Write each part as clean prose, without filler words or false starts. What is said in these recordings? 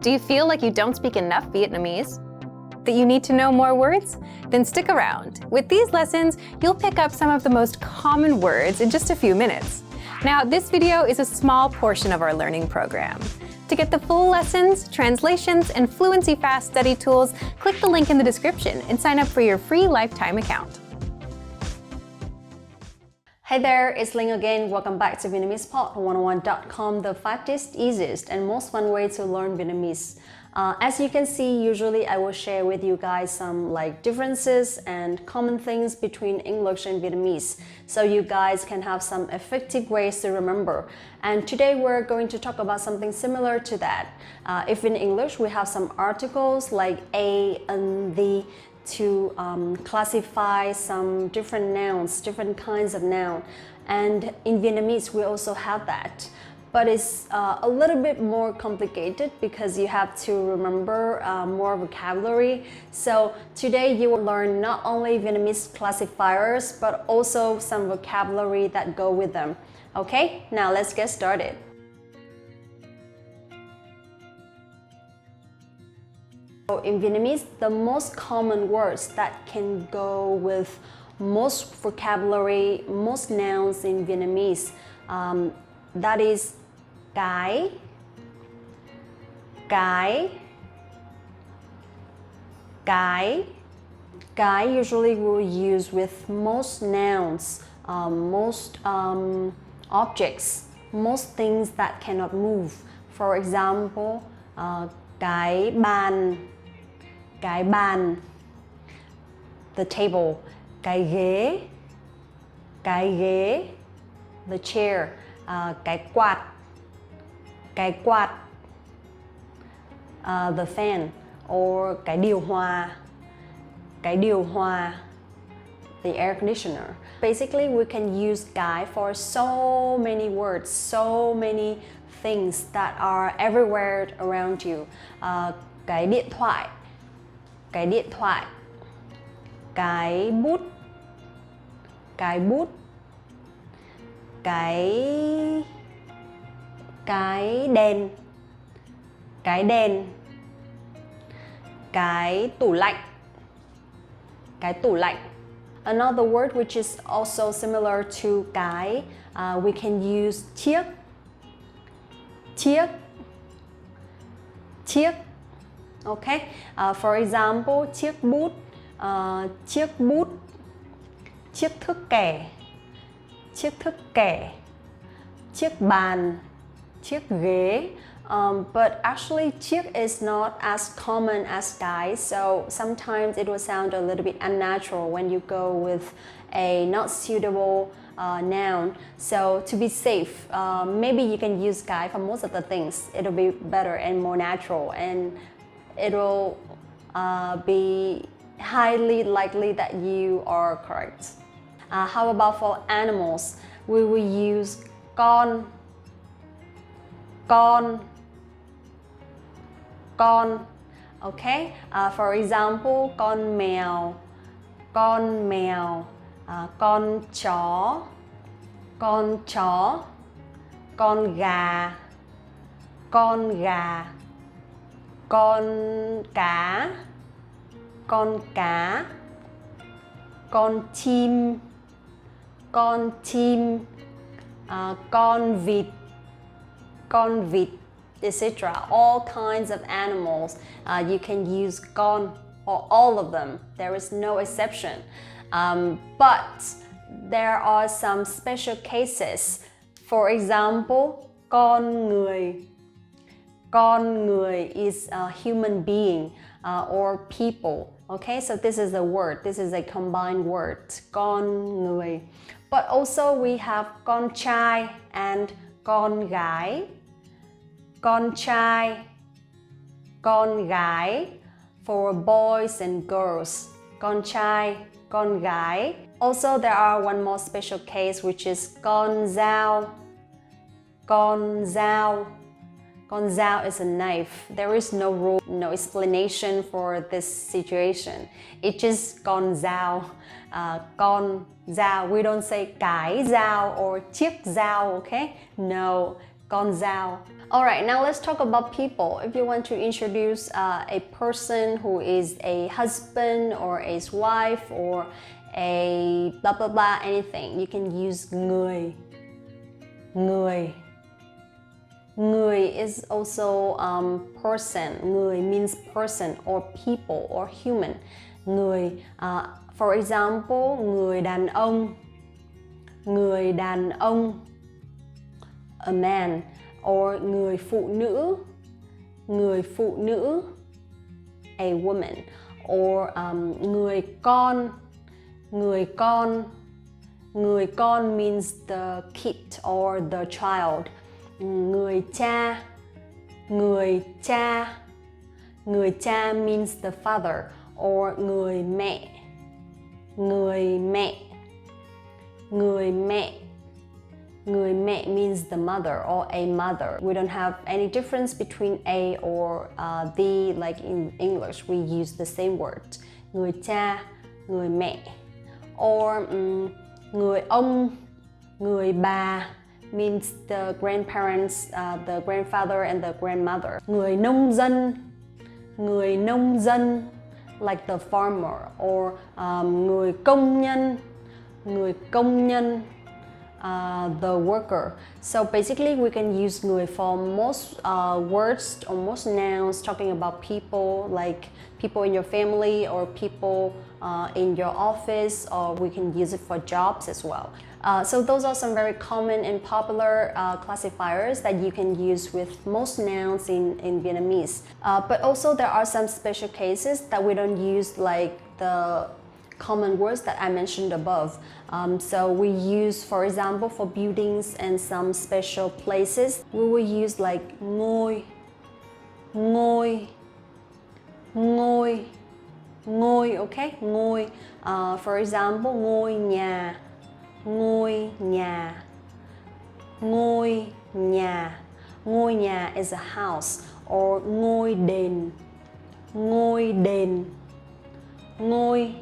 Do you feel like you don't speak enough Vietnamese? That you need to know more words? Then stick around. With these lessons, you'll pick up some of the most common words in just a few minutes. Now, this video is a small portion of our learning program. To get the full lessons, translations, and Fluency Fast study tools, click the link in the description and sign up for your free lifetime account. Hey there, it's Ling again. Welcome back to VietnamesePod101.com, the fastest, easiest, and most fun way to learn Vietnamese. As you can see, usually I will share with you guys some differences and common things between English and Vietnamese, so you guys can have some effective ways to remember. And today we're going to talk about something similar to that. If in English we have some articles like a and the to classify some different nouns, different kinds of noun. And in Vietnamese, we also have that. But it's a little bit more complicated because you have to remember more vocabulary. So today you will learn not only Vietnamese classifiers, but also some vocabulary that go with them. Okay, now let's get started. In Vietnamese, the most common words that can go with most vocabulary, most nouns in Vietnamese, that is cái, usually we'll use with most nouns, most objects, most things that cannot move. For example, cái bàn, the table, cái ghế, the chair, cái quạt, the fan, or cái điều hòa, the air conditioner. Basically, we can use cái for so many words, so many things that are everywhere around you. Cái điện thoại, cái bút, cái đèn, cái tủ lạnh. Another word which is also similar to cái, we can use chiếc. Okay, for example, chiếc bút, chiếc thước kẻ, chiếc bàn, chiếc ghế. But actually, chiếc is not as common as cái, so sometimes it will sound a little bit unnatural when you go with a not suitable noun. So to be safe, maybe you can use cái for most of the things. It'll be better and more natural, and it will be highly likely that you are correct. How about for animals? We will use con. Okay, for example, con mèo, con chó, con gà, con cá, con chim, con vịt, etc. All kinds of animals, you can use con, or all of them. There is no exception. But there are some special cases. For example, con người is a human being or people. Okay, so this is a word. This is a combined word, con người. But also we have con trai and con gái. Con trai, con gái for boys and girls. Con trai, con gái. Also, there are one more special case, which is con dao. Con dao. Con dao is a knife. There is no rule, no explanation for this situation. It's just con dao. Con dao. We don't say cái dao or chiếc dao, okay? No, con dao. Alright, now let's talk about people. If you want to introduce a person who is a husband or a wife or a blah blah blah anything, you can use người. Người. Người is also person. Người means person or people or human. Người, for example, người đàn ông. Người đàn ông, a man. Or người phụ nữ. Người phụ nữ, a woman. Or người con. Người con. Người con means the kid or the child. Người cha. Người cha. Người cha means the father. Or người mẹ. Người mẹ. Người mẹ. Người mẹ means the mother or a mother. We don't have any difference between a or the, like in English we use the same word. Người cha, người mẹ. Or người ông, người bà means the grandparents, the grandfather and the grandmother. Người nông dân. Người nông dân, like the farmer. Or người công nhân. Người công nhân, the worker. So basically we can use người for most words or most nouns talking about people, like people in your family or people in your office, or we can use it for jobs as well. So those are some very common and popular classifiers that you can use with most nouns in Vietnamese. But also there are some special cases that we don't use, like the common words that I mentioned above. So we use, for example, for buildings and some special places, we will use like ngôi, ngôi, ngôi, ngôi, okay? Ngôi. For example, ngôi nhà, ngôi nhà, ngôi nhà. Ngôi nhà is a house. Or ngôi đền, ngôi đền, ngôi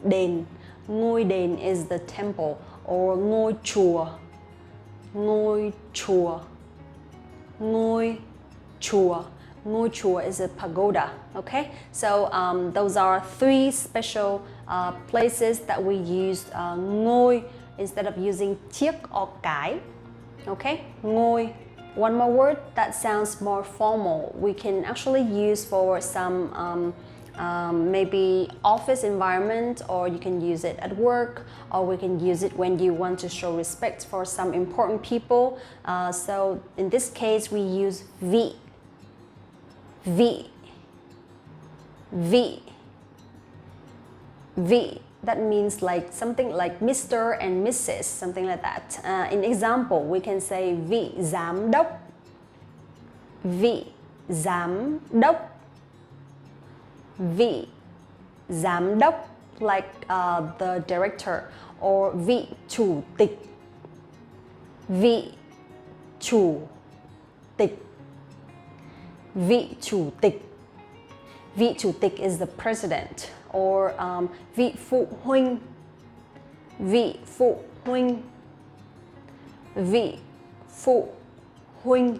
đền. Ngôi đền is the temple. Or ngôi chùa, ngôi chùa, ngôi chùa. Ngôi chùa is a pagoda. Okay, so those are three special places that we use ngôi instead of using chiếc or cái. Okay, ngôi. One more word that sounds more formal, we can actually use for some maybe office environment, or you can use it at work, or we can use it when you want to show respect for some important people. So in this case we use vị, vị, vị, vị. That means like something like Mr. and Mrs., something like that. In example, we can say vị giám đốc, vị giám đốc, vị giám đốc, like the director. Or vị chủ tịch, vị chủ tịch, vị chủ tịch. Vị chủ tịch is the president. Or vị phụ huynh, vị phụ huynh, vị phụ huynh.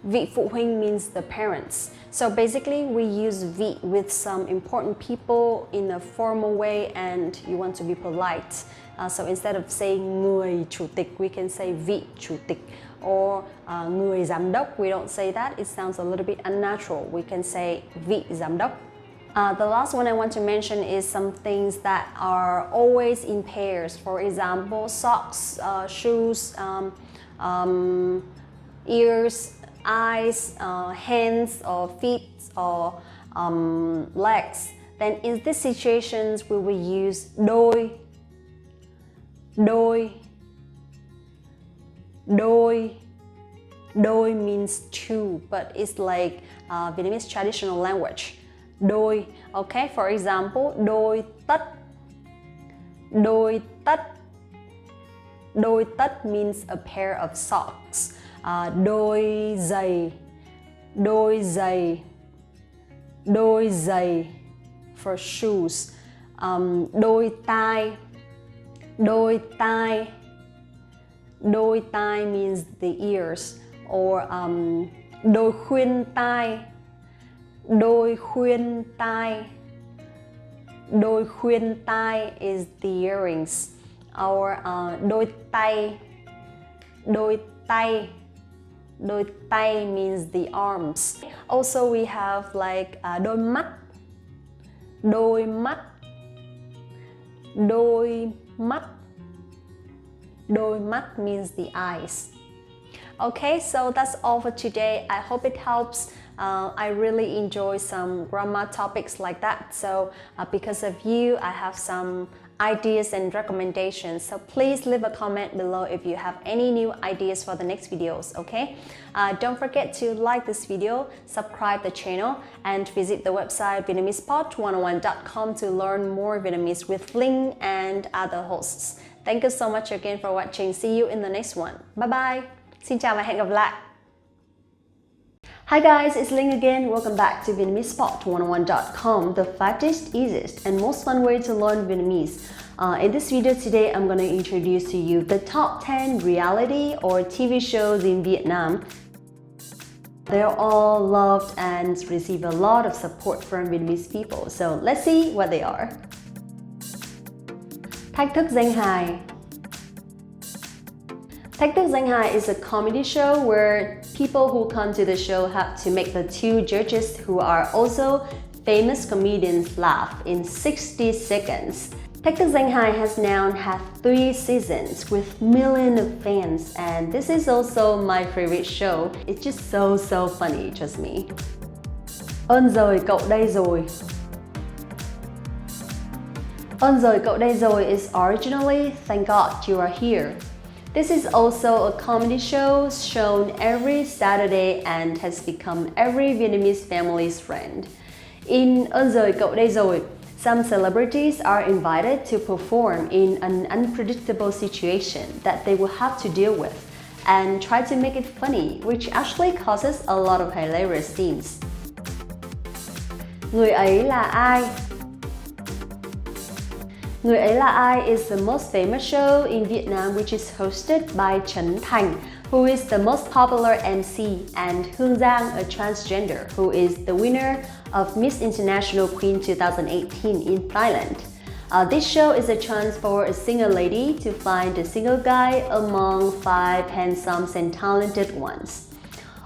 Vị phụ huynh means the parents. So basically we use vị with some important people in a formal way and you want to be polite. So instead of saying người chủ tịch, we can say vị chủ tịch. Or người giám đốc, we don't say that. It sounds a little bit unnatural. We can say vị giám đốc. The last one I want to mention is some things that are always in pairs. For example, socks, shoes, ears, eyes, hands or feet or legs. Then in these situations we will use đôi, đôi, đôi. Đôi means two, but it's like Vietnamese traditional language. Đôi, okay? For example, đôi tất, đôi tất. Đôi tất means a pair of socks. Đôi giày, đôi giày, đôi giày for shoes. Đôi tai, đôi tai. Đôi tai means the ears. or đôi khuyên tai. Đôi khuyên tai. Đôi khuyên tai is the earrings. Or đôi tay. Đôi tay. Đôi tay means the arms. Also we have like đôi mắt. Đôi mắt. Đôi mắt. Đôi mắt means the eyes. Okay, so that's all for today. I hope it helps. I really enjoy some grammar topics like that. So because of you, I have some ideas and recommendations. So please leave a comment below if you have any new ideas for the next videos, okay? Don't forget to like this video, subscribe the channel, and visit the website VietnamesePod101.com to learn more Vietnamese with Linh and other hosts. Thank you so much again for watching. See you in the next one. Bye bye. Xin chào và hẹn gặp lại. Hi guys, it's Linh again. Welcome back to VietnamesePod101.com, the fastest, easiest, and most fun way to learn Vietnamese. In this video today, I'm going to introduce to you the top 10 reality or TV shows in Vietnam. They're all loved and receive a lot of support from Vietnamese people. So let's see what they are. Thách thức danh hài. Thách thức danh hài is a comedy show where people who come to the show have to make the two judges who are also famous comedians laugh in 60 seconds. Thách thức danh hài has now had 3 seasons with millions of fans, and this is also my favorite show. It's just so funny, trust me. Ơn rồi cậu đây rồi. Ơn rồi cậu đây rồi is originally Thank God You Are Here. This is also a comedy show shown every Saturday and has become every Vietnamese family's friend. In Ơn rồi cậu đây rồi, some celebrities are invited to perform in an unpredictable situation that they will have to deal with and try to make it funny, which actually causes a lot of hilarious scenes. Người ấy là ai? Người ấy là ai is the most famous show in Vietnam, which is hosted by Trấn Thành, who is the most popular MC, and Hương Giang, a transgender, who is the winner of Miss International Queen 2018 in Thailand. This show is a chance for a single lady to find a single guy among 5 handsome and talented ones.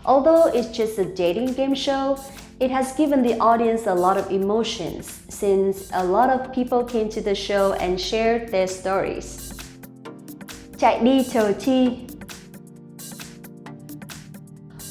Although it's just a dating game show, it has given the audience a lot of emotions since a lot of people came to the show and shared their stories. Chạy đi chờ chi.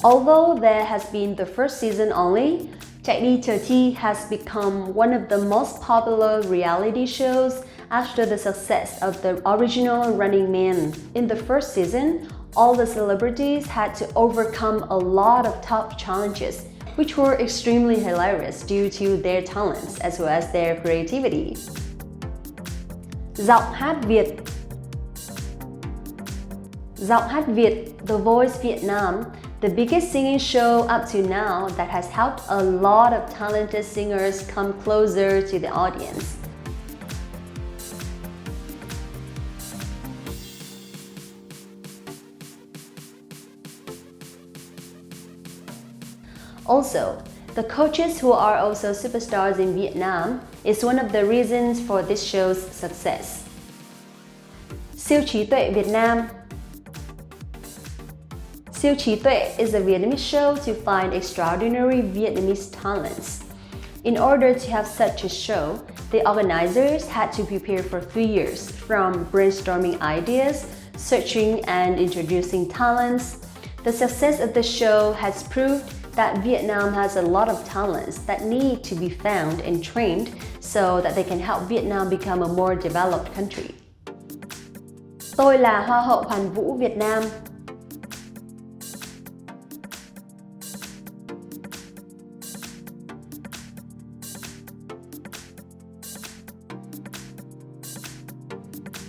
Although there has been the first season only, Chạy đi chờ chi has become one of the most popular reality shows after the success of the original Running Man. In the first season, all the celebrities had to overcome a lot of tough challenges, which were extremely hilarious due to their talents as well as their creativity. Giọng hát Việt. Giọng hát Việt, The Voice Vietnam, the biggest singing show up to now that has helped a lot of talented singers come closer to the audience. Also, the coaches who are also superstars in Vietnam is one of the reasons for this show's success. Siêu trí tuệ Việt Nam. Siêu trí tuệ is a Vietnamese show to find extraordinary Vietnamese talents. In order to have such a show, the organizers had to prepare for 3 years, from brainstorming ideas, searching and introducing talents. The success of the show has proved that Vietnam has a lot of talents that need to be found and trained so that they can help Vietnam become a more developed country. Tôi là Hoa hậu Hoàn vũ Việt Nam.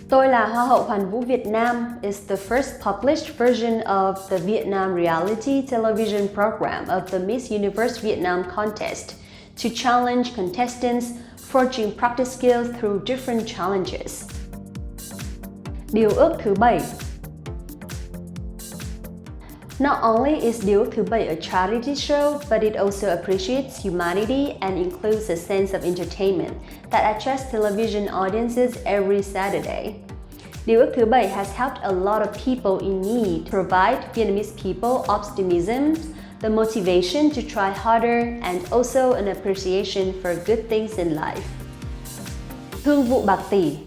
Tôi là Hoa hậu Hoàn vũ Việt Nam is the first published version of the Vietnam reality television program of the Miss Universe Vietnam contest to challenge contestants, forging practice skills through different challenges. Điều ước thứ 7. Not only is Điều ước thứ bảy a charity show, but it also appreciates humanity and includes a sense of entertainment that attracts television audiences every Saturday. Điều ước thứ bảy has helped a lot of people in need, provide Vietnamese people optimism, the motivation to try harder, and also an appreciation for good things in life. Thương vụ bạc tỷ.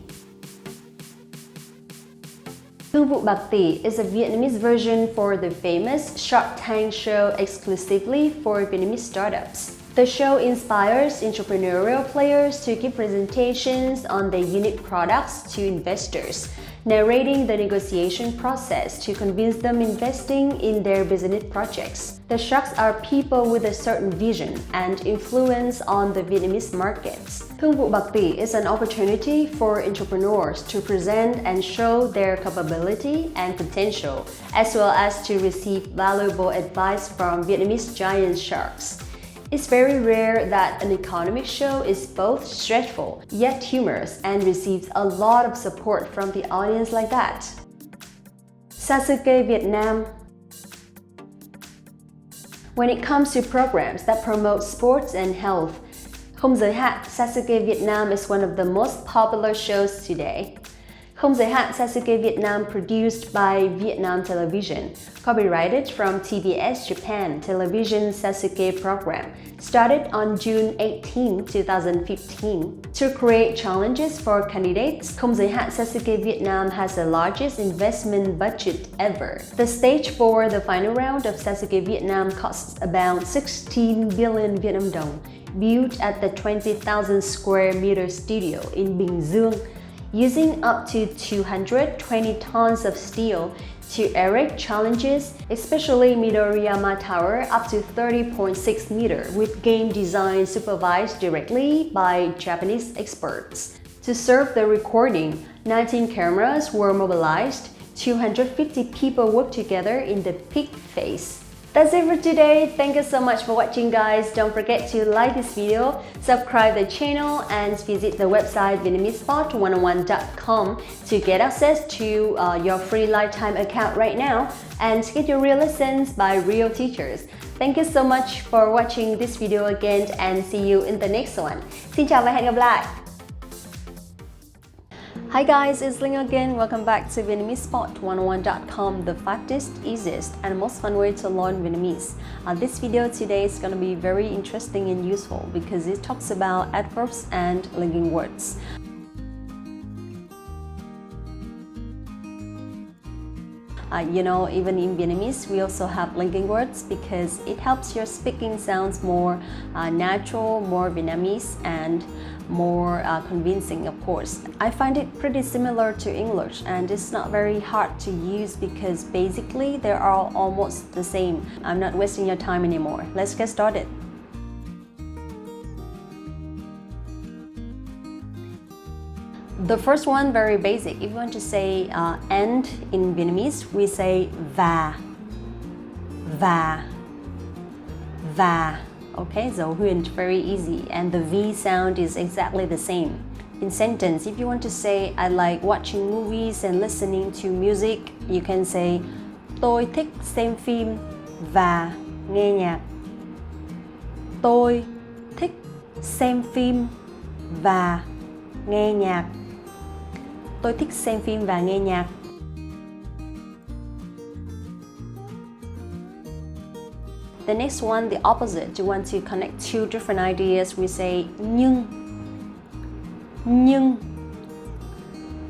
Thương vụ bạc tỷ is a Vietnamese version for the famous Shark Tank show exclusively for Vietnamese startups. The show inspires entrepreneurial players to give presentations on their unique products to investors, narrating the negotiation process to convince them investing in their business projects. The sharks are people with a certain vision and influence on the Vietnamese markets. Thương vụ bạc tỷ is an opportunity for entrepreneurs to present and show their capability and potential, as well as to receive valuable advice from Vietnamese giant sharks. It's very rare that an economic show is both stressful yet humorous and receives a lot of support from the audience like that. Sasuke Vietnam. When it comes to programs that promote sports and health, Không giới hạn Sasuke Vietnam is one of the most popular shows today. Không giới hạn Sasuke Vietnam produced by Vietnam Television, copyrighted from TBS Japan Television Sasuke program, started on June 18, 2015. To create challenges for candidates, Không giới hạn Sasuke Vietnam has the largest investment budget ever. The stage for the final round of Sasuke Vietnam costs about 16 billion Vietnam dong, built at the 20,000 square meter studio in Bình Dương, using up to 220 tons of steel to erect challenges, especially Midoriyama Tower up to 30.6 meters, with game design supervised directly by Japanese experts. To serve the recording, 19 cameras were mobilized, 250 people worked together in the peak phase. That's it for today. Thank you so much for watching, guys. Don't forget to like this video, subscribe the channel, and visit the website VietnamesPod101.com to get access to your free lifetime account right now and get your real lessons by real teachers. Thank you so much for watching this video again, and see you in the next one. Xin chào và hẹn gặp lại. Hi guys, it's Ling again. Welcome back to VietnamesPod101.com, the fastest, easiest, and most fun way to learn Vietnamese. This video today is going to be very interesting and useful because it talks about adverbs and linking words. Even in Vietnamese, we also have linking words because it helps your speaking sounds more natural, more Vietnamese, and more convincing, of course. I find it pretty similar to English, and it's not very hard to use because basically they are almost the same. I'm not wasting your time anymore. Let's get started. The first one, very basic. If you want to say and in Vietnamese, we say và, và. Okay, so Huynh, very easy, and the V sound is exactly the same. In sentence, if you want to say I like watching movies and listening to music, you can say tôi thích xem phim và nghe nhạc. Tôi thích xem phim và nghe nhạc. Tôi thích xem phim và nghe nhạc. The next one, the opposite. You want to connect two different ideas. We say nhưng. Nhưng.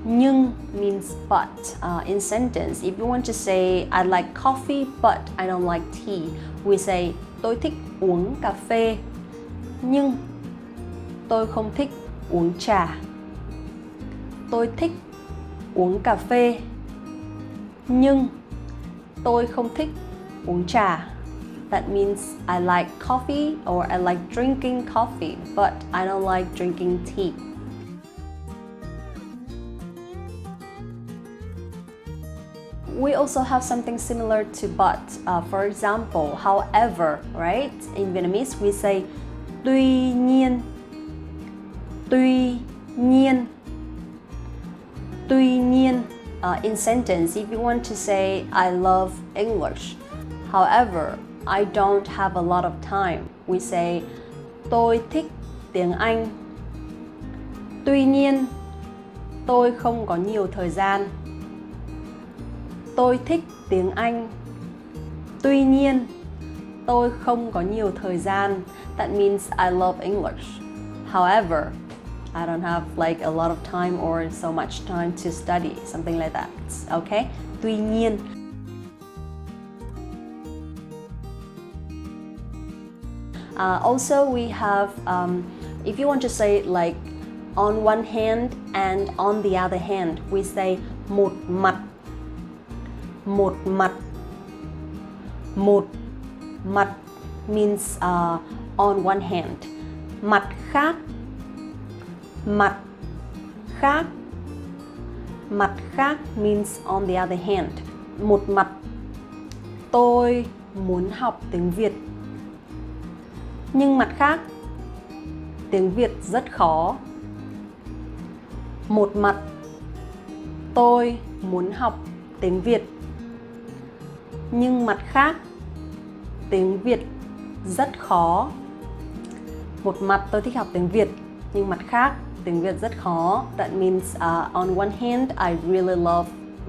Nhưng means but. In sentence, if you want to say I like coffee but I don't like tea, we say tôi thích uống cà phê nhưng tôi không thích uống trà. Tôi thích uống cà phê nhưng tôi không thích uống trà. That means I like coffee or I like drinking coffee, but I don't like drinking tea. We also have something similar to but. For example, however, right? In Vietnamese, we say tuy nhiên. Tuy nhiên. Tuy nhiên. In sentence, if you want to say I love English, However, I don't have a lot of time. We say tôi thích tiếng Anh. Tuy nhiên, tôi không có nhiều thời gian. Tôi thích tiếng Anh. Tuy nhiên, tôi không có nhiều thời gian. That means I love English. However, I don't have like a lot of time or so much time to study, something like that. Okay? Tuy nhiên. Also, we have, if you want to say like on one hand and on the other hand, we say một mặt. Một mặt. Một mặt means on one hand. Mặt khác. Mặt khác. Mặt khác means on the other hand. Một mặt. Tôi muốn học tiếng Việt. Nhưng mặt khác, tiếng Việt rất khó. Một mặt. Tôi muốn học tiếng Việt. Nhưng mặt khác, tiếng Việt rất khó. Một mặt tôi thích học tiếng Việt, nhưng mặt khác, tiếng Việt rất khó. That means on one hand, I really love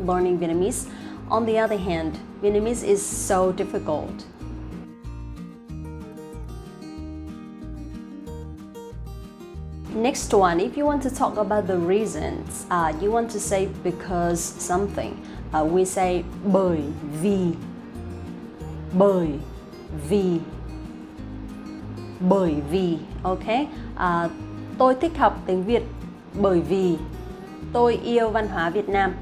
learning Vietnamese. On the other hand, Vietnamese is so difficult. Next one, if you want to talk about the reasons, you want to say because something. We say bởi vì. Bởi vì. Bởi vì, okay? Tôi thích học tiếng Việt bởi vì tôi yêu văn hóa Việt Nam.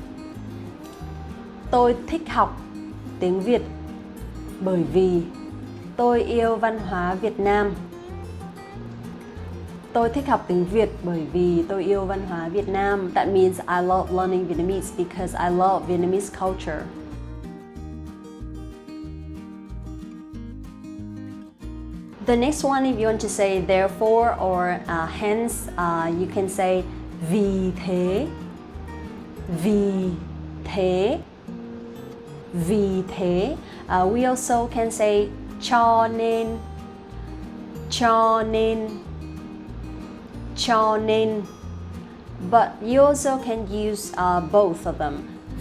Tôi thích học tiếng Việt bởi vì tôi yêu văn hóa Việt Nam. Tôi thích học tiếng Việt bởi vì tôi yêu văn hóa Việt Nam. That means I love learning Vietnamese because I love Vietnamese culture. The next one, if you want to say therefore or hence, you can say vì thế. Vì thế. Vì thế. We also can say cho nên. Cho nên. Cho nên. But you also can use both of them.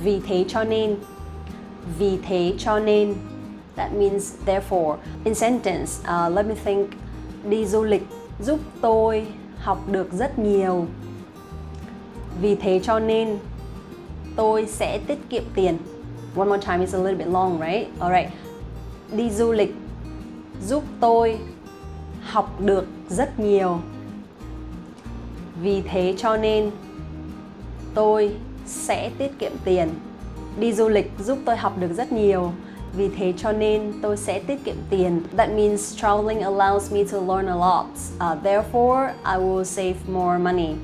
Vì thế cho nên. Vì thế cho nên. That means therefore. In sentence, let me think. Đi du lịch giúp tôi học được rất nhiều. Vì thế cho nên tôi sẽ tiết kiệm tiền. One more time, it's a little bit long, right? Alright. Đi du lịch giúp tôi học được rất nhiều. Vì thế cho nên tôi sẽ tiết kiệm tiền. Đi du lịch giúp tôi học được rất nhiều. Vì thế cho nên tôi sẽ tiết kiệm tiền. That means traveling allows me to learn a lot. Therefore, I will save more money.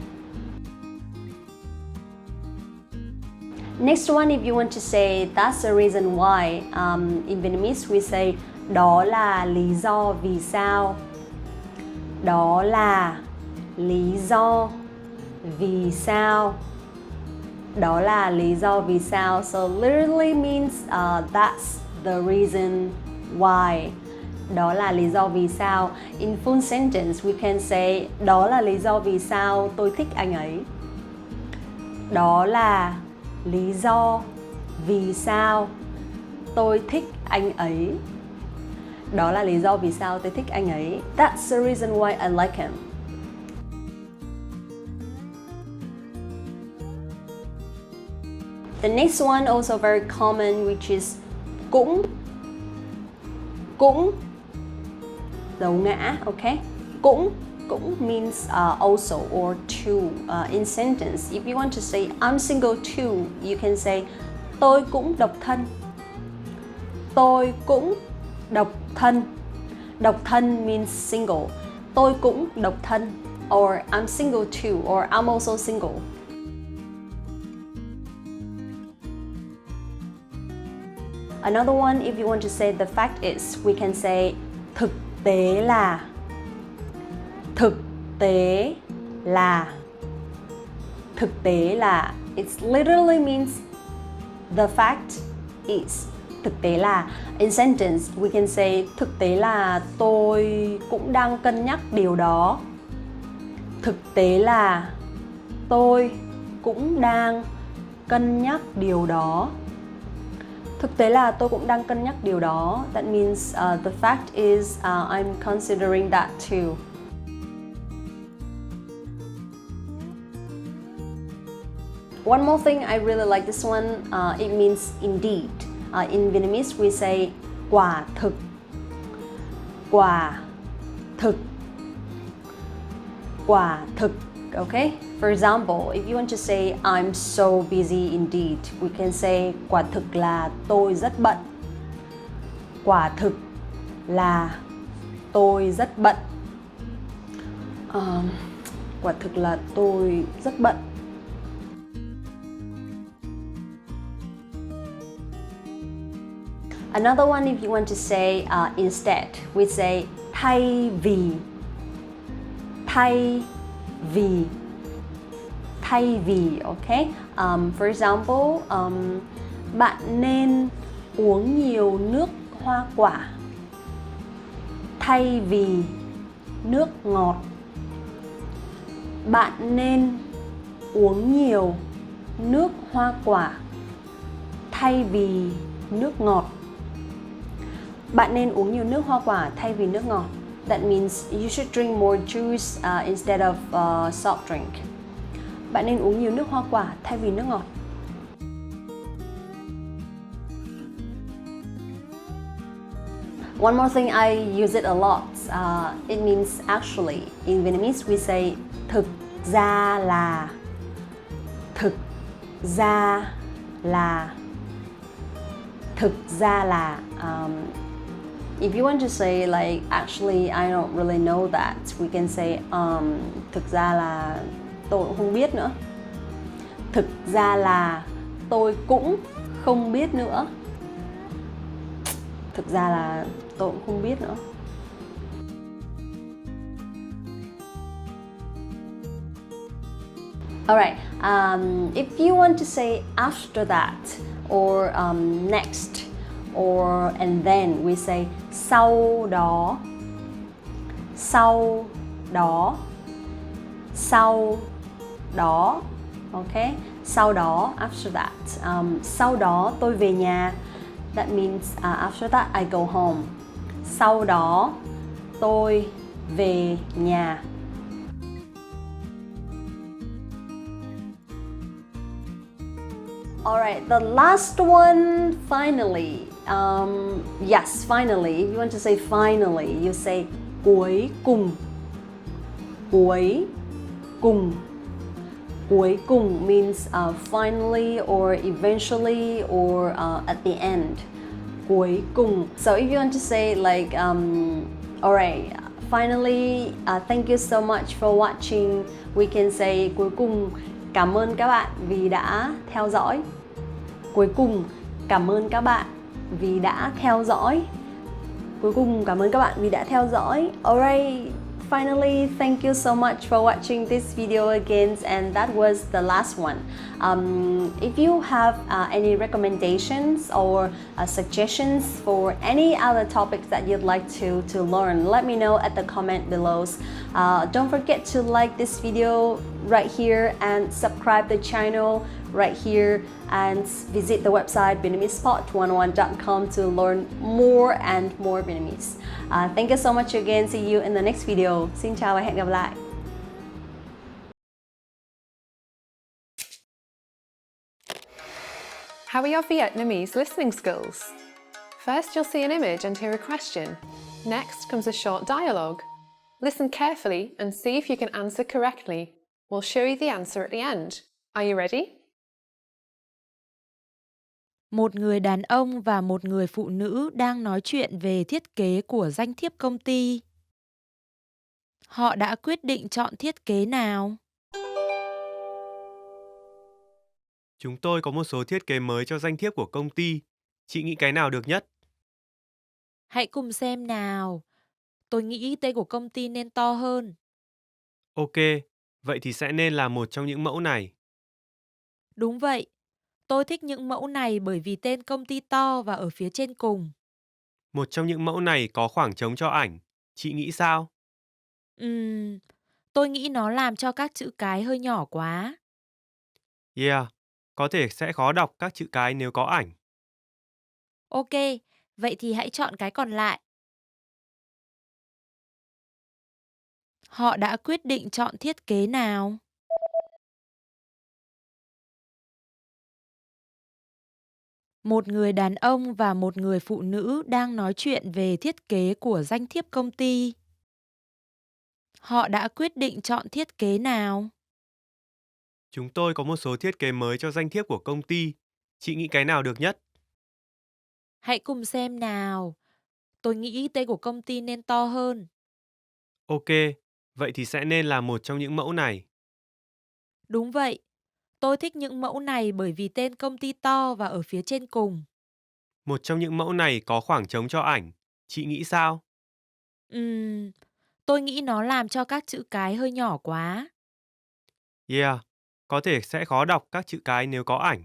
Next one, if you want to say that's the reason why, in Vietnamese we say đó là lý do vì sao. Đó là lý do vì sao. Đó là lý do vì sao. So literally means that's the reason why. Đó là lý do vì sao. In full sentence, we can say đó là lý do vì sao tôi thích anh ấy. Đó là lý do vì sao tôi thích anh ấy. Đó là lý do vì sao tôi thích anh ấy. That's the reason why I like him. The next one also very common, which is cũng. Cũng. Dấu ngã, okay? Cũng. Cũng means also or too. In sentence, if you want to say I'm single too, you can say tôi cũng độc thân. Tôi cũng độc thân. Độc thân means single. Tôi cũng độc thân. Or I'm single too, or I'm also single. Another one, if you want to say the fact is, we can say thực tế là. Thực tế là. Thực tế là. It literally means the fact is. thực tế là. In sentence, we can say thực tế là tôi cũng đang cân nhắc điều đó. Thực tế là tôi cũng đang cân nhắc điều đó. Thực tế là tôi cũng đang cân nhắc điều đó. That means the fact is I'm considering that too. One more thing, I really like this one. It means indeed. In Vietnamese, we say quả thực. Quả thực. Quả thực. Okay? For example, if you want to say I'm so busy indeed, we can say quả thực là tôi rất bận. Quả thực là tôi rất bận. Quả thực là tôi rất bận. Another one, if you want to say instead, we say thay vì. Thay vì. Thay vì, okay? For example, bạn nên uống nhiều nước hoa quả thay vì nước ngọt. Bạn nên uống nhiều nước hoa quả thay vì nước ngọt. Bạn nên uống nhiều nước hoa quả thay vì nước ngọt. That means you should drink more juice instead of soft drink. Bạn nên uống nhiều nước hoa quả thay vì nước ngọt. One more thing, I use it a lot. It means actually. In Vietnamese, we say thực ra là. Thực ra là. Thực ra là. If you want to say like actually I don't really know that, we can say thực ra là tôi cũng không biết nữa. Thực ra là tôi cũng không biết nữa. Thực ra là tôi cũng không biết nữa. Alright, if you want to say after that or next or and then, we say sau đó. Sau đó. Sau đó. Okay? Sau đó, after that. Sau đó tôi về nhà. That means after that I go home. Sau đó tôi về nhà. Alright, the last one, finally. Yes, finally. If you want to say finally, you say cuối cùng. Cuối cùng. Cuối cùng means finally or eventually or at the end. Cuối cùng. So if you want to say like, alright, finally, thank you so much for watching. We can say cuối cùng, cảm ơn các bạn vì đã theo dõi. Cuối cùng, cảm ơn các bạn vì đã theo dõi. Cuối cùng, cảm ơn các bạn vì đã theo dõi. Alright, finally, thank you so much for watching this video again, and that was the last one. If you have any recommendations or suggestions for any other topics that you'd like to learn, let me know at the comment below. Don't forget to like this video right here and subscribe the channel right here, and visit the website VietnamesePod101.com to learn more and more Vietnamese. Thank you so much again. See you in the next video. Xin chào và hẹn gặp lại. How are your Vietnamese listening skills? First, you'll see an image and hear a question. Next comes a short dialogue. Listen carefully and see if you can answer correctly. We'll show you the answer at the end. Are you ready? Một người đàn ông và một người phụ nữ đang nói chuyện về thiết kế của danh thiếp công ty. Họ đã quyết định chọn thiết kế nào? Chúng tôi có một số thiết kế mới cho danh thiếp của công ty. Chị nghĩ cái nào được nhất? Hãy cùng xem nào. Tôi nghĩ tên của công ty nên to hơn. Ok, vậy thì sẽ nên là một trong những mẫu này. Đúng vậy. Tôi thích những mẫu này bởi vì tên công ty to và ở phía trên cùng. Một trong những mẫu này có khoảng trống cho ảnh. Chị nghĩ sao? Ừm, tôi nghĩ nó làm cho các chữ cái hơi nhỏ quá. Yeah, có thể sẽ khó đọc các chữ cái nếu có ảnh. Ok, vậy thì hãy chọn cái còn lại. Họ đã quyết định chọn thiết kế nào? Một người đàn ông và một người phụ nữ đang nói chuyện về thiết kế của danh thiếp công ty. Họ đã quyết định chọn thiết kế nào? Chúng tôi có một số thiết kế mới cho danh thiếp của công ty. Chị nghĩ cái nào được nhất? Hãy cùng xem nào. Tôi nghĩ tên của công ty nên to hơn. Ok, vậy thì sẽ nên là một trong những mẫu này. Đúng vậy. Tôi thích những mẫu này bởi vì tên công ty to và ở phía trên cùng. Một trong những mẫu này có khoảng trống cho ảnh. Chị nghĩ sao? Ừm, tôi nghĩ nó làm cho các chữ cái hơi nhỏ quá. Yeah, có thể sẽ khó đọc các chữ cái nếu có ảnh.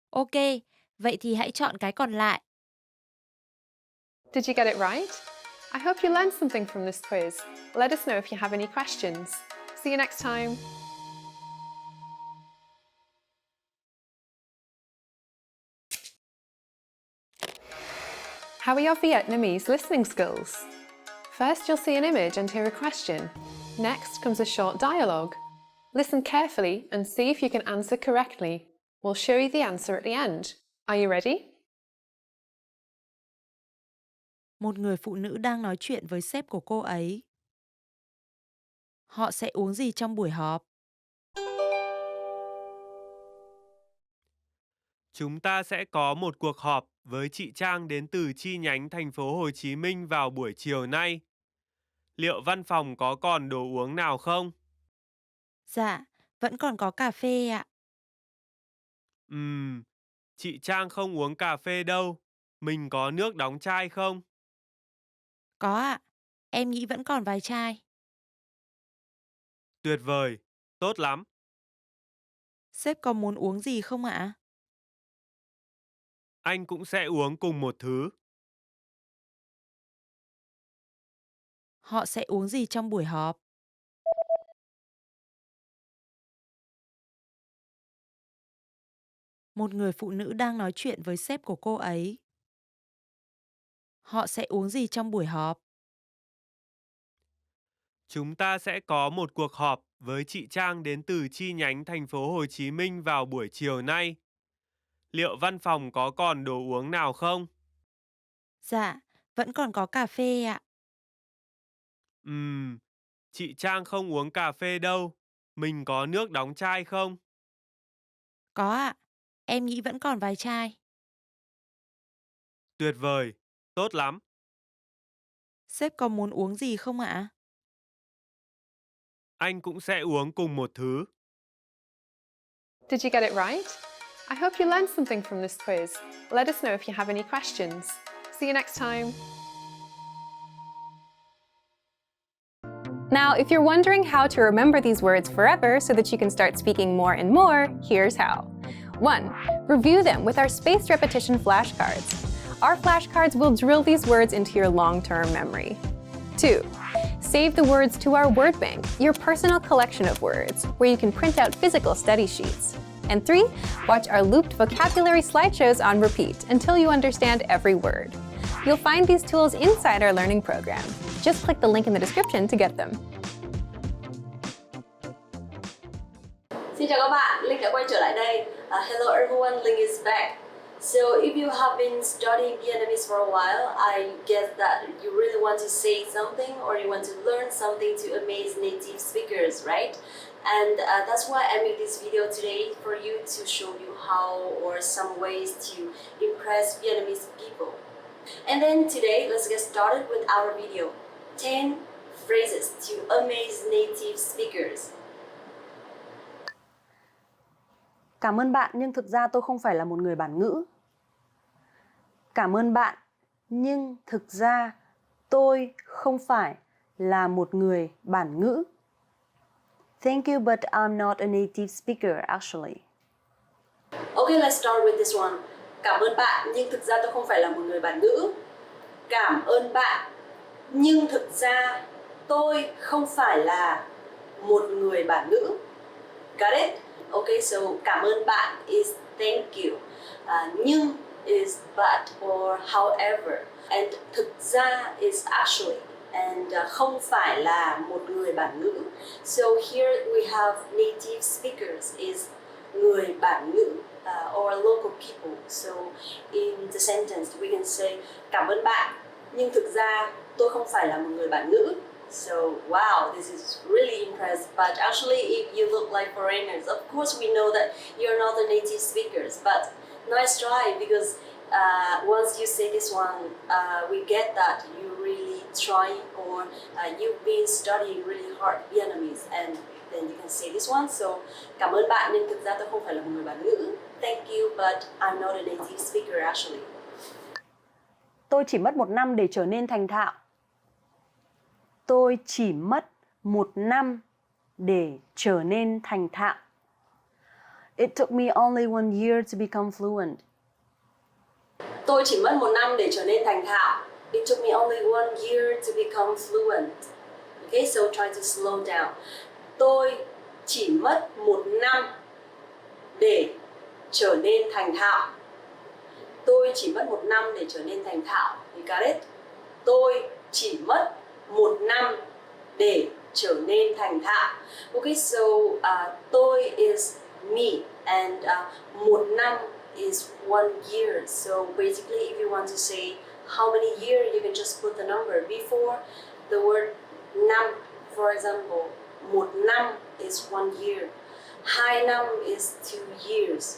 Ok, vậy thì hãy chọn cái còn lại. Did you get it right? I hope you learned something from this quiz. Let us know if you have any questions. See you next time. How are your Vietnamese listening skills? First, you'll see an image and hear a question. Next comes a short dialogue. Listen carefully and see if you can answer correctly. We'll show you the answer at the end. Are you ready? Một người phụ nữ đang nói chuyện với sếp của cô ấy. Họ sẽ uống gì trong buổi họp? Chúng ta sẽ có một cuộc họp với chị Trang đến từ chi nhánh thành phố Hồ Chí Minh vào buổi chiều nay. Liệu văn phòng có còn đồ uống nào không? Dạ, vẫn còn có cà phê ạ. Ừm, chị Trang không uống cà phê đâu. Mình có nước đóng chai không? Có ạ. Em nghĩ vẫn còn vài chai. Tuyệt vời, tốt lắm. Sếp có muốn uống gì không ạ? Anh cũng sẽ uống cùng một thứ. Họ sẽ uống gì trong buổi họp? Một người phụ nữ đang nói chuyện với sếp của cô ấy. Họ sẽ uống gì trong buổi họp? Chúng ta sẽ có một cuộc họp với chị Trang đến từ chi nhánh thành phố Hồ Chí Minh vào buổi chiều nay. Liệu văn phòng có còn đồ uống nào không? Dạ, vẫn còn có cà phê ạ. Ừm, chị Trang không uống cà phê đâu. Mình có nước đóng chai không? Có ạ. Em nghĩ vẫn còn vài chai. Tuyệt vời, tốt lắm. Sếp có muốn uống gì không ạ? Anh cũng sẽ uống cùng một thứ. Did you get it right? I hope you learned something from this quiz. Let us know if you have any questions. See you next time. Now, if you're wondering how to remember these words forever so that you can start speaking more and more, here's how. 1. Review them with our spaced repetition flashcards. Our flashcards will drill these words into your long-term memory. 2. Save the words to our word bank, your personal collection of words, where you can print out physical study sheets. And 3. Watch our looped vocabulary slideshows on repeat until you understand every word. You'll find these tools inside our learning program. Just click the link in the description to get them. Xin chào các bạn, Linh đã quay trở lại đây. Hello everyone, Linh is back. So if you have been studying Vietnamese for a while, I guess that you really want to say something or you want to learn something to amaze native speakers, right? And that's why I made this video today for you to show you how or some ways to impress Vietnamese people. And then today, let's get started with our video. 10 phrases to amaze native speakers. Cảm ơn bạn nhưng thực ra tôi không phải là một người bản ngữ. Cảm ơn bạn nhưng thực ra tôi không phải là một người bản ngữ. Thank you, but I'm not a native speaker actually. Okay, let's start with this one. Cảm ơn bạn, nhưng thực ra tôi không phải là một người bản ngữ. Cảm ơn bạn, nhưng thực ra tôi không phải là một người bản ngữ. Got it? Okay, so cảm ơn bạn is thank you. Nhưng is but or however. And thực ra is actually. And không phải là một người bản ngữ. So here we have native speakers is người bản ngữ or local people. So in the sentence we can say cảm ơn bạn, nhưng thực ra tôi không phải là một người bản ngữ. So wow, this is really impressive. But actually, if you look like foreigners, of course we know that you're not the native speakers. But nice try, because once you say this one, we get that you really try, or you've been studying really hard Vietnamese, and then you can say this one. So cảm ơn bạn, nhưng thực ra tôi không phải là một người bản ngữ. Thank you, but I'm not a native speaker actually. Tôi chỉ mất 1 năm để trở nên thành thạo. Tôi chỉ mất 1 năm để trở nên thành thạo. It took me only 1 year to become fluent. Tôi chỉ mất 1 năm để trở nên thành thạo. It took me only 1 year to become fluent. Okay, so try to slow down. Tôi chỉ mất 1 năm để trở nên thành thạo. Tôi chỉ mất 1 năm để trở nên thành thạo. You got it? Tôi chỉ mất 1 năm để trở nên thành thạo. Okay, so tôi is me, and 1 năm is 1 year. So basically, if you want to say how many years, you can just put the number before the word năm. For example, 1 năm is 1 year, 2 năm is 2 years,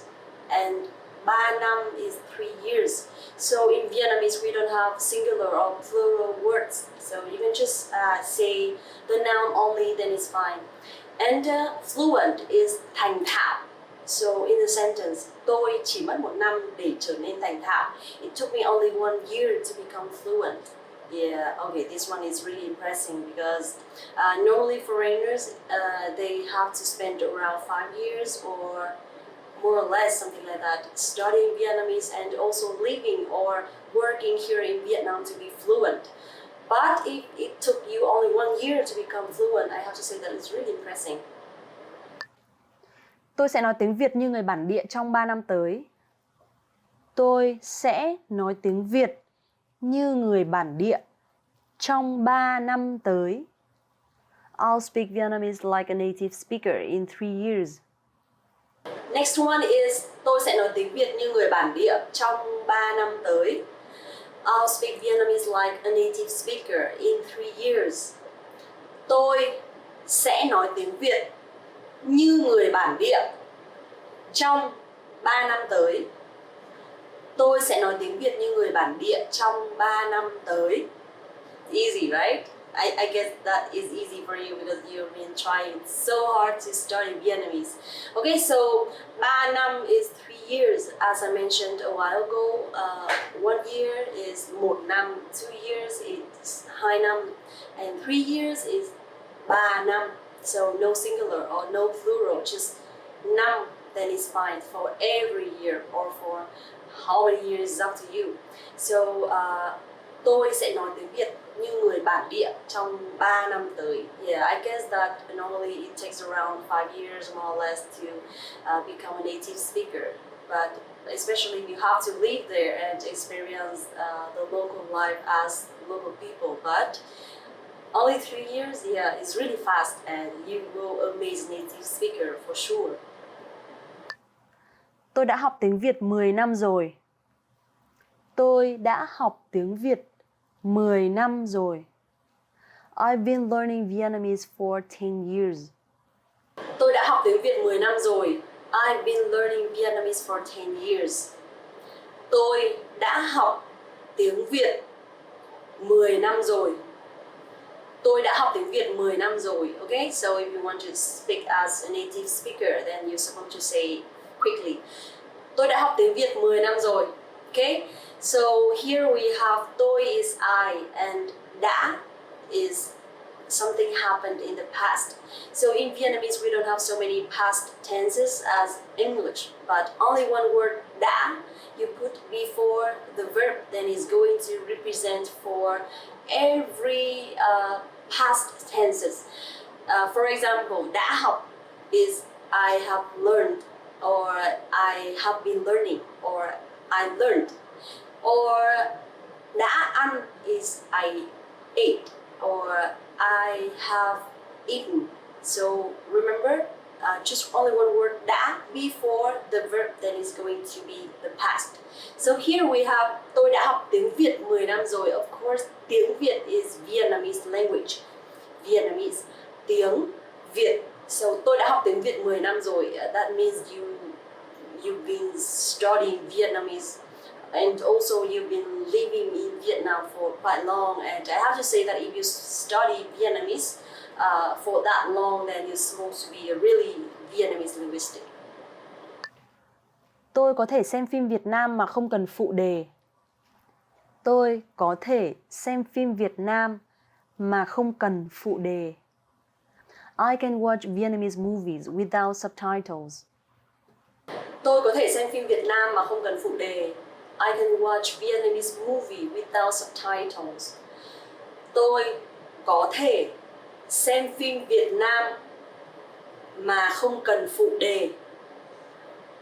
and 3 năm is 3 years. So in Vietnamese, we don't have singular or plural words. So you can just say the noun only, then it's fine. And fluent is thành thạo. So in the sentence, tôi chỉ mất 1 năm để trở nên thành thạo. It took me only 1 year to become fluent. Yeah, okay, this one is really impressive, because normally foreigners, they have to spend around 5 years or more or less, something like that, studying Vietnamese and also living or working here in Vietnam to be fluent. But if it took you only 1 year to become fluent, I have to say that it's really impressive. Tôi sẽ nói tiếng Việt như người bản địa trong 3 năm tới. Tôi sẽ nói tiếng Việt như người bản địa trong 3 năm tới. I'll speak Vietnamese like a native speaker in 3 years. Next one is tôi sẽ nói tiếng Việt như người bản địa trong 3 năm tới. I'll speak Vietnamese like a native speaker in 3 years. Tôi sẽ nói tiếng Việt như người bản địa trong 3 năm tới. Tôi sẽ nói tiếng Việt như người bản địa trong 3 năm tới. Easy, right? I guess that is easy for you because you've been trying so hard to study Vietnamese. Okay, so 3 năm is 3 years. As I mentioned a while ago, 1 year is 1 năm, 2 years is 2 năm, and 3 years is 3 năm. So no singular or no plural, just năm, then it's fine for every year or for how many years is up to you. So tôi sẽ nói tiếng Việt như người bản địa trong 3 năm tới. Yeah, I guess that normally it takes around 5 years more or less to become a native speaker. But especially you have to live there and experience the local life as local people. But only 3 years, yeah, it's really fast, and you will amaze native speaker for sure. Tôi đã học tiếng Việt 10 năm rồi. Tôi đã học tiếng Việt 10 năm rồi. I've been learning Vietnamese for 10 years. Tôi đã học tiếng Việt 10 năm rồi. I've been learning Vietnamese for 10 years. Tôi đã học tiếng Việt 10 năm rồi. Tôi đã học tiếng Việt 10 năm rồi. Okay, so if you want to speak as a native speaker, then you're supposed to say quickly. Tôi đã học tiếng Việt 10 năm rồi. Okay, so here we have tôi is I, and đã is something happened in the past. So in Vietnamese, we don't have so many past tenses as English, but only one word đã you put before the verb, then is going to represent for every past tenses. For example, đã học is I have learned, or I have been learning, or I learned. Or đã ăn is I ate, or I have eaten. So remember, just only one word đã before the verb, then is going to be the past. So here we have tôi đã học tiếng Việt 10 năm rồi. Of course, tiếng Việt is Vietnamese language. Vietnamese, tiếng Việt. So tôi đã học tiếng Việt 10 năm rồi. That means you've been studying Vietnamese. And also you've been living in Vietnam for quite long, and I have to say that if you study Vietnamese for that long, then you're supposed to be a really Vietnamese linguistic. Tôi có thể xem phim Việt Nam mà không cần phụ đề. Tôi có thể xem phim Việt Nam mà không cần phụ đề. I can watch Vietnamese movies without subtitles. Tôi có thể xem phim Việt Nam mà không cần phụ đề. I can watch Vietnamese movie without subtitles. Tôi có thể xem phim Việt Nam mà không cần phụ đề.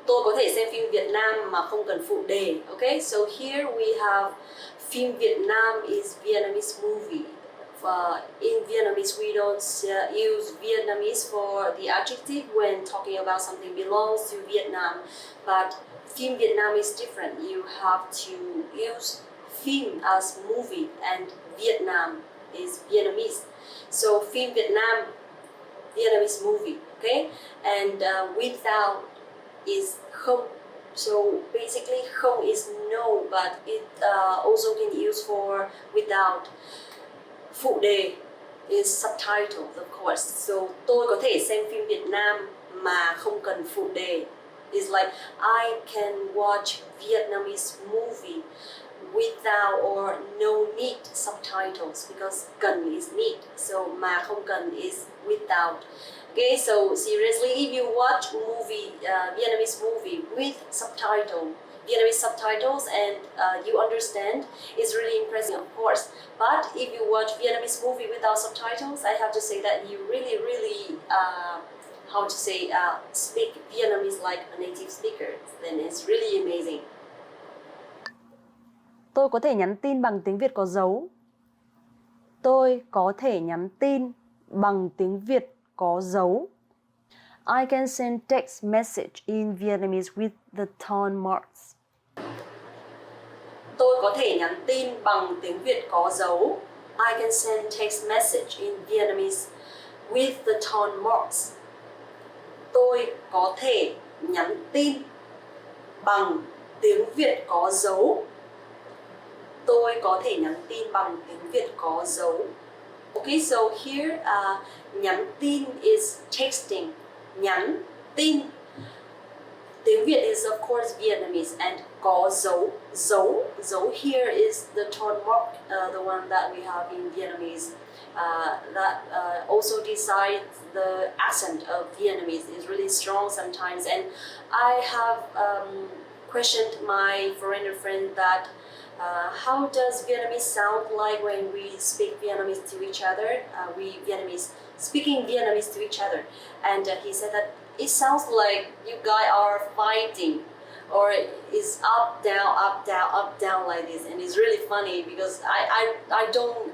Tôi có thể xem phim Việt Nam mà không cần phụ đề. Okay, so here we have phim Việt Nam is Vietnamese movie. In Vietnamese, we don't use Vietnamese for the adjective when talking about something belongs to Vietnam, but phim Việt Nam is different. You have to use phim as movie, and Vietnam is Vietnamese. So phim Việt Nam, Vietnamese movie, okay? And without is không. So basically không is no, but it also can use for without. Phụ đề is subtitles, of course. So tôi có thể xem phim Việt Nam mà không cần phụ đề. It's like I can watch Vietnamese movie without or no need subtitles, because cần is need. So mà không cần is without. Okay, so seriously, if you watch movie, Vietnamese movie with Vietnamese subtitles, and you understand, it's really impressive, of course. But if you watch Vietnamese movie without subtitles, I have to say that you really speak Vietnamese like a native speaker, then it's really amazing. Tôi có thể nhắn tin bằng tiếng Việt có dấu. Tôi có thể nhắn tin bằng tiếng Việt có dấu. I can send text message in Vietnamese with the tone marks. Tôi có thể nhắn tin bằng tiếng Việt có dấu. I can send text message in Vietnamese with the tone marks. Tôi có thể nhắn tin bằng tiếng Việt có dấu. Tôi có thể nhắn tin bằng tiếng Việt có dấu. Okay, so here nhắn tin is texting. Nhắn tin. Tiếng Việt is of course Vietnamese, and có dấu. Dấu here is the tone mark, the one that we have in Vietnamese. That also decides the accent of Vietnamese is really strong sometimes. And I have questioned my foreigner friend that how does Vietnamese sound like when we speak Vietnamese to each other? We Vietnamese speaking Vietnamese to each other, and he said that it sounds like you guys are fighting, or it's up down like this, and it's really funny because I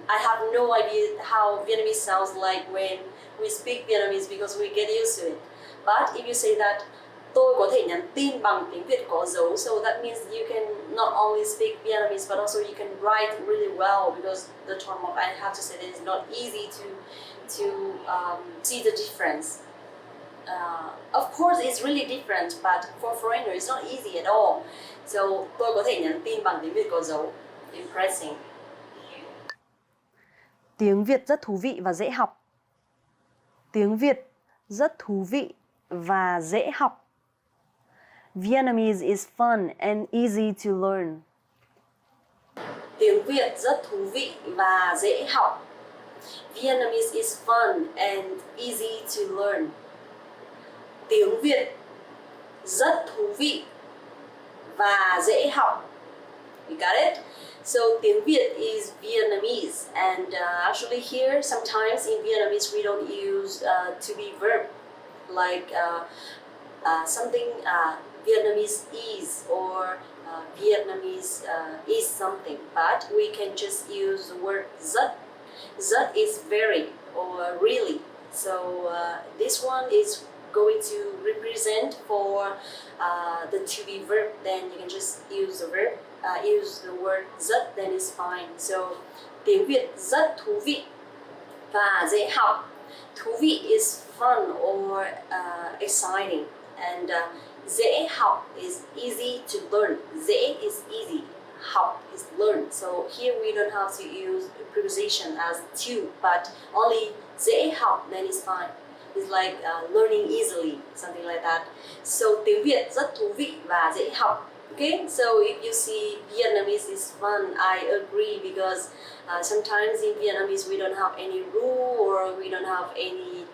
have no idea how Vietnamese sounds like when we speak Vietnamese, because we get used to it. But if you say that tôi có thể nhắn tin bằng tiếng Việt có dấu, so that means you can not only speak Vietnamese but also you can write really well, because the tone mark, I have to say that it's not easy to see the difference. Of course it's really different, but for foreigner it's not easy at all. So tôi có thể nhắn tin bằng tiếng Việt có dấu. Impressing. Tiếng Việt rất thú vị và dễ học. Tiếng Việt rất thú vị và dễ học. Vietnamese is fun and easy to learn. Tiếng Việt rất thú vị và dễ học. Vietnamese is fun and easy to learn. Tiếng Việt rất thú vị và dễ học. You got it? So tiếng Việt is Vietnamese, and actually here sometimes in Vietnamese we don't use to be verb like something Vietnamese is or Vietnamese is something, but we can just use the word rất. Rất is very or really. So this one is going to represent for the to be verb, then you can just use the verb, use the word rất, then it's fine. So tiếng Việt rất thú vị và dễ học. Thú vị is fun or exciting, and dễ học is easy to learn. Dễ is easy, học is learn. So here we don't have to use preposition as to, but only dễ học, then it's fine. It's like learning easily, something like that. So tiếng Việt rất thú vị và dễ học. Okay, so if you see Vietnamese is fun, I agree, because sometimes in Vietnamese we don't have any rule or we don't have any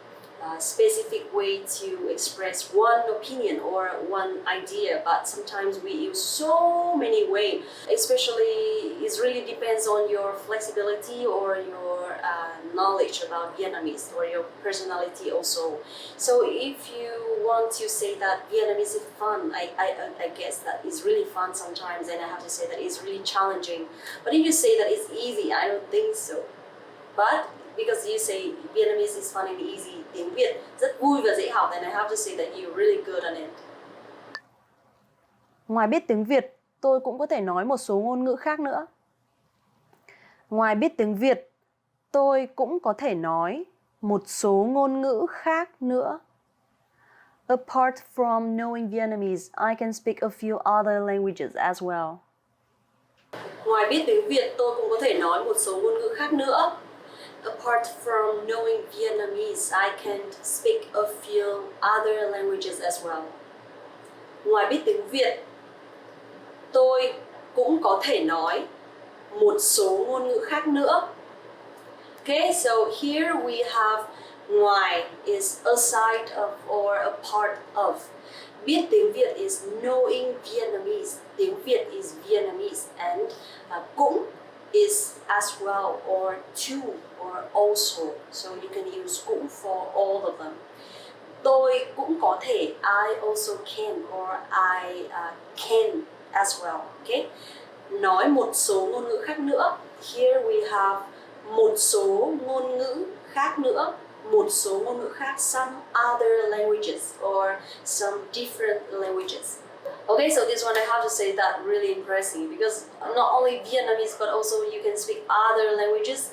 specific way to express one opinion or one idea, but sometimes we use so many ways. Especially, it really depends on your flexibility or your knowledge about Vietnamese or your personality also. So if you want to say that Vietnamese is fun, I guess that it's really fun sometimes, and I have to say that it's really challenging. But if you say that it's easy, I don't think so. But because you say Vietnamese is fun and easy, tiếng Việt rất vui và dễ học, then I have to say that you're really good on it. Ngoài biết tiếng Việt, tôi cũng có thể nói một số ngôn ngữ khác nữa. Ngoài biết tiếng Việt, tôi cũng có thể nói một số ngôn ngữ khác nữa. Apart from knowing Vietnamese, I can speak a few other languages as well. Ngoài biết tiếng Việt, tôi cũng có thể nói một số ngôn ngữ khác nữa. Apart from knowing Vietnamese, I can speak a few other languages as well. Ngoài biết tiếng Việt, tôi cũng có thể nói một số ngôn ngữ khác nữa. Okay, so here we have ngoài is a side of or a part of. Biết tiếng Việt is knowing Vietnamese. Tiếng Việt is Vietnamese, and cũng is as well, or to, or also. So you can use cũng for all of them. Tôi cũng có thể, I also can, or I can as well. Okay? Nói một số ngôn ngữ khác nữa. Here we have một số ngôn ngữ khác nữa. Một số ngôn ngữ khác, some other languages or some different languages. Okay, so this one I have to say that really impressive, because not only Vietnamese but also you can speak other languages.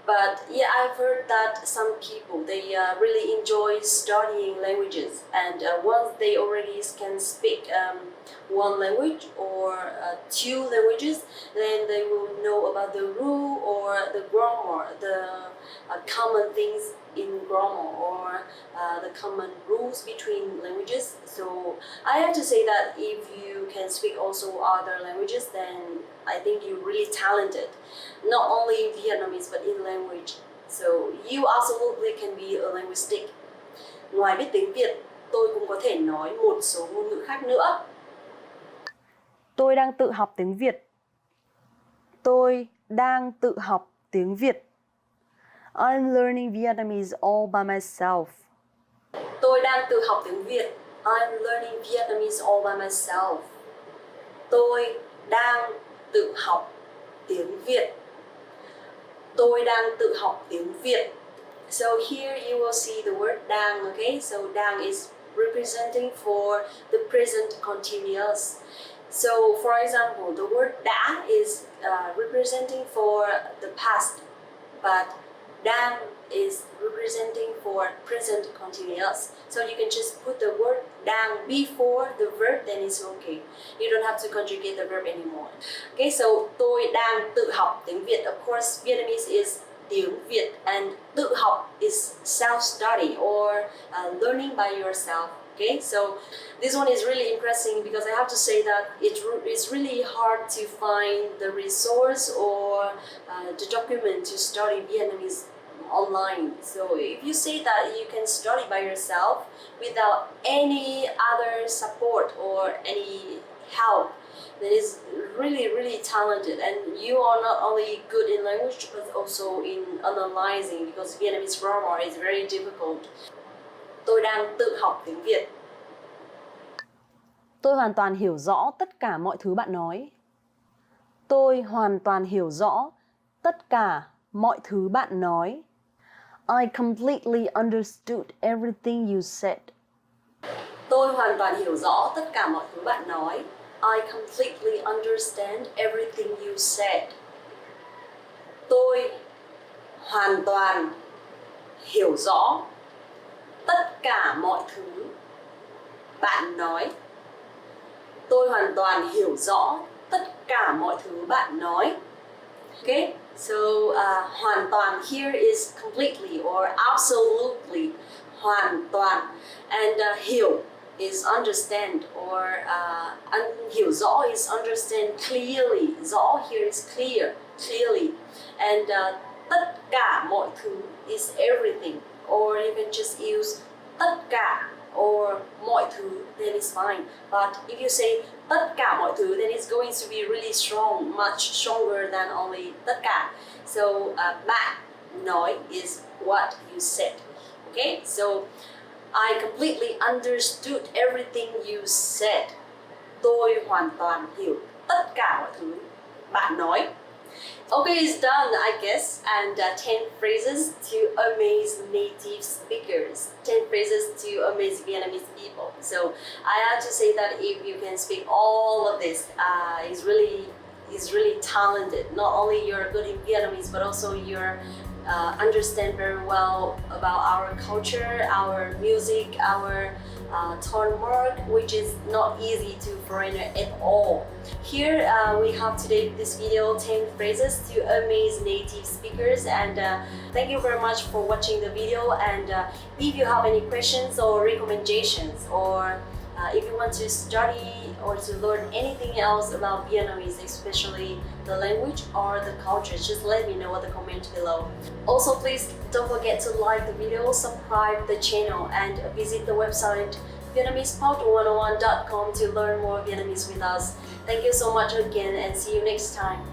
But yeah, I've heard that some people, they really enjoy studying languages, and once they already can speak one language or two languages, then they will know about the rule or the grammar, the common things in grammar, or the common rules between languages. So I have to say that if you can speak also other languages, then I think you're really talented, not only in Vietnamese but in language. So you absolutely can be a linguistic. Ngoài biết tiếng Việt, tôi cũng có thể nói một số ngôn ngữ khác nữa. Tôi đang tự học tiếng Việt. Tôi đang tự học tiếng Việt. I'm learning Vietnamese all by myself. Tôi đang tự học tiếng Việt. I'm learning Vietnamese all by myself. Tôi đang tự học tiếng Việt. Tôi đang tự học tiếng Việt. So here you will see the word đang, okay? So đang is representing for the present continuous. So for example, the word đã is representing for the past, but đang is representing for present continuous. So you can just put the word đang before the verb, then it's okay. You don't have to conjugate the verb anymore. Okay, so tôi đang tự học tiếng Việt. Of course, Vietnamese is tiếng Việt, and tự học is self-study or learning by yourself. Okay, so this one is really impressive, because I have to say that it's really hard to find the resource or the document to study Vietnamese online. So if you say that you can study by yourself without any other support or any help, then it's really talented, and you are not only good in language but also in analyzing, because Vietnamese grammar is very difficult. Tôi đang tự học tiếng Việt. Tôi hoàn toàn hiểu rõ tất cả mọi thứ bạn nói. Tôi hoàn toàn hiểu rõ tất cả mọi thứ bạn nói. I completely understood everything you said. Tôi hoàn toàn hiểu rõ tất cả mọi thứ bạn nói. I completely understand everything you said. Tôi hoàn toàn hiểu rõ tất cả mọi thứ bạn nói. Tôi hoàn toàn hiểu rõ tất cả mọi thứ bạn nói. Okay, so hoàn toàn here is completely or absolutely. Hoàn toàn. And hiểu is understand, or hiểu rõ is understand clearly. Rõ here is clear, clearly. And tất cả mọi thứ is everything, or you can just use tất cả or mọi thứ, then it's fine. But if you say tất cả mọi thứ, then it's going to be really strong, much stronger than only tất cả. So bạn nói is what you said. Okay, so I completely understood everything you said. Tôi hoàn toàn hiểu tất cả mọi thứ bạn nói. Okay, it's done, I guess. And 10 phrases to amaze native speakers. 10 phrases to amaze Vietnamese people. So I have to say that if you can speak all of this, is really talented. Not only you're good in Vietnamese, but also you're understand very well about our culture, our music, our tone mark, which is not easy to foreigner at all. Here we have today this video 10 phrases to amaze native speakers, and thank you very much for watching the video. And if you have any questions or recommendations, or if you want to study or to learn anything else about Vietnamese, especially the language or the culture, just let me know in the comment below. Also, please don't forget to like the video, subscribe the channel, and visit the website VietnamesPod101.com to learn more Vietnamese with us. Thank you so much again, and see you next time.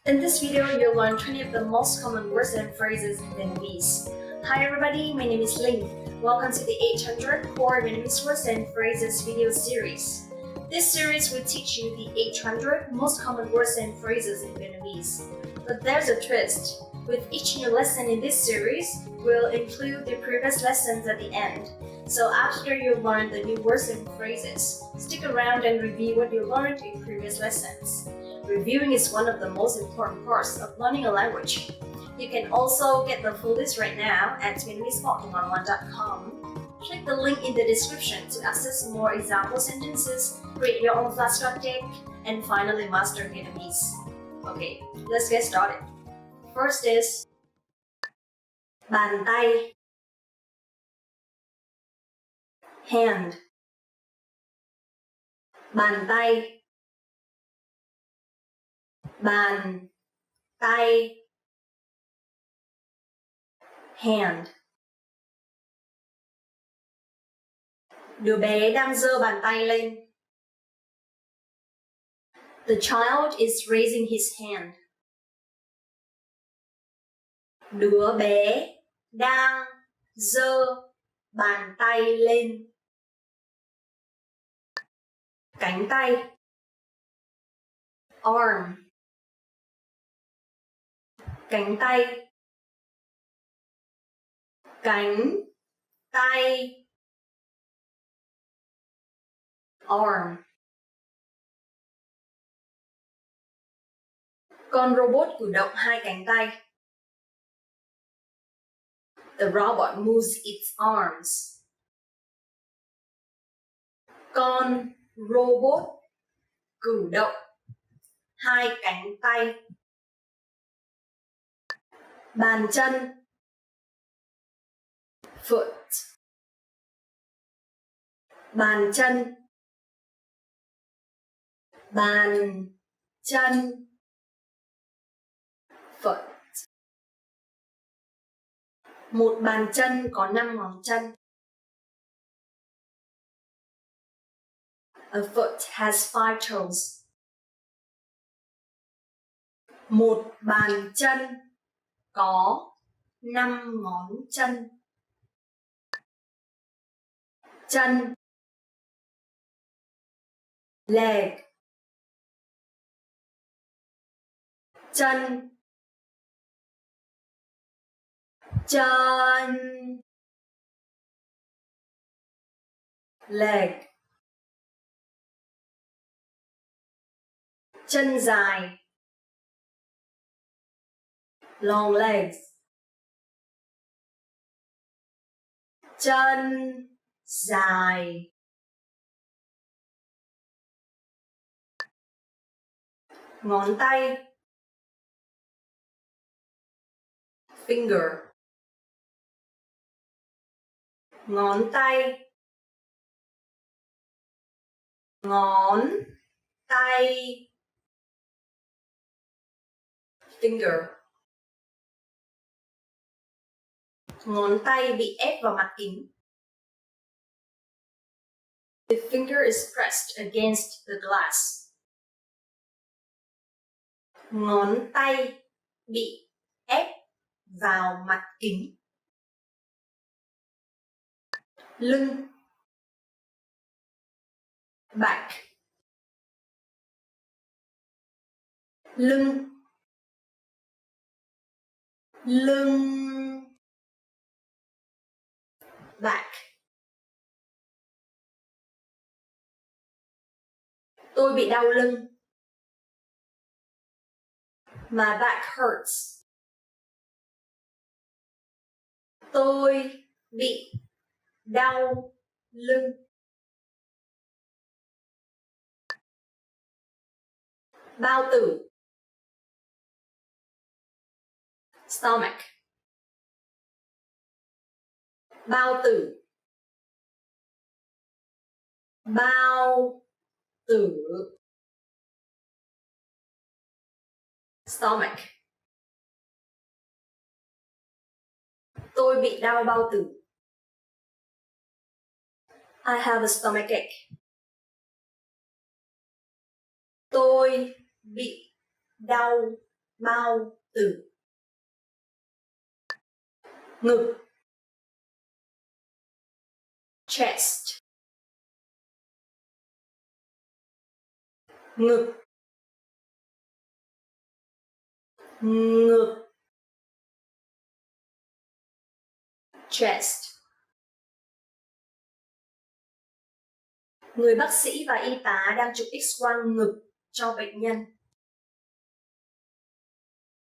In this video, you'll learn 20 of the most common words and phrases in Vietnamese. Hi everybody, my name is Linh. Welcome to the 800 Core Vietnamese Words and Phrases video series. This series will teach you the 800 most common words and phrases in Vietnamese. But there's a twist. With each new lesson in this series, we'll include the previous lessons at the end. So after you learn the new words and phrases, stick around and review what you learned in previous lessons. Reviewing is one of the most important parts of learning a language. You can also get the full list right now at VietnamesPod101.com. Click the link in the description to access more example sentences, create your own flashcard deck, and finally master Vietnamese. Okay, let's get started. First is bàn tay, hand. Bàn tay, bàn tay, hand. Đứa bé đang giơ bàn tay lên. The child is raising his hand. Đứa bé đang giơ bàn tay lên. Cánh tay, arm. Cánh tay, cánh tay, arm. Con robot cử động hai cánh tay. The robot moves its arms. Con robot cử động hai cánh tay. Bàn chân, foot. Bàn chân. Bàn chân. Foot. Một bàn chân có 5 ngón chân. A foot has 5 toes. Một bàn chân có 5 ngón chân. Chân. Leg. Chân. Chân. Leg. Chân dài. Long legs. Chân dài. Ngón tay. Finger. Ngón tay. Ngón tay. Finger. Ngón tay bị ép vào mặt kính. The finger is pressed against the glass. Ngón tay bị ép vào mặt kính. Lưng. Back. Lưng. Lưng. Back. Tôi bị đau lưng. My back hurts. Tôi bị đau lưng. Bao tử. Stomach. Bao tử. Bao tử. Stomach. Tôi bị đau bao tử. I have a stomachache. Tôi bị đau bao tử. Ngực. Chest. Ngực. Ngực. Chest. Người bác sĩ và y tá đang chụp X-quang ngực cho bệnh nhân.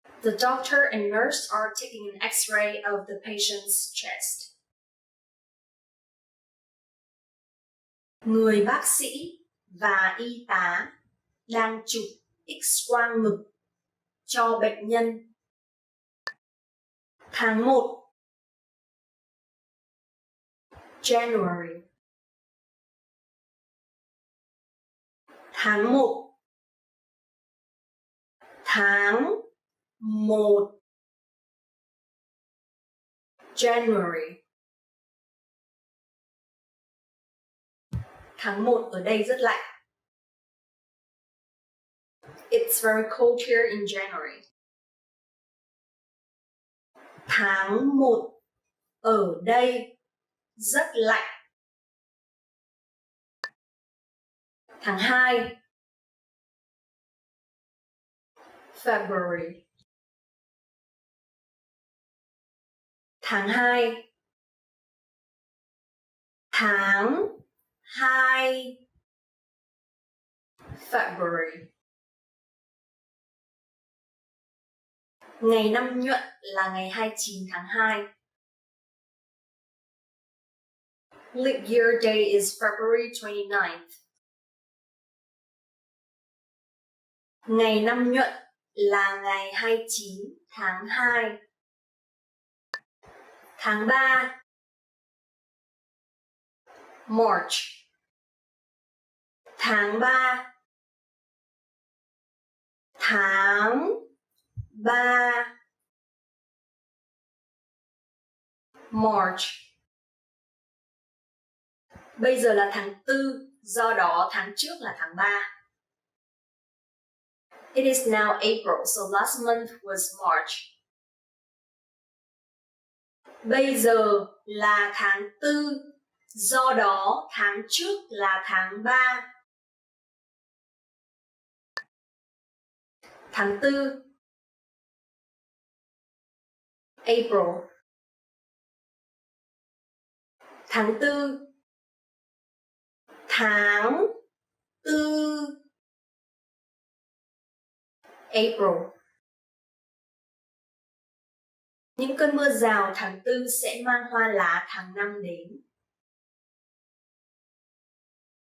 The doctor and nurse are taking an X-ray of the patient's chest. Người bác sĩ và y tá đang chụp X-quang ngực cho bệnh nhân. Tháng 1. January. Tháng 1. Tháng 1. January. Tháng 1 ở đây rất lạnh. It's very cold here in January. Tháng 1 ở đây rất lạnh. Tháng 2. February. Tháng 2. Tháng 2. February. Ngày năm nhuận là ngày 29 tháng 2. Leap year day is February 29th. Ngày năm nhuận là ngày 29 tháng 2. Tháng 3. March. Tháng 3. Tháng 3. March. Bây giờ là tháng 4, do đó tháng trước là tháng 3. It is now April, so last month was March. Bây giờ là tháng 4, do đó tháng trước là tháng 3. Tháng 4. April. Tháng 4. Tháng 4. April. Những cơn mưa rào tháng 4 sẽ mang hoa lá tháng 5 đến.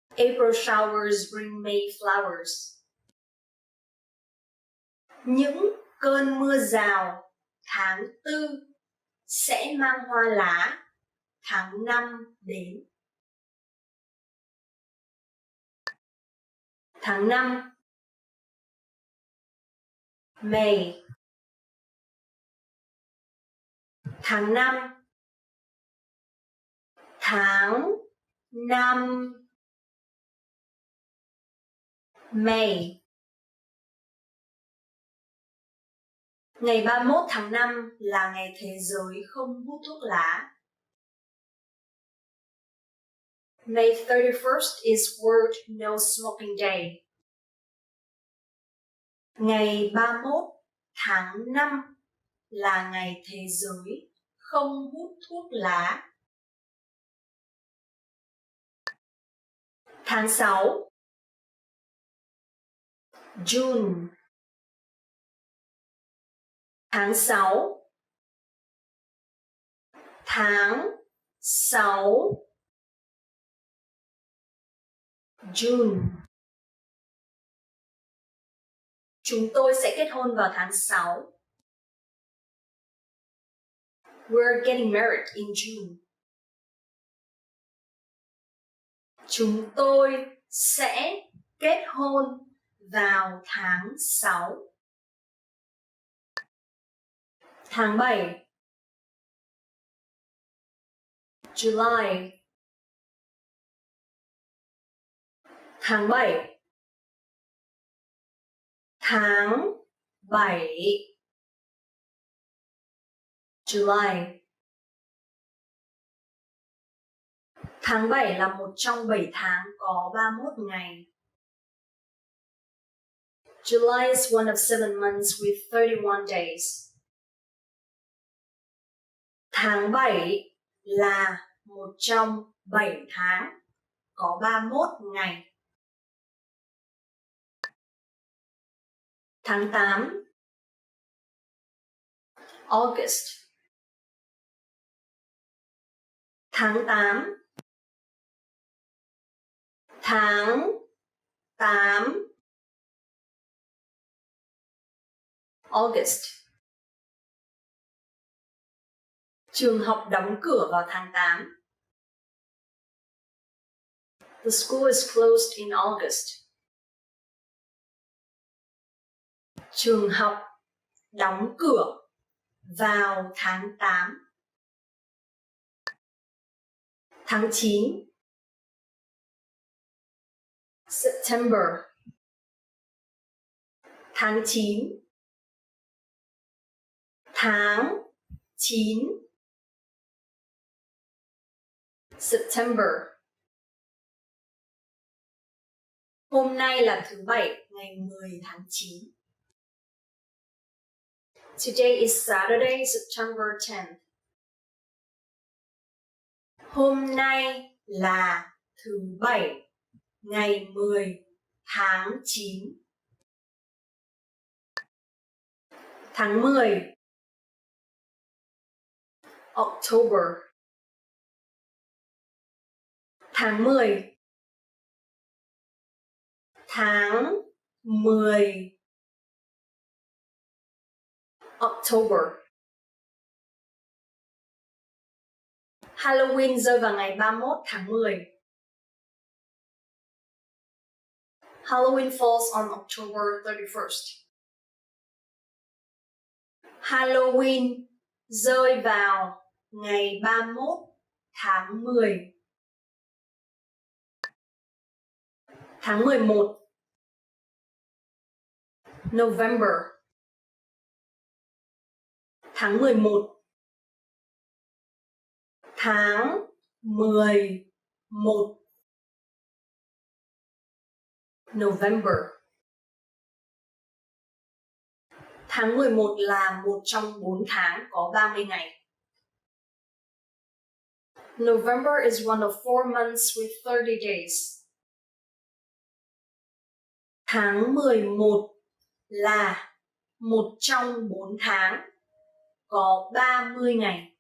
April showers bring May flowers. Những cơn mưa rào tháng 4 sẽ mang hoa lá tháng 5 đến. Tháng 5. May. Tháng 5. Tháng 5. May. Ngày 31 tháng 5 là ngày thế giới không hút thuốc lá. May 31st is World No Smoking Day. Ngày 31 tháng 5 là ngày thế giới không hút thuốc lá. Tháng 6. June. Tháng 6. Tháng 6. June. Chúng tôi sẽ kết hôn vào tháng 6. We're getting married in June. Chúng tôi sẽ kết hôn vào tháng 6. Tháng 7. July. Tháng 7. Tháng 7. July. Tháng 7 là một trong 7 tháng có 31 ngày. July is one of 7 months with 31 days. Tháng 7 là một trong 7 tháng có 31 ngày. Tháng 8. August. Tháng 8. Tháng 8. August. Trường học đóng cửa vào tháng 8. The school is closed in August. Trường học đóng cửa vào tháng 8. Tháng 9. September. Tháng 9. Tháng 9. September. Hôm nay là thứ Bảy, ngày 10 tháng 9. Today is Saturday, September 10th. Hôm nay là thứ Bảy, ngày 10 tháng 9. Tháng 10. October. Tháng 10. Tháng 10. October. Halloween rơi vào ngày 31 tháng 10. Halloween falls on October 31st. Halloween rơi vào ngày 31 tháng 10. Tháng 11. November. Tháng 11. Tháng 11. November. Tháng 11 là một trong 4 tháng có 30 ngày. November is one of 4 months with 30 days. Tháng 11 là một trong 4 tháng có 30 ngày.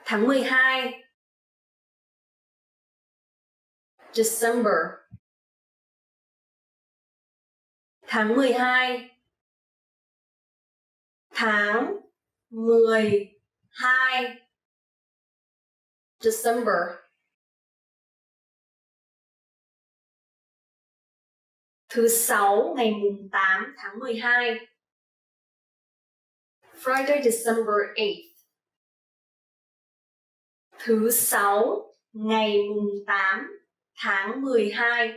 Tháng 12. December. Tháng 12. Tháng 12. December. Thứ Sáu ngày mùng 8 tháng 12. Friday, December 8th. Thứ Sáu ngày mùng 8 tháng 12.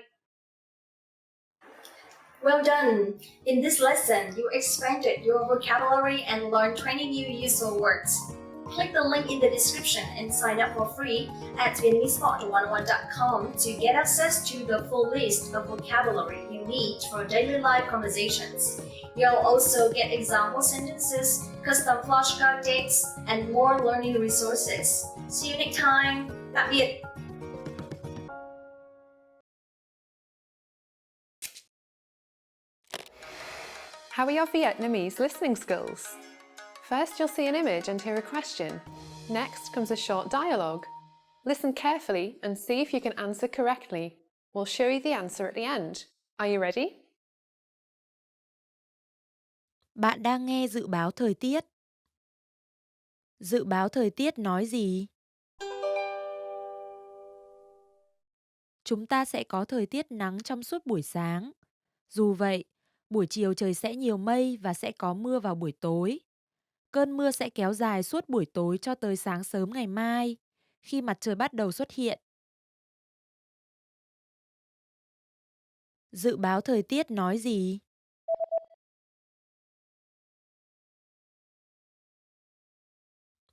Well done! In this lesson, you expanded your vocabulary and learned 20 new useful words. Click the link in the description and sign up for free at VietnamesePod101.com to get access to the full list of vocabulary you need for daily life conversations. You'll also get example sentences, custom flashcard dates, and more learning resources. See you next time! Tạm biệt! How are your Vietnamese listening skills? First, you'll see an image and hear a question. Next comes a short dialogue. Listen carefully and see if you can answer correctly. We'll show you the answer at the end. Are you ready? Bạn đang nghe dự báo thời tiết. Dự báo thời tiết nói gì? Chúng ta sẽ có thời tiết nắng trong suốt buổi sáng. Dù vậy, buổi chiều trời sẽ nhiều mây và sẽ có mưa vào buổi tối. Cơn mưa sẽ kéo dài suốt buổi tối cho tới sáng sớm ngày mai, khi mặt trời bắt đầu xuất hiện. Dự báo thời tiết nói gì?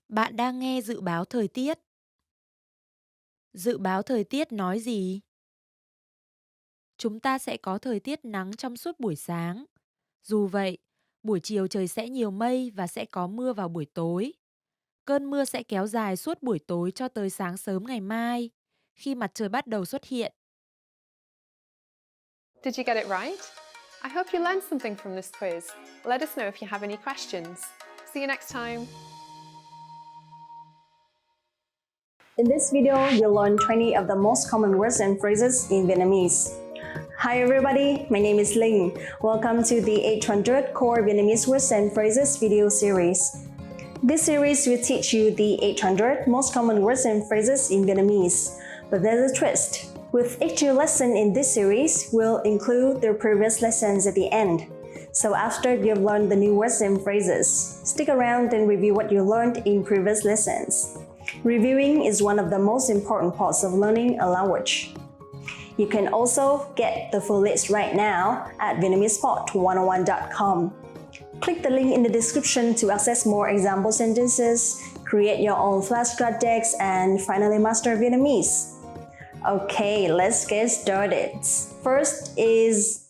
Bạn đang nghe dự báo thời tiết. Dự báo thời tiết nói gì? Chúng ta sẽ có thời tiết nắng trong suốt buổi sáng. Dù vậy, buổi chiều trời sẽ nhiều mây và sẽ có mưa vào buổi tối. Cơn mưa sẽ kéo dài suốt buổi tối cho tới sáng sớm ngày mai, khi mặt trời bắt đầu xuất hiện. Did you get it right? I hope you learned something from this quiz. Let us know if you have any questions. See you next time. In this video, you'll learn 20 of the most common words and phrases in Vietnamese. Hi everybody, my name is Linh. Welcome to the 800 Core Vietnamese Words and Phrases video series. This series will teach you the 800 most common words and phrases in Vietnamese. But there's a twist. With each new lesson in this series, we'll include the previous lessons at the end. So after you've learned the new words and phrases, stick around and review what you learned in previous lessons. Reviewing is one of the most important parts of learning a language. You can also get the full list right now at VietnamesePod101.com. Click the link in the description to access more example sentences, create your own flashcard decks, and finally master Vietnamese. Okay, let's get started. First is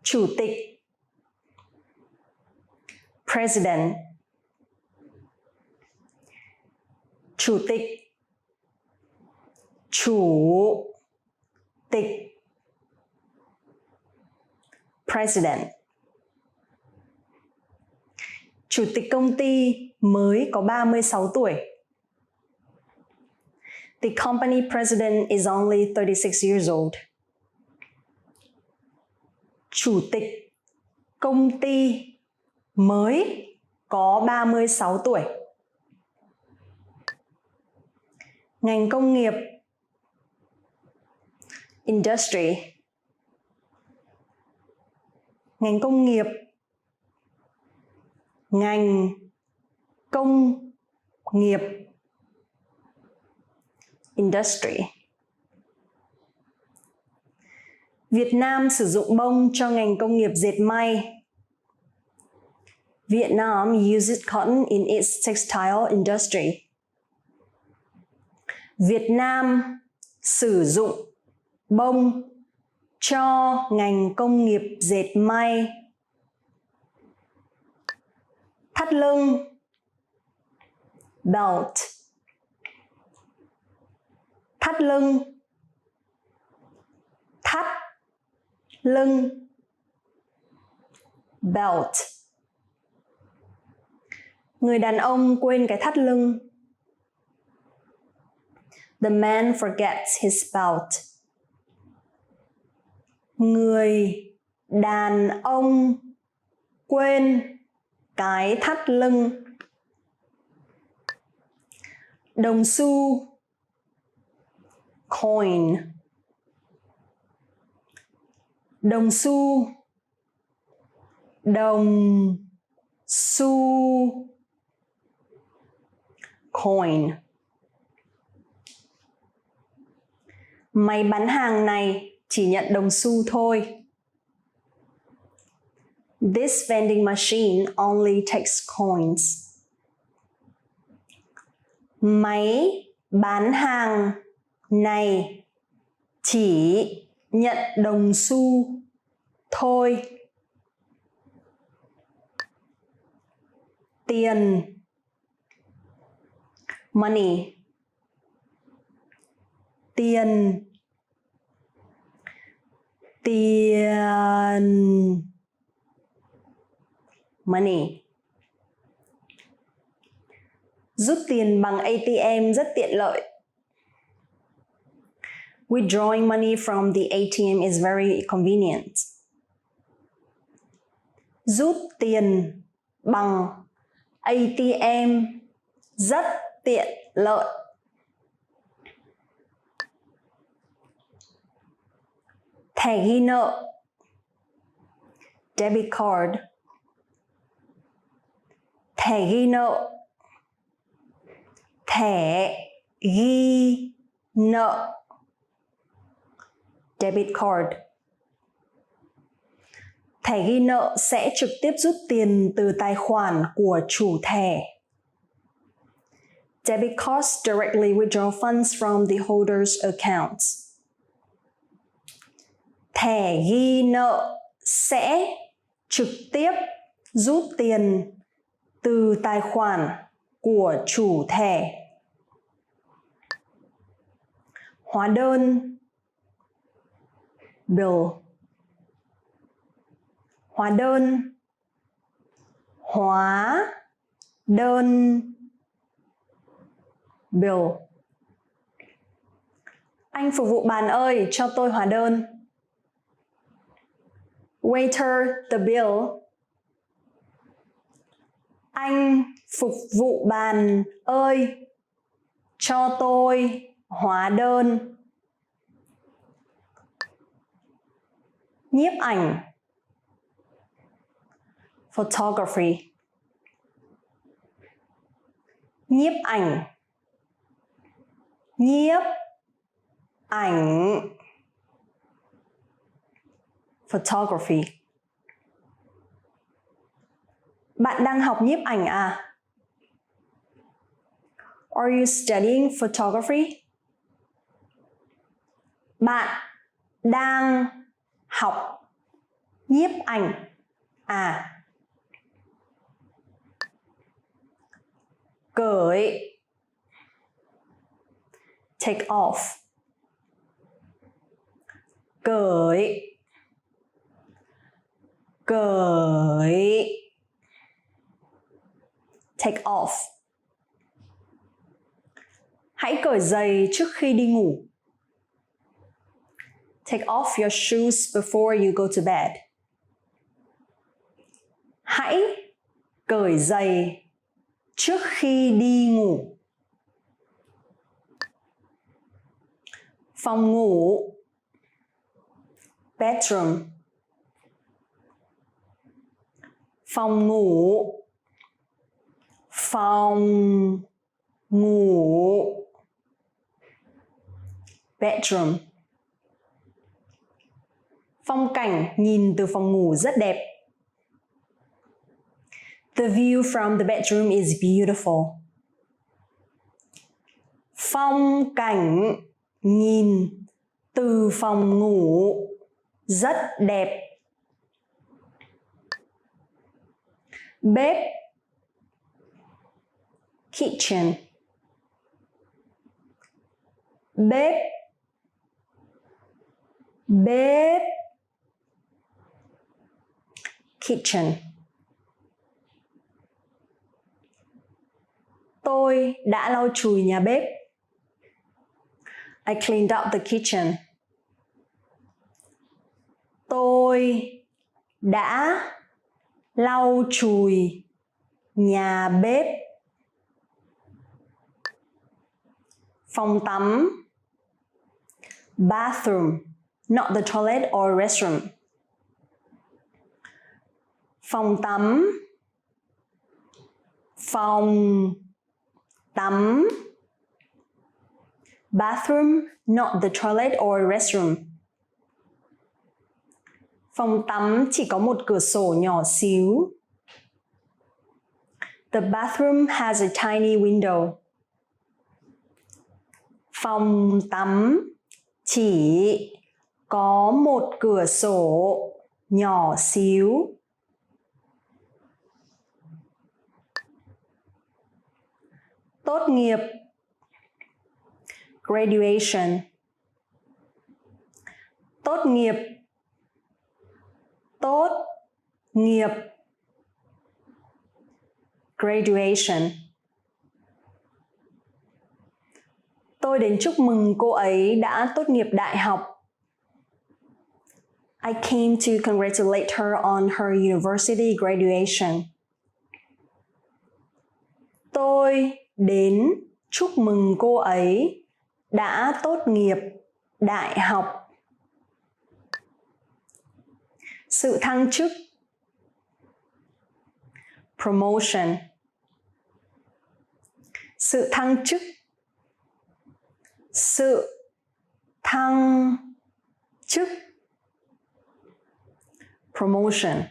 Chủ tịch, President. Chủ tịch, Chủ tịch, President. Chủ tịch công ty mới có 36 tuổi. The company president is only 36 years old. Chủ tịch công ty mới có 36 tuổi. Ngành công nghiệp Industry. Ngành công nghiệp. Ngành công nghiệp. Industry. Việt Nam sử dụng bông cho ngành công nghiệp dệt may. Vietnam uses cotton in its textile industry. Việt Nam sử dụng bông cho ngành công nghiệp dệt may. Thắt lưng. Belt. Thắt lưng. Thắt lưng. Belt. Người đàn ông quên cái thắt lưng. The man forgets his belt. Người đàn ông quên cái thắt lưng. Đồng xu. Coin. Đồng xu. Đồng xu. Coin. Máy bán hàng này chỉ nhận đồng xu thôi. This vending machine only takes coins. Máy bán hàng này chỉ nhận đồng xu thôi. Tiền. Money. Tiền. Tiền. Money. Rút tiền bằng ATM rất tiện lợi. Withdrawing money from the ATM is very convenient. Rút tiền bằng ATM rất tiện lợi. Thẻ ghi nợ. Debit card. Thẻ ghi nợ. Thẻ ghi nợ. Debit card. Thẻ ghi nợ sẽ trực tiếp rút tiền từ tài khoản của chủ thẻ. Debit cards directly withdraw funds from the holder's accounts. Thẻ ghi nợ sẽ trực tiếp rút tiền từ tài khoản của chủ thẻ. Hóa đơn. Bill. Hóa đơn. Hóa đơn. Bill. Anh phục vụ bàn ơi, cho tôi hóa đơn. Waiter, the bill. Anh phục vụ bàn ơi, cho tôi hóa đơn. Nhiếp ảnh. Photography. Nhiếp ảnh. Nhiếp ảnh. Photography. Bạn đang học nhiếp ảnh à? Are you studying photography? Bạn đang học nhiếp ảnh à? Cởi. Take off. Cởi. Cởi. Take off. Hãy cởi giày trước khi đi ngủ. Take off your shoes before you go to bed. Hãy cởi giày trước khi đi ngủ. Phòng ngủ. bedroom. Phòng ngủ. Phòng ngủ. Bedroom. Phong cảnh nhìn từ phòng ngủ rất đẹp. The view from the bedroom is beautiful. Phong cảnh nhìn từ phòng ngủ rất đẹp. Bếp. Kitchen. Bếp. Bếp. Kitchen. Tôi đã lau chùi nhà bếp. I cleaned up the kitchen. Tôi đã lau chùi nhà bếp. Phòng tắm. Bathroom, not the toilet or restroom. Phòng tắm. Phòng tắm. Bathroom, not the toilet or restroom. Phòng tắm chỉ có một cửa sổ nhỏ xíu. The bathroom has a tiny window. Phòng tắm chỉ có một cửa sổ nhỏ xíu. Tốt nghiệp. Graduation. Tốt nghiệp. Tốt nghiệp. Graduation. Tôi đến chúc mừng cô ấy đã tốt nghiệp đại học. I came to congratulate her on her university graduation. Tôi đến chúc mừng cô ấy đã tốt nghiệp đại học. Sự thăng chức. Promotion. Sự thăng chức. Sự thăng chức. Promotion.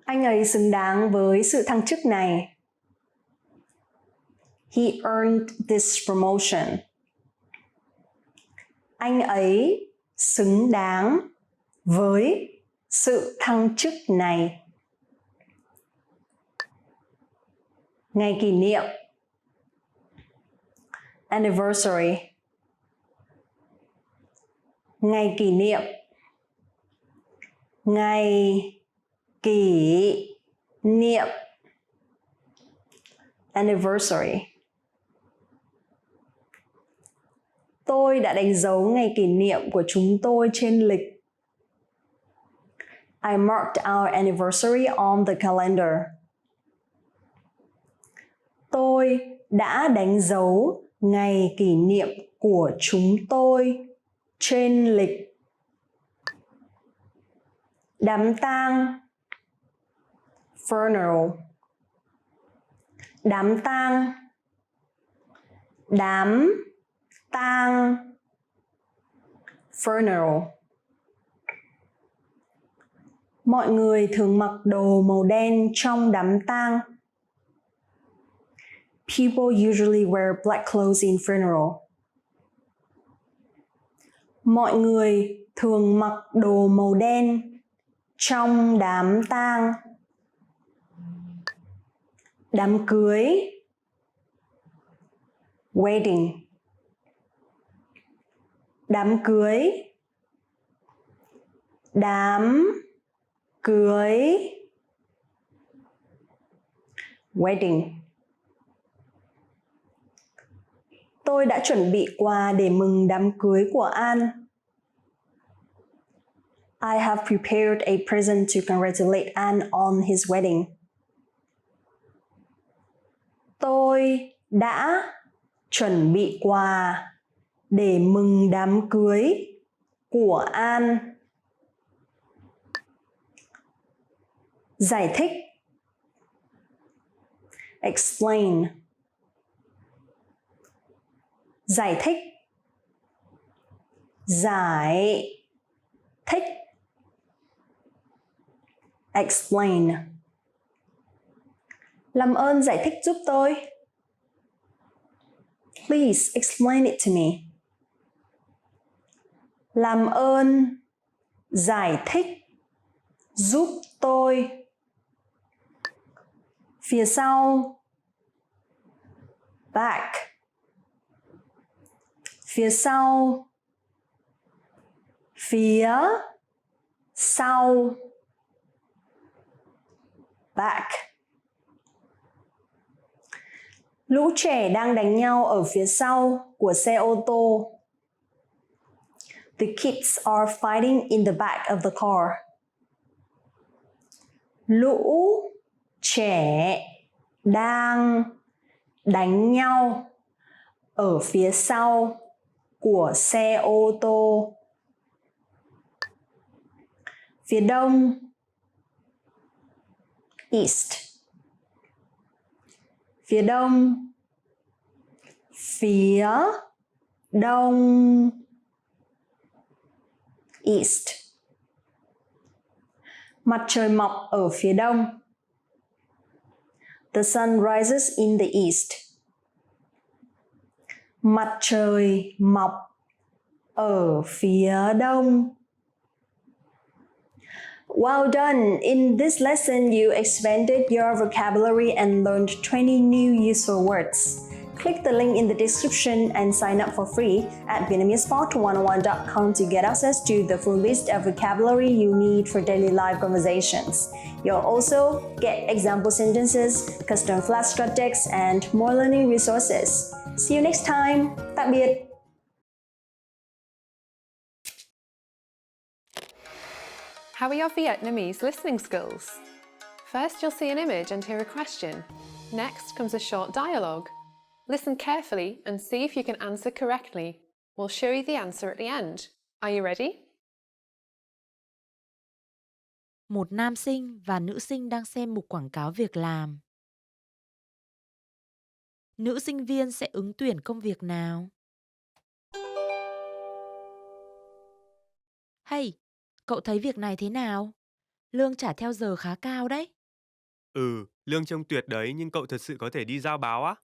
Anh ấy xứng đáng với sự thăng chức này. He earned this promotion. Anh ấy xứng đáng với sự thăng chức này. Ngày kỷ niệm. Anniversary. Ngày kỷ niệm. Ngày kỷ niệm. Anniversary. Tôi đã đánh dấu ngày kỷ niệm của chúng tôi trên lịch. I marked our anniversary on the calendar. Tôi đã đánh dấu ngày kỷ niệm của chúng tôi trên lịch. Đám tang. Funeral. Đám tang. Đám tang. Funeral. Mọi người thường mặc đồ màu đen trong đám tang. People usually wear black clothes in funeral. Mọi người thường mặc đồ màu đen trong đám tang. Đám cưới. Wedding. Đám cưới. Đám cưới. Wedding. Tôi đã chuẩn bị quà để mừng đám cưới của An. I have prepared a present to congratulate An on his wedding. Tôi đã chuẩn bị quà để mừng đám cưới của An. Giải thích. Explain. Giải thích. Giải thích. Explain. Làm ơn giải thích giúp tôi. Please explain it to me. Làm ơn giải thích giúp tôi. Phía sau. Back. Phía sau. Phía sau. Back. Lũ trẻ đang đánh nhau ở phía sau của xe ô tô. The kids are fighting in the back of the car. Lũ trẻ đang đánh nhau ở phía sau của xe ô tô. Phía đông. East. Phía đông. Phía đông. East. Mặt trời mọc ở phía đông. The sun rises in the east. Mặt trời mọc ở phía đông. Well done! In this lesson, you expanded your vocabulary and learned 20 new useful words. Click the link in the description and sign up for free at VietnamesePod101.com to get access to the full list of vocabulary you need for daily life conversations. You'll also get example sentences, custom flashcard text, and more learning resources. See you next time! Tạm biệt! How are your Vietnamese listening skills? First, you'll see an image and hear a question. Next comes a short dialogue. Listen carefully and see if you can answer correctly. We'll show you the answer at the end. Are you ready? Một nam sinh và nữ sinh đang xem mục quảng cáo việc làm. Nữ sinh viên sẽ ứng tuyển công việc nào? Hey, cậu thấy việc này thế nào? Lương trả theo giờ khá cao đấy. Lương trông tuyệt đấy, nhưng cậu thật sự có thể đi giao báo á?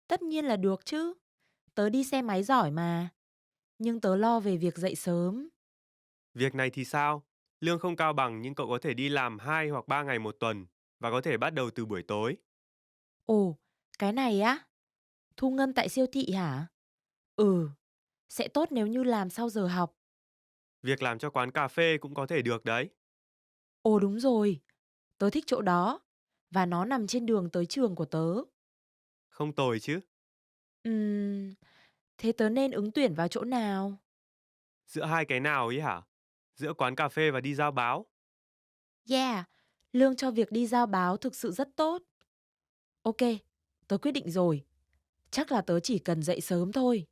Tất nhiên là được chứ. Tớ đi xe máy giỏi mà. Nhưng tớ lo về việc dậy sớm. Việc này thì sao? Lương không cao bằng nhưng cậu có thể đi làm 2 hoặc 3 ngày một tuần và có thể bắt đầu từ buổi tối. Ồ, cái này á? Thu ngân tại siêu thị hả? Sẽ tốt nếu như làm sau giờ học. Việc làm cho quán cà phê cũng có thể được đấy. Ồ đúng rồi, tớ thích chỗ đó. Và nó nằm trên đường tới trường của tớ. Không tồi chứ. Thế tớ nên ứng tuyển vào chỗ nào? Giữa hai cái nào ấy hả? Giữa quán cà phê và đi giao báo? Yeah, lương cho việc đi giao báo thực sự rất tốt. Ok, tớ quyết định rồi. Chắc là tớ chỉ cần dậy sớm thôi.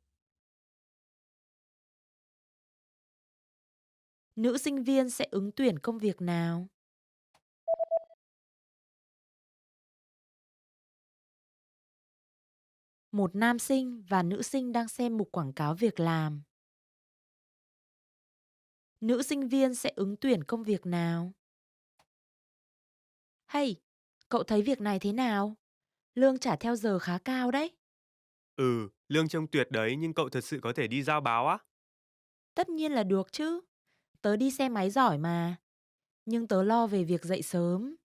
Nữ sinh viên sẽ ứng tuyển công việc nào? Một nam sinh và nữ sinh đang xem mục quảng cáo việc làm. Nữ sinh viên sẽ ứng tuyển công việc nào? Hey, cậu thấy việc này thế nào? Lương trả theo giờ khá cao đấy. Lương trông tuyệt đấy, nhưng cậu thật sự có thể đi giao báo á? Tất nhiên là được chứ. Tớ đi xe máy giỏi mà. Nhưng tớ lo về việc dậy sớm.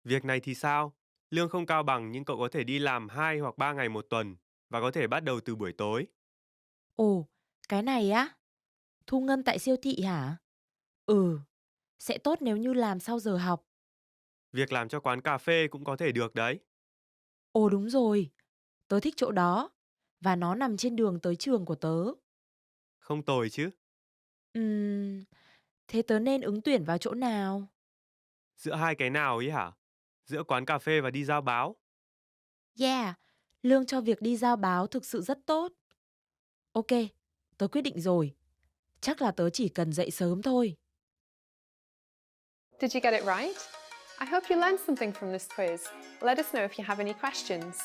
Việc này thì sao? Lương không cao bằng nhưng cậu có thể đi làm 2 hoặc 3 ngày một tuần và có thể bắt đầu từ buổi tối. Ồ, cái này á? Thu ngân tại siêu thị hả? Sẽ tốt nếu như làm sau giờ học. Việc làm cho quán cà phê cũng có thể được đấy. Ồ đúng rồi, tớ thích chỗ đó. Và nó nằm trên đường tới trường của tớ. Không tồi chứ. Thế tớ nên ứng tuyển vào chỗ nào? Giữa hai cái nào ấy hả? Giữa quán cà phê và đi giao báo? Yeah, lương cho việc đi giao báo thực sự rất tốt. Ok, tớ quyết định rồi. Chắc là tớ chỉ cần dậy sớm thôi. Did you get it right? I hope you learned something from this quiz. Let us know if you have any questions.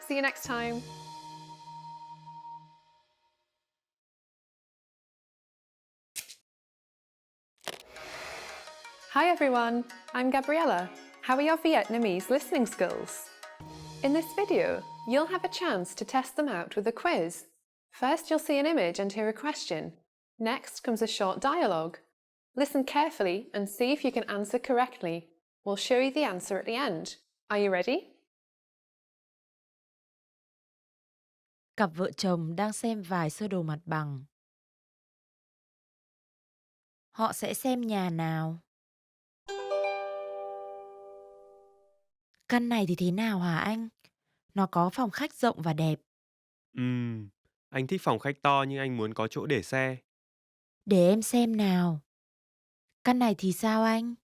See you next time. Hi everyone, I'm Gabriella. How are your Vietnamese listening skills? In this video, you'll have a chance to test them out with a quiz. First, you'll see an image and hear a question. Next comes a short dialogue. Listen carefully and see if you can answer correctly. We'll show you the answer at the end. Are you ready? Cặp vợ chồng đang xem vài sơ đồ mặt bằng. Họ sẽ xem nhà nào? Căn này thì thế nào hả anh? Nó có phòng khách rộng và đẹp. Anh thích phòng khách to nhưng anh muốn có chỗ để xe. Để em xem nào. Căn này thì sao anh?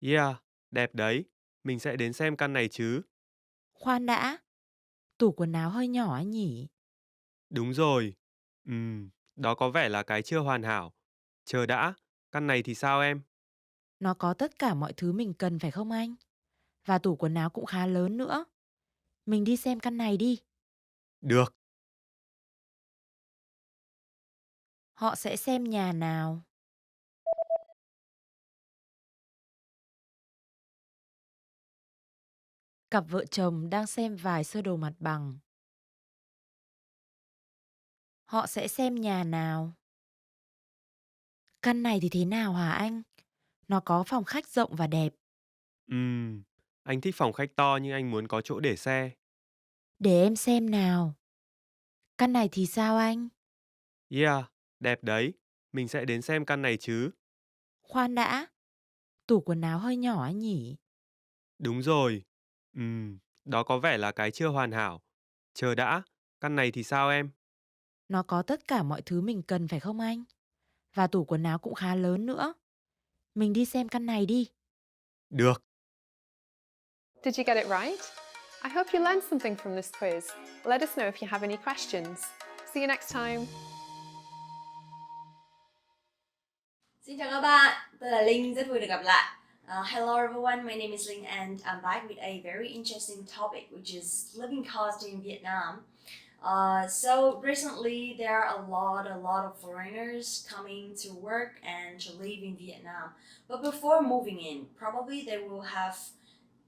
Yeah, đẹp đấy. Mình sẽ đến xem căn này chứ. Khoan đã. Tủ quần áo hơi nhỏ anh nhỉ? Đúng rồi. Đó có vẻ là cái chưa hoàn hảo. Chờ đã, căn này thì sao em? Nó có tất cả mọi thứ mình cần phải không anh? Và tủ quần áo cũng khá lớn nữa. Mình đi xem căn này đi. Được. Họ sẽ xem nhà nào? Cặp vợ chồng đang xem vài sơ đồ mặt bằng. Họ sẽ xem nhà nào? Căn này thì thế nào hả anh? Nó có phòng khách rộng và đẹp. Anh thích phòng khách to nhưng anh muốn có chỗ để xe. Để em xem nào. Căn này thì sao anh? Yeah, đẹp đấy. Mình sẽ đến xem căn này chứ. Khoan đã. Tủ quần áo hơi nhỏ anh nhỉ? Đúng rồi. Đó có vẻ là cái chưa hoàn hảo. Chờ đã, căn này thì sao em? Nó có tất cả mọi thứ mình cần phải không anh? Và tủ quần áo cũng khá lớn nữa. Mình đi xem căn này đi. Được. Did you get it right? I hope you learned something from this quiz. Let us know if you have any questions. See you next time. Xin chào các bạn, tôi là Linh, rất vui được gặp lại. Hello everyone, my name is Linh and I'm back with a very interesting topic which is living cost in Vietnam. So recently there are a lot of foreigners coming to work and to live in Vietnam. But before moving in, probably they will have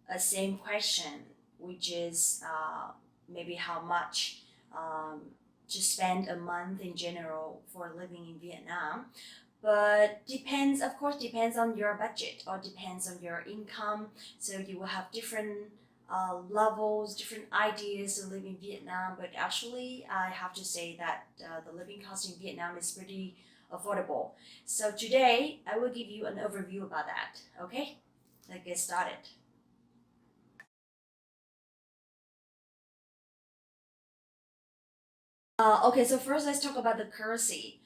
a same question, which is maybe how much to spend a month in general for living in Vietnam. But depends, of course, depends on your budget or depends on your income. So you will have different levels, different ideas to live in Vietnam. But actually, I have to say that the living cost in Vietnam is pretty affordable. So today, I will give you an overview about that. Okay, let's get started. Okay, so first let's talk about the currency.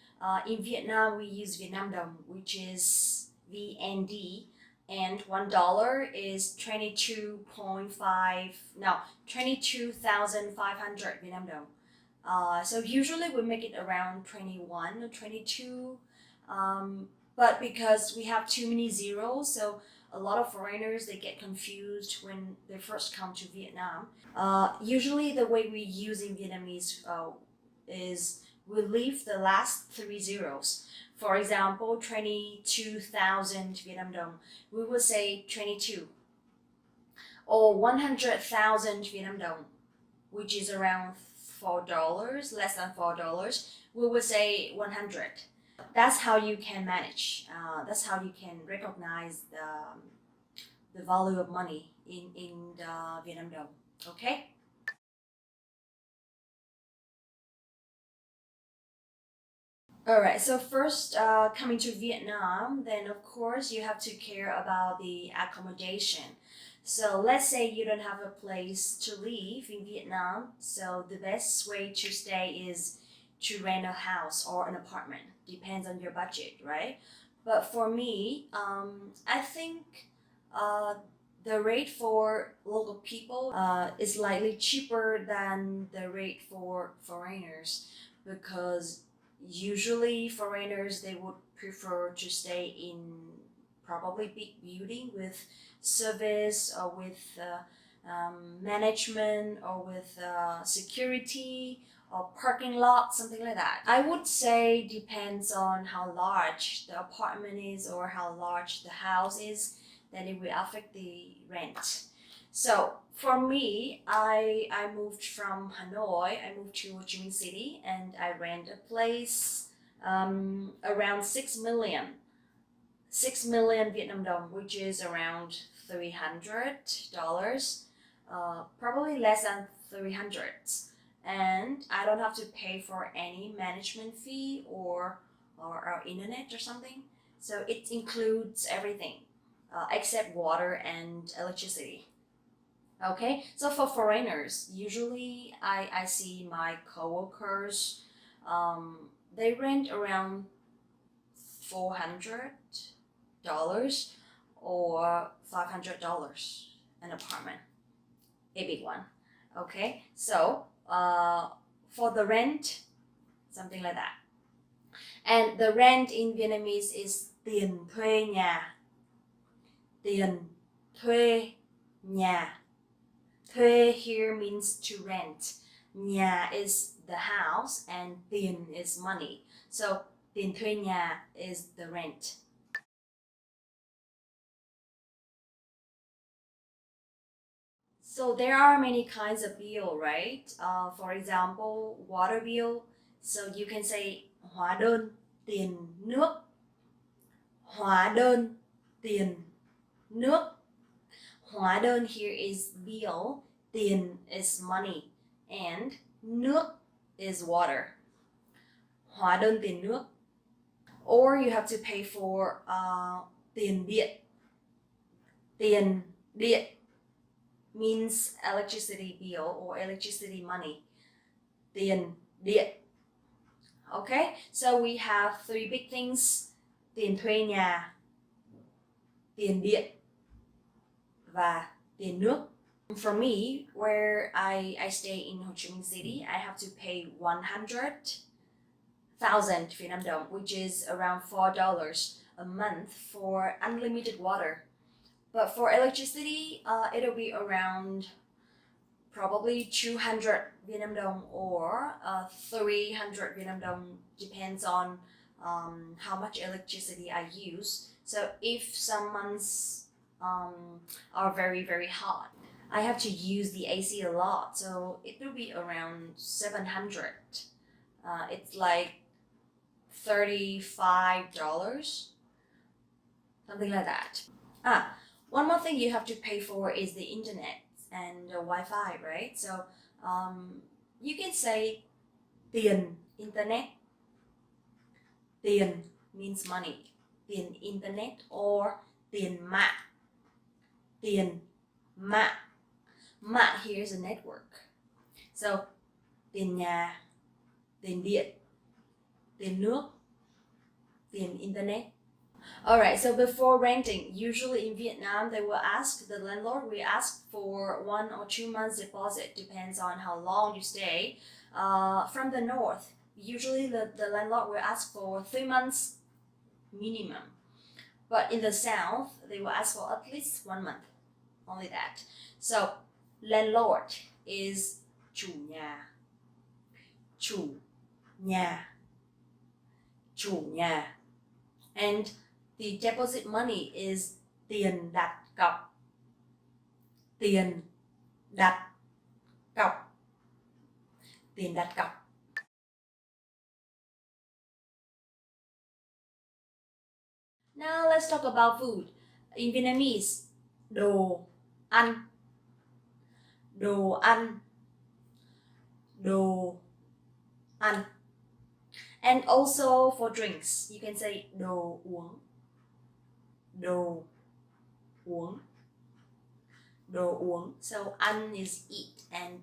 In Vietnam, we use Vietnam đồng, which is VND, and $1 is 22,500 Vietnam đồng. So usually we make it around 21 or 22, but because we have too many zeros, so a lot of foreigners, they get confused when they first come to Vietnam. Usually the way we use in Vietnamese is we leave the last three zeros. For example, 22,000 Vietnam đồng, we will say 22. Or 100,000 Vietnam đồng, which is around $4, less than $4, we will say 100. That's how you can manage. That's how you can recognize the value of money in the Vietnam đồng. Okay? Alright, so first coming to Vietnam, then of course you have to care about the accommodation. So let's say you don't have a place to live in Vietnam, so the best way to stay is to rent a house or an apartment. Depends on your budget, right? But for me, I think the rate for local people is slightly cheaper than the rate for foreigners because Usually foreigners, they would prefer to stay in probably big building with service or with management or with security or parking lot, something like that. I would say depends on how large the apartment is or how large the house is, then it will affect the rent. So for me, I moved from Hanoi, I moved to Ho Chi Minh City, and I rent a place around 6 million Vietnam dong, which is around $300, probably less than 300. And I don't have to pay for any management fee or internet or something. So it includes everything except water and electricity. Okay, so for foreigners, usually I see my coworkers, they rent around $400 or $500 an apartment, a big one. Okay, so for the rent, something like that. And the rent in Vietnamese is tiền thuê nhà. Tiền thuê nhà. Thuê here means to rent. Nhà is the house and tiền is money. So tiền thuê nhà is the rent. So there are many kinds of bill, right? For example, water bill. So you can say hóa đơn tiền nước. Hóa đơn tiền nước. Hóa đơn here is bill, tiền is money, and nước is water. Hóa đơn tiền nước. Or you have to pay for tiền điện. Tiền điện means electricity bill or electricity money. Tiền điện. Okay, so we have three big things: tiền thuê nhà, tiền điện, và tiền nước. For me, where I stay in Ho Chi Minh City, I have to pay 100,000 Vietnam dong, which is around $4 a month for unlimited water. But for electricity, it'll be around probably 200 Vietnam dong or 300 Vietnam dong, depends on how much electricity I use. So if some months are very, very hot, I have to use the AC a lot, so it will be around 700. It's like $35, something like that. One more thing you have to pay for is the internet and the Wi-Fi, right? So you can say tiền internet. Tiền means money. Tiền internet or tiền mạng. Tiền mạng. Mạng here is a network. So tiền nhà, tiền điện, tiền nước, tiền internet. Alright, so before renting, usually in Vietnam, they will ask, the landlord will ask for 1 or 2 months deposit, depends on how long you stay. From the north, usually the landlord will ask for 3 months minimum. But in the south, they will ask for at least 1 month, only that. So landlord is chủ nhà. Chủ nhà. Chủ nhà. And the deposit money is tiền đặt cọc. Tiền đặt cọc. Tiền đặt cọc. Now let's talk about food. In Vietnamese, đồ ăn. Đồ ăn. Đồ ăn. And also for drinks, you can say đồ uống. Đồ uống. Đồ uống. So ăn is eat and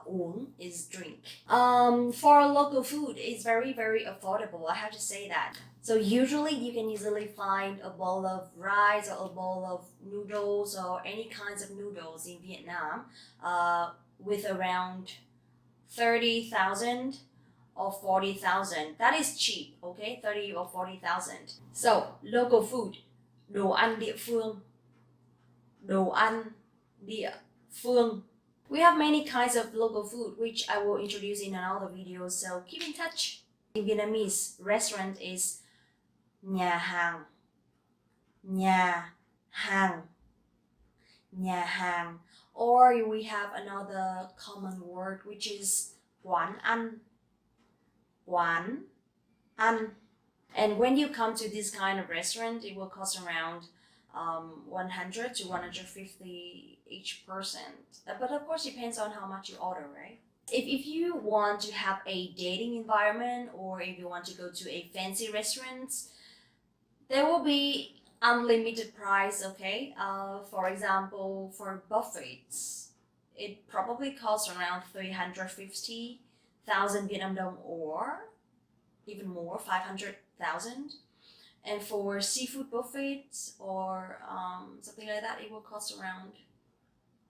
uống is drink. For local food, it's very, very affordable. I have to say that. So usually you can easily find a bowl of rice or a bowl of noodles or any kinds of noodles in Vietnam with around 30,000 or 40,000. That is cheap, okay? 30 or 40,000. So, local food, đồ ăn địa phương. Đồ ăn địa phương. We have many kinds of local food, which I will introduce in another video, so keep in touch. In Vietnamese, restaurant is nhà hàng. Nhà hàng. Nhà hàng. Or we have another common word, which is quán ăn. Quán ăn. And when you come to this kind of restaurant, it will cost around 100 to 150 each person. But of course, depends on how much you order, right? If you want to have a dating environment, or if you want to go to a fancy restaurant, there will be unlimited price, okay? For example, for buffets, it probably costs around 350,000 Vietnam dong, or even more, 500,000. And for seafood buffets or something like that, it will cost around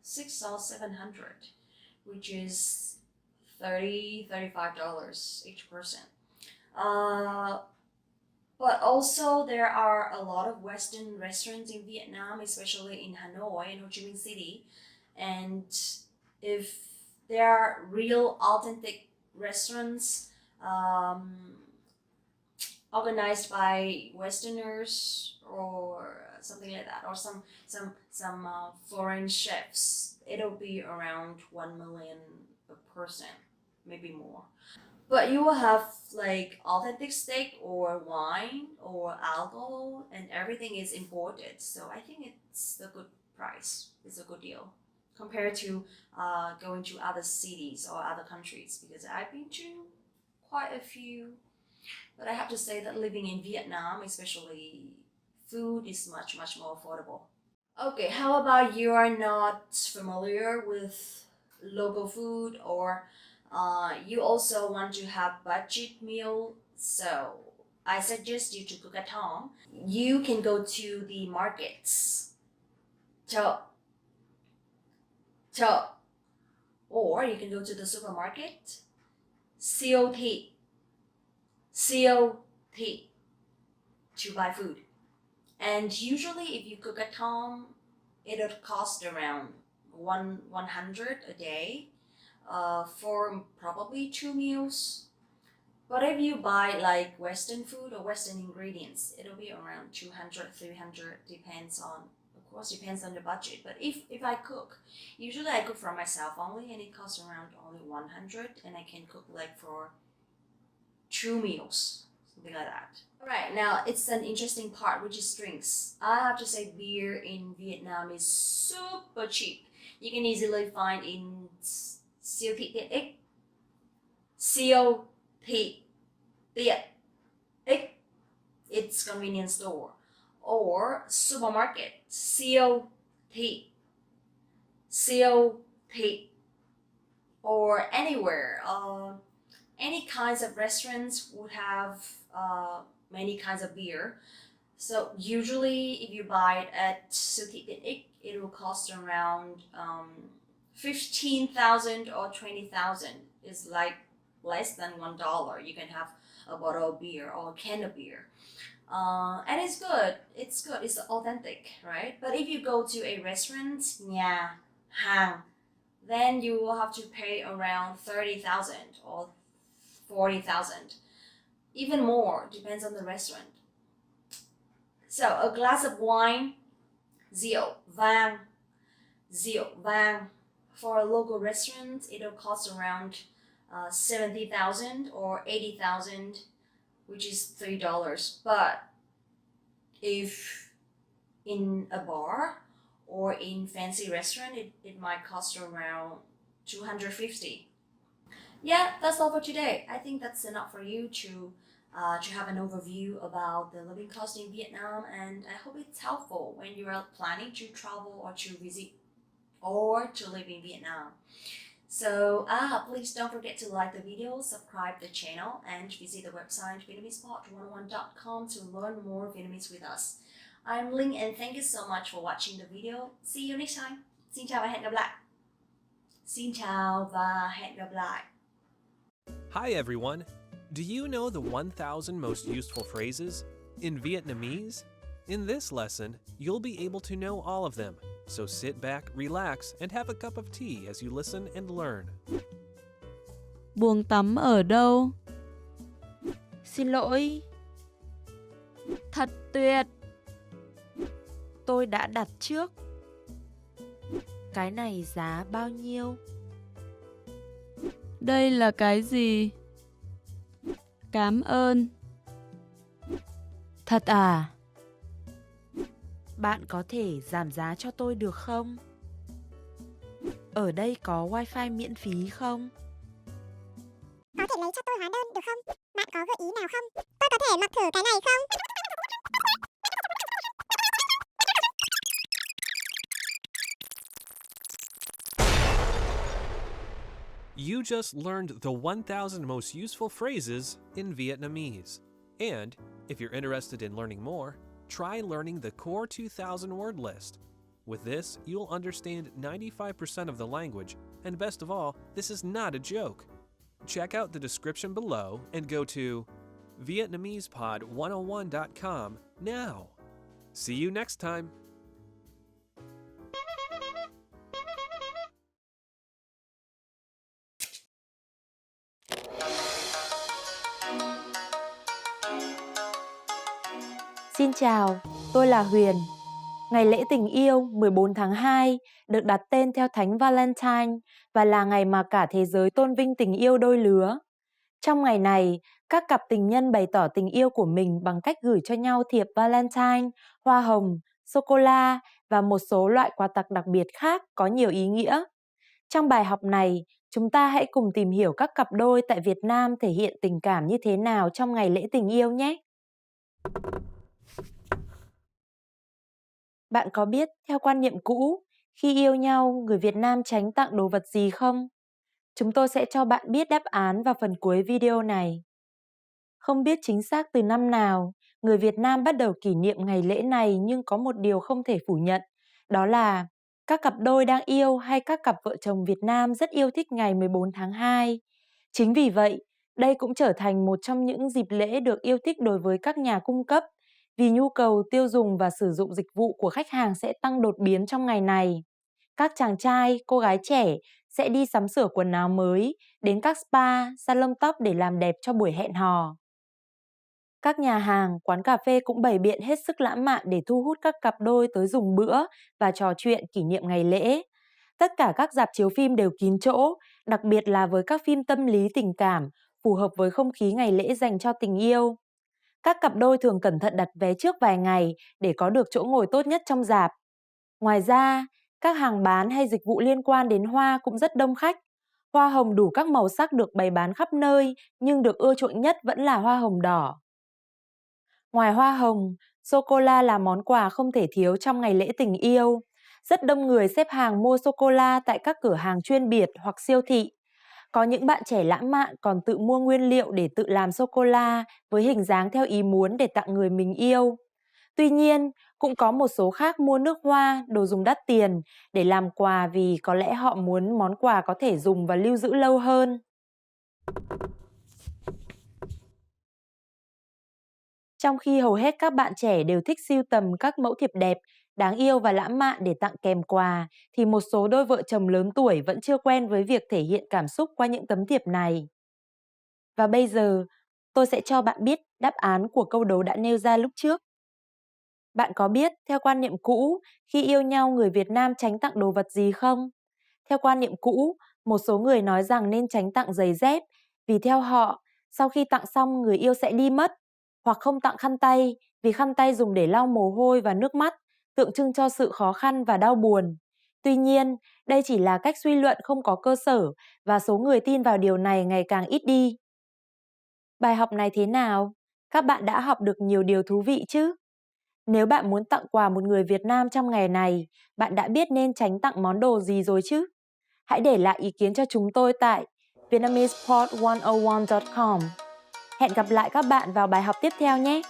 600 or 700, which is $35 each person. But also there are a lot of Western restaurants in Vietnam, especially in Hanoi and Ho Chi Minh City. And if there are real authentic restaurants organized by Westerners or something like that, or some foreign chefs, it'll be around 1 million a person, maybe more. But you will have like authentic steak or wine or alcohol, and everything is imported. So I think it's a good price. It's a good deal compared to going to other cities or other countries, because I've been to quite a few. But I have to say that living in Vietnam, especially, food is much more affordable. Okay, how about you are not familiar with local food, or you also want to have budget meal? So I suggest you to cook at home. You can go to the markets, chợ, or you can go to the supermarket, siêu thị, to buy food. And usually if you cook at home, it'll cost around 100 a day for probably 2 meals. But if you buy like Western food or Western ingredients, it'll be around 200, 300, depends on the budget. But if I cook, usually I cook for myself only, and it costs around only 100, and I can cook like for 2 meals, something like that. Alright, now it's an interesting part, which is drinks. I have to say beer in Vietnam is super cheap. You can easily find in siêu thị tiện ích. Siêu thị tiện ích. It's convenience store. Or supermarket. Siêu thị. Or anywhere. Any kinds of restaurants would have many kinds of beer. So usually if you buy it at siêu thị tiện ích, it will cost around 15,000 or 20,000. It's like less than $1. You can have a bottle of beer or a can of beer. And it's good. It's authentic, right? But if you go to a restaurant, nhà hàng, then you will have to pay around 30,000 or 40,000. Even more, depends on the restaurant. So a glass of wine, rượu vang. For a local restaurant, it'll cost around 70,000 or 80,000, which is $3. But if in a bar or in fancy restaurant, it might cost around 250. Yeah, that's all for today. I think that's enough for you to have an overview about the living cost in Vietnam, and I hope it's helpful when you are planning to travel or to visit or to live in Vietnam. So please don't forget to like the video, subscribe the channel, and visit the website VietnamesPod101.com to learn more Vietnamese with us. I'm Linh, and thank you so much for watching the video. See you next time. Xin chào và hẹn gặp lại. Xin chào và hẹn gặp lại. Hi everyone! Do you know the 1,000 most useful phrases in Vietnamese? In this lesson, you'll be able to know all of them, so sit back, relax, and have a cup of tea as you listen and learn. Buồng tắm ở đâu? Xin lỗi. Thật tuyệt. Tôi đã đặt trước. Cái này giá bao nhiêu? Đây là cái gì? Cảm ơn. Thật à? Bạn có thể giảm giá cho tôi được không? Ở đây có wifi miễn phí không? Có thể lấy cho tôi hóa đơn được không? Bạn có gợi ý nào không? Tôi có thể mặc thử cái này không? You just learned the 1,000 most useful phrases in Vietnamese. And, if you're interested in learning more, try learning the core 2,000 word list. With this, you'll understand 95% of the language, and best of all, this is not a joke. Check out the description below and go to VietnamesePod101.com now. See you next time! Xin chào, tôi là Huyền. Ngày lễ tình yêu 14 tháng 2 được đặt tên theo Thánh Valentine và là ngày mà cả thế giới tôn vinh tình yêu đôi lứa. Trong ngày này, các cặp tình nhân bày tỏ tình yêu của mình bằng cách gửi cho nhau thiệp Valentine, hoa hồng, sô-cô-la và một số loại quà tặng đặc biệt khác có nhiều ý nghĩa. Trong bài học này, chúng ta hãy cùng tìm hiểu các cặp đôi tại Việt Nam thể hiện tình cảm như thế nào trong ngày lễ tình yêu nhé! Bạn có biết, theo quan niệm cũ, khi yêu nhau, người Việt Nam tránh tặng đồ vật gì không? Chúng tôi sẽ cho bạn biết đáp án vào phần cuối video này. Không biết chính xác từ năm nào, người Việt Nam bắt đầu kỷ niệm ngày lễ này nhưng có một điều không thể phủ nhận, đó là các cặp đôi đang yêu hay các cặp vợ chồng Việt Nam rất yêu thích ngày 14 tháng 2. Chính vì vậy, đây cũng trở thành một trong những dịp lễ được yêu thích đối với các nhà cung cấp, vì nhu cầu tiêu dùng và sử dụng dịch vụ của khách hàng sẽ tăng đột biến trong ngày này. Các chàng trai, cô gái trẻ sẽ đi sắm sửa quần áo mới, đến các spa, salon tóc để làm đẹp cho buổi hẹn hò. Các nhà hàng, quán cà phê cũng bày biện hết sức lãng mạn để thu hút các cặp đôi tới dùng bữa và trò chuyện kỷ niệm ngày lễ. Tất cả các rạp chiếu phim đều kín chỗ, đặc biệt là với các phim tâm lý tình cảm, phù hợp với không khí ngày lễ dành cho tình yêu. Các cặp đôi thường cẩn thận đặt vé trước vài ngày để có được chỗ ngồi tốt nhất trong rạp. Ngoài ra, các hàng bán hay dịch vụ liên quan đến hoa cũng rất đông khách. Hoa hồng đủ các màu sắc được bày bán khắp nơi, nhưng được ưa chuộng nhất vẫn là hoa hồng đỏ. Ngoài hoa hồng, sô-cô-la là món quà không thể thiếu trong ngày lễ tình yêu. Rất đông người xếp hàng mua sô-cô-la tại các cửa hàng chuyên biệt hoặc siêu thị. Có những bạn trẻ lãng mạn còn tự mua nguyên liệu để tự làm sô-cô-la với hình dáng theo ý muốn để tặng người mình yêu. Tuy nhiên, cũng có một số khác mua nước hoa, đồ dùng đắt tiền để làm quà vì có lẽ họ muốn món quà có thể dùng và lưu giữ lâu hơn. Trong khi hầu hết các bạn trẻ đều thích sưu tầm các mẫu thiệp đẹp, đáng yêu và lãng mạn để tặng kèm quà, thì một số đôi vợ chồng lớn tuổi vẫn chưa quen với việc thể hiện cảm xúc qua những tấm thiệp này. Và bây giờ, tôi sẽ cho bạn biết đáp án của câu đố đã nêu ra lúc trước. Bạn có biết, theo quan niệm cũ, khi yêu nhau người Việt Nam tránh tặng đồ vật gì không? Theo quan niệm cũ, một số người nói rằng nên tránh tặng giày dép, vì theo họ, sau khi tặng xong người yêu sẽ đi mất, hoặc không tặng khăn tay, vì khăn tay dùng để lau mồ hôi và nước mắt, tượng trưng cho sự khó khăn và đau buồn. Tuy nhiên, đây chỉ là cách suy luận không có cơ sở và số người tin vào điều này ngày càng ít đi. Bài học này thế nào? Các bạn đã học được nhiều điều thú vị chứ? Nếu bạn muốn tặng quà một người Việt Nam trong ngày này, bạn đã biết nên tránh tặng món đồ gì rồi chứ? Hãy để lại ý kiến cho chúng tôi tại VietnamesePod101.com. Hẹn gặp lại các bạn vào bài học tiếp theo nhé!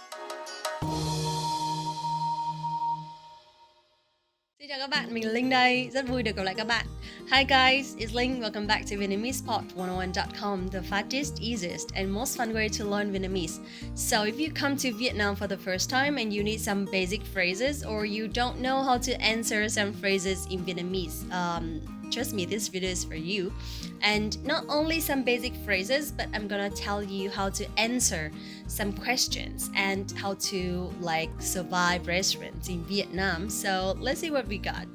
Xin chào các bạn, mình là Linh đây, rất vui được gặp lại các bạn. Hi guys, it's Ling. Welcome back to VietnamesePod101.com, the fastest, easiest, and most fun way to learn Vietnamese. So if you come to Vietnam for the first time and you need some basic phrases or you don't know how to answer some phrases in Vietnamese, trust me, this video is for you. And not only some basic phrases, but I'm gonna tell you how to answer some questions and how to survive restaurants in Vietnam. So let's see what we got.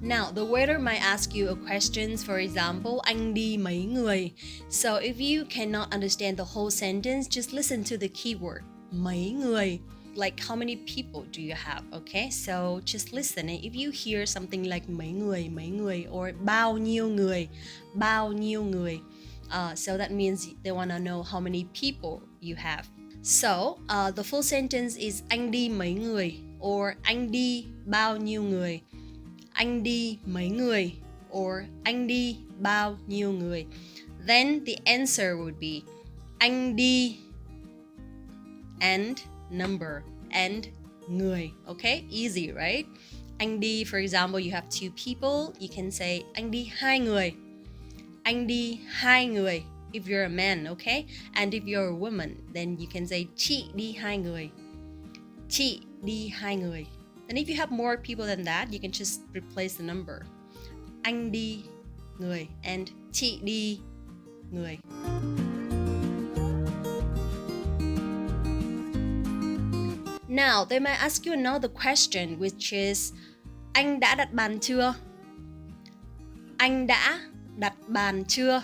Now, the waiter might ask you a question, for example, anh đi mấy người. So if you cannot understand the whole sentence, just listen to the keyword, mấy người. Like how many people do you have, okay? So just listen. And if you hear something like mấy người, or bao nhiêu người, so that means they want to know how many people you have. So the full sentence is anh đi mấy người, or anh đi bao nhiêu người. Anh đi mấy người, or anh đi bao nhiêu người. Then the answer would be anh đi and number and người. Okay, easy, right? Anh đi, for example, you have two people, you can say anh đi hai người. Anh đi hai người if you're a man, okay? And if you're a woman, then you can say chị đi hai người. Chị đi hai người. And if you have more people than that, you can just replace the number. Anh đi người and chị đi người. Now, they might ask you another question, which is anh đã đặt bàn chưa? Anh đã đặt bàn chưa?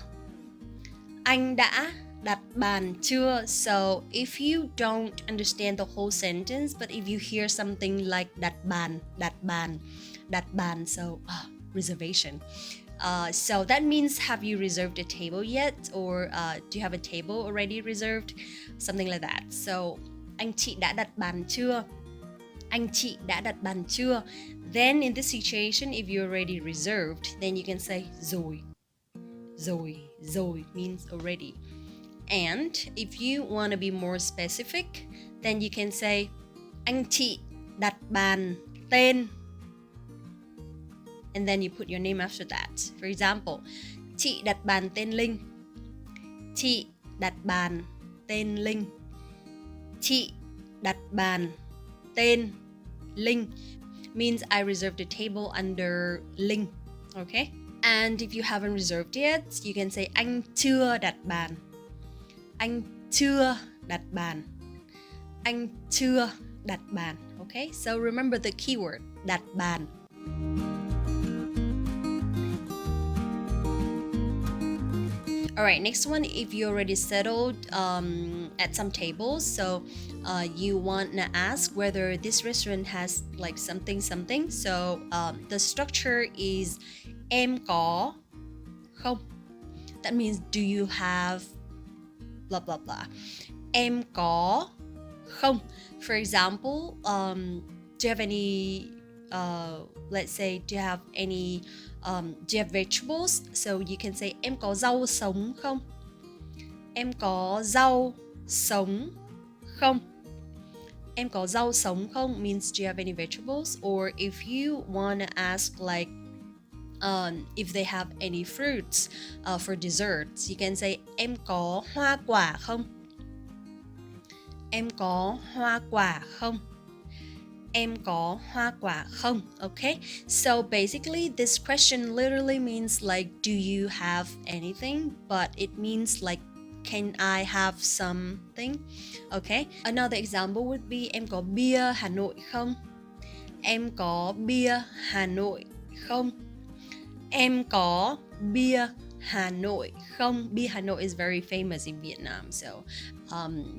Anh đã đặt bàn chưa? So if you don't understand the whole sentence, but if you hear something like đặt bàn, so reservation. So that means, have you reserved a table yet? Or do you have a table already reserved? Something like that. So anh chị đã đặt bàn chưa? Anh chị đã đặt bàn chưa? Then in this situation, if you already reserved, then you can say rồi. Rồi means already. And if you want to be more specific, then you can say anh chị đặt bàn tên. And then you put your name after that. For example, chị đặt bàn tên Linh. Chị đặt bàn tên Linh. Chị đặt bàn tên Linh means I reserved a table under Linh. Okay? And if you haven't reserved yet, you can say anh chưa đặt bàn. Anh chưa đặt bàn. Anh chưa đặt bàn. Okay? So remember the keyword, đặt bàn. Alright, next one, if you already settled at some tables, so you want to ask whether this restaurant has something. So the structure is em có không? That means do you have blah blah blah. Em có không? For example, do you have any let's say, do you have any do you have vegetables? So you can say em có rau sống không? Em có rau sống không? Em có rau sống không means do you have any vegetables? Or if you want to ask if they have any fruits for desserts, you can say em có hoa quả không? Em có hoa quả không? Em có hoa quả không? Okay, so basically this question literally means do you have anything, but it means can I have something? Okay, another example would be em có bia Hà Nội không? Em có bia Hà Nội không? Em có bia Hà Nội không? Bia Hà Nội is very famous in Vietnam, so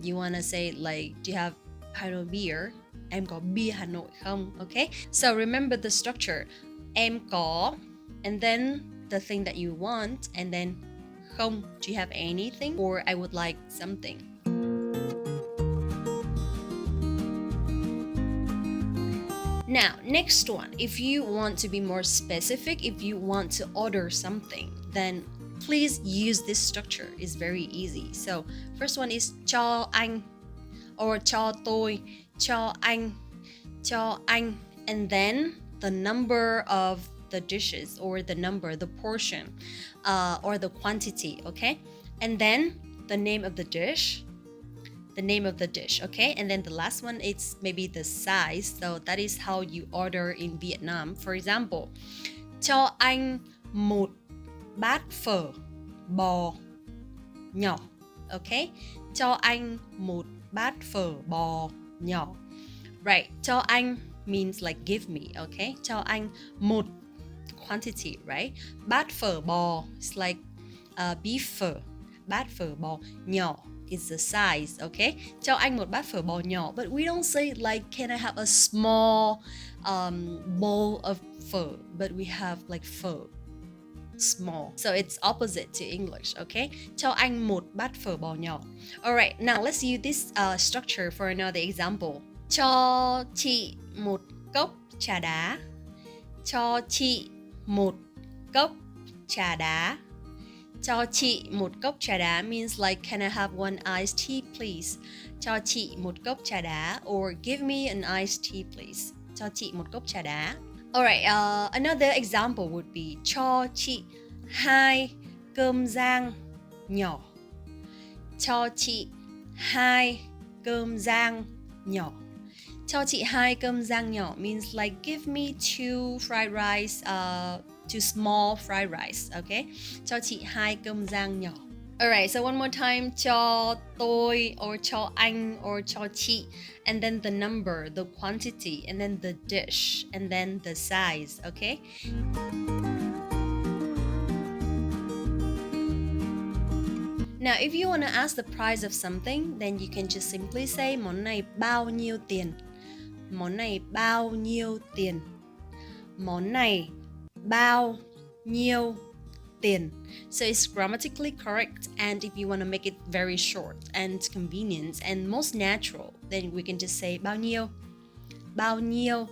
you want to say do you have Hà Nội beer? Em có bia Hà Nội không? Okay, so remember the structure. Em có, and then the thing that you want, and then không, do you have anything? Or I would like something. Now, next one, if you want to be more specific, if you want to order something, then please use this structure. It's very easy. So, first one is cho anh, or cho tôi, cho anh, cho anh, and then the number of the dishes, or the portion, or the quantity, okay? And then the name of the dish, okay? And then the last one, it's maybe the size. So that is how you order in Vietnam. For example, cho anh một bát phở bò nhỏ, okay? Cho anh một bát phở bò nhỏ. Right, cho anh means like give me, okay? Cho anh một, quantity, right? Bát phở bò is like beef phở. Bát phở bò nhỏ is the size, okay? Cho anh một bát phở bò nhỏ, but we don't say like, can I have a small bowl of phở, but we have like phở, small. So it's opposite to English, okay? Cho anh một bát phở bò nhỏ. Alright, now let's use this structure for another example. Cho chị một cốc trà đá. Cho chị một cốc trà đá. Cho chị một cốc trà đá means like, can I have one iced tea please? Cho chị một cốc trà đá, or give me an iced tea please. Cho chị một cốc trà đá. Alright, another example would be cho chị 2 cơm rang nhỏ. Cho chị 2 cơm rang nhỏ. Cho chị 2 cơm rang nhỏ means like, give me 2 fried rice, 2 small fried rice, okay? Cho chị 2 cơm rang nhỏ. Alright, so one more time, cho tôi, or cho anh, or cho chị, and then the number, the quantity, and then the dish, and then the size, okay? Now, if you want to ask the price of something, then you can just simply say, món này bao nhiêu tiền? Món này bao nhiêu tiền? Món này bao nhiêu tiền? So it's grammatically correct, and if you want to make it very short and convenient and most natural, then we can just say bao nhiêu, bao nhiêu,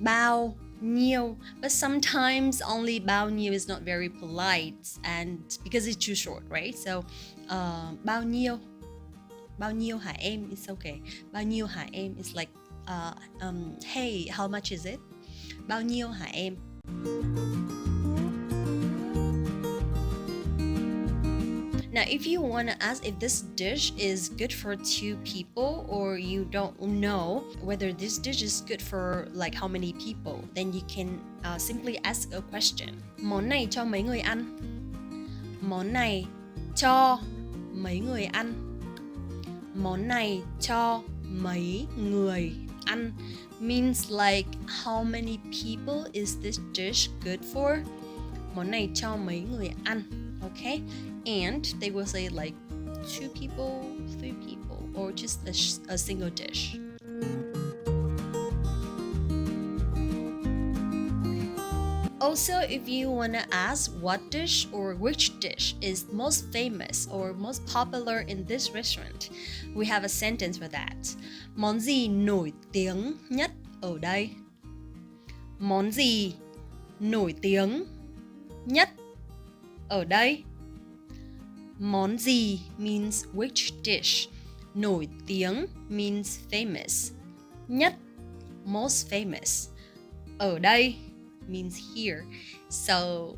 bao nhiêu. But sometimes only bao nhiêu is not very polite, and because it's too short, right? So bao nhiêu hả em is okay. Bao nhiêu hả em is like, hey, how much is it? Bao nhiêu hả em? Now, if you want to ask if this dish is good for 2 people, or you don't know whether this dish is good for like how many people, then you can simply ask a question. Món này cho mấy người ăn? Món này cho mấy người ăn? Món này cho mấy người ăn means like, how many people is this dish good for? Món này cho mấy người ăn, okay? And they will say like 2 people, 3 people, or just a single dish. Also, if you want to ask what dish or which dish is most famous or most popular in this restaurant, we have a sentence for that. Món gì nổi tiếng nhất ở đây? Món gì nổi tiếng nhất ở đây? Món gì means which dish. Nổi tiếng means famous. Nhất, most famous. Ở đây means here. So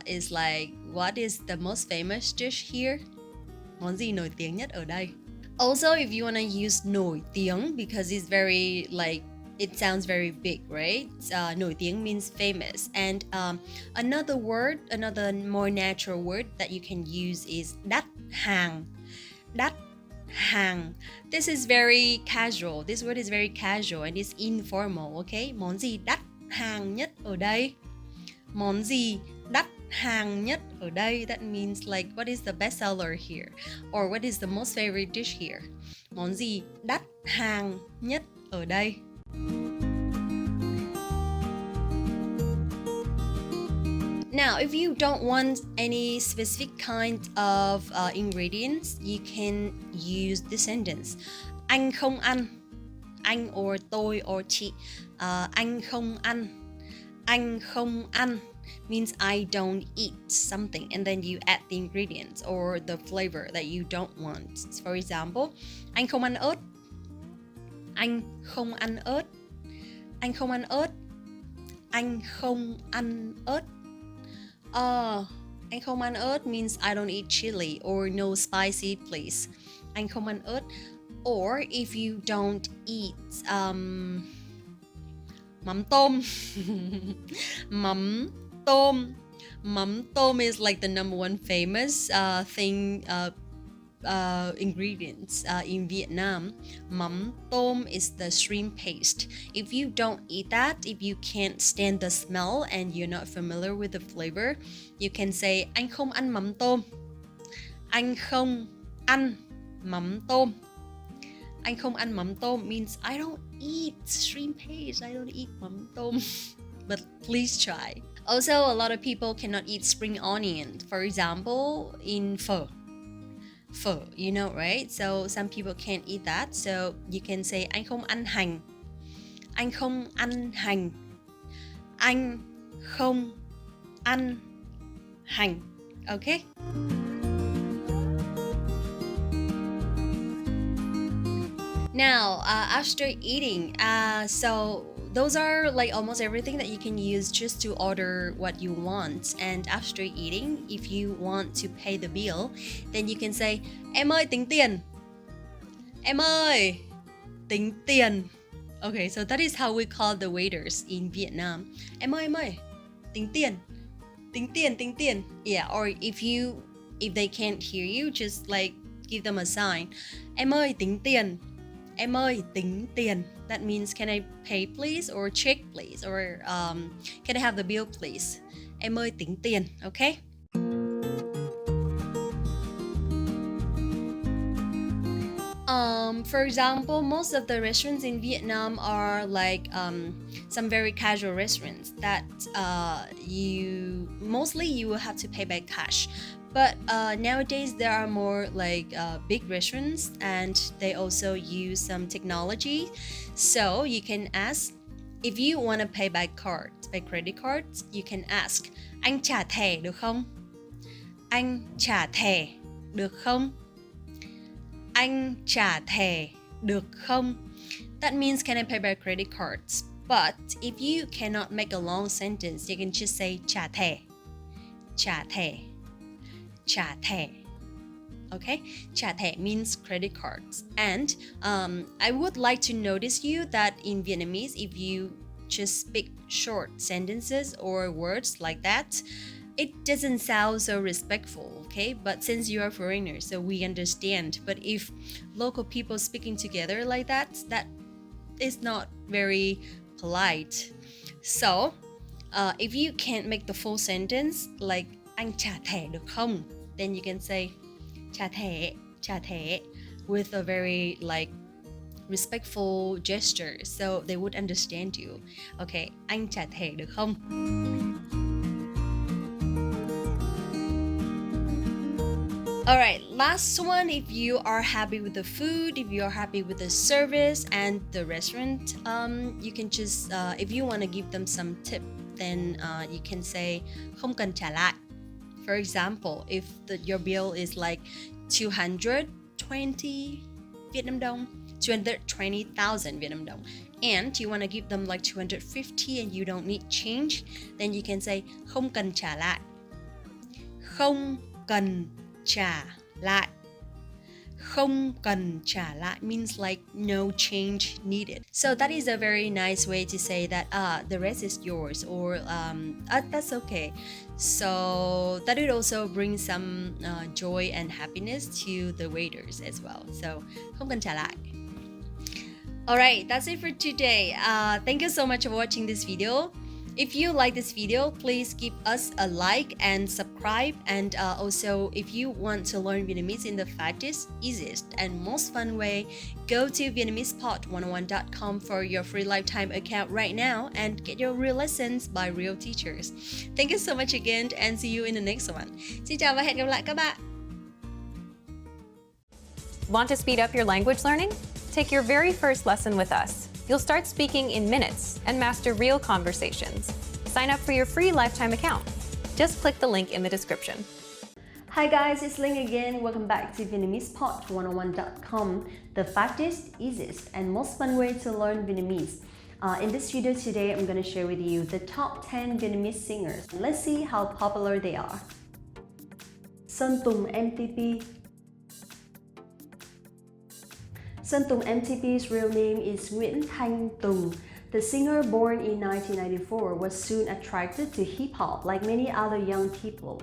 it's like, what is the most famous dish here? Món gì nổi tiếng nhất ở đây? Also, if you want to use nổi tiếng, because it's very like, it sounds very big, right? Nổi tiếng means famous. And another word, another more natural word that you can use is đắt hàng. Đắt hàng. This is very casual. This word is very casual and it's informal, okay? Món gì đắt hàng nhất ở đây? Món gì đắt hàng nhất ở đây? That means like, what is the best seller here? Or what is the most favorite dish here? Món gì đắt hàng nhất ở đây? Now, if you don't want any specific kind of ingredients, you can use this sentence. Anh không ăn. Anh or tôi or chị. Anh không ăn. Anh không ăn means I don't eat something, and then you add the ingredients or the flavor that you don't want. For example, anh không ăn ớt. Anh không ăn ớt. Anh không ăn ớt. Anh không ăn ớt. Anh không ăn ớt means I don't eat chili or no spicy please. Anh không ăn ớt. Or if you don't eat mắm tôm. Mắm tôm. Mắm tôm is like the number one famous ingredients in Vietnam. Mắm tôm is the shrimp paste. If you don't eat that, if you can't stand the smell and you're not familiar with the flavor, you can say anh không ăn mắm tôm. Anh không ăn mắm tôm. Anh không ăn mắm tôm means I don't eat shrimp paste. I don't eat mắm tôm. But please try. Also, a lot of people cannot eat spring onion. For example, in phở. Phở, you know, right? So some people can't eat that. So you can say anh không ăn hành. Anh không ăn hành. Anh không ăn hành. Okay? Now, after eating, so those are like almost everything that you can use just to order what you want. And after eating, if you want to pay the bill, then you can say em ơi tính tiền. Em ơi tính tiền. Okay, so that is how we call the waiters in Vietnam. Em ơi tính tiền. Tính tiền, tính tiền. Yeah, or if they can't hear you, just like give them a sign. Em ơi tính tiền. Em ơi tính tiền. That means can I pay please or check please or can I have the bill please? Em ơi tính tiền, okay? For example, most of the restaurants in Vietnam are like some very casual restaurants that you will have to pay by cash. But nowadays there are more like big restaurants and they also use some technology. So you can ask, if you want to pay by credit cards, you can ask, anh trả thẻ được không? Anh trả thẻ được không? Anh trả thẻ được không? That means can I pay by credit cards? But if you cannot make a long sentence, you can just say trả thẻ. Trả thẻ. Trả thẻ. Okay? Trả thẻ means credit cards. And I would like to notice you that in Vietnamese, if you just speak short sentences or words like that, it doesn't sound so respectful, okay? But since you are foreigners, so we understand. But if local people speaking together like that, that is not very polite. So, if you can't make the full sentence, like anh trả thẻ được không? Then you can say trả thẻ with a very like respectful gesture, so they would understand you. Okay, anh trả thẻ được không? Alright, last one, if you are happy with the food, if you are happy with the service and the restaurant, you can just, if you want to give them some tip, then you can say không cần trả lại. For example, if your bill is like 220 Vietnam dong, 220,000 Vietnam dong, and you want to give them like 250 and you don't need change, then you can say không cần trả lại. Không cần trả lại. Không cần trả lại means like no change needed. So that is a very nice way to say that the rest is yours, or that's okay. So that would also bring some joy and happiness to the waiters as well. So không cần trả lại. Alright, that's it for today. Thank you so much for watching this video. If you like this video, please give us a like and subscribe. And also, if you want to learn Vietnamese in the fastest, easiest, and most fun way, go to VietnamesePod101.com for your free lifetime account right now and get your real lessons by real teachers. Thank you so much again and see you in the next one. Xin chào và hẹn gặp lại các bạn. Want to speed up your language learning? Take your very first lesson with us. You'll start speaking in minutes and master real conversations. Sign up for your free lifetime account. Just click the link in the description. Hi guys, it's Ling again. Welcome back to VietnamesePod101.com, the fastest, easiest, and most fun way to learn Vietnamese. In this video today, I'm going to share with you the top 10 Vietnamese singers. Let's see how popular they are. Sơn Tùng MTP. Sơn Tùng MTP's real name is Nguyễn Thanh Tùng. The singer, born in 1994, was soon attracted to hip-hop like many other young people.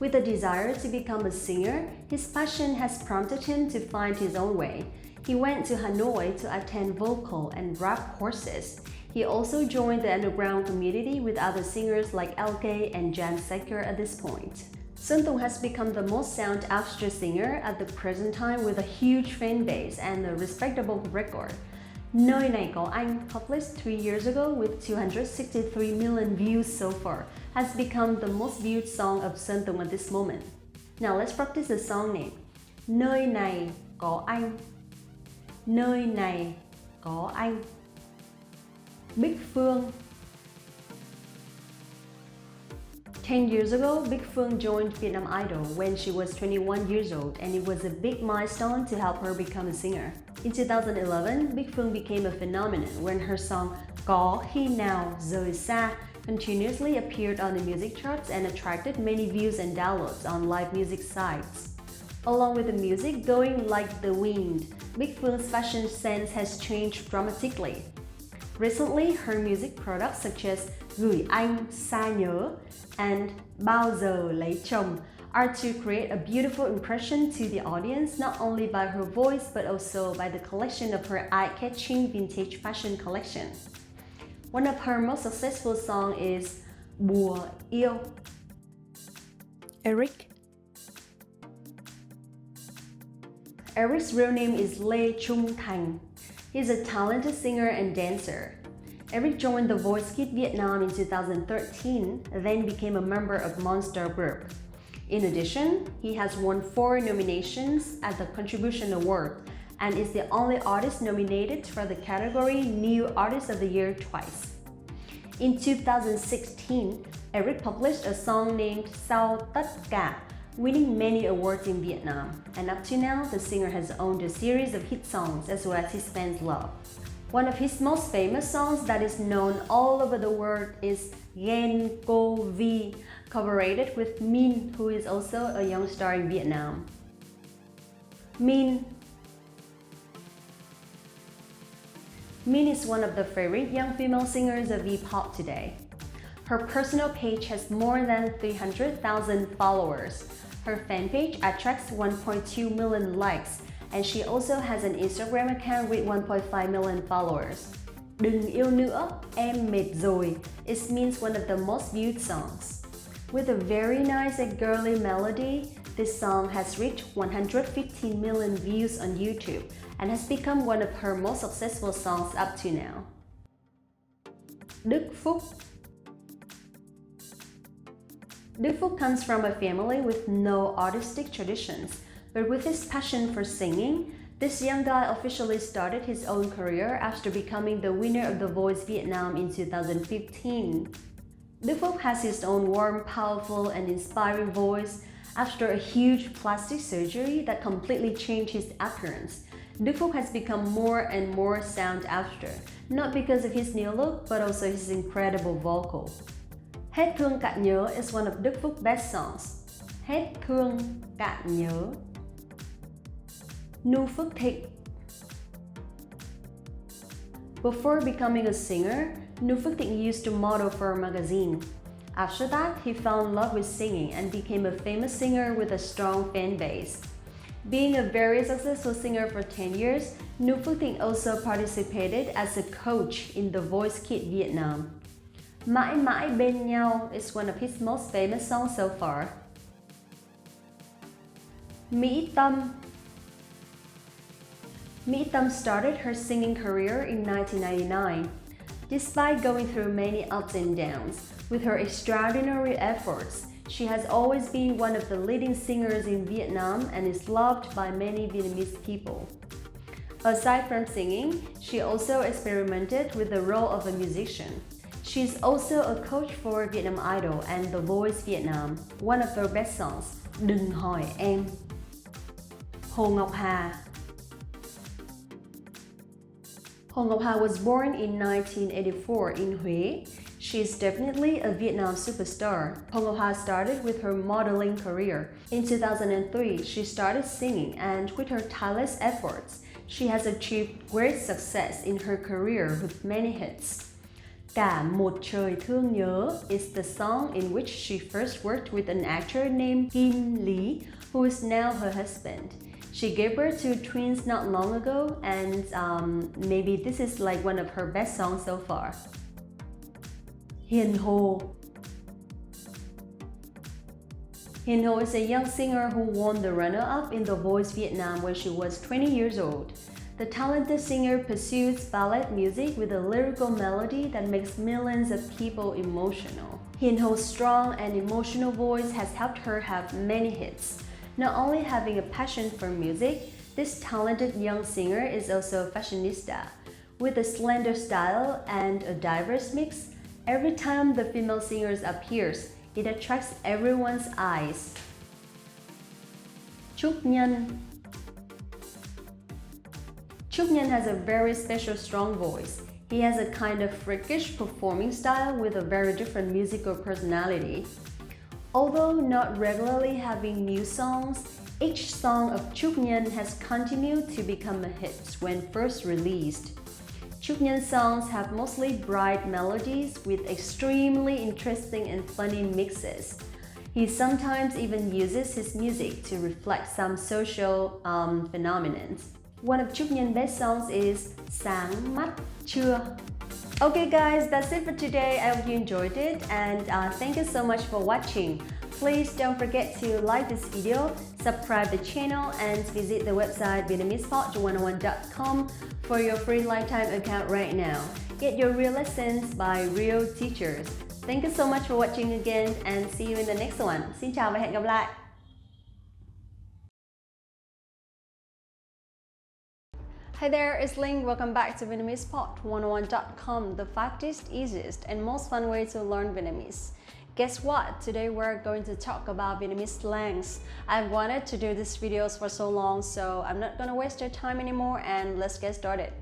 With a desire to become a singer, his passion has prompted him to find his own way. He went to Hanoi to attend vocal and rap courses. He also joined the underground community with other singers like LK and Jan Secker at this point. Sơn Tùng has become the most sought-after singer at the present time with a huge fan base and a respectable record. Nơi này có anh, published 3 years ago with 263 million views so far, has become the most viewed song of Sơn Tùng at this moment. Now let's practice the song name. Nơi này có anh. Nơi này có anh. Bích Phương. 10 years ago, Bích Phương joined Vietnam Idol when she was 21 years old, and it was a big milestone to help her become a singer. In 2011, Bích Phương became a phenomenon when her song Có Khi Nào Rời Xa continuously appeared on the music charts and attracted many views and downloads on live music sites. Along with the music going like the wind, Bích Phương fashion sense has changed dramatically. Recently, her music products such as Gửi Anh Xa Nhớ and Bao Giờ Lấy Chồng are to create a beautiful impression to the audience not only by her voice but also by the collection of her eye-catching vintage fashion collection. One of her most successful songs is Bùa Yêu. Eric. Eric's real name is Lê Trung Thành. He's a talented singer and dancer. Eric joined The Voice Kids Vietnam in 2013, then became a member of Monster Group. In addition, he has won 4 nominations at the Contribution Award and is the only artist nominated for the category New Artist of the Year twice. In 2016, Eric published a song named Sau Tất Cả, winning many awards in Vietnam, and up to now, the singer has owned a series of hit songs as well as his fans love. One of his most famous songs that is known all over the world is Ghen Cô Vi, collaborated with Min, who is also a young star in Vietnam. Min is one of the favorite young female singers of hip-hop today. Her personal page has more than 300,000 followers. Her fan page attracts 1.2 million likes, and she also has an Instagram account with 1.5 million followers. Đừng yêu nữa, em mệt rồi. It means one of the most viewed songs. With a very nice and girly melody, this song has reached 115 million views on YouTube and has become one of her most successful songs up to now. Đức Phúc. Đức Phúc comes from a family with no artistic traditions, but with his passion for singing, this young guy officially started his own career after becoming the winner of The Voice Vietnam in 2015. Đức Phúc has his own warm, powerful, and inspiring voice. After a huge plastic surgery that completely changed his appearance, Đức Phúc has become more and more sought after, not because of his new look, but also his incredible vocal. Hết Thương Cạn Nhớ is one of Đức Phúc best songs. Hết Thương Cạn Nhớ. Nu Phước Thịnh. Before becoming a singer, Nu Phước Thịnh used to model for a magazine. After that, he fell in love with singing and became a famous singer with a strong fan base. Being a very successful singer for 10 years, Nu Phước Thịnh also participated as a coach in The Voice Kids Vietnam. Mãi Mãi Bên Nhau is one of his most famous songs so far. Mỹ Tâm. Mỹ Tâm started her singing career in 1999. Despite going through many ups and downs, with her extraordinary efforts, she has always been one of the leading singers in Vietnam and is loved by many Vietnamese people. Aside from singing, she also experimented with the role of a musician. She's also a coach for Vietnam Idol and The Voice Vietnam. One of her best songs, Đừng Hỏi Em. Hồ Ngọc Hà. Hồ Ngọc Hà was born in 1984 in Huế. She's definitely a Vietnam superstar. Hồ Ngọc Hà started with her modeling career. In 2003, she started singing, and with her tireless efforts, she has achieved great success in her career with many hits. Cả một trời thương nhớ is the song in which she first worked with an actor named Kim Lee, who is now her husband. She gave birth to twins not long ago, and maybe this is like one of her best songs so far. Hiền Hồ. Hiền Hồ is a young singer who won the runner-up in The Voice Vietnam when she was 20 years old. The talented singer pursues ballad music with a lyrical melody that makes millions of people emotional. Hiền Ho's strong and emotional voice has helped her have many hits. Not only having a passion for music, this talented young singer is also a fashionista. With a slender style and a diverse mix, every time the female singer appears, it attracts everyone's eyes. Trúc Nhân. Trúc Nhân has a very special strong voice. He has a kind of freakish performing style with a very different musical personality. Although not regularly having new songs, each song of Trúc Nhân has continued to become a hit when first released. Trúc Nhân songs have mostly bright melodies with extremely interesting and funny mixes. He sometimes even uses his music to reflect some social phenomena. One of Trúc Nhân best songs is Sáng Mắt Chưa. Okay guys, that's it for today. I hope you enjoyed it, and thank you so much for watching. Please don't forget to like this video, subscribe the channel, and visit the website VietnamesePod101.com for your free lifetime account right now. Get your real lessons by real teachers. Thank you so much for watching again, and see you in the next one. Xin chào và hẹn gặp lại. Hi there, it's Ling. Welcome back to VietnamesePod101.com, the fastest, easiest, and most fun way to learn Vietnamese. Guess what? Today we're going to talk about Vietnamese slangs. I've wanted to do these videos for so long, so I'm not gonna waste your time anymore, and let's get started.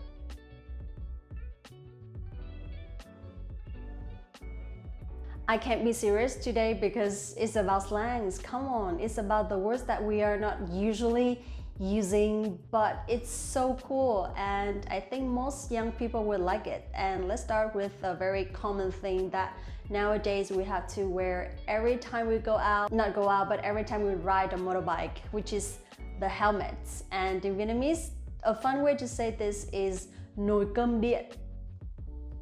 I can't be serious today because it's about slangs. Come on, it's about the words that we are not usually using, but it's so cool, and I think most young people would like it. And let's start with a very common thing that nowadays we have to wear every time we go out, not go out, but every time we ride a motorbike, which is the helmets. And in Vietnamese, a fun way to say this is nồi cơm điện.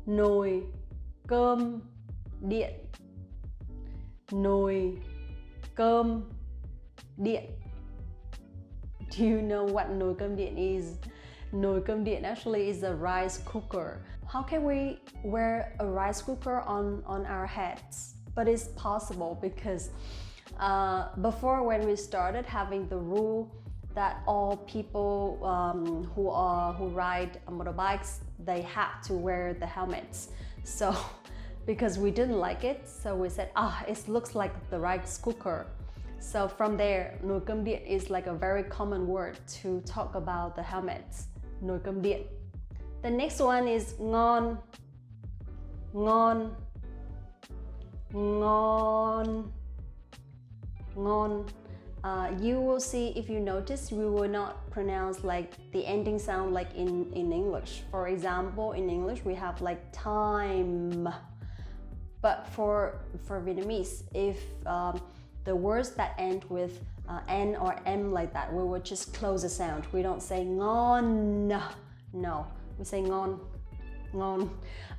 Nồi cơm điện. Nồi cơm điện. Do you know what nồi cơm điện is? Nồi cơm điện actually is a rice cooker. How can we wear a rice cooker on our heads? But it's possible because before, when we started having the rule that all people who ride motorbikes, they have to wear the helmets. So because we didn't like it, so we said, it looks like the rice cooker. So from there, nồi cơm điện is like a very common word to talk about the helmets. Nồi cơm điện. The next one is ngon. Ngon. Ngon. Ngon. You will see, if you notice, we will not pronounce like the ending sound like in English. For example, in English we have like time. But for Vietnamese, if the words that end with N or M like that, we will just close the sound. We don't say ngon. No, we say ngon. Ngon.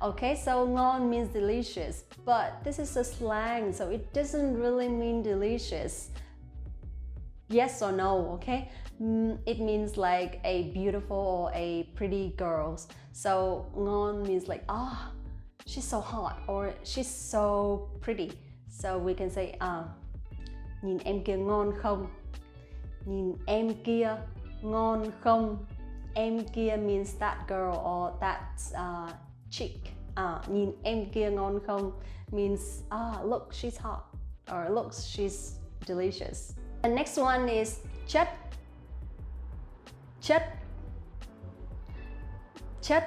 Okay, so ngon means delicious, but this is a slang, so it doesn't really mean delicious. Yes or no, okay? It means like a beautiful or a pretty girl. So ngon means like, she's so hot, or she's so pretty. So we can say, nhìn em kia ngon không? Nhìn em kia ngon không? Em kia means that girl or that chick. Nhìn em kia ngon không means, look, she's hot, or look, she's delicious. The next one is chất. Chất. Chất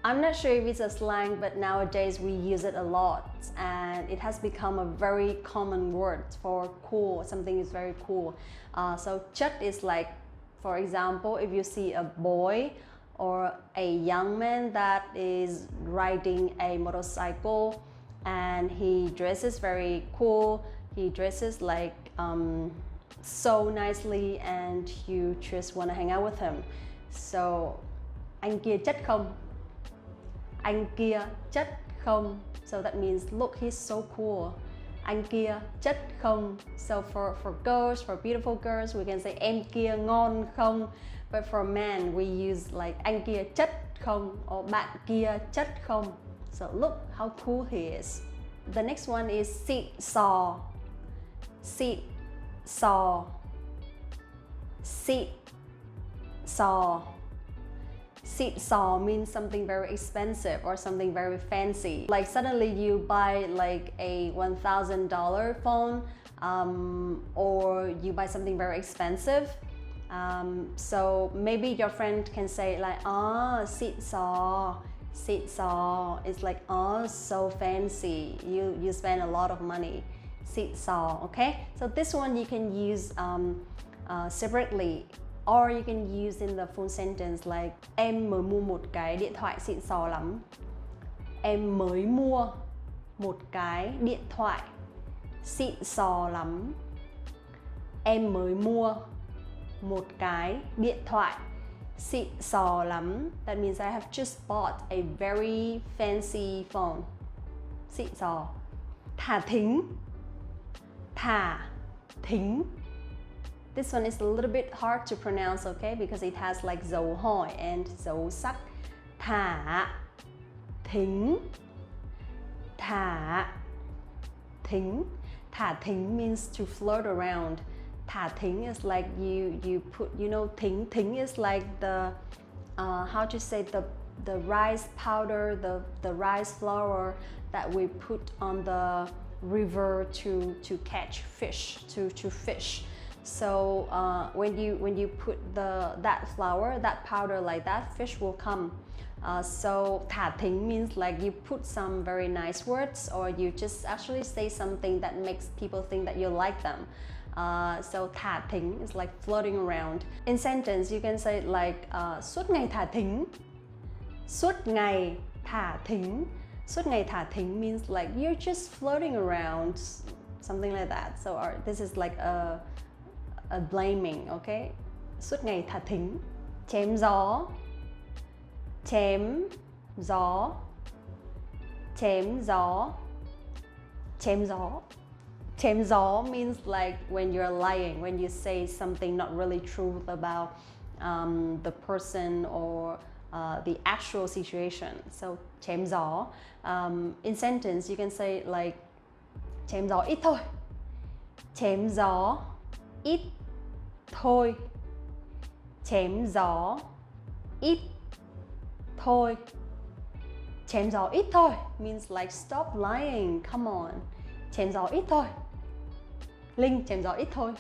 I'm not sure if it's a slang, but nowadays we use it a lot and it has become a very common word for cool. Something is very cool. So chất is like, for example, if you see a boy or a young man that is riding a motorcycle and he dresses very cool, he dresses like so nicely and you just want to hang out with him. So anh kia chất không? Anh kia chất không? So that means look, he's so cool. Anh kia chất không? So for girls, for beautiful girls, we can say em kia ngon không? But for men, we use like anh kia chất không or bạn kia chất không? So look how cool he is. The next one is xịn sò. Xịn sò. Xịn sò. Xịn sò means something very expensive or something very fancy. Like suddenly you buy like a $1,000 phone or you buy something very expensive. So maybe your friend can say like, xịn sò. Xịn sò is like, so fancy. You spend a lot of money. Xịn sò, okay? So this one you can use separately. Or you can use in the full sentence like em mới mua một cái điện thoại xịn sò lắm. Em mới mua một cái điện thoại xịn sò lắm. Em mới mua một cái điện thoại xịn sò lắm. That means I have just bought a very fancy phone. Xịn sò. Thả thính. Thả thính. This one is a little bit hard to pronounce, okay, because it has like dấu hỏi and dấu sắc. Thả thính. Thả thính. Thả thính means to flirt around. Thả thính is like you put, you know, thính. Thính is like the how to say the rice powder, the rice flour that we put on the river to catch fish, to fish. So when you put that flour, that powder like that, fish will come. So thả thính means like you put some very nice words or you just actually say something that makes people think that you like them. So thả thính is like floating around. In sentence you can say like suốt ngày thả thính. Suốt ngày thả thính. Suốt ngày thả thính means like you're just floating around, something like that. So this is like a blaming, okay? Suốt ngày thả thính. Chém gió. Chém gió. Chém gió. Chém gió. Chém gió means like when you're lying, when you say something not really true about the person or the actual situation. So chém gió. In sentence you can say like chém gió ít thôi. Chém gió ít thôi. Chém gió ít thôi. Chém gió ít thôi means like stop lying, come on. Chém gió ít thôi. Linh, chém gió ít thôi.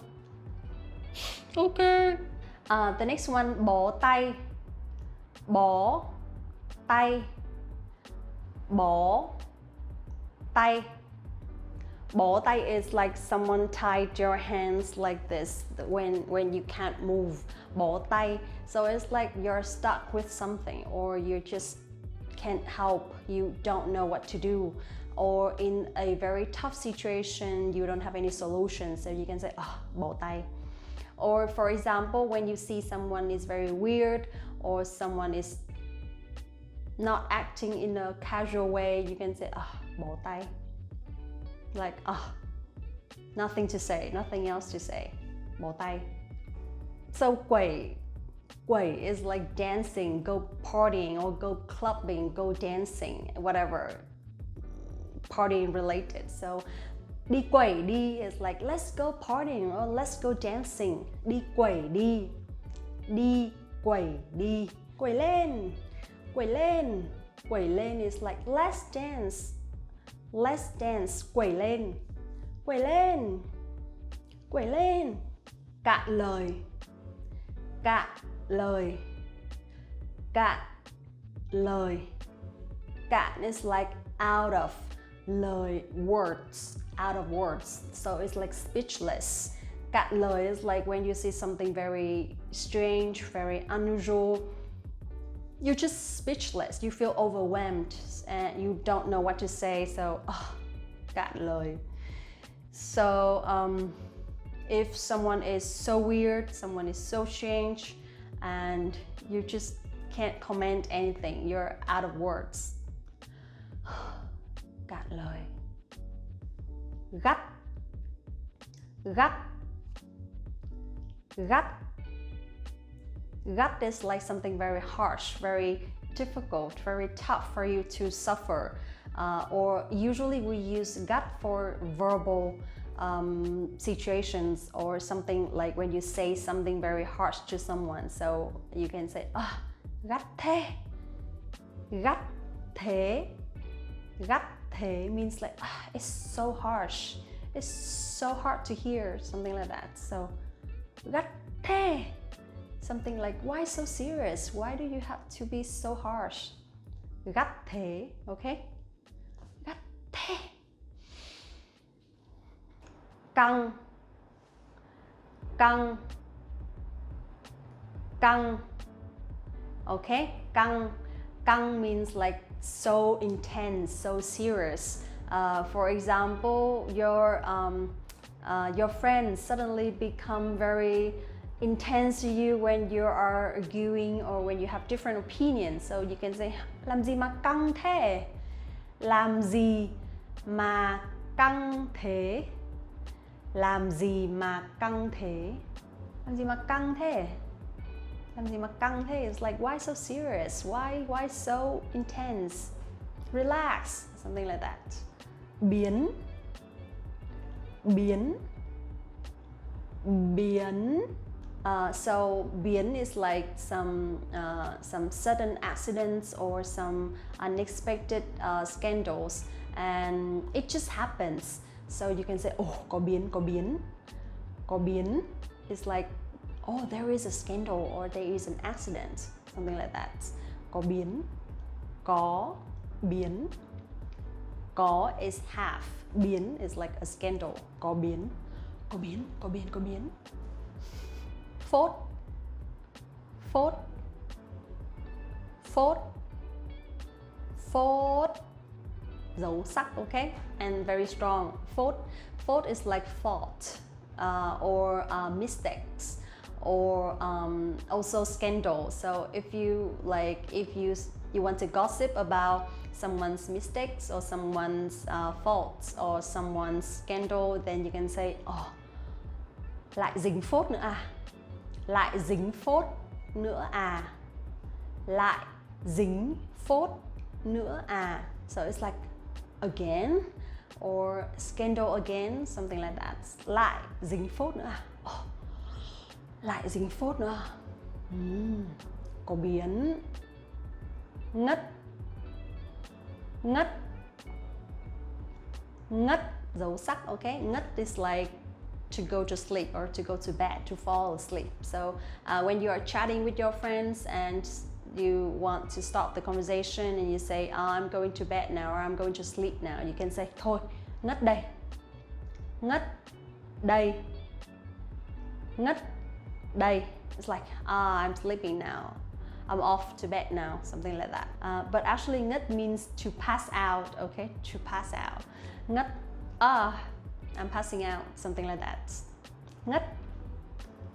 Okay. The next one, bó tay. Bó tay. Bó tay. Bó tay is like someone tied your hands like this when you can't move. Bó tay. So it's like you're stuck with something or you just can't help, you don't know what to do. Or in a very tough situation, you don't have any solution, so you can say, bó tay. Or for example, when you see someone is very weird or someone is not acting in a casual way, you can say, bó tay. Like, nothing to say, nothing else to say. Bó tay. So quẩy. Quẩy is like dancing, go partying or go clubbing, go dancing, whatever. Partying related. So đi quẩy đi is like let's go partying or let's go dancing. Đi quẩy đi. Đi quẩy đi. Quẩy lên. Quẩy lên. Quẩy lên is like let's dance. Let's dance. Quẩy lên. Quẩy lên. Quẩy lên. Cạn lời. Cạn lời. Cạn lời. Cạn is like out of lời, words, out of words. So it's like speechless. Cạn lời is like when you see something very strange, very unusual. You're just speechless. You feel overwhelmed and you don't know what to say. So, cạn lời. So, if someone is so weird, someone is so strange, and you just can't comment anything, you're out of words. Cạn lời. Gắt. Gắt. Gắt. Gắt is like something very harsh, very difficult, very tough for you to suffer. Or usually we use gắt for verbal situations, or something like when you say something very harsh to someone. So you can say, gắt thế. Gắt thế. Gắt thế means like, it's so harsh. It's so hard to hear, something like that. So, gắt thế. Something like, why so serious? Why do you have to be so harsh? Gắt thế, okay? Gắt thế. Căng. Căng. Căng. Okay? Căng. Căng means like so intense, so serious. For example, your friends suddenly become very intense to you when you are arguing or when you have different opinions. So you can say, làm gì mà căng thế? Làm gì mà căng thế? Làm gì mà căng thế? Làm gì mà căng thế? Làm gì mà căng thế? It's like, why so serious? Why so intense? Relax, something like that. Biến. Biến. Biến. So biến is like some sudden accidents or some unexpected scandals, and it just happens. So you can say, có biến, có biến. Có biến is like, there is a scandal or there is an accident, something like that. Có biến. Có biến. Có is half. Biến is like a scandal. Có biến. Có biến, có biến, có biến. Phốt. Phốt. Phốt. Phốt. Dấu sắc, okay? And very strong. Phốt. Phốt is like fault or mistakes, or also scandal. So if you want to gossip about someone's mistakes or someone's faults or someone's scandal, then you can say, lại dính phốt nữa à? Lại dính phốt nữa à? Lại dính phốt nữa à? So it's like again or scandal again, something like that. Lại dính phốt nữa à? Lại dính phốt nữa à? Có biến. Ngất. Ngất. Ngất, dấu sắc, okay? Ngất is like to go to sleep or to go to bed, to fall asleep. So when you are chatting with your friends and you want to stop the conversation and you say, I'm going to bed now, or I'm going to sleep now, you can say, thôi, ngất đây. Ngất đây. Ngất đây. It's like, I'm sleeping now. I'm off to bed now, something like that. But actually, ngất means to pass out, okay? To pass out. Ngất, I'm passing out, something like that. Ngất,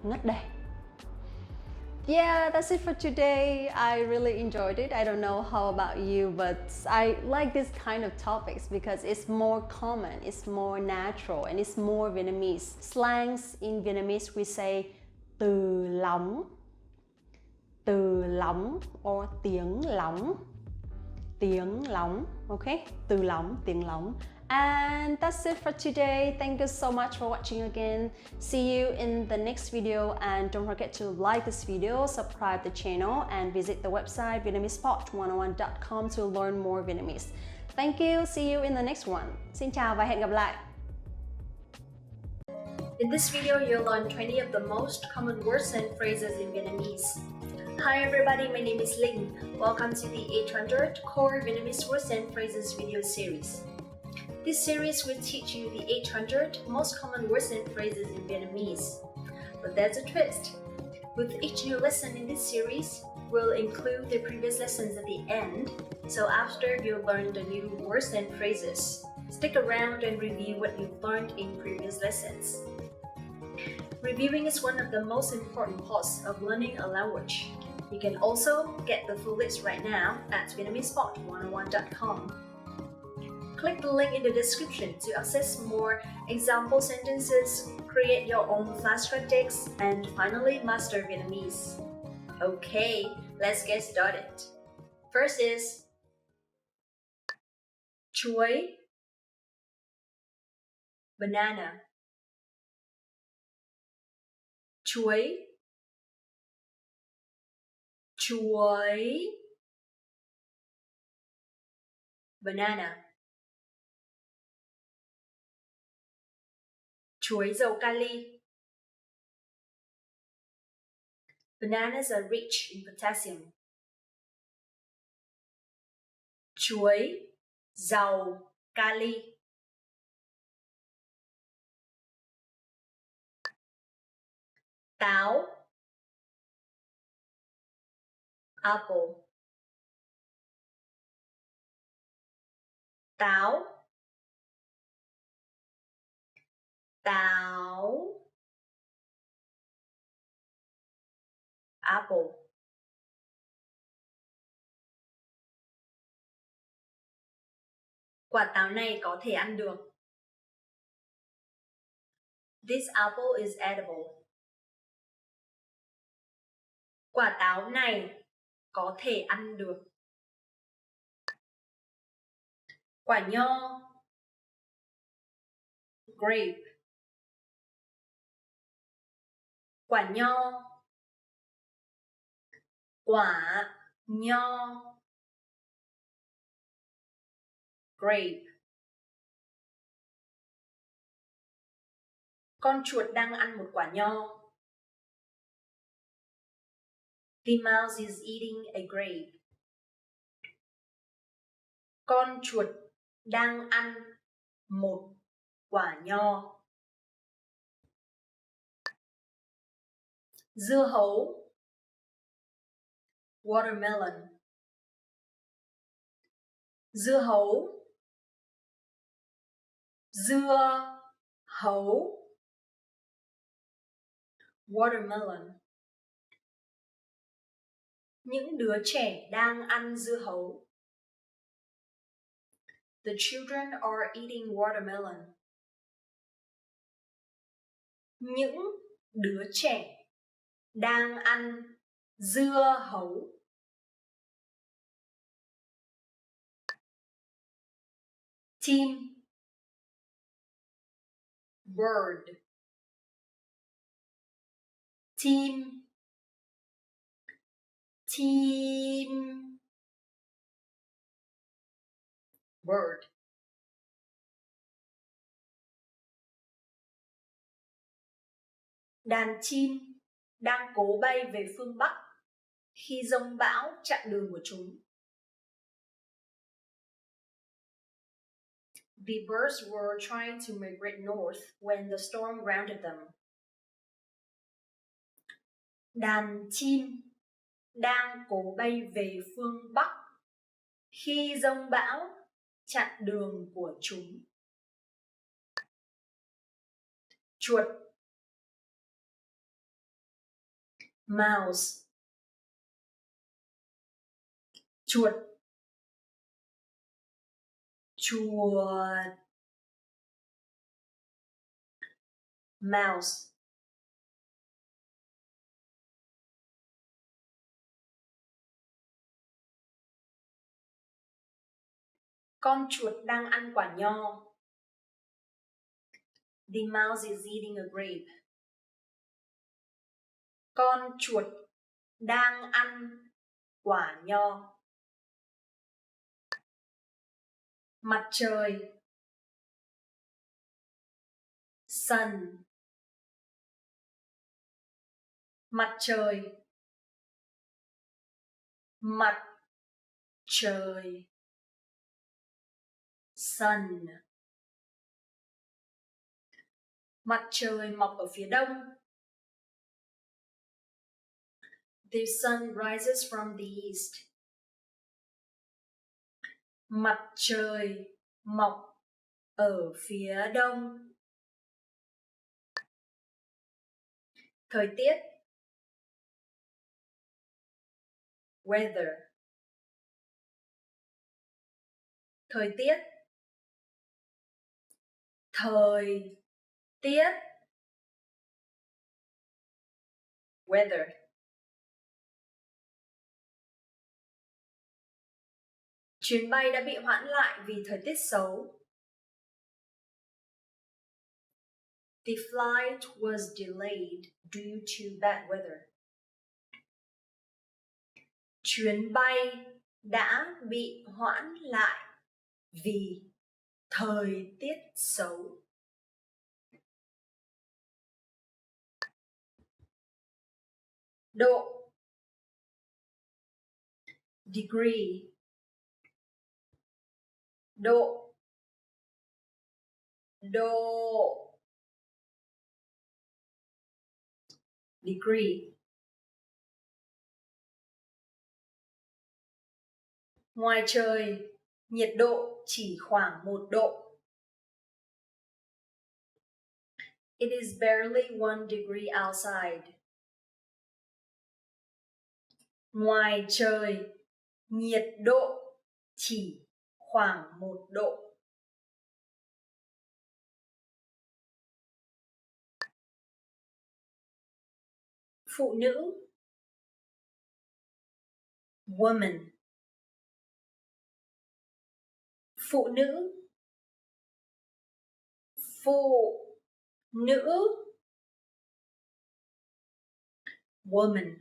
ngất đây. Yeah, that's it for today. I really enjoyed it. I don't know how about you, but I like this kind of topics because it's more common, it's more natural, and it's more Vietnamese. Slangs in Vietnamese, we say từ lóng. Từ lóng or tiếng lóng. Tiếng lóng, okay? Từ lóng, tiếng lóng. And that's it for today. Thank you so much for watching again. See you in the next video, and don't forget to like this video, subscribe the channel, and visit the website VietnamesePod101.com to learn more Vietnamese. Thank you. See you in the next one. Xin chào và hẹn gặp lại. In this video, you'll learn 20 of the most common words and phrases in Vietnamese. Hi everybody, my name is Ling. Welcome to the 800 Core Vietnamese Words and Phrases video series. This series will teach you the 800 most common words and phrases in Vietnamese. But there's a twist. With each new lesson in this series, we'll include the previous lessons at the end, so after you learn the new words and phrases, stick around and review what you've learned in previous lessons. Reviewing is one of the most important parts of learning a language. You can also get the full list right now at VietnamesePod101.com. Click the link in the description to access more example sentences, create your own flashcard text, and finally master Vietnamese. Okay, let's get started. First is chuối, banana. Chuối, chuối, banana. Chuối giàu kali. Bananas are rich in potassium. Chuối giàu kali. Táo, apple. Táo, táo, apple. Quả táo này có thể ăn được. This apple is edible. Quả táo này có thể ăn được. Quả nho, grape. Quả nho, quả nho, grape. Con chuột đang ăn một quả nho. The mouse is eating a grape. Con chuột đang ăn một quả nho. Dưa hấu, watermelon. Dưa hấu, dưa hấu, watermelon. Những đứa trẻ đang ăn dưa hấu. The children are eating watermelon. Những đứa trẻ đang ăn dưa hấu. Team, bird. Team, team, bird. Đàn chim đang cố bay về phương Bắc khi giông bão chặn đường của chúng. The birds were trying to migrate north when the storm grounded them. Đàn chim đang cố bay về phương Bắc khi giông bão chặn đường của chúng. Chuột, mouse. Chuột, chuột, mouse. Con chuột đang ăn quả nho. The mouse is eating a grape. Con chuột đang ăn quả nho. Mặt trời, sun. Mặt trời, mặt trời, sun. Mặt trời mọc ở phía đông. The sun rises from the east. Mặt trời mọc ở phía đông. Thời tiết, weather. Thời tiết, thời tiết, weather. Chuyến bay đã bị hoãn lại vì thời tiết xấu. The flight was delayed due to bad weather. Chuyến bay đã bị hoãn lại vì thời tiết xấu. Độ, degree. Độ, độ, degree. Ngoài trời, nhiệt độ chỉ khoảng 1 độ. It is barely 1 degree outside. Ngoài trời, nhiệt độ chỉ khoảng 1 độ. Phụ nữ, woman. Phụ nữ, phụ nữ, woman.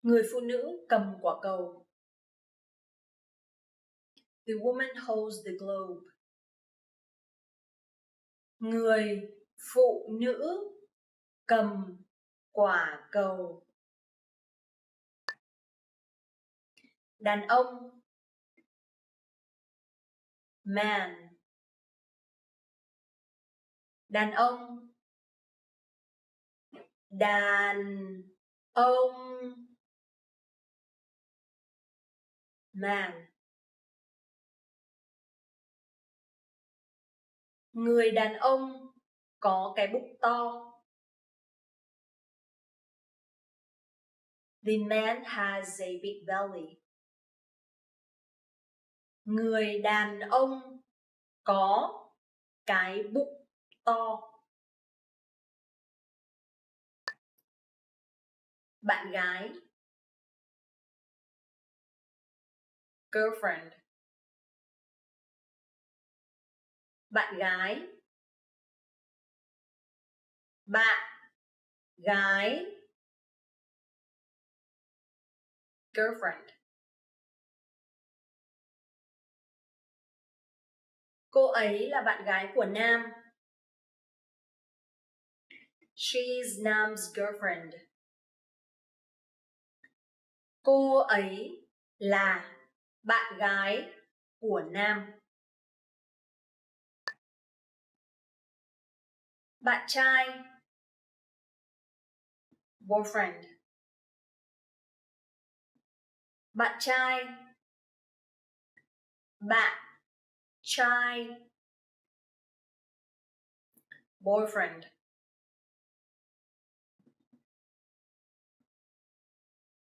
Người phụ nữ cầm quả cầu. The woman holds the globe. Người phụ nữ cầm quả cầu. Đàn ông, man. Đàn ông, đàn ông, man. Người đàn ông có cái bụng to. The man has a big belly. Người đàn ông có cái bụng to. Bạn gái, girlfriend. Bạn gái, bạn gái, girlfriend. Cô ấy là bạn gái của Nam. She is Nam's girlfriend. Cô ấy là bạn gái của Nam. Bạn trai, boyfriend. Bạn trai, bạn trai, boyfriend.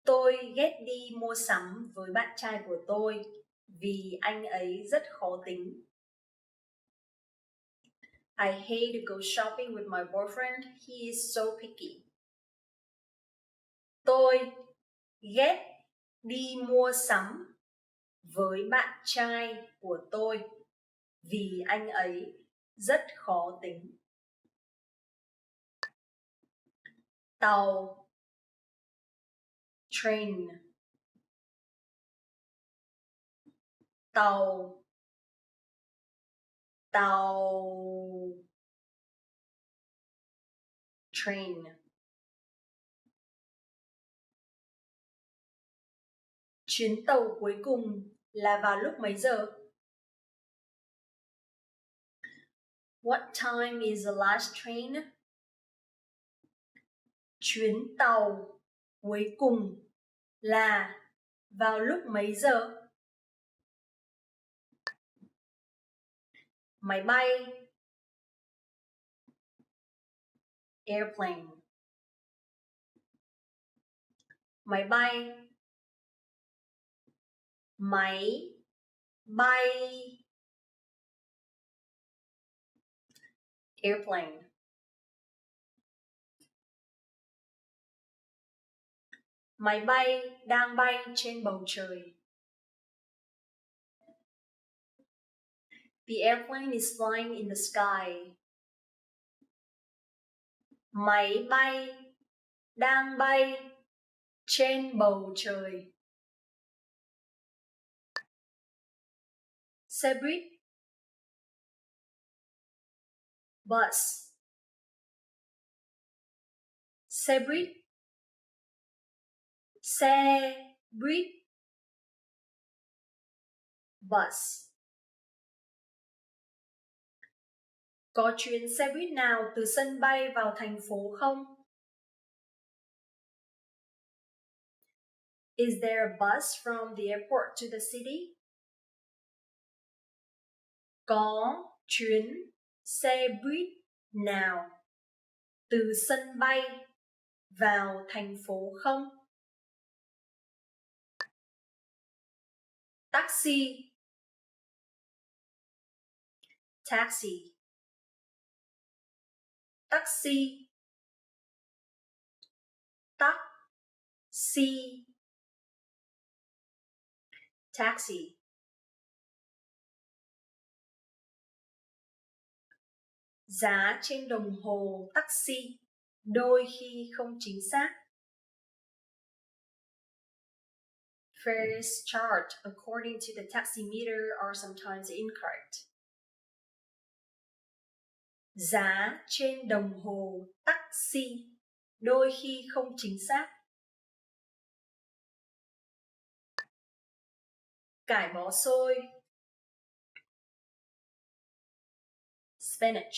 Tôi ghét đi mua sắm với bạn trai của tôi vì anh ấy rất khó tính. I hate to go shopping with my boyfriend. He is so picky. Tôi ghét đi mua sắm với bạn trai của tôi vì anh ấy rất khó tính. Tàu, train. Tàu, tàu, train. Chuyến tàu cuối cùng là vào lúc mấy giờ? What time is the last train? Chuyến tàu cuối cùng là vào lúc mấy giờ? Máy bay, airplane. Máy bay, máy bay, airplane. Máy bay đang bay trên bầu trời. The airplane is flying in the sky. Máy bay đang bay trên bầu trời. Xe buýt, bus. Xe buýt, xe buýt, bus. Có chuyến xe buýt nào từ sân bay vào thành phố không? Is there a bus from the airport to the city? Có chuyến xe buýt nào từ sân bay vào thành phố không? Taxi, taxi. Taxi, taxi, taxi. Giá trên đồng hồ taxi đôi khi không chính xác. Fares charged according to the taximeter are sometimes incorrect. Giá trên đồng hồ taxi đôi khi không chính xác. Cải bó xôi, spinach.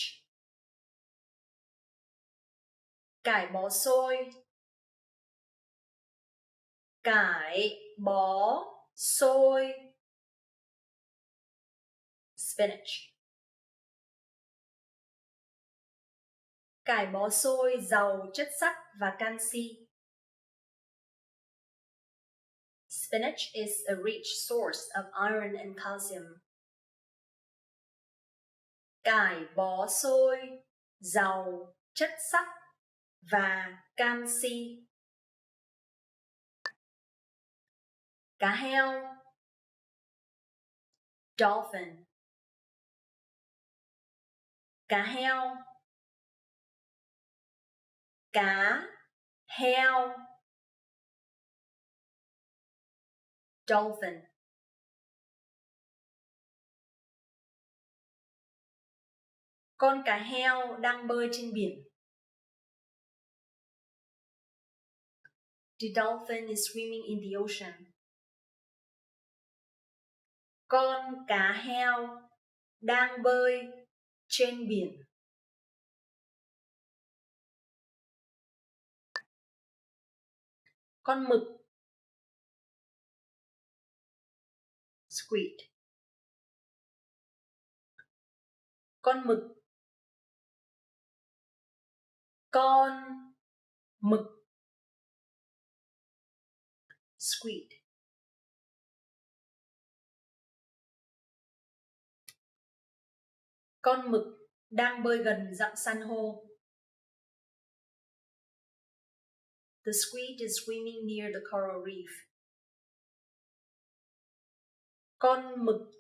Cải bó xôi, cải bó xôi, spinach. Cải bó xôi giàu chất sắt và canxi. Spinach is a rich source of iron and calcium. Cải bó xôi giàu chất sắt và canxi. Cá heo, dolphin. Cá heo, cá heo, dolphin. Con cá heo đang bơi trên biển. The dolphin is swimming in the ocean. Con cá heo đang bơi trên biển. Con mực, squid. Con mực, con mực, squid. Con mực đang bơi gần rặng san hô. The squid is swimming near the coral reef. Con mực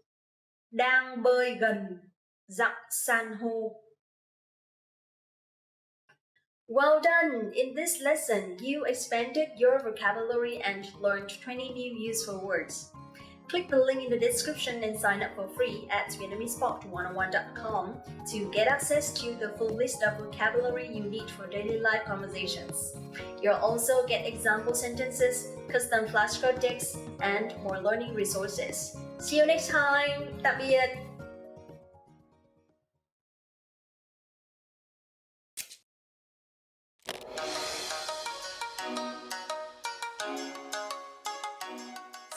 đang bơi gần rặng san hô. Well done! In this lesson, you expanded your vocabulary and learned 20 new useful words. Click the link in the description and sign up for free at VietnamesePod101.com to get access to the full list of vocabulary you need for daily life conversations. You'll also get example sentences, custom flashcard decks, and more learning resources. See you next time! Tạm biệt!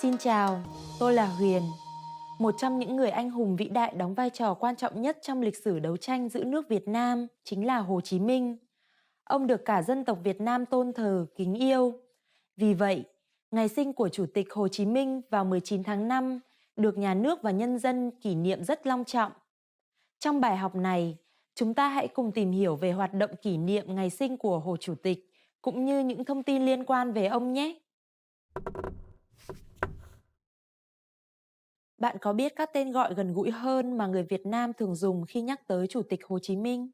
Xin chào, tôi là Huyền, một trong những người anh hùng vĩ đại đóng vai trò quan trọng nhất trong lịch sử đấu tranh giữ nước Việt Nam chính là Hồ Chí Minh. Ông được cả dân tộc Việt Nam tôn thờ, kính yêu. Vì vậy, ngày sinh của Chủ tịch Hồ Chí Minh vào 19 tháng 5 được nhà nước và nhân dân kỷ niệm rất long trọng. Trong bài học này, chúng ta hãy cùng tìm hiểu về hoạt động kỷ niệm ngày sinh của Hồ Chủ tịch cũng như những thông tin liên quan về ông nhé. Bạn có biết các tên gọi gần gũi hơn mà người Việt Nam thường dùng khi nhắc tới Chủ tịch Hồ Chí Minh?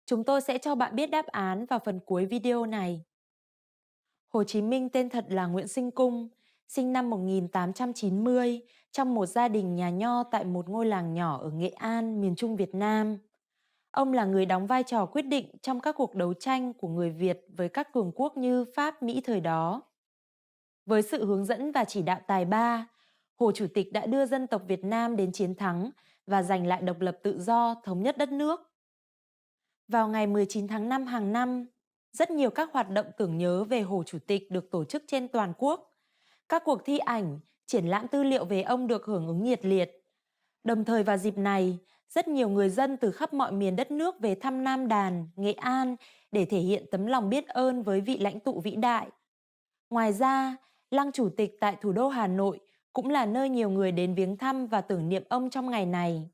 Chúng tôi sẽ cho bạn biết đáp án vào phần cuối video này. Hồ Chí Minh tên thật là Nguyễn Sinh Cung, sinh năm 1890 trong một gia đình nhà nho tại một ngôi làng nhỏ ở Nghệ An, miền Trung Việt Nam. Ông là người đóng vai trò quyết định trong các cuộc đấu tranh của người Việt với các cường quốc như Pháp, Mỹ thời đó. Với sự hướng dẫn và chỉ đạo tài ba, Hồ Chủ tịch đã đưa dân tộc Việt Nam đến chiến thắng và giành lại độc lập tự do, thống nhất đất nước. Vào ngày 19 tháng 5 hàng năm, rất nhiều các hoạt động tưởng nhớ về Hồ Chủ tịch được tổ chức trên toàn quốc. Các cuộc thi ảnh, triển lãm tư liệu về ông được hưởng ứng nhiệt liệt. Đồng thời vào dịp này, rất nhiều người dân từ khắp mọi miền đất nước về thăm Nam Đàn, Nghệ An để thể hiện tấm lòng biết ơn với vị lãnh tụ vĩ đại. Ngoài ra, Lăng Chủ tịch tại thủ đô Hà Nội cũng là nơi nhiều người đến viếng thăm và tưởng niệm ông trong ngày này.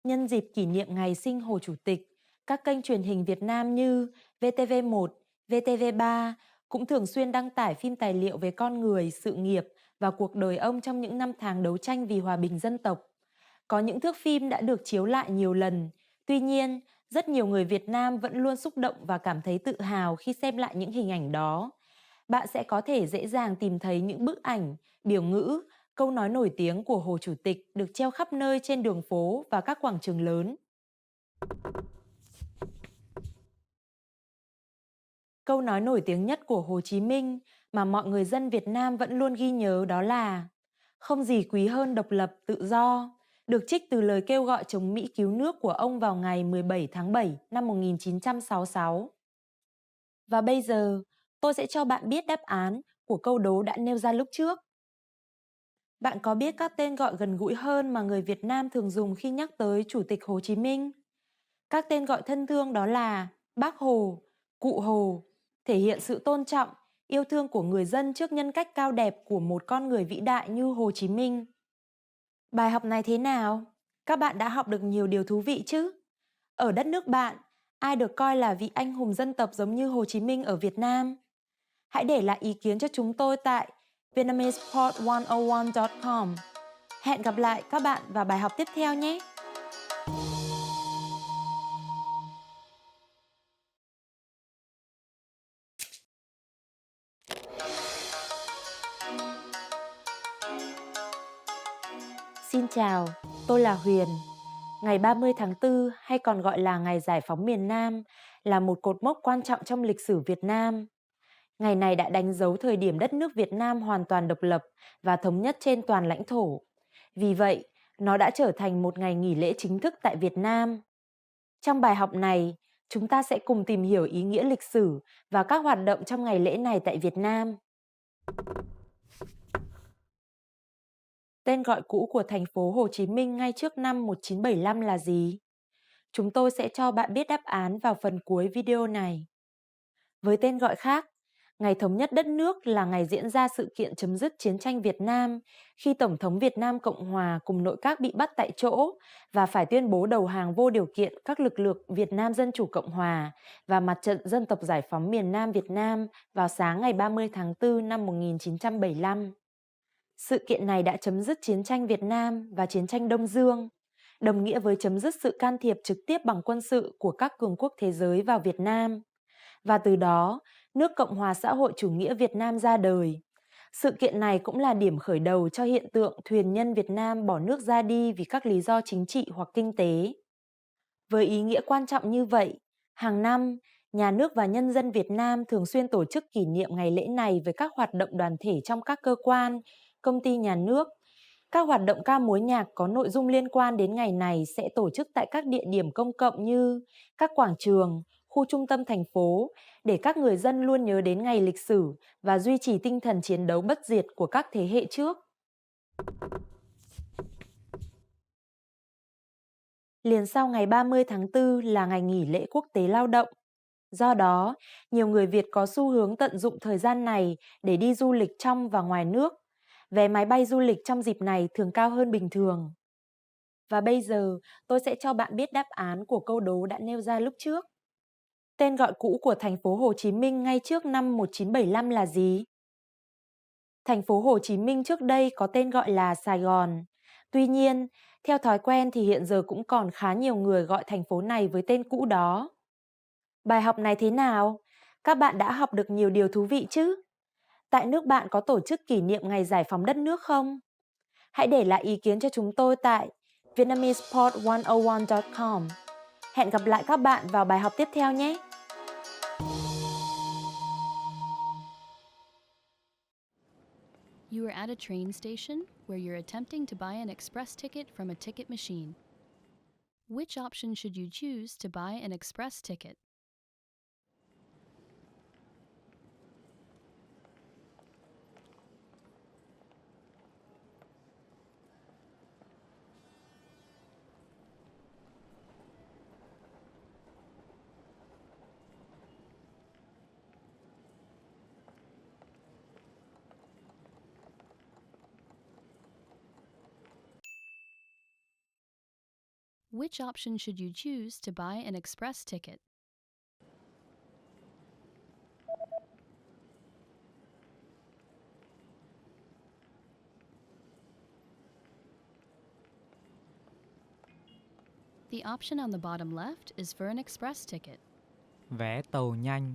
Nhân dịp kỷ niệm ngày sinh Hồ Chủ tịch, các kênh truyền hình Việt Nam như VTV1, VTV3 cũng thường xuyên đăng tải phim tài liệu về con người, sự nghiệp và cuộc đời ông trong những năm tháng đấu tranh vì hòa bình dân tộc. Có những thước phim đã được chiếu lại nhiều lần, tuy nhiên, rất nhiều người Việt Nam vẫn luôn xúc động và cảm thấy tự hào khi xem lại những hình ảnh đó. Bạn sẽ có thể dễ dàng tìm thấy những bức ảnh, biểu ngữ, câu nói nổi tiếng của Hồ Chủ tịch được treo khắp nơi trên đường phố và các quảng trường lớn. Câu nói nổi tiếng nhất của Hồ Chí Minh mà mọi người dân Việt Nam vẫn luôn ghi nhớ đó là "Không gì quý hơn độc lập, tự do", được trích từ lời kêu gọi chống Mỹ cứu nước của ông vào ngày 17 tháng 7 năm 1966. Và bây giờ, tôi sẽ cho bạn biết đáp án của câu đố đã nêu ra lúc trước. Bạn có biết các tên gọi gần gũi hơn mà người Việt Nam thường dùng khi nhắc tới Chủ tịch Hồ Chí Minh? Các tên gọi thân thương đó là Bác Hồ, Cụ Hồ, thể hiện sự tôn trọng, yêu thương của người dân trước nhân cách cao đẹp của một con người vĩ đại như Hồ Chí Minh. Bài học này thế nào? Các bạn đã học được nhiều điều thú vị chứ? Ở đất nước bạn, ai được coi là vị anh hùng dân tộc giống như Hồ Chí Minh ở Việt Nam? Hãy để lại ý kiến cho chúng tôi tại VietnamesPod101.com. Hẹn gặp lại các bạn vào bài học tiếp theo nhé! Xin chào, tôi là Huyền. Ngày 30 tháng 4 hay còn gọi là Ngày Giải phóng miền Nam là một cột mốc quan trọng trong lịch sử Việt Nam. Ngày này đã đánh dấu thời điểm đất nước Việt Nam hoàn toàn độc lập và thống nhất trên toàn lãnh thổ. Vì vậy, nó đã trở thành một ngày nghỉ lễ chính thức tại Việt Nam. Trong bài học này, chúng ta sẽ cùng tìm hiểu ý nghĩa lịch sử và các hoạt động trong ngày lễ này tại Việt Nam. Tên gọi cũ của thành phố Hồ Chí Minh ngay trước năm 1975 là gì? Chúng tôi sẽ cho bạn biết đáp án vào phần cuối video này. Với tên gọi khác, Ngày thống nhất đất nước là ngày diễn ra sự kiện chấm dứt chiến tranh Việt Nam khi Tổng thống Việt Nam Cộng Hòa cùng nội các bị bắt tại chỗ và phải tuyên bố đầu hàng vô điều kiện các lực lượng Việt Nam Dân Chủ Cộng Hòa và Mặt trận Dân tộc Giải phóng miền Nam Việt Nam vào sáng ngày 30 tháng 4 năm 1975. Sự kiện này đã chấm dứt chiến tranh Việt Nam và chiến tranh Đông Dương, đồng nghĩa với chấm dứt sự can thiệp trực tiếp bằng quân sự của các cường quốc thế giới vào Việt Nam. Và từ đó, nước Cộng hòa xã hội chủ nghĩa Việt Nam ra đời. Sự kiện này cũng là điểm khởi đầu cho hiện tượng thuyền nhân Việt Nam bỏ nước ra đi vì các lý do chính trị hoặc kinh tế. Với ý nghĩa quan trọng như vậy, hàng năm, nhà nước và nhân dân Việt Nam thường xuyên tổ chức kỷ niệm ngày lễ này với các hoạt động đoàn thể trong các cơ quan, công ty nhà nước. Các hoạt động ca múa nhạc có nội dung liên quan đến ngày này sẽ tổ chức tại các địa điểm công cộng như các quảng trường, khu trung tâm thành phố để các người dân luôn nhớ đến ngày lịch sử và duy trì tinh thần chiến đấu bất diệt của các thế hệ trước. Liền sau ngày 30 tháng 4 là ngày nghỉ lễ quốc tế lao động. Do đó, nhiều người Việt có xu hướng tận dụng thời gian này để đi du lịch trong và ngoài nước. Vé máy bay du lịch trong dịp này thường cao hơn bình thường. Và bây giờ, tôi sẽ cho bạn biết đáp án của câu đố đã nêu ra lúc trước. Tên gọi cũ của thành phố Hồ Chí Minh ngay trước năm 1975 là gì? Thành phố Hồ Chí Minh trước đây có tên gọi là Sài Gòn. Tuy nhiên, theo thói quen thì hiện giờ cũng còn khá nhiều người gọi thành phố này với tên cũ đó. Bài học này thế nào? Các bạn đã học được nhiều điều thú vị chứ? Tại nước bạn có tổ chức kỷ niệm ngày giải phóng đất nước không? Hãy để lại ý kiến cho chúng tôi tại vietnamesepod101.com. Hẹn gặp lại các bạn vào bài học tiếp theo nhé! You are at a train station where you're attempting to buy an express ticket from a ticket machine. Which option should you choose to buy an express ticket? Which option should you choose to buy an express ticket? The option on the bottom left is for an express ticket. Vé tàu nhanh.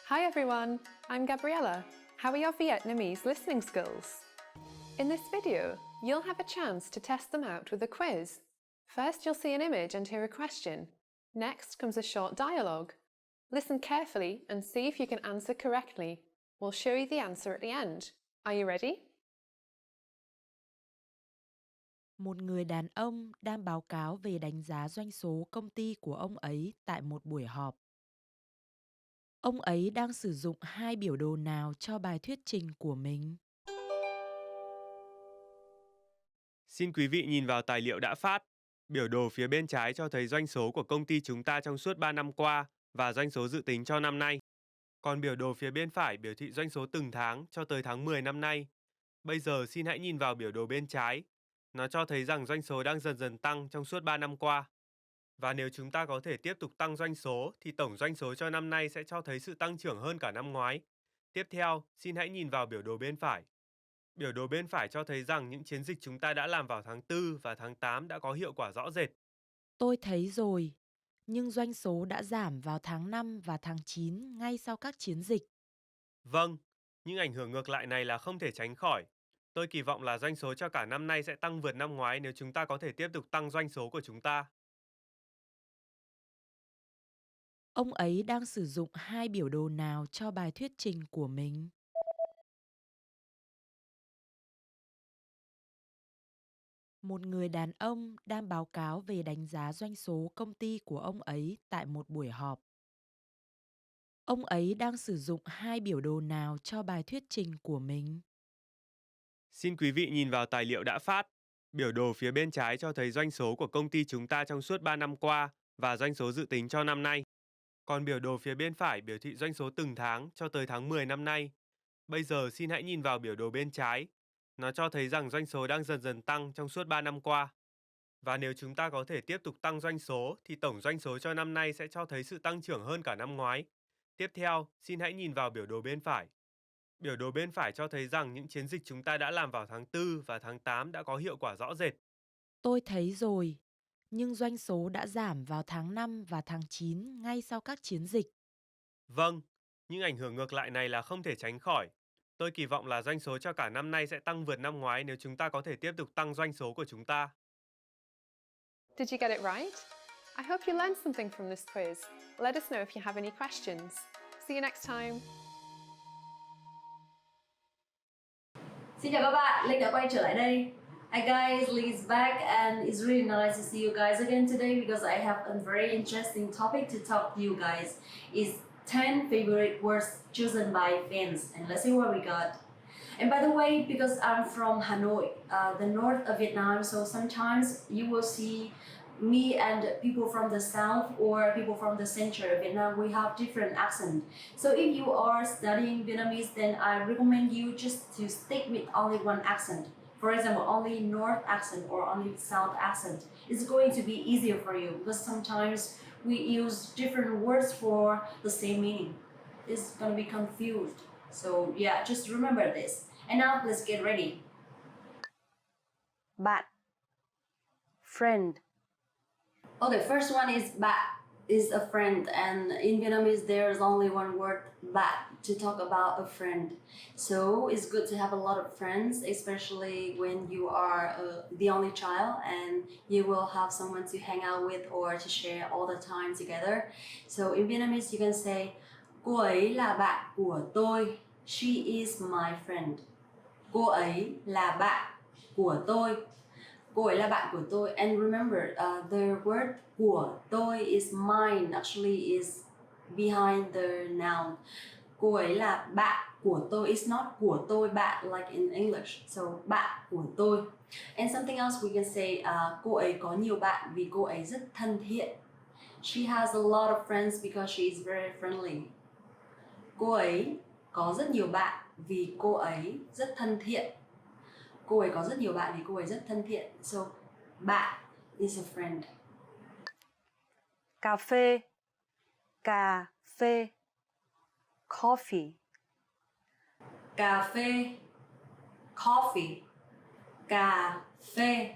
Hi everyone, I'm Gabriella. How are your Vietnamese listening skills? In this video, you'll have a chance to test them out with a quiz. First, you'll see an image and hear a question. Next comes a short dialogue. Listen carefully and see if you can answer correctly. We'll show you the answer at the end. Are you ready? Một người đàn ông đang báo cáo về đánh giá doanh số công ty của ông ấy tại một buổi họp. Ông ấy đang sử dụng hai biểu đồ nào cho bài thuyết trình của mình? Xin quý vị nhìn vào tài liệu đã phát. Biểu đồ phía bên trái cho thấy doanh số của công ty chúng ta trong suốt 3 năm qua và doanh số dự tính cho năm nay. Còn biểu đồ phía bên phải biểu thị doanh số từng tháng cho tới tháng 10 năm nay. Bây giờ xin hãy nhìn vào biểu đồ bên trái. Nó cho thấy rằng doanh số đang dần dần tăng trong suốt 3 năm qua. Và nếu chúng ta có thể tiếp tục tăng doanh số thì tổng doanh số cho năm nay sẽ cho thấy sự tăng trưởng hơn cả năm ngoái. Tiếp theo, xin hãy nhìn vào biểu đồ bên phải. Biểu đồ bên phải cho thấy rằng những chiến dịch chúng ta đã làm vào tháng 4 và tháng 8 đã có hiệu quả rõ rệt. Tôi thấy rồi, nhưng doanh số đã giảm vào tháng 5 và tháng 9 ngay sau các chiến dịch. Vâng, những ảnh hưởng ngược lại này là không thể tránh khỏi. Tôi kỳ vọng là doanh số cho cả năm nay sẽ tăng vượt năm ngoái nếu chúng ta có thể tiếp tục tăng doanh số của chúng ta. Ông ấy đang sử dụng hai biểu đồ nào cho bài thuyết trình của mình? Một người đàn ông đang báo cáo về đánh giá doanh số công ty của ông ấy tại một buổi họp. Ông ấy đang sử dụng hai biểu đồ nào cho bài thuyết trình của mình? Xin quý vị nhìn vào tài liệu đã phát. Biểu đồ phía bên trái cho thấy doanh số của công ty chúng ta trong suốt 3 năm qua và doanh số dự tính cho năm nay. Còn biểu đồ phía bên phải biểu thị doanh số từng tháng cho tới tháng 10 năm nay. Bây giờ xin hãy nhìn vào biểu đồ bên trái. Nó cho thấy rằng doanh số đang dần dần tăng trong suốt 3 năm qua. Và nếu chúng ta có thể tiếp tục tăng doanh số thì tổng doanh số cho năm nay sẽ cho thấy sự tăng trưởng hơn cả năm ngoái. Tiếp theo, xin hãy nhìn vào biểu đồ bên phải. Biểu đồ bên phải cho thấy rằng những chiến dịch chúng ta đã làm vào tháng 4 và tháng 8 đã có hiệu quả rõ rệt. Tôi thấy rồi, nhưng doanh số đã giảm vào tháng 5 và tháng 9 ngay sau các chiến dịch. Vâng, những ảnh hưởng ngược lại này là không thể tránh khỏi. Tôi kỳ vọng là doanh số cho cả năm nay sẽ tăng vượt năm ngoái nếu chúng ta có thể tiếp tục tăng doanh số của chúng ta. Did you get it right? I hope you learned something from this quiz. Let us know if you have any questions. See you next time. Xin chào các bạn, Linh đã quay trở lại đây. Hi guys, Lee is back and it's really nice to see you guys again today because I have a very interesting topic to talk to you guys. It's 10 favorite words chosen by fans and let's see what we got. And by the way, because I'm from Hanoi, the north of Vietnam, so sometimes you will see me and people from the south or people from the center of Vietnam, we have different accent. So if you are studying Vietnamese, then I recommend you just to stick with only one accent. For example, only north accent or only south accent. It's going to be easier for you because sometimes we use different words for the same meaning. It's going to be confused. So yeah, just remember this. And now let's get ready. Bạn. Friend. Okay, first one is bạn is a friend, and in Vietnamese there's only one word bạn to talk about a friend. So it's good to have a lot of friends, especially when you are the only child and you will have someone to hang out with or to share all the time together. So in Vietnamese you can say cô ấy là bạn của tôi. She is my friend. Cô ấy là bạn của tôi. Cô ấy là bạn của tôi. And remember, the word của tôi is mine, actually is behind the noun. Cô ấy là bạn của tôi. It's not của tôi bạn like in English. So bạn của tôi. And something else we can say, cô ấy có nhiều bạn vì cô ấy rất thân thiện. She has a lot of friends because she is very friendly. Cô ấy có rất nhiều bạn vì cô ấy rất thân thiện. Cô ấy có rất nhiều bạn vì cô ấy rất thân thiện. So, bạn is a friend. Cà phê. Cà phê. Coffee. Cà phê. Coffee. Cà phê.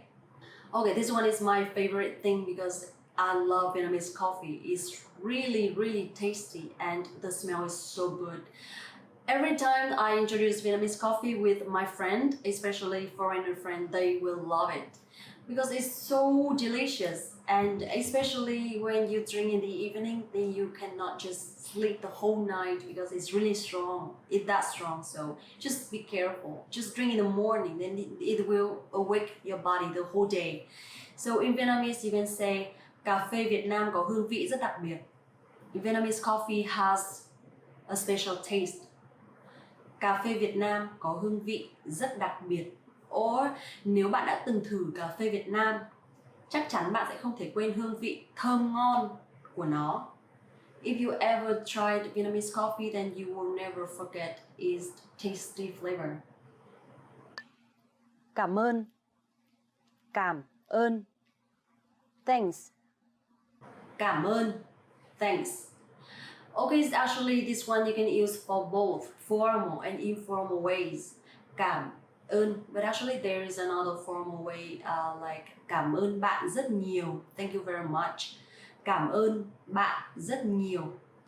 Okay, this one is my favorite thing because I love Vietnamese coffee. It's really, really tasty and the smell is so good. Every time I introduce Vietnamese coffee with my friend, especially foreigner friend, they will love it because it's so delicious. And especially when you drink in the evening, then you cannot just sleep the whole night because it's really strong. It's that strong, so just be careful. Just drink in the morning, then it will awake your body the whole day. So in Vietnamese, you can say cà phê Việt Nam có hương vị rất đặc biệt. Vietnamese coffee has a special taste. Cà phê Việt Nam có hương vị rất đặc biệt. Or nếu bạn đã từng thử cà phê Việt Nam, chắc chắn bạn sẽ không thể quên hương vị thơm ngon của nó. If you ever tried Vietnamese coffee, then you will never forget its tasty flavor. Cảm ơn. Cảm ơn. Thanks. Cảm ơn. Thanks. Okay, actually this one you can use for both formal and informal ways. Cảm ơn. But actually there is another formal way like cảm ơn bạn rất nhiều. Thank you very much. Cảm ơn bạn rất nhiều.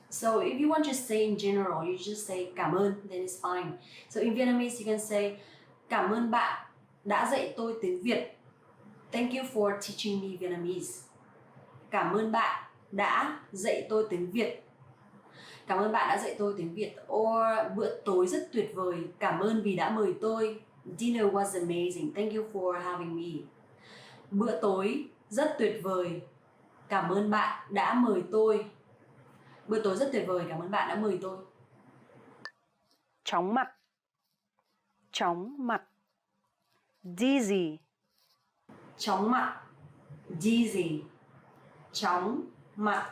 So if you want to say in general, you just say cảm ơn, then it's fine. So in Vietnamese you can say cảm ơn bạn đã dạy tôi tiếng Việt. Thank you for teaching me Vietnamese. Cảm ơn bạn đã dạy tôi tiếng Việt. Cảm ơn bạn đã dạy tôi tiếng Việt. Or bữa tối rất tuyệt vời. Cảm ơn vì đã mời tôi. Dinner was amazing. Thank you for having me. Bữa tối rất tuyệt vời. Cảm ơn bạn đã mời tôi. Bữa tối rất tuyệt vời. Cảm ơn bạn đã mời tôi. Chóng mặt. Chóng mặt. Dizzy. Chóng mặt. Dizzy. Chóng mặt.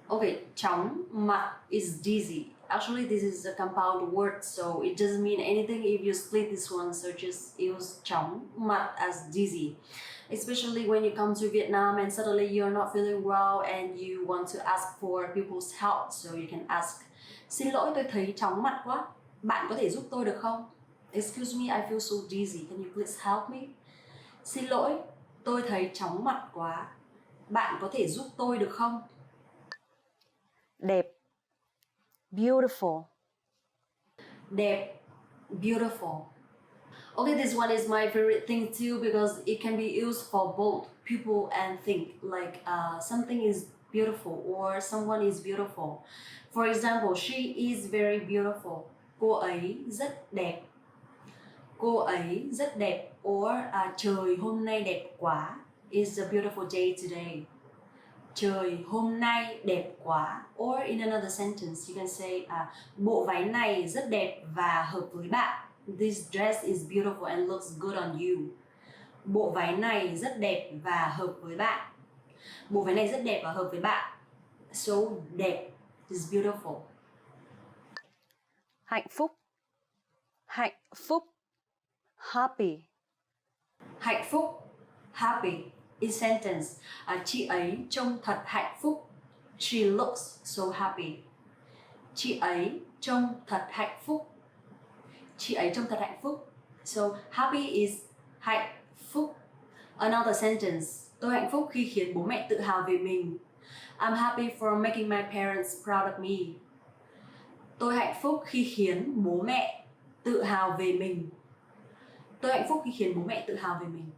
Okay, chóng mặt is dizzy. Actually, this is a compound word, so it doesn't mean anything if you split this one, so just use chóng mặt as dizzy. Especially when you come to Vietnam and suddenly you're not feeling well and you want to ask for people's help, so you can ask, xin lỗi tôi thấy chóng mặt quá, bạn có thể giúp tôi được không? Excuse me, I feel so dizzy, can you please help me? Xin lỗi, tôi thấy chóng mặt quá, bạn có thể giúp tôi được không? Đẹp. Beautiful. Đẹp. Beautiful. Okay, this one is my favorite thing too because it can be used for both people and thing. Like something is beautiful or someone is beautiful. For example, she is very beautiful. Cô ấy rất đẹp. Cô ấy rất đẹp. Or trời hôm nay đẹp quá. It's a beautiful day today. Trời hôm nay đẹp quá. Or in another sentence you can say bộ váy này rất đẹp và hợp với bạn. This dress is beautiful and looks good on you. Bộ váy này rất đẹp và hợp với bạn. Bộ váy này rất đẹp và hợp với bạn. So đẹp is beautiful. Hạnh phúc. Hạnh phúc. Happy. Hạnh phúc. Happy. In sentence, chị ấy trông thật hạnh phúc. She looks so happy. Chị ấy trông thật hạnh phúc. Chị ấy trông thật hạnh phúc. So happy is hạnh phúc. Another sentence, tôi hạnh phúc khi khiến bố mẹ tự hào về mình. I'm happy for making my parents proud of me. Tôi hạnh phúc khi khiến bố mẹ tự hào về mình. Tôi hạnh phúc khi khiến bố mẹ tự hào về mình.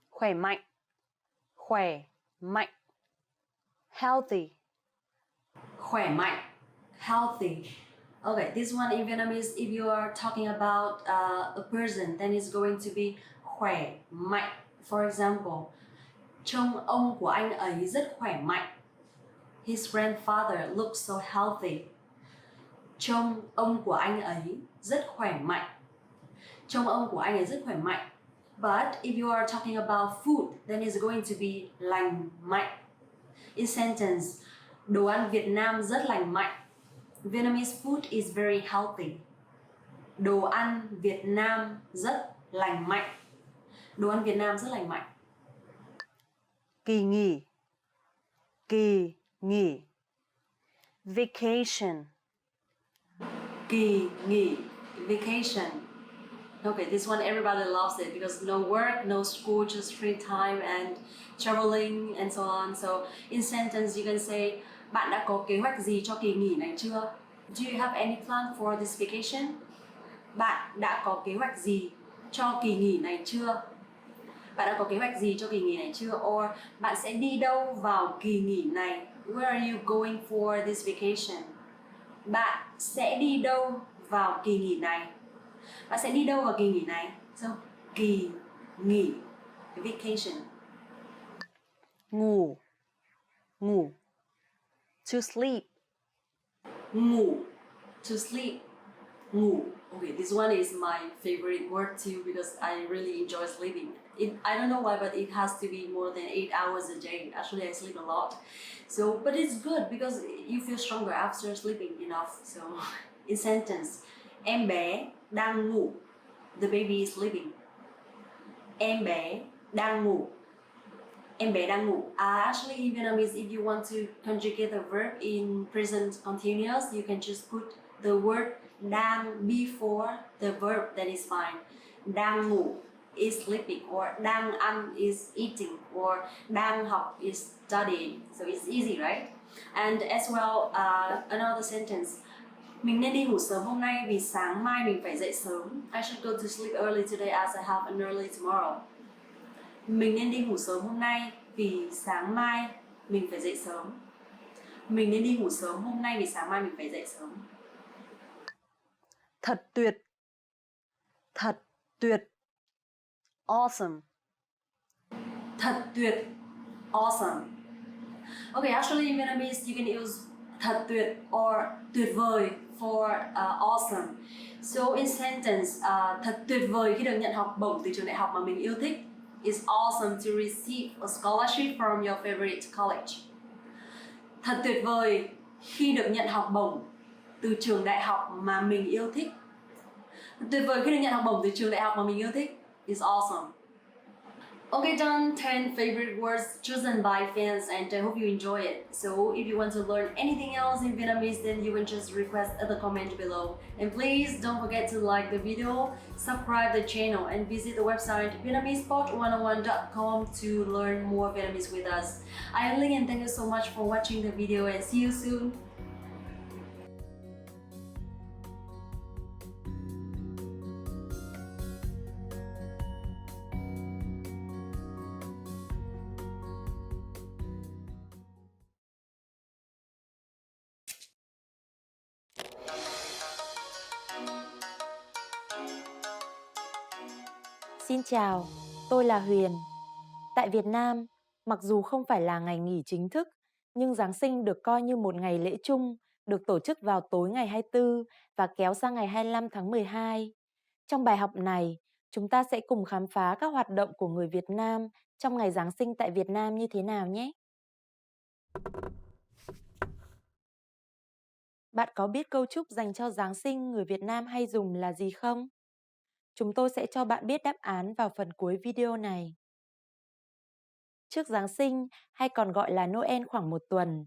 Khỏe mạnh. Khỏe mạnh. Healthy. Khỏe mạnh. Healthy. Okay, this one in Vietnamese, if you are talking about a person, then it's going to be khỏe mạnh. For example, trông ông của anh ấy rất khỏe mạnh. His grandfather looks so healthy. Trông ông của anh ấy rất khỏe mạnh. Trông ông của anh ấy rất khỏe mạnh. But if you are talking about food, then it's going to be lành mạnh. In sentence, đồ ăn Việt Nam rất lành mạnh. Vietnamese food is very healthy. Đồ ăn Việt Nam rất lành mạnh. Đồ ăn Việt Nam rất lành mạnh. Kỳ nghỉ. Kỳ nghỉ. Vacation. Kỳ nghỉ. Vacation. Okay, this one everybody loves it because no work, no school, just free time and traveling and so on. So in sentence you can say, bạn đã có kế hoạch gì cho kỳ nghỉ này chưa? Do you have any plan for this vacation? Bạn đã có kế hoạch gì cho kỳ nghỉ này chưa? Bạn đã có kế hoạch gì cho kỳ nghỉ này chưa? Or bạn sẽ đi đâu vào kỳ nghỉ này? Where are you going for this vacation? Bạn sẽ đi đâu vào kỳ nghỉ này? Bạn sẽ đi đâu vào kỳ nghỉ này? So, kỳ nghỉ. Vacation. Ngủ. Ngủ. To sleep. Ngủ. To sleep. Ngủ. Okay, this one is my favorite word too because I really enjoy sleeping. I don't know why, but it has to be more than 8 hours a day. Actually, I sleep a lot. So, but it's good because you feel stronger after sleeping enough. So, in sentence, em bé đang ngủ. The baby is sleeping. Em bé đang ngủ. Em bé đang ngủ. Actually, in Vietnamese, if you want to conjugate the verb in present continuous, you can just put the word đang before the verb, that is fine. Đang ngủ is sleeping, or đang ăn is eating, or đang học is studying. So it's easy, right? And as well, another sentence. Mình nên đi ngủ sớm hôm nay vì sáng mai mình phải dậy sớm. I should go to sleep early today as I have an early tomorrow. Mình nên đi ngủ sớm hôm nay vì sáng mai mình phải dậy sớm. Mình nên đi ngủ sớm hôm nay vì sáng mai mình phải dậy sớm. Thật tuyệt. Thật tuyệt. Awesome. Thật tuyệt. Awesome. Okay, actually in Vietnamese you can use thật tuyệt or tuyệt vời for awesome. So in sentence, thật tuyệt vời khi được nhận học bổng từ trường đại học mà mình yêu thích. It's awesome to receive a scholarship from your favorite college. Thật tuyệt vời khi được nhận học bổng từ trường đại học mà mình yêu thích. Thật tuyệt vời khi được nhận học bổng từ trường đại học mà mình yêu thích. It's awesome. Okay, done 10 favorite words chosen by fans, and I hope you enjoy it. So if you want to learn anything else in Vietnamese, then you can just request at the comment below. And please don't forget to like the video, subscribe the channel, and visit the website VietnamesePod101.com to learn more Vietnamese with us. I am Linh, and thank you so much for watching the video, and see you soon. Xin chào, tôi là Huyền. Tại Việt Nam, mặc dù không phải là ngày nghỉ chính thức, nhưng Giáng sinh được coi như một ngày lễ chung, được tổ chức vào tối ngày 24 và kéo sang ngày 25 tháng 12. Trong bài học này, chúng ta sẽ cùng khám phá các hoạt động của người Việt Nam trong ngày Giáng sinh tại Việt Nam như thế nào nhé. Bạn có biết câu chúc dành cho Giáng sinh người Việt Nam hay dùng là gì không? Chúng tôi sẽ cho bạn biết đáp án vào phần cuối video này. Trước Giáng sinh, hay còn gọi là Noel khoảng một tuần,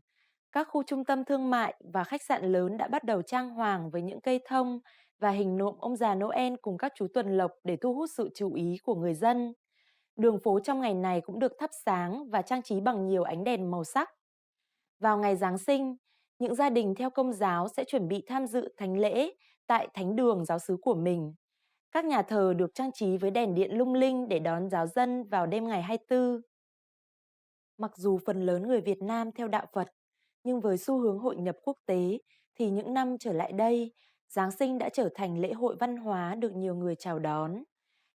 các khu trung tâm thương mại và khách sạn lớn đã bắt đầu trang hoàng với những cây thông và hình nộm ông già Noel cùng các chú tuần lộc để thu hút sự chú ý của người dân. Đường phố trong ngày này cũng được thắp sáng và trang trí bằng nhiều ánh đèn màu sắc. Vào ngày Giáng sinh, những gia đình theo Công giáo sẽ chuẩn bị tham dự thánh lễ tại thánh đường giáo xứ của mình. Các nhà thờ được trang trí với đèn điện lung linh để đón giáo dân vào đêm ngày 24. Mặc dù phần lớn người Việt Nam theo đạo Phật, nhưng với xu hướng hội nhập quốc tế thì những năm trở lại đây, Giáng sinh đã trở thành lễ hội văn hóa được nhiều người chào đón.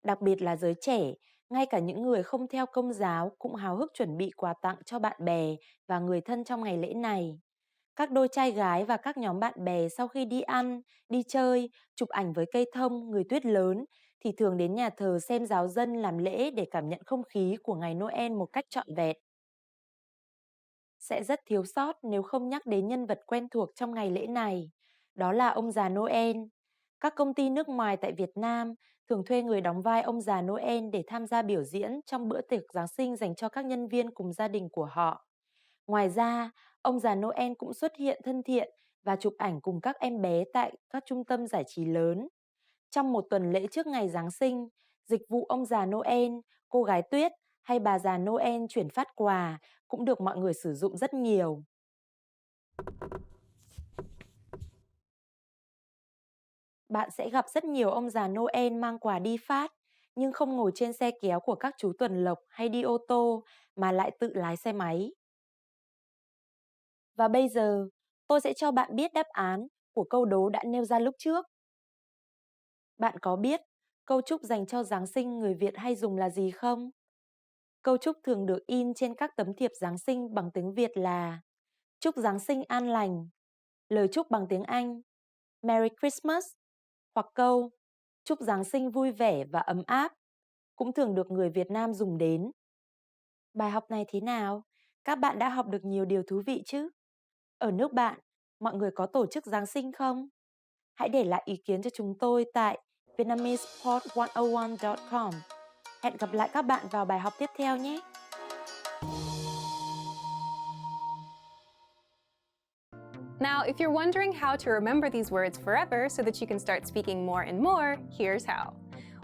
Đặc biệt là giới trẻ, ngay cả những người không theo Công giáo cũng háo hức chuẩn bị quà tặng cho bạn bè và người thân trong ngày lễ này. Các đôi trai gái và các nhóm bạn bè sau khi đi ăn, đi chơi, chụp ảnh với cây thông, người tuyết lớn thì thường đến nhà thờ xem giáo dân làm lễ để cảm nhận không khí của ngày Noel một cách trọn vẹn. Sẽ rất thiếu sót nếu không nhắc đến nhân vật quen thuộc trong ngày lễ này, đó là ông già Noel. Các công ty nước ngoài tại Việt Nam thường thuê người đóng vai ông già Noel để tham gia biểu diễn trong bữa tiệc Giáng sinh dành cho các nhân viên cùng gia đình của họ. Ngoài ra, ông già Noel cũng xuất hiện thân thiện và chụp ảnh cùng các em bé tại các trung tâm giải trí lớn. Trong một tuần lễ trước ngày Giáng sinh, dịch vụ ông già Noel, cô gái tuyết hay bà già Noel chuyển phát quà cũng được mọi người sử dụng rất nhiều. Bạn sẽ gặp rất nhiều ông già Noel mang quà đi phát, nhưng không ngồi trên xe kéo của các chú tuần lộc hay đi ô tô mà lại tự lái xe máy. Và bây giờ, tôi sẽ cho bạn biết đáp án của câu đố đã nêu ra lúc trước. Bạn có biết câu chúc dành cho Giáng sinh người Việt hay dùng là gì không? Câu chúc thường được in trên các tấm thiệp Giáng sinh bằng tiếng Việt là chúc Giáng sinh an lành, lời chúc bằng tiếng Anh Merry Christmas, hoặc câu chúc Giáng sinh vui vẻ và ấm áp, cũng thường được người Việt Nam dùng đến. Bài học này thế nào? Các bạn đã học được nhiều điều thú vị chứ? Ở nước bạn, mọi người có tổ chức Giáng sinh không? Hãy để lại ý kiến cho chúng tôi tại VietnamesePod101.com. Hẹn gặp lại các bạn vào bài học tiếp theo nhé! Now, if you're wondering how to remember these words forever so that you can start speaking more and more, here's how.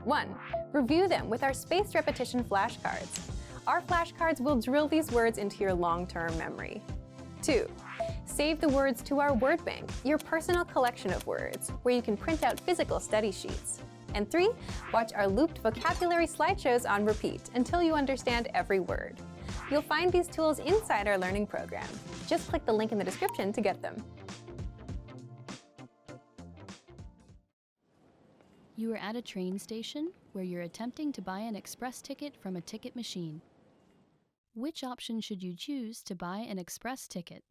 1. Review them with our spaced repetition flashcards. Our flashcards will drill these words into your long-term memory. 2. Save the words to our word bank, your personal collection of words, where you can print out physical study sheets. And 3. Watch our looped vocabulary slideshows on repeat until you understand every word. You'll find these tools inside our learning program. Just click the link in the description to get them. You are at a train station where you're attempting to buy an express ticket from a ticket machine. Which option should you choose to buy an express ticket?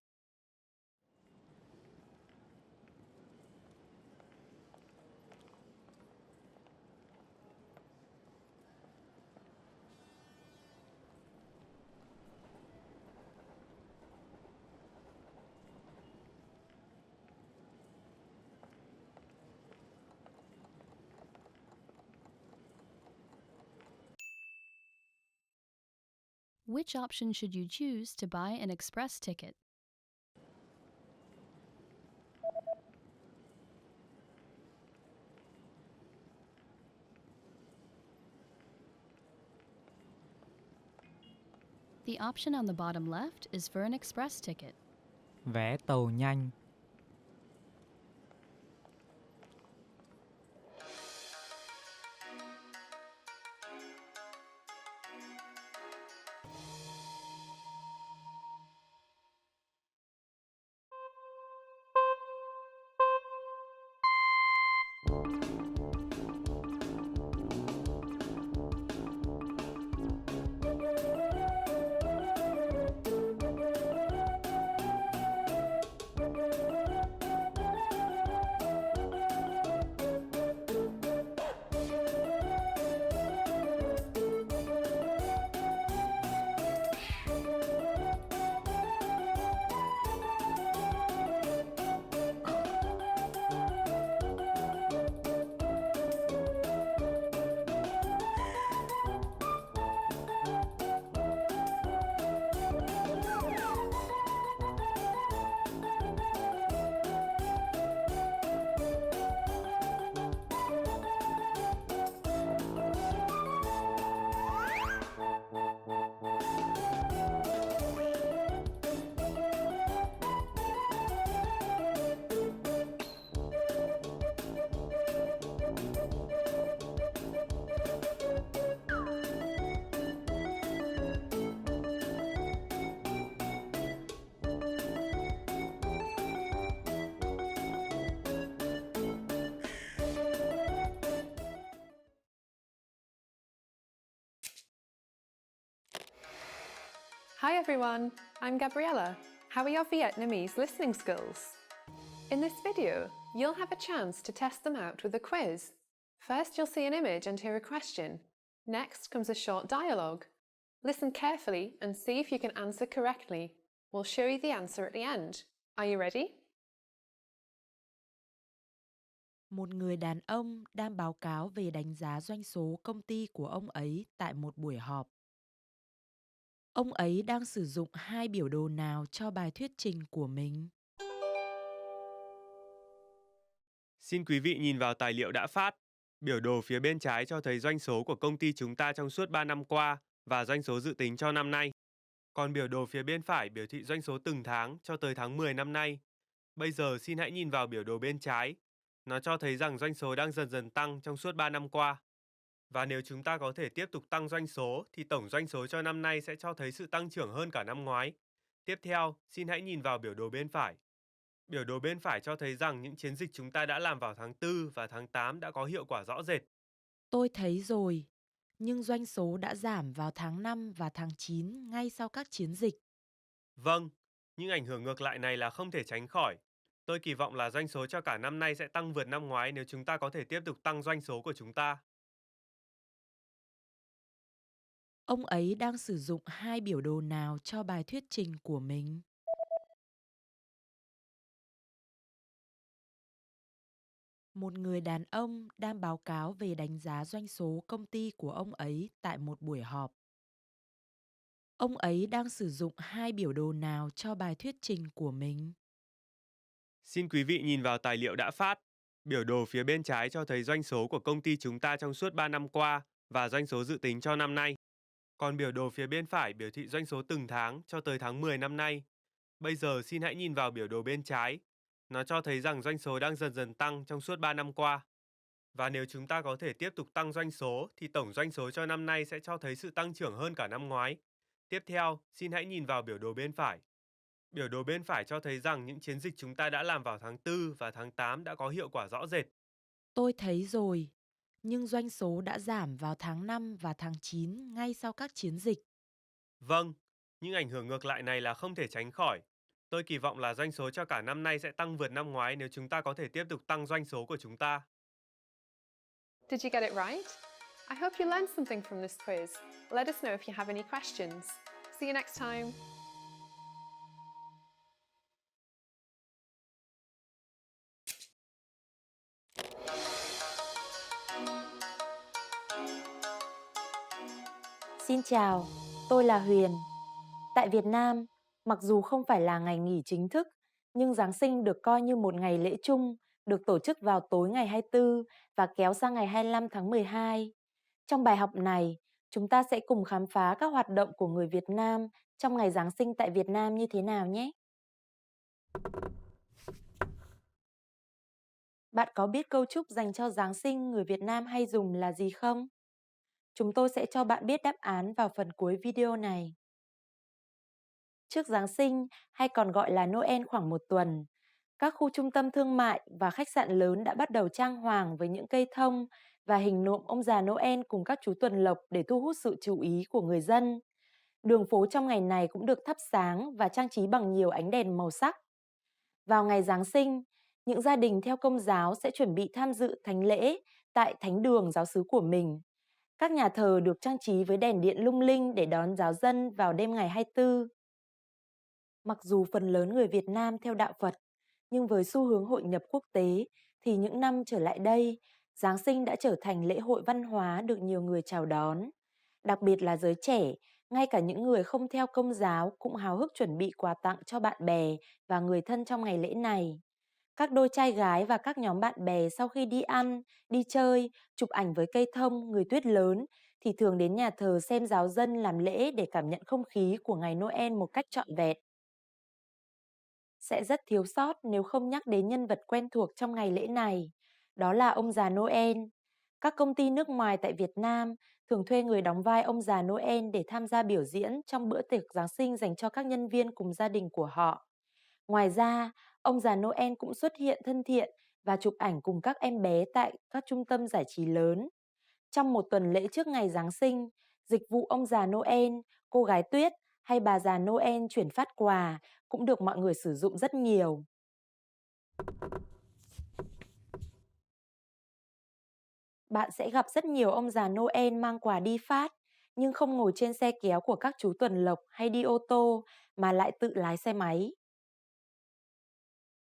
Which option should you choose to buy an express ticket? The option on the bottom left is for an express ticket. Vé tàu nhanh. Hi everyone, I'm Gabriella. How are your Vietnamese listening skills? In this video, you'll have a chance to test them out with a quiz. First, you'll see an image and hear a question. Next comes a short dialogue. Listen carefully and see if you can answer correctly. We'll show you the answer at the end. Are you ready? Một người đàn ông đang báo cáo về đánh giá doanh số công ty của ông ấy tại một buổi họp. Ông ấy đang sử dụng hai biểu đồ nào cho bài thuyết trình của mình? Xin quý vị nhìn vào tài liệu đã phát. Biểu đồ phía bên trái cho thấy doanh số của công ty chúng ta trong suốt 3 năm qua và doanh số dự tính cho năm nay. Còn biểu đồ phía bên phải biểu thị doanh số từng tháng cho tới tháng 10 năm nay. Bây giờ xin hãy nhìn vào biểu đồ bên trái. Nó cho thấy rằng doanh số đang dần dần tăng trong suốt 3 năm qua. Và nếu chúng ta có thể tiếp tục tăng doanh số thì tổng doanh số cho năm nay sẽ cho thấy sự tăng trưởng hơn cả năm ngoái. Tiếp theo, xin hãy nhìn vào biểu đồ bên phải. Biểu đồ bên phải cho thấy rằng những chiến dịch chúng ta đã làm vào tháng 4 và tháng 8 đã có hiệu quả rõ rệt. Tôi thấy rồi, nhưng doanh số đã giảm vào tháng 5 và tháng 9 ngay sau các chiến dịch. Vâng, nhưng ảnh hưởng ngược lại này là không thể tránh khỏi. Tôi kỳ vọng là doanh số cho cả năm nay sẽ tăng vượt năm ngoái nếu chúng ta có thể tiếp tục tăng doanh số của chúng ta. Ông ấy đang sử dụng hai biểu đồ nào cho bài thuyết trình của mình? Một người đàn ông đang báo cáo về đánh giá doanh số công ty của ông ấy tại một buổi họp. Ông ấy đang sử dụng hai biểu đồ nào cho bài thuyết trình của mình? Xin quý vị nhìn vào tài liệu đã phát. Biểu đồ phía bên trái cho thấy doanh số của công ty chúng ta trong suốt 3 năm qua và doanh số dự tính cho năm nay. Còn biểu đồ phía bên phải biểu thị doanh số từng tháng cho tới tháng 10 năm nay. Bây giờ xin hãy nhìn vào biểu đồ bên trái. Nó cho thấy rằng doanh số đang dần dần tăng trong suốt 3 năm qua. Và nếu chúng ta có thể tiếp tục tăng doanh số thì tổng doanh số cho năm nay sẽ cho thấy sự tăng trưởng hơn cả năm ngoái. Tiếp theo, xin hãy nhìn vào biểu đồ bên phải. Biểu đồ bên phải cho thấy rằng những chiến dịch chúng ta đã làm vào tháng 4 và tháng 8 đã có hiệu quả rõ rệt. Tôi thấy rồi, nhưng doanh số đã giảm vào tháng 5 và tháng 9 ngay sau các chiến dịch. Vâng, nhưng ảnh hưởng ngược lại này là không thể tránh khỏi. Tôi kỳ vọng là doanh số cho cả năm nay sẽ tăng vượt năm ngoái nếu chúng ta có thể tiếp tục tăng doanh số của chúng ta. Did you get it right? I hope you learned something from this quiz. Let us know if you have any questions. See you next time. Xin chào, tôi là Huyền. Tại Việt Nam, mặc dù không phải là ngày nghỉ chính thức, nhưng Giáng sinh được coi như một ngày lễ chung, được tổ chức vào tối ngày 24 và kéo sang ngày 25 tháng 12. Trong bài học này, chúng ta sẽ cùng khám phá các hoạt động của người Việt Nam trong ngày Giáng sinh tại Việt Nam như thế nào nhé. Bạn có biết câu chúc dành cho Giáng sinh người Việt Nam hay dùng là gì không? Chúng tôi sẽ cho bạn biết đáp án vào phần cuối video này. Trước Giáng sinh, hay còn gọi là Noel khoảng một tuần, các khu trung tâm thương mại và khách sạn lớn đã bắt đầu trang hoàng với những cây thông và hình nộm ông già Noel cùng các chú tuần lộc để thu hút sự chú ý của người dân. Đường phố trong ngày này cũng được thắp sáng và trang trí bằng nhiều ánh đèn màu sắc. Vào ngày Giáng sinh, những gia đình theo Công giáo sẽ chuẩn bị tham dự thánh lễ tại thánh đường giáo xứ của mình. Các nhà thờ được trang trí với đèn điện lung linh để đón giáo dân vào đêm ngày 24. Mặc dù phần lớn người Việt Nam theo đạo Phật, nhưng với xu hướng hội nhập quốc tế thì những năm trở lại đây, Giáng sinh đã trở thành lễ hội văn hóa được nhiều người chào đón. Đặc biệt là giới trẻ, ngay cả những người không theo Công giáo cũng háo hức chuẩn bị quà tặng cho bạn bè và người thân trong ngày lễ này. Các đôi trai gái và các nhóm bạn bè sau khi đi ăn, đi chơi, chụp ảnh với cây thông, người tuyết lớn thì thường đến nhà thờ xem giáo dân làm lễ để cảm nhận không khí của ngày Noel một cách trọn vẹn. Sẽ rất thiếu sót nếu không nhắc đến nhân vật quen thuộc trong ngày lễ này, đó là ông già Noel. Các công ty nước ngoài tại Việt Nam thường thuê người đóng vai ông già Noel để tham gia biểu diễn trong bữa tiệc Giáng sinh dành cho các nhân viên cùng gia đình của họ. Ngoài ra, ông già Noel cũng xuất hiện thân thiện và chụp ảnh cùng các em bé tại các trung tâm giải trí lớn. Trong một tuần lễ trước ngày Giáng sinh, dịch vụ ông già Noel, cô gái tuyết hay bà già Noel chuyển phát quà cũng được mọi người sử dụng rất nhiều. Bạn sẽ gặp rất nhiều ông già Noel mang quà đi phát, nhưng không ngồi trên xe kéo của các chú tuần lộc hay đi ô tô, mà lại tự lái xe máy.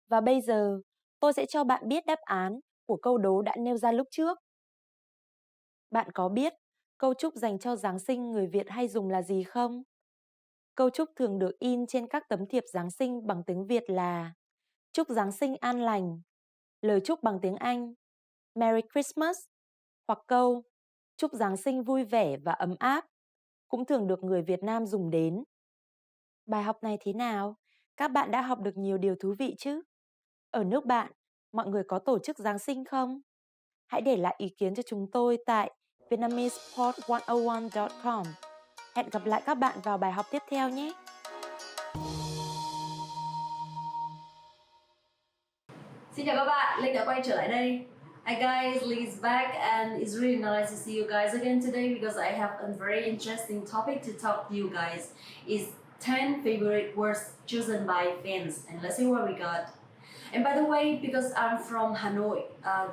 Và bây giờ, tôi sẽ cho bạn biết đáp án của câu đố đã nêu ra lúc trước. Bạn có biết câu chúc dành cho Giáng sinh người Việt hay dùng là gì không? Câu chúc thường được in trên các tấm thiệp Giáng sinh bằng tiếng Việt là chúc Giáng sinh an lành, lời chúc bằng tiếng Anh Merry Christmas, hoặc câu chúc Giáng sinh vui vẻ và ấm áp, cũng thường được người Việt Nam dùng đến. Bài học này thế nào? Các bạn đã học được nhiều điều thú vị chứ? Ở nước bạn, mọi người có tổ chức Giáng sinh không? Hãy để lại ý kiến cho chúng tôi tại vietnamesepod101.com. Hẹn gặp lại các bạn vào bài học tiếp theo nhé! Xin chào các bạn, Linh đã quay trở lại đây. Hi guys, Lee's back and it's really nice to see you guys again today because I have a very interesting topic to talk to you guys. It's 10 favorite words chosen by fans, and let's see what we got. And by the way, because I'm from Hanoi,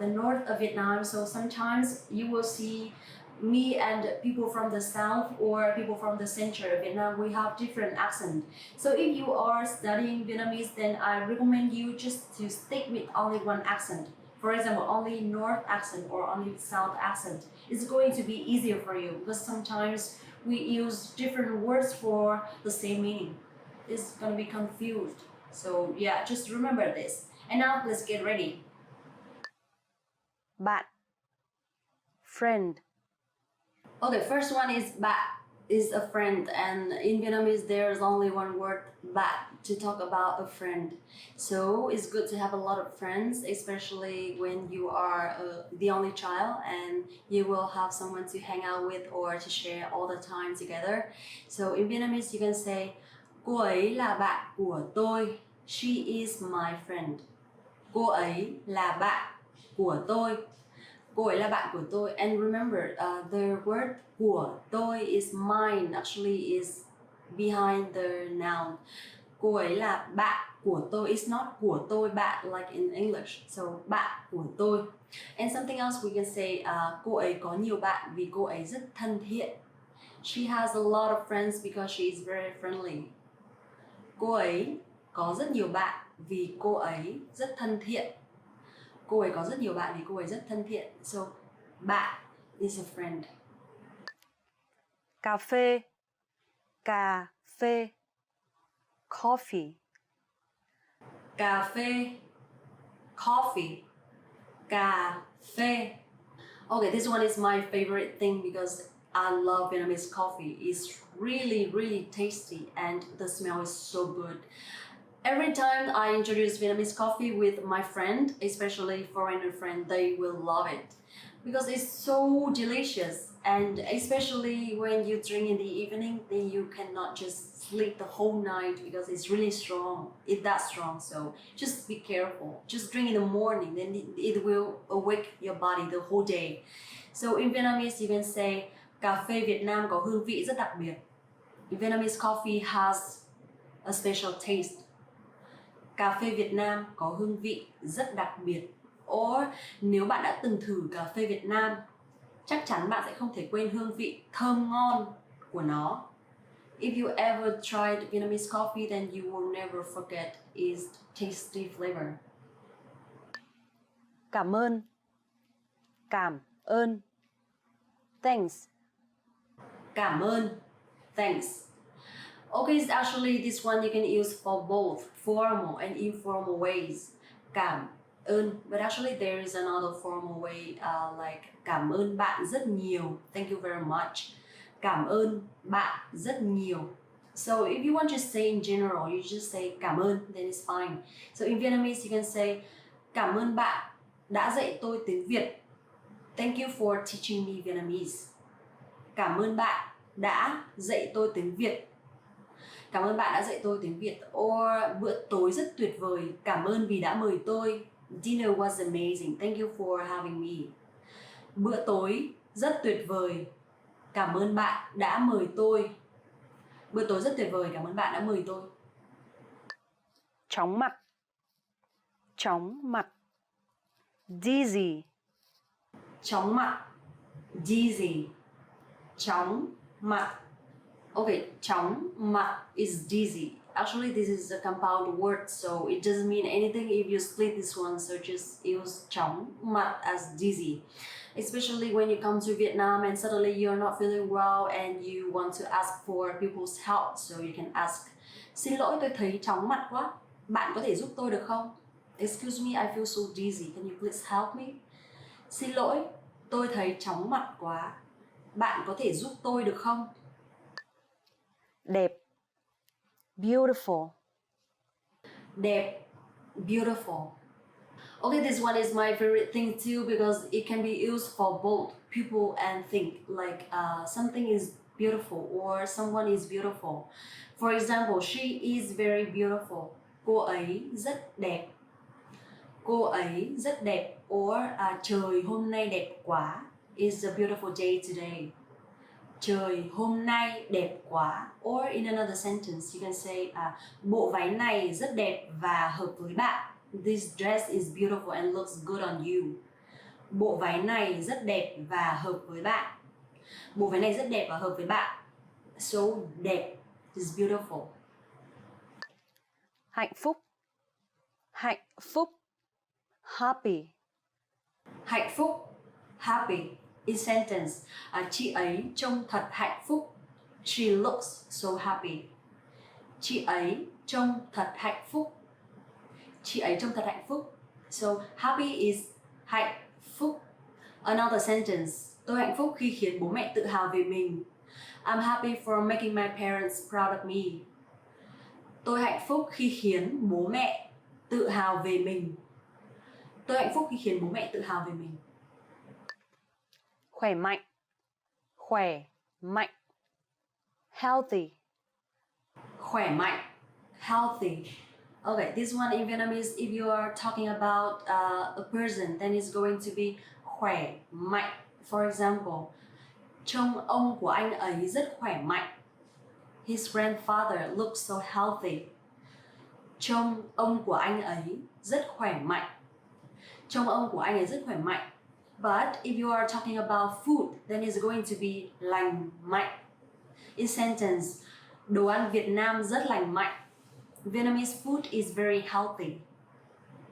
the north of Vietnam, so sometimes you will see me and people from the south or people from the center of Vietnam, we have different accent. So if you are studying Vietnamese, then I recommend you just to stick with only one accent. For example, only north accent or only south accent, it's going to be easier for you because sometimes we use different words for the same meaning. It's going to be confused. So yeah, just remember this. And now let's get ready. Bạn. Friend. Okay, first one is bạn, is a friend, and in Vietnamese there's only one word bạn to talk about a friend. So it's good to have a lot of friends, especially when you are the only child and you will have someone to hang out with or to share all the time together. So in Vietnamese you can say cô ấy là bạn của tôi. She is my friend. Cô ấy là bạn của tôi. Cô ấy là bạn của tôi. And remember, the word của tôi is mine, actually is behind the noun. Cô ấy là bạn của tôi. It's not của tôi bạn like in English. So bạn của tôi. And something else we can say, cô ấy có nhiều bạn vì cô ấy rất thân thiện. She has a lot of friends because she is very friendly. Cô ấy có rất nhiều bạn vì cô ấy rất thân thiện. Cô ấy có rất nhiều bạn vì cô ấy rất thân thiện. So, bạn is a friend. Cà phê. Cà phê. Coffee. Cà phê. Coffee. Cà phê. Okay, this one is my favorite thing because I love Vietnamese coffee. It's really, really tasty and the smell is so good. Every time I introduce Vietnamese coffee with my friend, especially foreigner friend, they will love it because it's so delicious. And especially when you drink in the evening, then you cannot just sleep the whole night because it's really strong. It's that strong, so just be careful. Just drink in the morning, then it will awake your body the whole day. So in Vietnamese, you can say cà phê Việt Nam có hương vị rất đặc biệt. Vietnamese coffee has a special taste. Cà phê Việt Nam có hương vị rất đặc biệt. Or nếu bạn đã từng thử cà phê Việt Nam, chắc chắn bạn sẽ không thể quên hương vị thơm ngon của nó. If you ever tried Vietnamese coffee, then you will never forget its tasty flavor. Cảm ơn. Cảm ơn. Thanks. Cảm ơn. Thanks. Okay, actually this one you can use for both formal and informal ways. Cảm ơn, but actually there is another formal way like cảm ơn bạn rất nhiều. Thank you very much. Cảm ơn bạn rất nhiều. So if you want to say in general, you just say cảm ơn, then it's fine. So in Vietnamese you can say cảm ơn bạn đã dạy tôi tiếng Việt. Thank you for teaching me Vietnamese. Cảm ơn bạn đã dạy tôi tiếng Việt. Cảm ơn bạn đã dạy tôi tiếng Việt. Or bữa tối rất tuyệt vời. Cảm ơn vì đã mời tôi. Dinner was amazing. Thank you for having me. Bữa tối rất tuyệt vời. Cảm ơn bạn đã mời tôi. Bữa tối rất tuyệt vời. Cảm ơn bạn đã mời tôi. Chóng mặt. Chóng mặt. Dizzy. Chóng mặt. Dizzy. Chóng mặt. Okay, chóng mặt is dizzy. Actually, this is a compound word, so it doesn't mean anything if you split this one, so just use chóng mặt as dizzy. Especially when you come to Vietnam and suddenly you're not feeling well and you want to ask for people's help, so you can ask, xin lỗi tôi thấy chóng mặt quá, bạn có thể giúp tôi được không? Excuse me, I feel so dizzy, can you please help me? Xin lỗi, tôi thấy chóng mặt quá, bạn có thể giúp tôi được không? Đẹp. Beautiful. Đẹp. Beautiful. Okay, this one is my favorite thing too because it can be used for both people and thing. Like something is beautiful or someone is beautiful. For example, she is very beautiful. Cô ấy rất đẹp. Cô ấy rất đẹp. Or trời hôm nay đẹp quá. It's a beautiful day today. Trời hôm nay đẹp quá. Or in another sentence you can say bộ váy này rất đẹp và hợp với bạn. This dress is beautiful and looks good on you. Bộ váy này rất đẹp và hợp với bạn. Bộ váy này rất đẹp và hợp với bạn. So đẹp is beautiful. Hạnh phúc. Hạnh phúc. Happy. hạnh phúc, happy. In sentence, chị ấy trông thật hạnh phúc. She looks so happy. Chị ấy trông thật hạnh phúc. Chị ấy trông thật hạnh phúc. So happy is hạnh phúc. Another sentence, tôi hạnh phúc khi khiến bố mẹ tự hào về mình. I'm happy for making my parents proud of me. Tôi hạnh phúc khi khiến bố mẹ tự hào về mình. Tôi hạnh phúc khi khiến bố mẹ tự hào về mình. Khỏe mạnh, khỏe mạnh. Healthy. Khỏe mạnh, healthy. Okay, this one in Vietnamese, if you are talking about a person, then it's going to be khỏe mạnh. For example, trông ông của anh ấy rất khỏe mạnh. His grandfather looks so healthy. Trông ông của anh ấy rất khỏe mạnh. Trông ông của anh ấy rất khỏe mạnh. But if you are talking about food, then it's going to be lành mạnh. In sentence, đồ ăn Việt Nam rất lành mạnh. Vietnamese food is very healthy.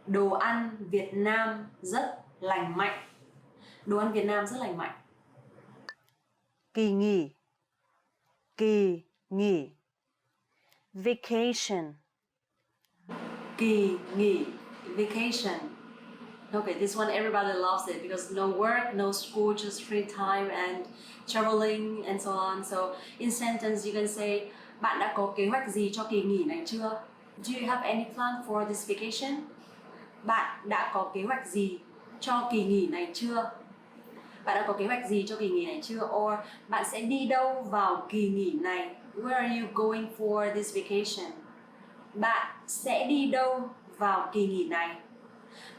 Đồ ăn Việt Nam rất lành mạnh. Đồ ăn Việt Nam rất lành mạnh. Kỳ nghỉ, kỳ nghỉ. Vacation. Kỳ nghỉ, vacation. Okay, this one everybody loves it because no work, no school, just free time and traveling and so on. So in sentence you can say, bạn đã có kế hoạch gì cho kỳ nghỉ này chưa? Do you have any plan for this vacation? Bạn đã có kế hoạch gì cho kỳ nghỉ này chưa? Bạn đã có kế hoạch gì cho kỳ nghỉ này chưa? Or bạn sẽ đi đâu vào kỳ nghỉ này? Where are you going for this vacation? Bạn sẽ đi đâu vào kỳ nghỉ này?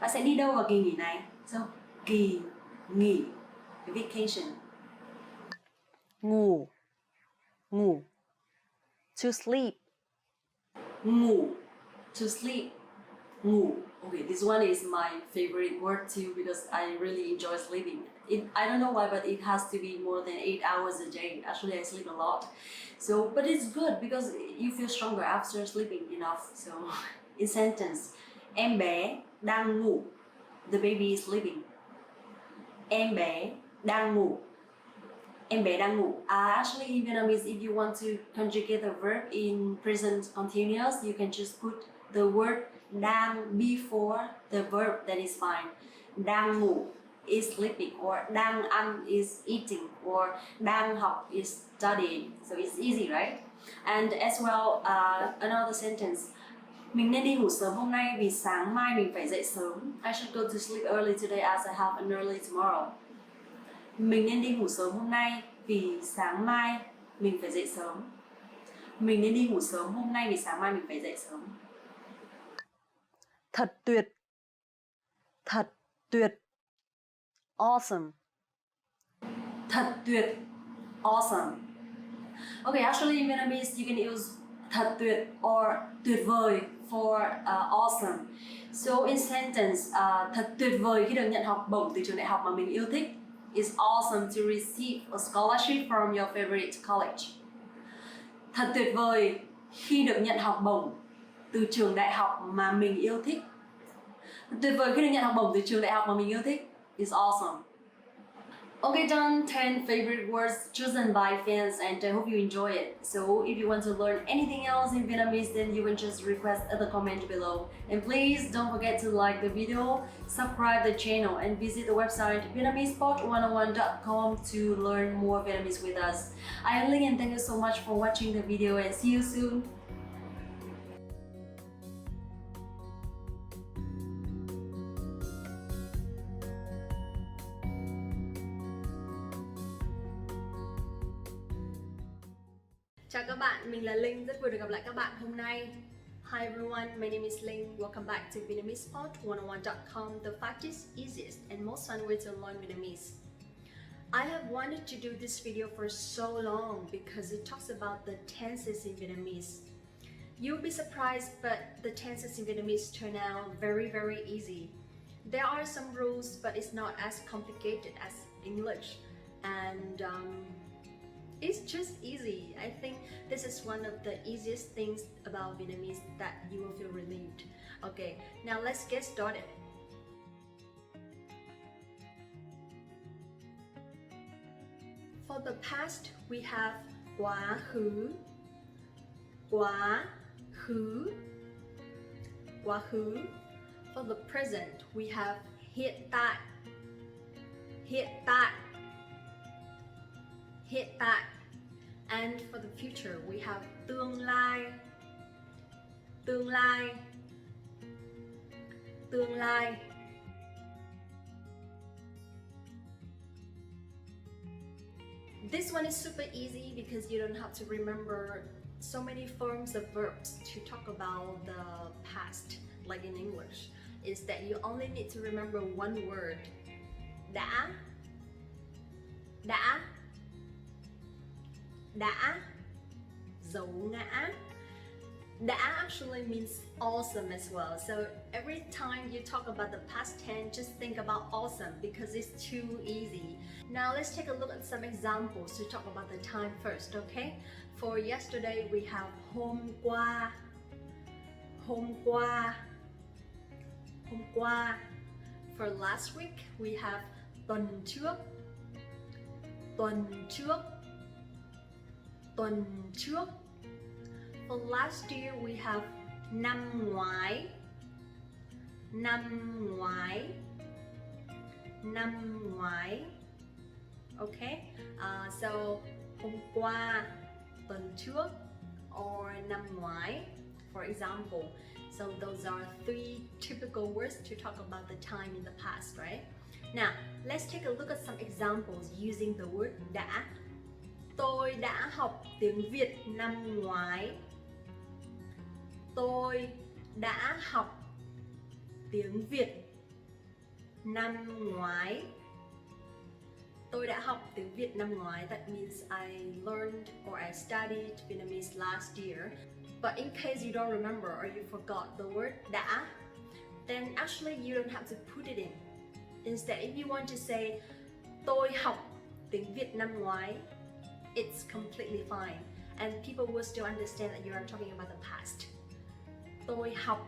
Bạn sẽ đi đâu vào kỳ nghỉ này? So, kỳ nghỉ, vacation. Ngủ, ngủ. To sleep. Ngủ, to sleep. Ngủ. Okay, this one is my favorite word too because I really enjoy sleeping. I don't know why, but it has to be more than 8 hours a day. Actually, I sleep a lot. So, but it's good because you feel stronger after sleeping enough. So, in sentence, em bé đang ngủ. The baby is sleeping. Em bé đang ngủ. Em bé đang ngủ. Actually, in Vietnamese, if you want to conjugate a verb in present continuous, you can just put the word đang before the verb, then is fine. Đang ngủ is sleeping, or đang ăn is eating, or đang học is studying. So it's easy, right? And as well, another sentence. Mình nên đi ngủ sớm hôm nay vì sáng mai mình phải dậy sớm. I should go to sleep early today as I have an early tomorrow. Mình nên đi ngủ sớm hôm nay vì sáng mai mình phải dậy sớm. Mình nên đi ngủ sớm hôm nay vì sáng mai mình phải dậy sớm. Thật tuyệt, thật tuyệt. Awesome. Thật tuyệt, awesome. Okay, actually in Vietnamese you can use thật tuyệt or tuyệt vời for awesome. So in sentence, thật tuyệt vời khi được nhận học bổng từ trường đại học mà mình yêu thích. It's awesome to receive a scholarship from your favorite college. Thật tuyệt vời khi được nhận học bổng từ trường đại học mà mình yêu thích. Thật tuyệt vời khi được nhận học bổng từ trường đại học mà mình yêu thích. It's awesome. Okay, done 10 favorite words chosen by fans, and I hope you enjoy it. So if you want to learn anything else in Vietnamese, then you can just request at the comment below. And please don't forget to like the video, subscribe the channel, and visit the website VietnamesePod101.com to learn more Vietnamese with us. I am Linh, and thank you so much for watching the video, and see you soon. Chào các bạn, mình là Linh, rất vui được gặp lại các bạn hôm nay. Hi everyone, my name is Linh. Welcome back to VietnamesePod101.com, the fastest, easiest, and most fun way to learn Vietnamese. I have wanted to do this video for so long because it talks about the tenses in Vietnamese. You'll be surprised, but the tenses in Vietnamese turn out very, very easy. There are some rules, but it's not as complicated as English. And it's just easy. I think this is one of the easiest things about Vietnamese that you will feel relieved. Okay, now let's get started. For the past, we have quá khứ, quá khứ, quá khứ. For the present, we have hiện tại, hiện tại, hiện tại. And for the future, we have tương lai, tương lai, tương lai. This one is super easy because you don't have to remember so many forms of verbs to talk about the past, like in English. Is that you only need to remember one word. Đã, đã, đã, dấu ngã. Đã actually means awesome as well. So every time you talk about the past tense, just think about awesome because it's too easy. Now let's take a look at some examples to talk about the time first, okay? For yesterday we have hôm qua, hôm qua, hôm qua. For last week we have tuần trước, tuần trước, tuần trước. For last year we have năm ngoái, năm ngoái, năm ngoái. Okay, so hôm qua, tuần trước, or năm ngoái, for example. So those are three typical words to talk about the time in the past, right? Now, let's take a look at some examples using the word đã. Tôi đã học tiếng Việt năm ngoái. Tôi đã học tiếng Việt năm ngoái. Tôi đã học tiếng Việt năm ngoái. That means I learned or I studied Vietnamese last year. But in case you don't remember or you forgot the word đã, then actually you don't have to put it in. Instead, if you want to say tôi học tiếng Việt năm ngoái, it's completely fine. And people will still understand that you are talking about the past. Tôi học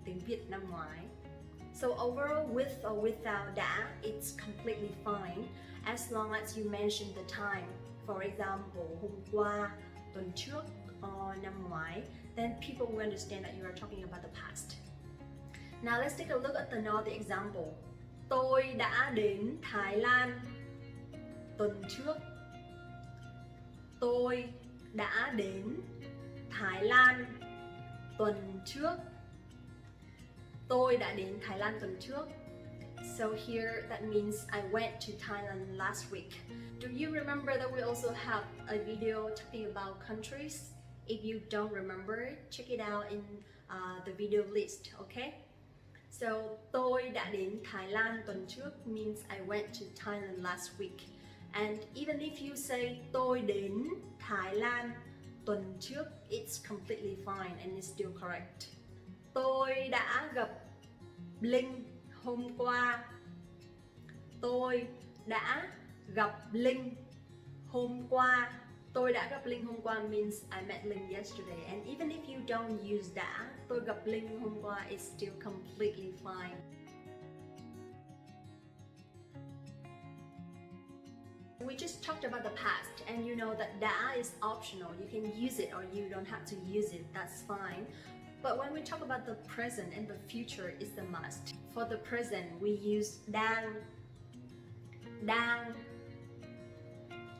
tiếng Việt năm ngoái. So overall, with or without đã, it's completely fine as long as you mention the time. For example, hôm qua, tuần trước, or năm ngoái, then people will understand that you are talking about the past. Now let's take a look at another example. Tôi đã đến Thái Lan tuần trước. Tôi đã đến Thái Lan tuần trước. Tôi đã đến Thái Lan tuần trước. So here that means I went to Thailand last week. Do you remember that we also have a video talking about countries? If you don't remember it, check it out in the video list, okay? So tôi đã đến Thái Lan tuần trước means I went to Thailand last week. And even if you say tôi đến Thái Lan tuần trước, it's completely fine and it's still correct. Tôi đã gặp Linh hôm qua. Tôi đã gặp Linh hôm qua. Tôi đã gặp Linh hôm qua means I met Linh yesterday. And even if you don't use đã, tôi gặp Linh hôm qua, it's still completely fine. We just talked about the past and you know that đã is optional. You can use it or you don't have to use it, that's fine. But when we talk about the present and the future, it's a must. For the present, we use đang, đang,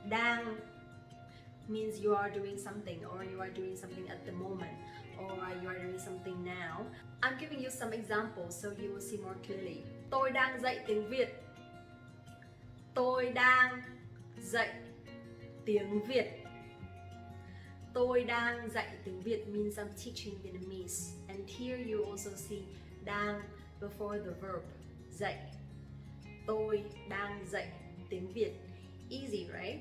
đang means you are doing something or you are doing something at the moment or you are doing something now. I'm giving you some examples so you will see more clearly. Tôi đang dạy tiếng Việt. Tôi đang dạy tiếng Việt. Tôi đang dạy tiếng Việt means I'm teaching Vietnamese. And here you also see đang before the verb dạy. Tôi đang dạy tiếng Việt. Easy, right?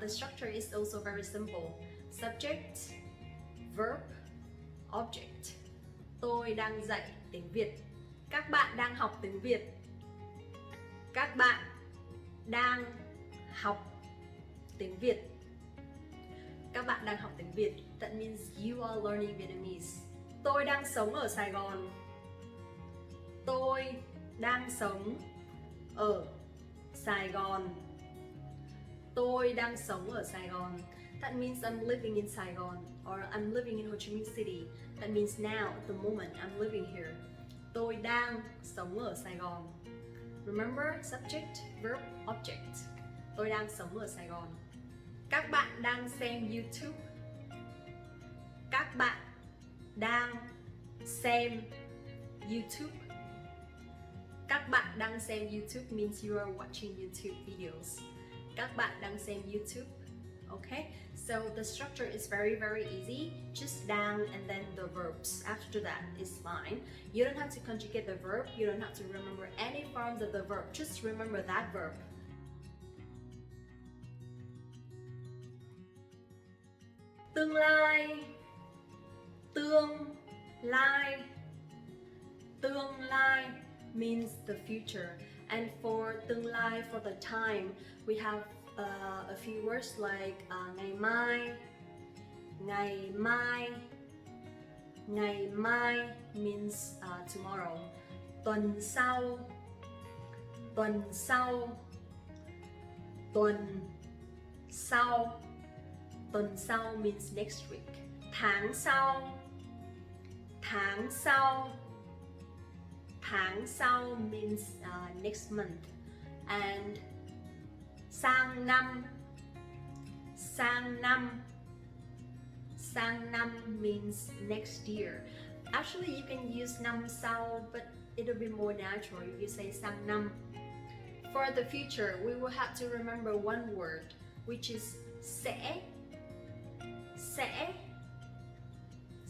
The structure is also very simple. Subject, verb, object. Tôi đang dạy tiếng Việt. Các bạn đang học tiếng Việt. Các bạn đang học tiếng Việt. Các bạn đang học tiếng Việt. That means you are learning Vietnamese. Tôi đang sống ở Sài Gòn. Tôi đang sống ở Sài Gòn. Tôi đang sống ở Sài Gòn. That means I'm living in Saigon, or I'm living in Ho Chi Minh City. That means now, at the moment, I'm living here. Tôi đang sống ở Sài Gòn. Remember, subject, verb, object. Tôi đang sống ở Sài Gòn. Các bạn đang xem YouTube. Các bạn đang xem YouTube. Các bạn đang xem YouTube means you are watching YouTube videos. Các bạn đang xem YouTube. Okay, so the structure is very easy. Just down and then the verbs. After that is fine. You don't have to conjugate the verb. You don't have to remember any forms of the verb. Just remember that verb. Tương lai. Tương lai. Tương lai means the future. And for tương lai, for the time, we have a few words like ngày mai. Ngày mai. Ngày mai means tomorrow. Tuần sau. Tuần sau. Tuần sau. Tuần sau means next week. Tháng sau. Tháng sau. Tháng sau means next month. And sang năm. Sang năm. Sang năm means next year. Actually, you can use năm sau, but it'll be more natural if you say sang năm. For the future, we will have to remember one word, which is sẽ. Sẽ.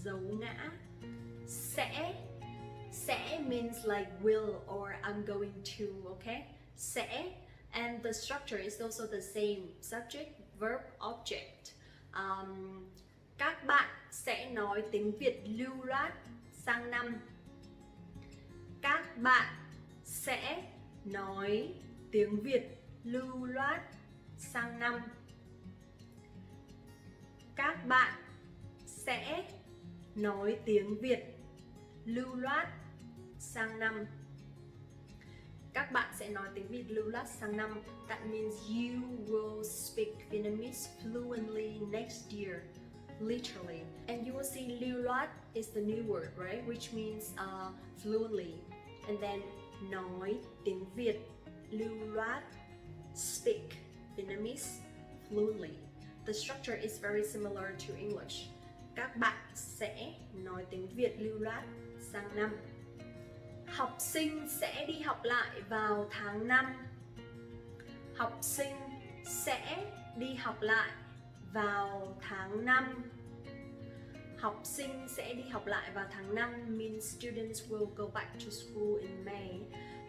Dấu ngã. Sẽ. Sẽ means like will or I'm going to, okay? Sẽ. And the structure is also the same. Subject, verb, object. Các bạn sẽ nói tiếng Việt lưu loát sang năm. Các bạn sẽ nói tiếng Việt lưu loát sang năm. Các bạn sẽ nói tiếng Việt lưu loát sang năm. Các bạn sẽ nói tiếng Việt lưu loát sang năm. That means you will speak Vietnamese fluently next year, literally. And you will see lưu loát is the new word, right? Which means fluently. And then nói tiếng Việt lưu loát, speak Vietnamese fluently. The structure is very similar to English. Các bạn sẽ nói tiếng Việt lưu loát sang năm. Học sinh sẽ đi học lại vào tháng 5. Học sinh sẽ đi học lại vào tháng 5. Học sinh sẽ đi học lại vào tháng 5 means students will go back to school in May.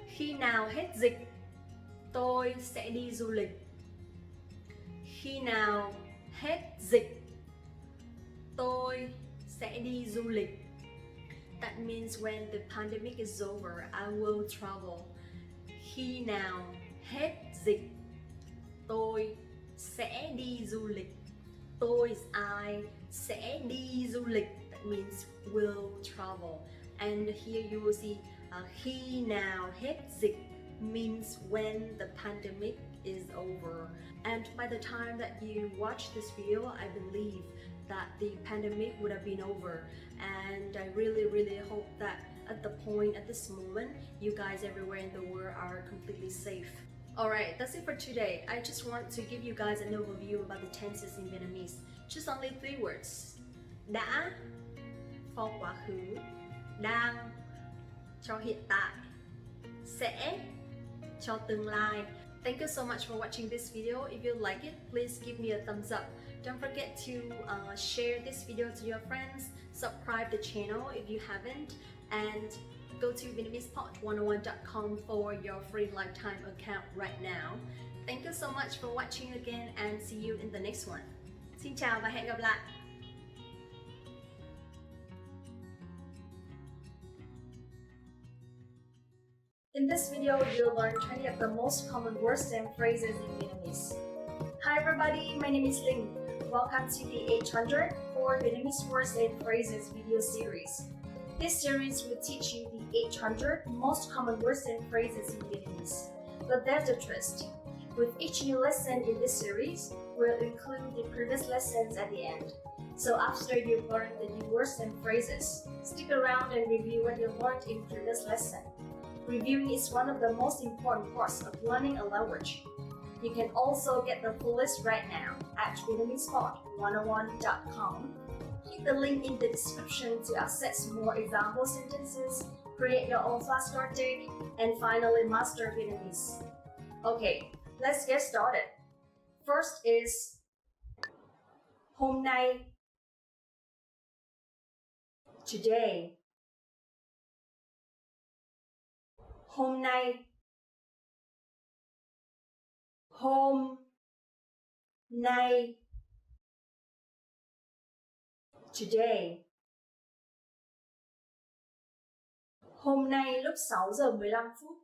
Khi nào hết dịch, tôi sẽ đi du lịch. Khi nào hết dịch, tôi sẽ đi du lịch. That means when the pandemic is over, I will travel. Khi nào hết dịch, tôi sẽ đi du lịch. Tôi is I, sẽ đi du lịch. That means will travel. And here you will see khi nào hết dịch means when the pandemic is over. And by the time that you watch this video, I believe that the pandemic would have been over. And I really hope that at the point, at this moment, you guys everywhere in the world are completely safe. Alright, that's it for today. I just want to give you guys an overview about the tenses in Vietnamese. Just only 3 words. Đã, for quá khứ. Đang, cho hiện tại. Sẽ, cho tương lai. Thank you so much for watching this video. If you like it, please give me a thumbs up. Don't forget to share this video to your friends, subscribe the channel if you haven't, and go to VietnamesePod101.com for your free lifetime account right now. Thank you so much for watching again and see you in the next one. Xin chào và hẹn gặp lại! In this video, you'll learn 20 of the most common words and phrases in Vietnamese. Hi everybody, my name is Linh. Welcome to the 800 for Vietnamese words and phrases video series. This series will teach you the 800 most common words and phrases in Vietnamese. But there's a twist. With each new lesson in this series, we'll include the previous lessons at the end. So after you've learned the new words and phrases, stick around and review what you learned in previous lesson. Reviewing is one of the most important parts of learning a language. You can also get the full list right now at VietnamesPod101.com. Click the link in the description to access more example sentences, create your own flashcard deck, and finally master Vietnamese. Okay, let's get started. First is hôm nay, today. Hôm nay, hôm nay, today. Hôm nay lúc 6 giờ 15 phút.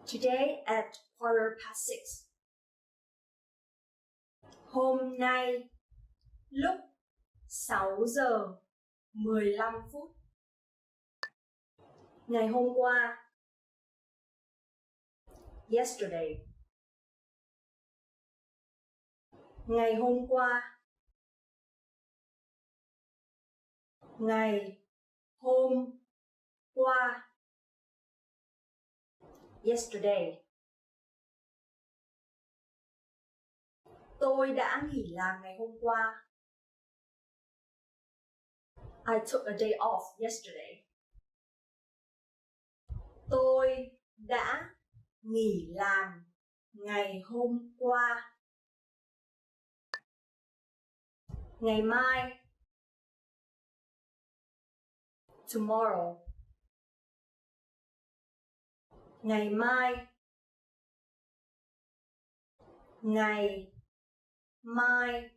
Today at 6:15. Hôm nay lúc 6 giờ 15 phút. Ngày hôm qua. Yesterday. Ngày hôm qua. Ngày hôm qua. Yesterday. Tôi đã nghỉ làm ngày hôm qua. I took a day off yesterday. Tôi đã nghỉ làm ngày hôm qua. Ngày mai. Tomorrow. Ngày mai. Ngày mai.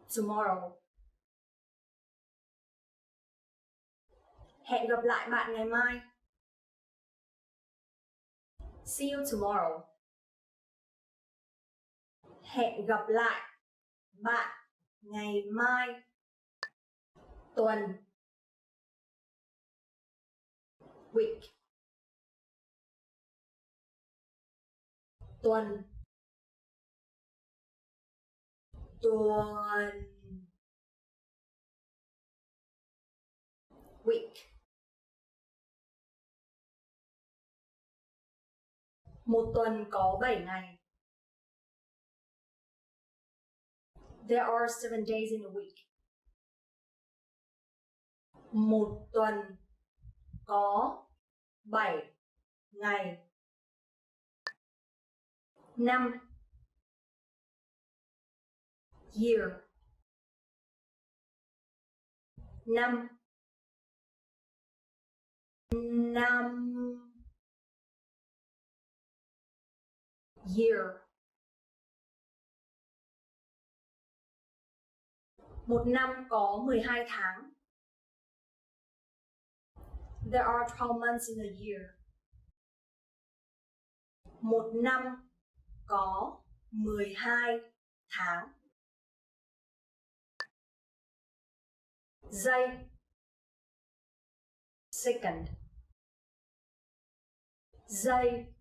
Tomorrow. Hẹn gặp lại bạn ngày mai. See you tomorrow. Hẹn gặp lại bạn ngày mai. Tuần. Week. Tuần. Tuần. Week. Một tuần có 7 ngày. There are 7 days in a week. Một tuần có 7 ngày. 5. Year. 5. 5. Year. Một năm có 12 tháng. There are 12 months in a year. Một năm có 12 tháng. Giây. Second. Giây.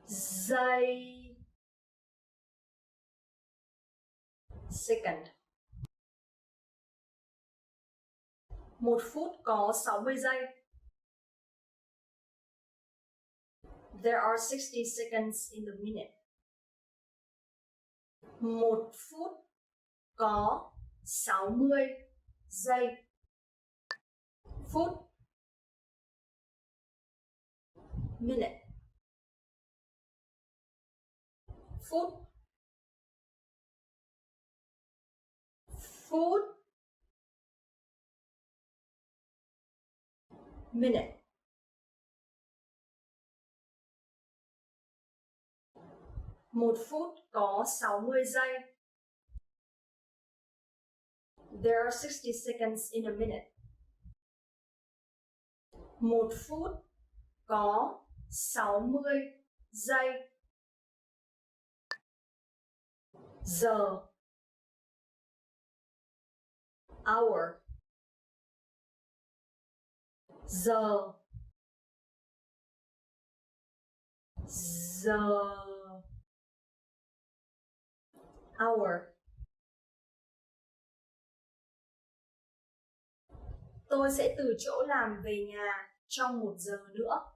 Giây. Second. Một phút có 60 giây. There are 60 seconds in the minute. Một phút có 60 giây. Phút. Minute. Phút. Phút. Minute. Một phút có 60 giây. There are 60 seconds in a minute. Một phút có 60 giây. Giờ. Hour. giờ, giờ, hour. Tôi sẽ từ chỗ làm về nhà trong 1 giờ nữa.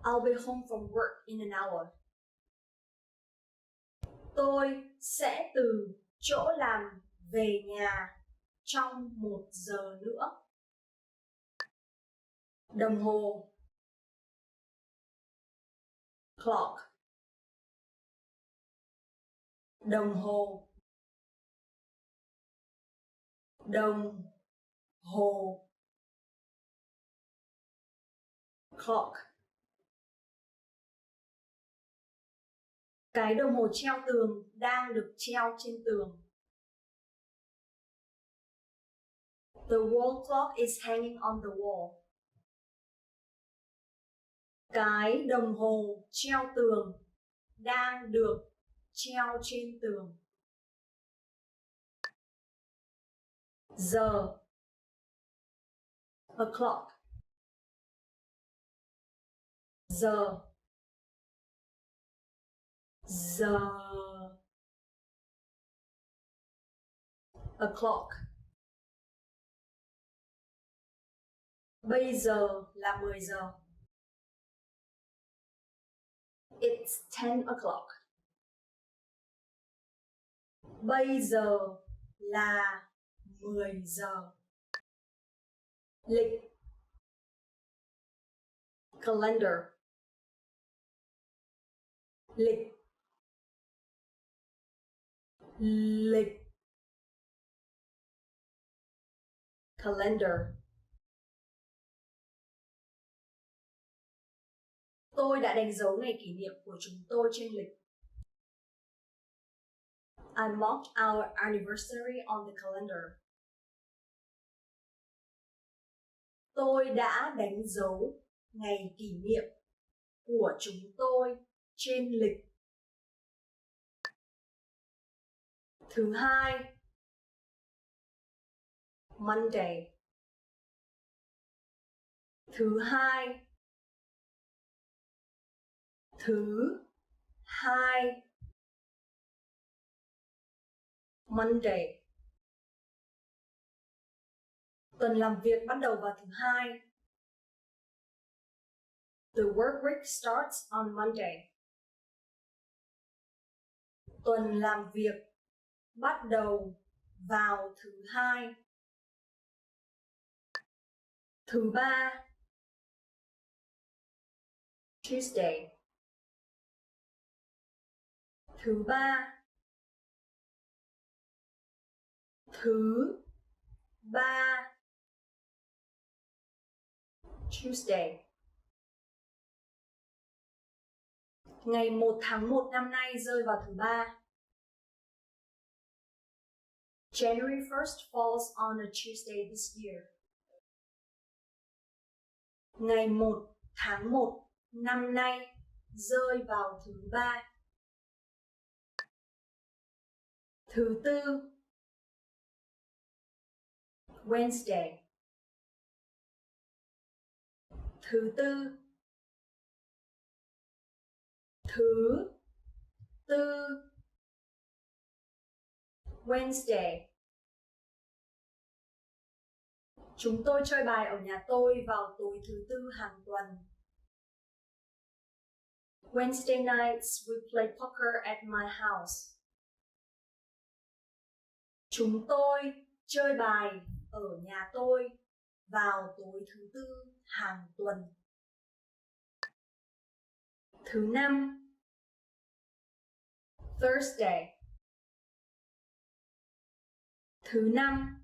I'll be home from work in an hour. Tôi sẽ từ chỗ làm về nhà trong 1 giờ nữa. Đồng hồ, clock. Đồng hồ, đồng hồ, clock. Cái đồng hồ treo tường đang được treo trên tường. The wall clock is hanging on the wall. Cái đồng hồ treo tường đang được treo trên tường. Giờ, o'clock. Giờ, giờ, o'clock. Bây giờ là 10 giờ. It's 10 o'clock. Bây giờ là 10 giờ. Lịch, calendar. Lịch, lịch, calendar. Tôi đã đánh dấu ngày kỷ niệm của chúng tôi trên lịch. I marked our anniversary on the calendar. Tôi đã đánh dấu ngày kỷ niệm của chúng tôi trên lịch. Thứ hai, Monday. Thứ hai, thứ hai, Monday. Tuần làm việc bắt đầu vào thứ hai. The work week starts on Monday. Tuần làm việc bắt đầu vào thứ hai. Thứ ba, Tuesday. Thứ ba, thứ ba, Tuesday. Ngày 1 tháng 1 năm nay rơi vào thứ ba. January 1st falls on a Tuesday this year. Ngày 1 tháng 1 năm nay rơi vào thứ ba. Thứ tư, Wednesday. Thứ tư, thứ tư, Wednesday. Chúng tôi chơi bài ở nhà tôi vào tối thứ tư hàng tuần. Wednesday nights we play poker at my house. Chúng tôi chơi bài ở nhà tôi vào tối thứ tư hàng tuần. Thứ năm, Thursday. Thứ năm,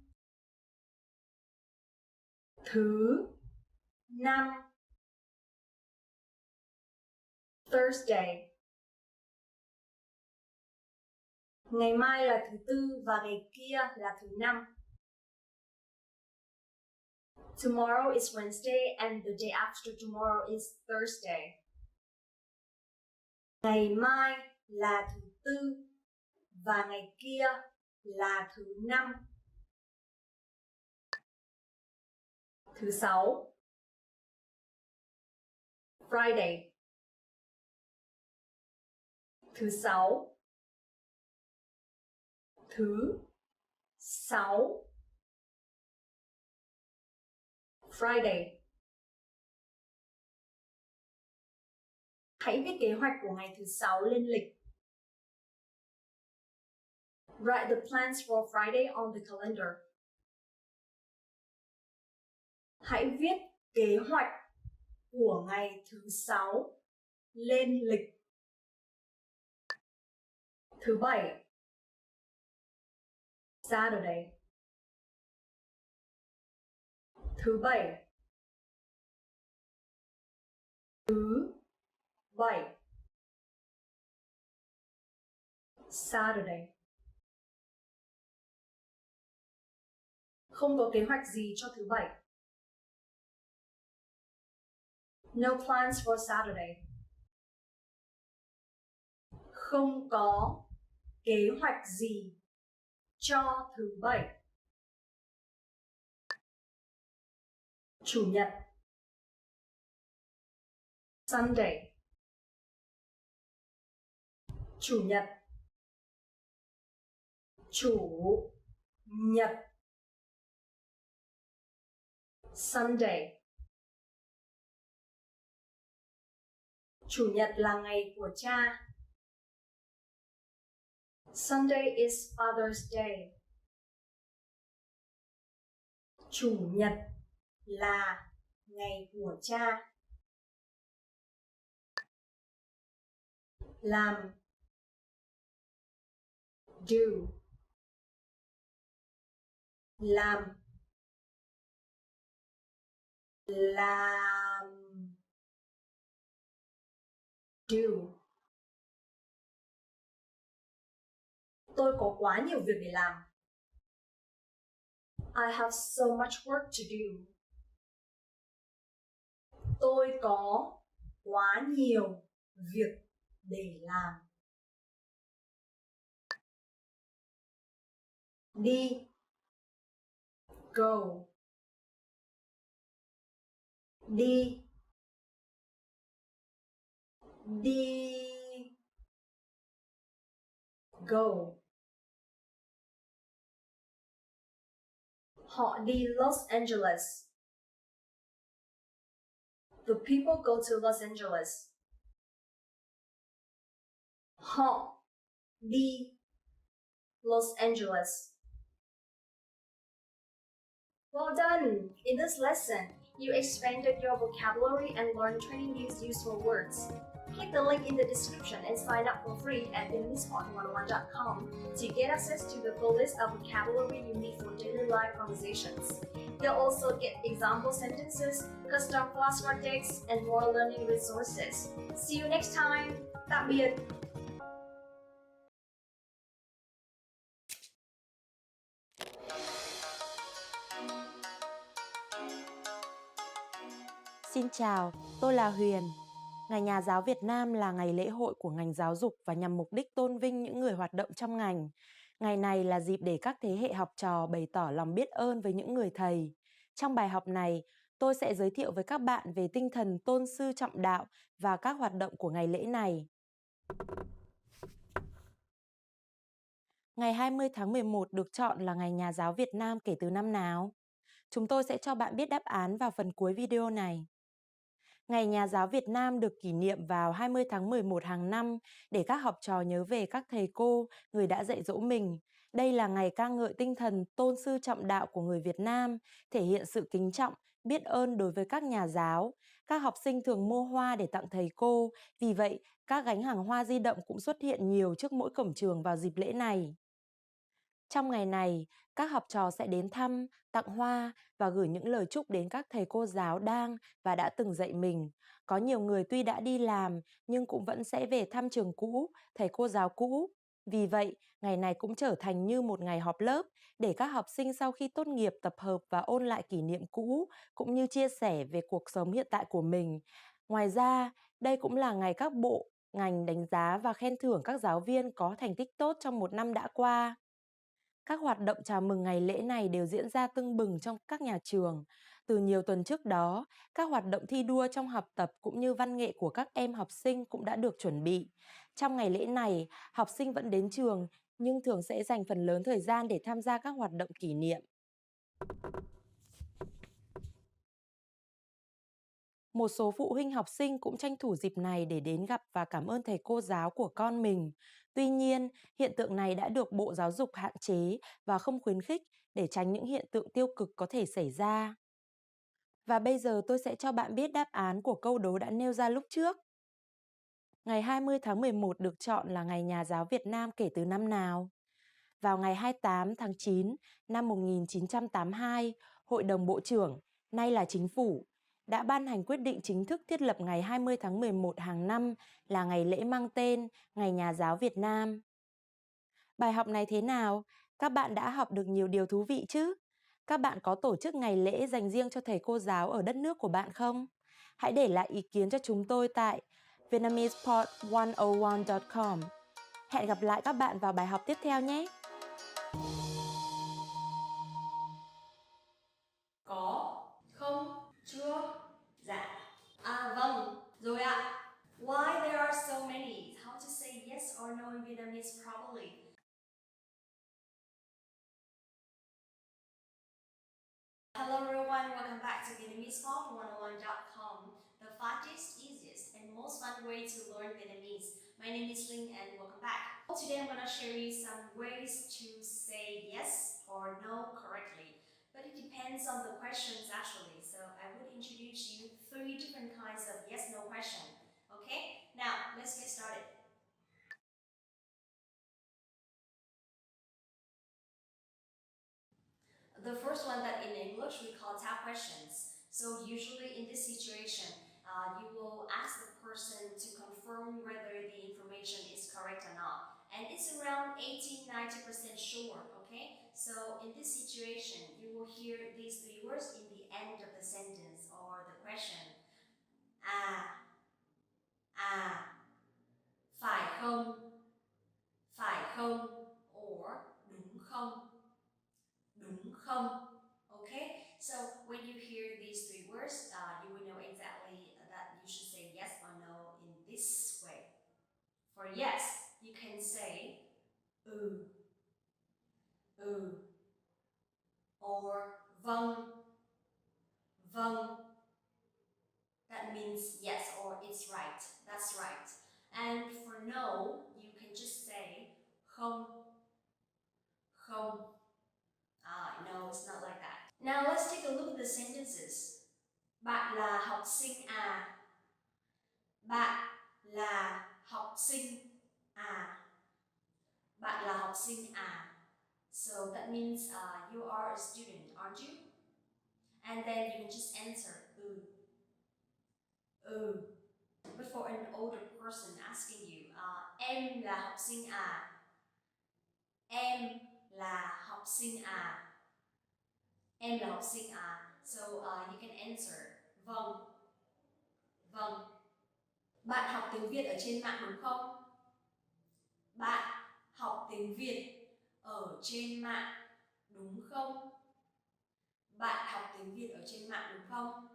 thứ năm, Thursday. Ngày mai là thứ tư và ngày kia là thứ năm. Tomorrow is Wednesday and the day after tomorrow is Thursday. Ngày mai là thứ tư và ngày kia là thứ năm. Thứ sáu. Friday. Thứ sáu. Thứ sáu. Friday. Hãy viết kế hoạch của ngày thứ sáu lên lịch. Write the plans for Friday on the calendar. Hãy viết kế hoạch của ngày thứ sáu lên lịch. Thứ bảy. Saturday. Thứ bảy. Thứ bảy. Saturday. Không có kế hoạch gì cho thứ bảy. No plans for Saturday. Không có kế hoạch gì cho thứ bảy. Chủ nhật. Sunday. Chủ nhật. Chủ nhật. Sunday. Chủ nhật là ngày của cha. Sunday is Father's Day. Chủ nhật là ngày của cha. Làm. Do. Làm. Làm. Do. Tôi có quá nhiều việc để làm. I have so much work to do. Tôi có quá nhiều việc để làm. Đi. Go. Đi. Đi. Go. Họ đi Los Angeles. The people go to Los Angeles. Họ đi Los Angeles. Well done! In this lesson, you expanded your vocabulary and learned 20 new useful words. Click the link in the description and sign up for free at VietnamesPod101.com to get access to the full list of vocabulary you need for daily life conversations. You'll also get example sentences, custom flashcard texts, and more learning resources. See you next time! Tạm biệt! Xin chào, tôi là Huyền. Ngày Nhà giáo Việt Nam là ngày lễ hội của ngành giáo dục và nhằm mục đích tôn vinh những người hoạt động trong ngành. Ngày này là dịp để các thế hệ học trò bày tỏ lòng biết ơn với những người thầy. Trong bài học này, tôi sẽ giới thiệu với các bạn về tinh thần tôn sư trọng đạo và các hoạt động của ngày lễ này. Ngày 20 tháng 11 được chọn là Ngày Nhà giáo Việt Nam kể từ năm nào? Chúng tôi sẽ cho bạn biết đáp án vào phần cuối video này. Ngày Nhà giáo Việt Nam được kỷ niệm vào 20 tháng 11 hàng năm để các học trò nhớ về các thầy cô, người đã dạy dỗ mình. Đây là ngày ca ngợi tinh thần tôn sư trọng đạo của người Việt Nam, thể hiện sự kính trọng, biết ơn đối với các nhà giáo. Các học sinh thường mua hoa để tặng thầy cô, vì vậy các gánh hàng hoa di động cũng xuất hiện nhiều trước mỗi cổng trường vào dịp lễ này. Trong ngày này, các học trò sẽ đến thăm, tặng hoa và gửi những lời chúc đến các thầy cô giáo đang và đã từng dạy mình. Có nhiều người tuy đã đi làm nhưng cũng vẫn sẽ về thăm trường cũ, thầy cô giáo cũ. Vì vậy, ngày này cũng trở thành như một ngày họp lớp để các học sinh sau khi tốt nghiệp tập hợp và ôn lại kỷ niệm cũ cũng như chia sẻ về cuộc sống hiện tại của mình. Ngoài ra, đây cũng là ngày các bộ, ngành đánh giá và khen thưởng các giáo viên có thành tích tốt trong một năm đã qua. Các hoạt động chào mừng ngày lễ này đều diễn ra tưng bừng trong các nhà trường. Từ nhiều tuần trước đó, các hoạt động thi đua trong học tập cũng như văn nghệ của các em học sinh cũng đã được chuẩn bị. Trong ngày lễ này, học sinh vẫn đến trường nhưng thường sẽ dành phần lớn thời gian để tham gia các hoạt động kỷ niệm. Một số phụ huynh học sinh cũng tranh thủ dịp này để đến gặp và cảm ơn thầy cô giáo của con mình. Tuy nhiên, hiện tượng này đã được Bộ Giáo dục hạn chế và không khuyến khích để tránh những hiện tượng tiêu cực có thể xảy ra. Và bây giờ tôi sẽ cho bạn biết đáp án của câu đố đã nêu ra lúc trước. Ngày 20 tháng 11 được chọn là Ngày Nhà giáo Việt Nam kể từ năm nào? Vào ngày 28 tháng 9 năm 1982, Hội đồng Bộ trưởng, nay là Chính phủ, đã ban hành quyết định chính thức thiết lập ngày 20 tháng 11 hàng năm là ngày lễ mang tên Ngày Nhà giáo Việt Nam. Bài học này thế nào? Các bạn đã học được nhiều điều thú vị chứ? Các bạn có tổ chức ngày lễ dành riêng cho thầy cô giáo ở đất nước của bạn không? Hãy để lại ý kiến cho chúng tôi tại vietnamesepod101.com. Hẹn gặp lại các bạn vào bài học tiếp theo nhé! Có, không, chưa, dạ. À vâng, rồi ạ. Why there are so many? How to say yes or no in Vietnamese properly? Hello everyone, welcome back to VietnamesePod101.com, the fastest, easiest, and most fun way to learn Vietnamese. My name is Linh and welcome back. Today I'm going to share you some ways to say yes or no correctly. But it depends on the questions actually, so I would introduce you 3 different kinds of yes-no question. Okay, now let's get started. The first one that in English we call tap questions. So usually in this situation, you will ask the person to confirm whether the information is correct or not. And it's around 80-90% sure, okay? So in this situation, you will hear these 3 words in the end of the sentence or the question. Phải không, or đúng không. Okay, so when you hear these 3 words, you will know exactly that you should say yes or no in this way. For yes, you can say or vâng. That means yes or it's right. That's right. And for no, you can just say không. No, it's not like that. Now let's take a look at the sentences. Bạn là học sinh à? Bạn là học sinh à? Bạn là học sinh à? So that means you are a student, aren't you? And then you can just answer But for an older person asking you, em là học sinh à? Em là học sinh à? Em là học sinh à? So you can answer vâng. Bạn học tiếng Việt ở trên mạng đúng không? Bạn học tiếng Việt ở trên mạng đúng không? Bạn học tiếng Việt ở trên mạng đúng không?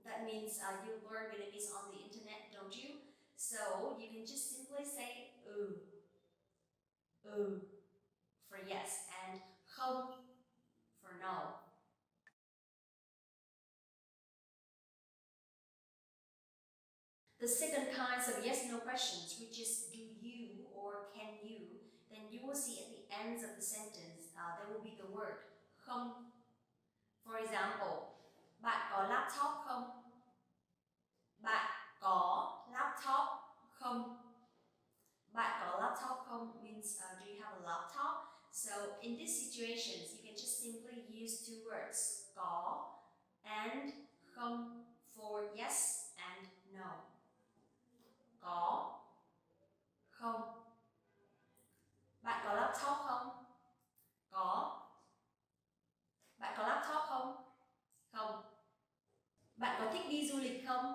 That means you learn Vietnamese on the internet, don't you? So you can just simply say for yes and không for no. The second kinds of yes-no questions, which is do you or can you, then you will see at the ends of the sentence, there will be the word không. For example, bạn có laptop không? Bạn có laptop không? Bạn có laptop không means do you have a laptop? So in these situations, you can just simply use 2 words, có and không for yes and no. Có không? Bạn có laptop không? Có. Bạn có laptop không? Không. Bạn có thích đi du lịch không?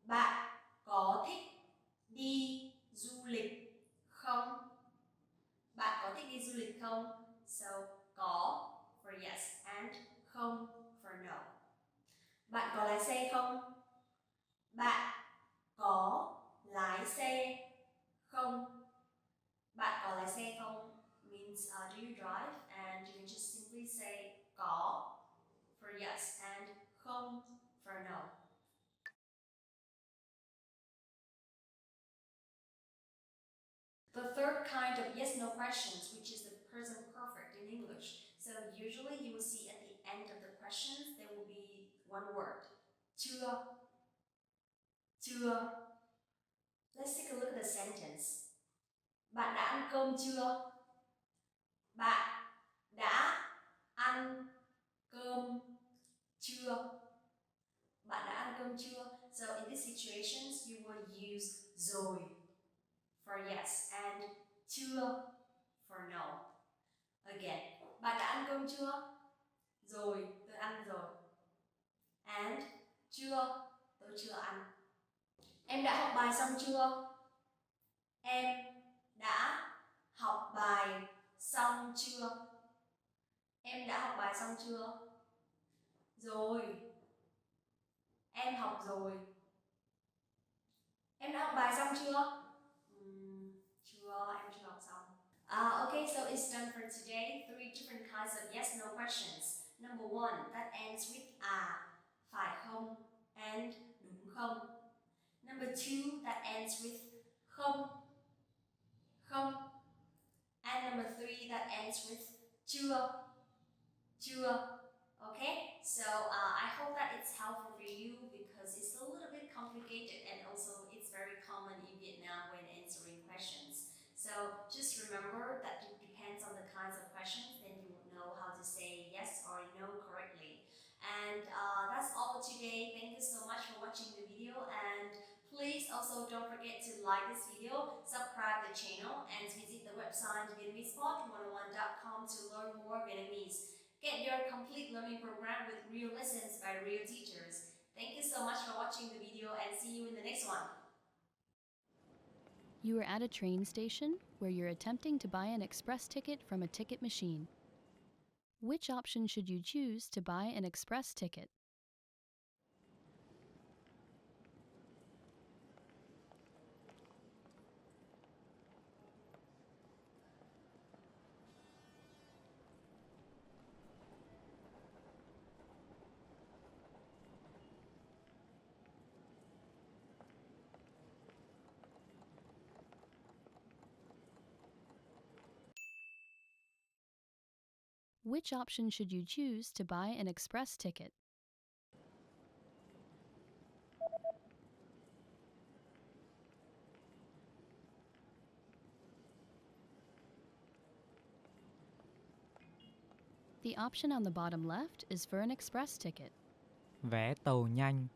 Bạn có thích đi du lịch không? Bạn có thích đi du lịch không? So có for yes and không for no. Bạn có lái xe không? Bạn có lái xe không? Bạn có lái xe không means do you drive, and you can just simply say có for yes and không for no. The third kind of yes-no questions, which is the present perfect in English. So usually you will see at the end of the questions there will be one word. Chưa. Chưa. Let's take a look at the sentence. Bạn đã ăn cơm chưa? Bạn đã ăn cơm chưa? Bạn đã ăn cơm chưa? So in these situations you will use rồi for yes and chưa for no. Again, bạn đã ăn cơm chưa? Rồi, tôi ăn rồi. And chưa, tôi chưa ăn. Em đã học bài xong chưa? Em đã học bài xong chưa? Em đã học bài xong chưa? Rồi. Em học rồi. Em đã học bài xong chưa? Chưa, em chưa học xong. Okay, so it's done for today. 3 different kinds of yes/no questions. Number 1, that ends with phải không and đúng không. Number 2, that ends with không, không. And number 3, that ends with chưa, chưa. Okay, so I hope that it's helpful for you because it's a little bit complicated and also it's very common in Vietnam when answering questions. So just remember that it depends on the kinds of questions, then you will know how to say yes or no correctly. And that's all for today. Thank you so much for watching the video, and please also don't forget to like this video, subscribe the channel, and visit the website VietnamesePod101.com to learn more Vietnamese. Get your complete learning program with real lessons by real teachers. Thank you so much for watching the video and see you in the next one. You are at a train station where you're attempting to buy an express ticket from a ticket machine. Which option should you choose to buy an express ticket? Which option should you choose to buy an express ticket? The option on the bottom left is for an express ticket. Vé tàu nhanh.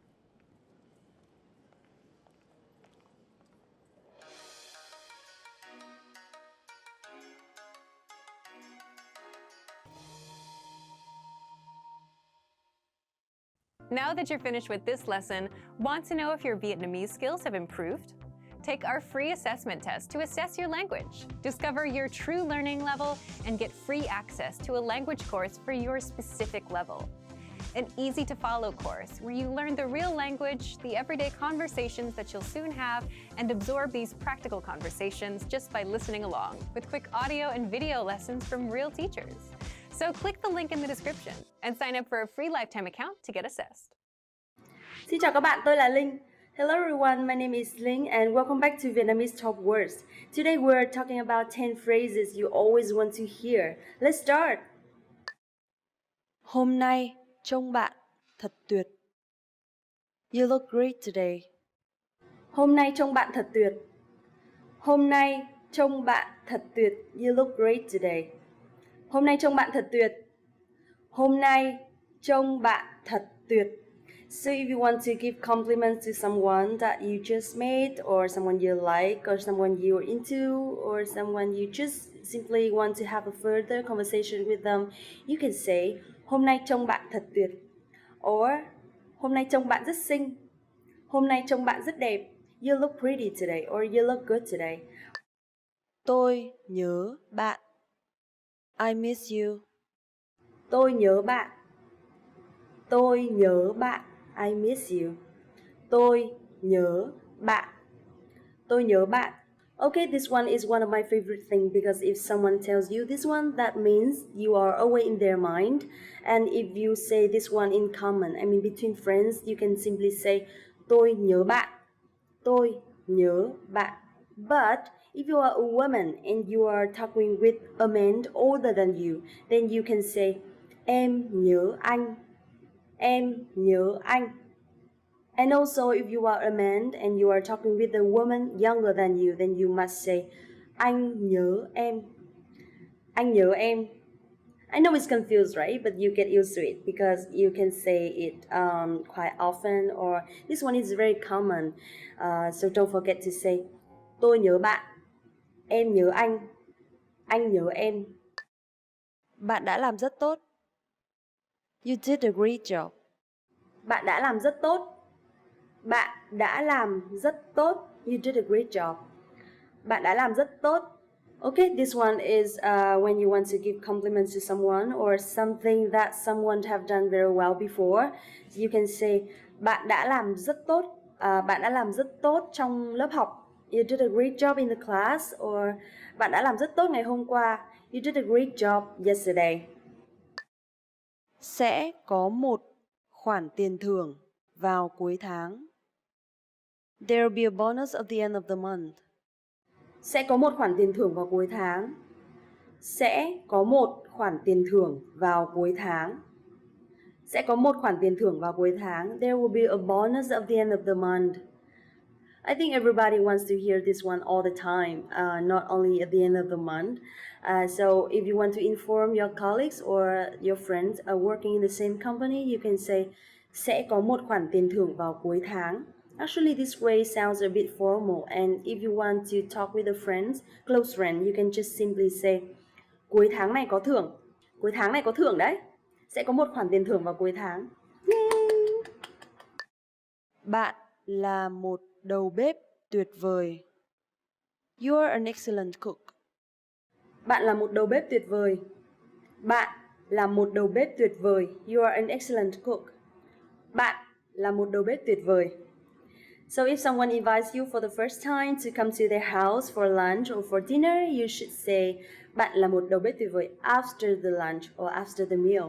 Now that you're finished with this lesson, want to know if your Vietnamese skills have improved? Take our free assessment test to assess your language, discover your true learning level, and get free access to a language course for your specific level. An easy-to-follow course where you learn the real language, the everyday conversations that you'll soon have, and absorb these practical conversations just by listening along, with quick audio and video lessons from real teachers. So click the link in the description and sign up for a free lifetime account to get assessed. Xin chào các bạn, tôi là Linh. Hello everyone, my name is Linh and welcome back to Vietnamese Top Words. Today we're talking about 10 phrases you always want to hear. Let's start! Hôm nay trông bạn thật tuyệt. You look great today. Hôm nay trông bạn thật tuyệt. Hôm nay trông bạn thật tuyệt. You look great today. Hôm nay trông bạn thật tuyệt. Hôm nay trông bạn thật tuyệt. So if you want to give compliments to someone that you just met, or someone you like, or someone you're into, or someone you just simply want to have a further conversation with them, you can say, hôm nay trông bạn thật tuyệt. Or, hôm nay trông bạn rất xinh. Hôm nay trông bạn rất đẹp. You look pretty today, or you look good today. Tôi nhớ bạn. I miss you. Tôi nhớ bạn. Tôi nhớ bạn. I miss you. Tôi nhớ bạn. Tôi nhớ bạn. Okay, this one is one of my favorite things because if someone tells you this one, that means you are away in their mind. And if you say this one in common, I mean between friends, you can simply say tôi nhớ bạn. Tôi nhớ bạn. But if you are a woman and you are talking with a man older than you, then you can say em nhớ anh. Em nhớ anh. And also if you are a man and you are talking with a woman younger than you, then you must say anh nhớ em. Anh nhớ em. I know it's confused, right? But you get used to it because you can say it quite often, or this one is very common. So don't forget to say tôi nhớ bạn. Em nhớ anh. Anh nhớ em. Bạn đã làm rất tốt. You did a great job. Bạn đã làm rất tốt. Bạn đã làm rất tốt. You did a great job. Bạn đã làm rất tốt. Okay, this one is when you want to give compliments to someone or something that someone have done very well before. You can say bạn đã làm rất tốt. Bạn đã làm rất tốt trong lớp học. You did a great job in the class. Or bạn đã làm rất tốt ngày hôm qua. You did a great job yesterday. Sẽ có một khoản tiền thưởng vào cuối tháng. There will be a bonus at the end of the month. Sẽ có một khoản tiền thưởng vào cuối tháng. Sẽ có một khoản tiền thưởng vào cuối tháng. Sẽ có một khoản tiền thưởng vào cuối tháng. There will be a bonus at the end of the month. I think everybody wants to hear this one all the time, not only at the end of the month. So if you want to inform your colleagues or your friends working in the same company, you can say sẽ có một khoản tiền thưởng vào cuối tháng. Actually, this phrase sounds a bit formal, and if you want to talk with a friend, close friend, you can just simply say cuối tháng này có thưởng. Cuối tháng này có thưởng đấy. Sẽ có một khoản tiền thưởng vào cuối tháng. Yay! Bạn là một đầu bếp tuyệt vời. You are an excellent cook. Bạn là một đầu bếp tuyệt vời. Bạn là một đầu bếp tuyệt vời. You are an excellent cook. Bạn là một đầu bếp tuyệt vời. So if someone invites you for the first time to come to their house for lunch or for dinner, you should say bạn là một đầu bếp tuyệt vời after the lunch or after the meal.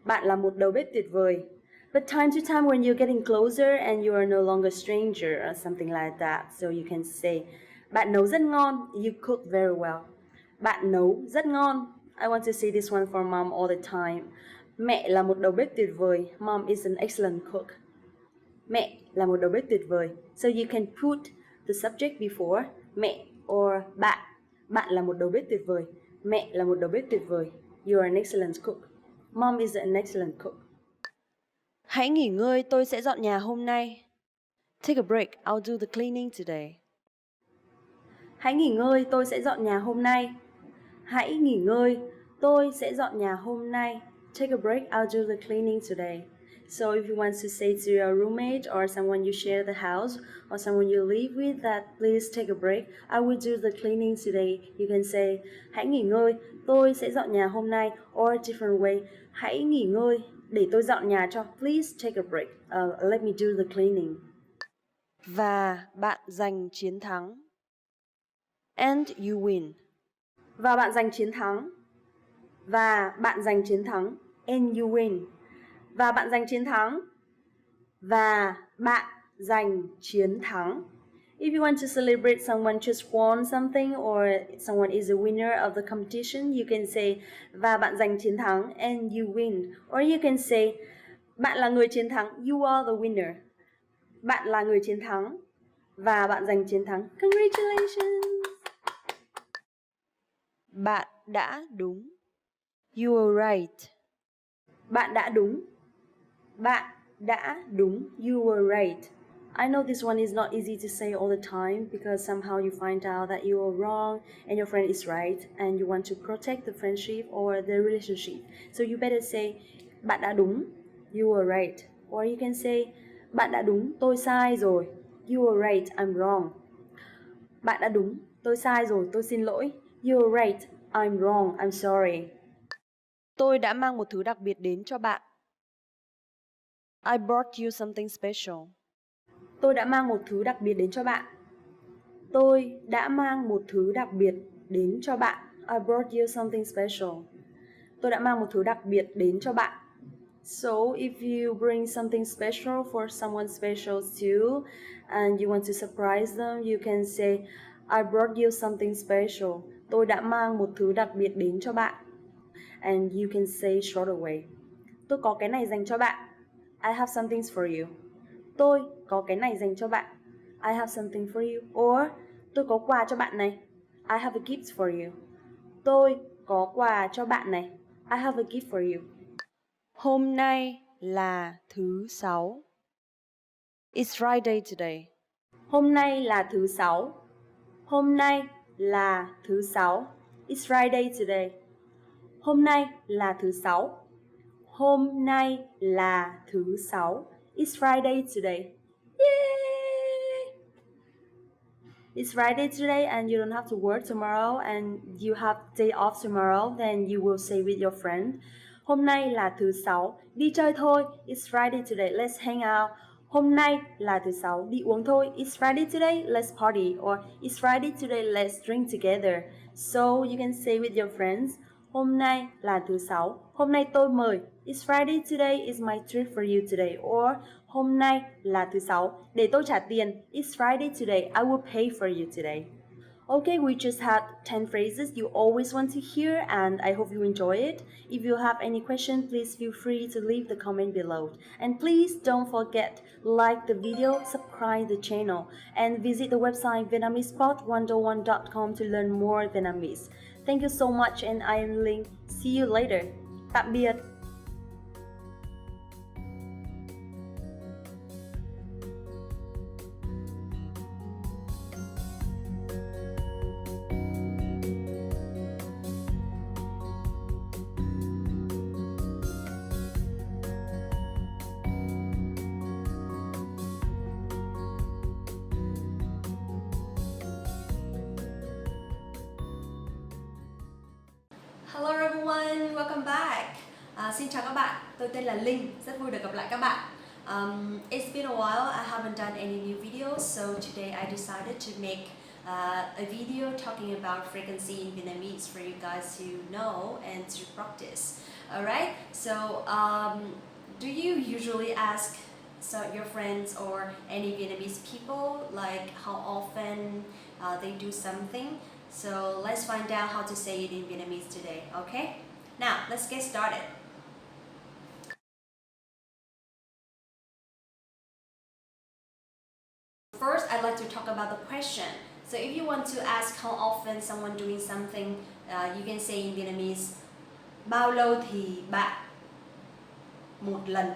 Bạn là một đầu bếp tuyệt vời. But time to time when you're getting closer and you are no longer a stranger or something like that, so you can say bạn nấu rất ngon. You cook very well. Bạn nấu rất ngon. I want to say this one for mom all the time. Mẹ là một đầu bếp tuyệt vời. Mom is an excellent cook. Mẹ là một đầu bếp tuyệt vời. So you can put the subject before mẹ or bạn. Bạn là một đầu bếp tuyệt vời. Mẹ là một đầu bếp tuyệt vời. You are an excellent cook. Mom is an excellent cook. Hãy nghỉ ngơi, tôi sẽ dọn nhà hôm nay. Take a break, I'll do the cleaning today. Hãy nghỉ ngơi, tôi sẽ dọn nhà hôm nay. Hãy nghỉ ngơi, tôi sẽ dọn nhà hôm nay. Take a break, I'll do the cleaning today. So if you want to say to your roommate or someone you share the house or someone you live with that please take a break, I will do the cleaning today. You can say hãy nghỉ ngơi, tôi sẽ dọn nhà hôm nay, or a different way, hãy nghỉ ngơi để tôi dọn nhà cho. Please take a break. Let me do the cleaning. Và bạn giành chiến thắng. And you win. Và bạn giành chiến thắng. Và bạn giành chiến thắng. And you win. Và bạn giành chiến thắng. Và bạn giành chiến thắng. If you want to celebrate someone just won something or someone is a winner of the competition, you can say và bạn giành chiến thắng and you win. Or you can say bạn là người chiến thắng, you are the winner. Bạn là người chiến thắng và bạn giành chiến thắng. Congratulations! Bạn đã đúng. You were right. Bạn đã đúng. Bạn đã đúng. You were right. I know this one is not easy to say all the time because somehow you find out that you are wrong and your friend is right and you want to protect the friendship or the relationship. So you better say bạn đã đúng. You were right. Or you can say bạn đã đúng, tôi sai rồi. You were right, I'm wrong. Bạn đã đúng, tôi sai rồi, tôi xin lỗi. You were right, I'm wrong, I'm sorry. Tôi đã mang một thứ đặc biệt đến cho bạn. I brought you something special. Tôi đã mang một thứ đặc biệt đến cho bạn. Tôi đã mang một thứ đặc biệt đến cho bạn. I brought you something special. Tôi đã mang một thứ đặc biệt đến cho bạn. So if you bring something special for someone special too, and you want to surprise them, you can say, I brought you something special. Tôi đã mang một thứ đặc biệt đến cho bạn. And you can say straight away, tôi có cái này dành cho bạn. I have something for you. Tôi có cái này dành cho bạn. I have something for you. Or tôi có quà cho bạn này. I have a gift for you. Tôi có quà cho bạn này. I have a gift for you. Hôm nay là thứ Sáu. It's Friday today. Hôm nay là thứ Sáu. Hôm nay là thứ Sáu. It's Friday today. Hôm nay là thứ Sáu. Hôm nay là thứ Sáu. It's Friday today. Yay! It's Friday today and you don't have to work tomorrow and you have day off tomorrow, then you will say with your friend, hôm nay là thứ Sáu, đi chơi thôi. It's Friday today, let's hang out. Hôm nay là thứ Sáu, đi uống thôi. It's Friday today, let's party. Or it's Friday today, let's drink together. So you can say with your friends, hôm nay là thứ Sáu, hôm nay tôi mời. It's Friday today, is my treat for you today. Or hôm nay là thứ Sáu, để tôi trả tiền. It's Friday today, I will pay for you today. Okay, we just had 10 phrases you always want to hear and I hope you enjoy it. If you have any question, please feel free to leave the comment below. And please don't forget, like the video, subscribe the channel, and visit the website VietnamesePod101.com to learn more Vietnamese. Thank you so much and I am Linh. See you later. Tạm biệt. Hello everyone, welcome back. Xin chào các bạn, tôi tên là Linh, rất vui được gặp lại các bạn. It's been a while, I haven't done any new videos, so today I decided to make a video talking about frequency in Vietnamese for you guys to know and to practice. Alright, so do you usually ask your friends or any Vietnamese people like how often they do something? So let's find out how to say it in Vietnamese today, okay? Now, let's get started. First, I'd like to talk about the question. So if you want to ask how often someone doing something, you can say in Vietnamese, bao lâu thì bạn một lần,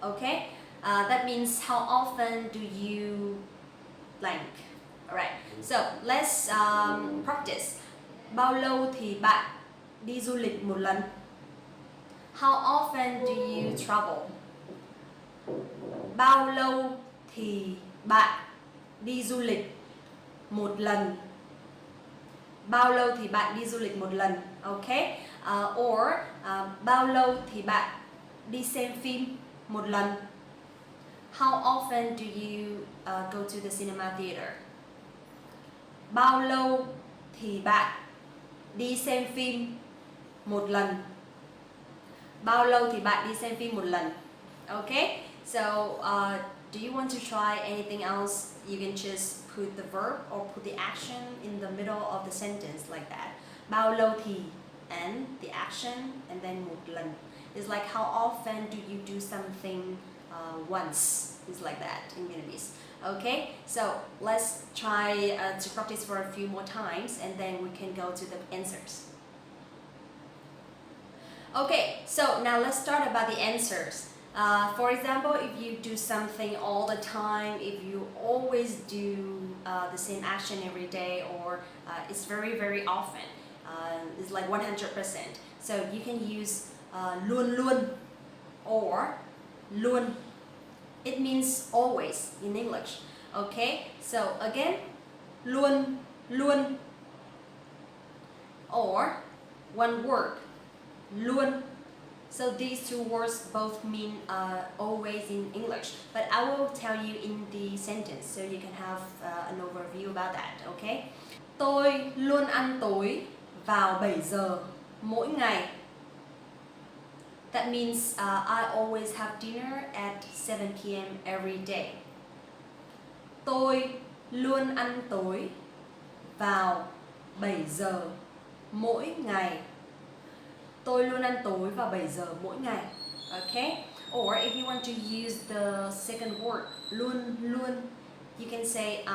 okay? That means how often do you blank? Alright, so let's practice. Bao lâu thì bạn đi du lịch một lần? How often do you travel? Bao lâu thì bạn đi du lịch một lần? Bao lâu thì bạn đi du lịch một lần? Okay? Or bao lâu thì bạn đi xem phim một lần? How often do you go to the cinema theater? Bao lâu thì bạn đi xem phim một lần? Bao lâu thì bạn đi xem phim một lần? Okay, so do you want to try anything else? You can just put the verb or put the action in the middle of the sentence like that. Bao lâu thì and the action and then một lần. It's like how often do you do something once? It's like that in Vietnamese. Okay, so let's try to practice for a few more times and then we can go to the answers. Okay, so now let's start about the answers. For example, if you do something all the time, if you always do the same action every day, or it's very, very often, it's like 100%. So you can use luôn luôn or luôn. It means always in English. Okay, so again, luôn luôn. Or one word, luôn So these two words both mean always in English, but I will tell you in the sentence so you can have an overview about that, okay? Tôi luôn ăn tối vào 7 giờ mỗi ngày. That means I always have dinner at 7 p.m. every day. Tôi luôn ăn tối vào 7 giờ mỗi ngày. Tôi luôn ăn tối vào 7 giờ mỗi ngày. Okay? Or if you want to use the second word, luôn luôn, you can say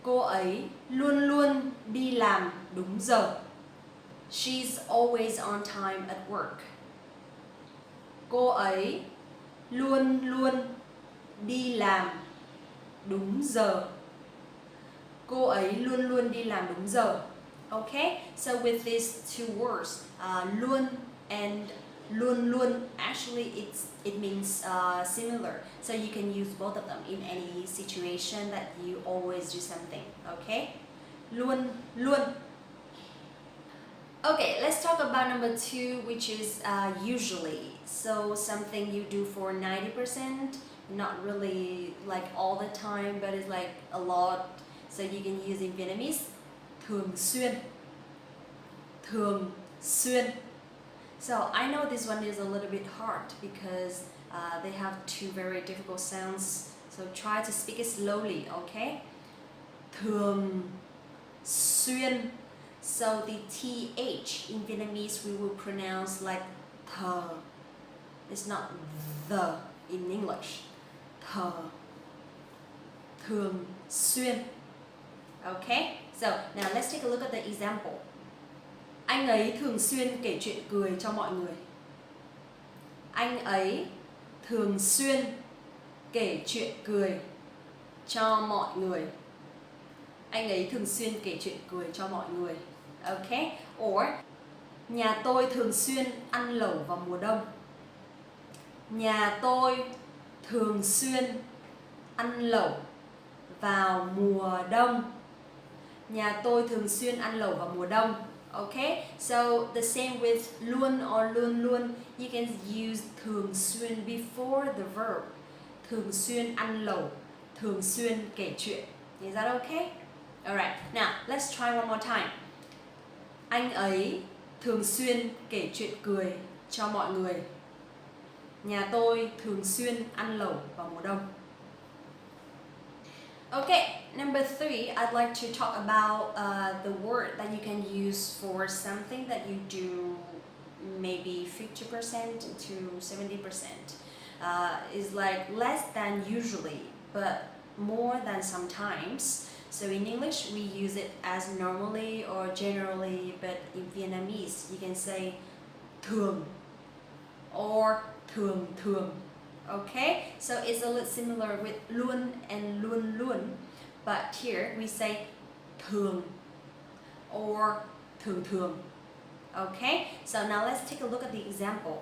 cô ấy luôn luôn đi làm đúng giờ. She's always on time at work. Cô ấy luôn luôn đi làm đúng giờ. Cô ấy luôn luôn đi làm đúng giờ. Okay, so with these two words, luôn and luôn luôn, actually it means similar. So you can use both of them in any situation that you always do something. Okay, luôn luôn. Okay, let's talk about number 2, which is usually. So something you do for 90%, not really like all the time, but it's like a lot. So you can use in Vietnamese, thường xuyên. Thường xuyên. So I know this one is a little bit hard because they have two very difficult sounds. So try to speak it slowly, okay? Thường xuyên. So the TH in Vietnamese we will pronounce like thờ. It's not the in English. Thờ. Thường xuyên. Okay? So now let's take a look at the example. Anh ấy thường xuyên kể chuyện cười cho mọi người. Anh ấy thường xuyên kể chuyện cười cho mọi người. Anh ấy thường xuyên kể chuyện cười cho mọi người. Okay? Or nhà tôi thường xuyên ăn lẩu vào mùa đông. Nhà tôi thường xuyên ăn lẩu vào mùa đông. Nhà tôi thường xuyên ăn lẩu vào mùa đông. Okay, so the same with luôn or luôn luôn, you can use thường xuyên before the verb. Thường xuyên ăn lẩu, thường xuyên kể chuyện. Is that okay? Alright, now let's try one more time. Anh ấy thường xuyên kể chuyện cười cho mọi người. Nhà tôi thường xuyên ăn lẩu vào mùa đông. Okay, number 3, I'd like to talk about the word that you can use for something that you do maybe 50% to 70%. Is like less than usually, but more than sometimes. So in English, we use it as normally or generally, but in Vietnamese, you can say thường or thường thường. Okay, so it's a little similar with luôn and luôn luôn, but here we say thường or thường thường. Okay, so now let's take a look at the example.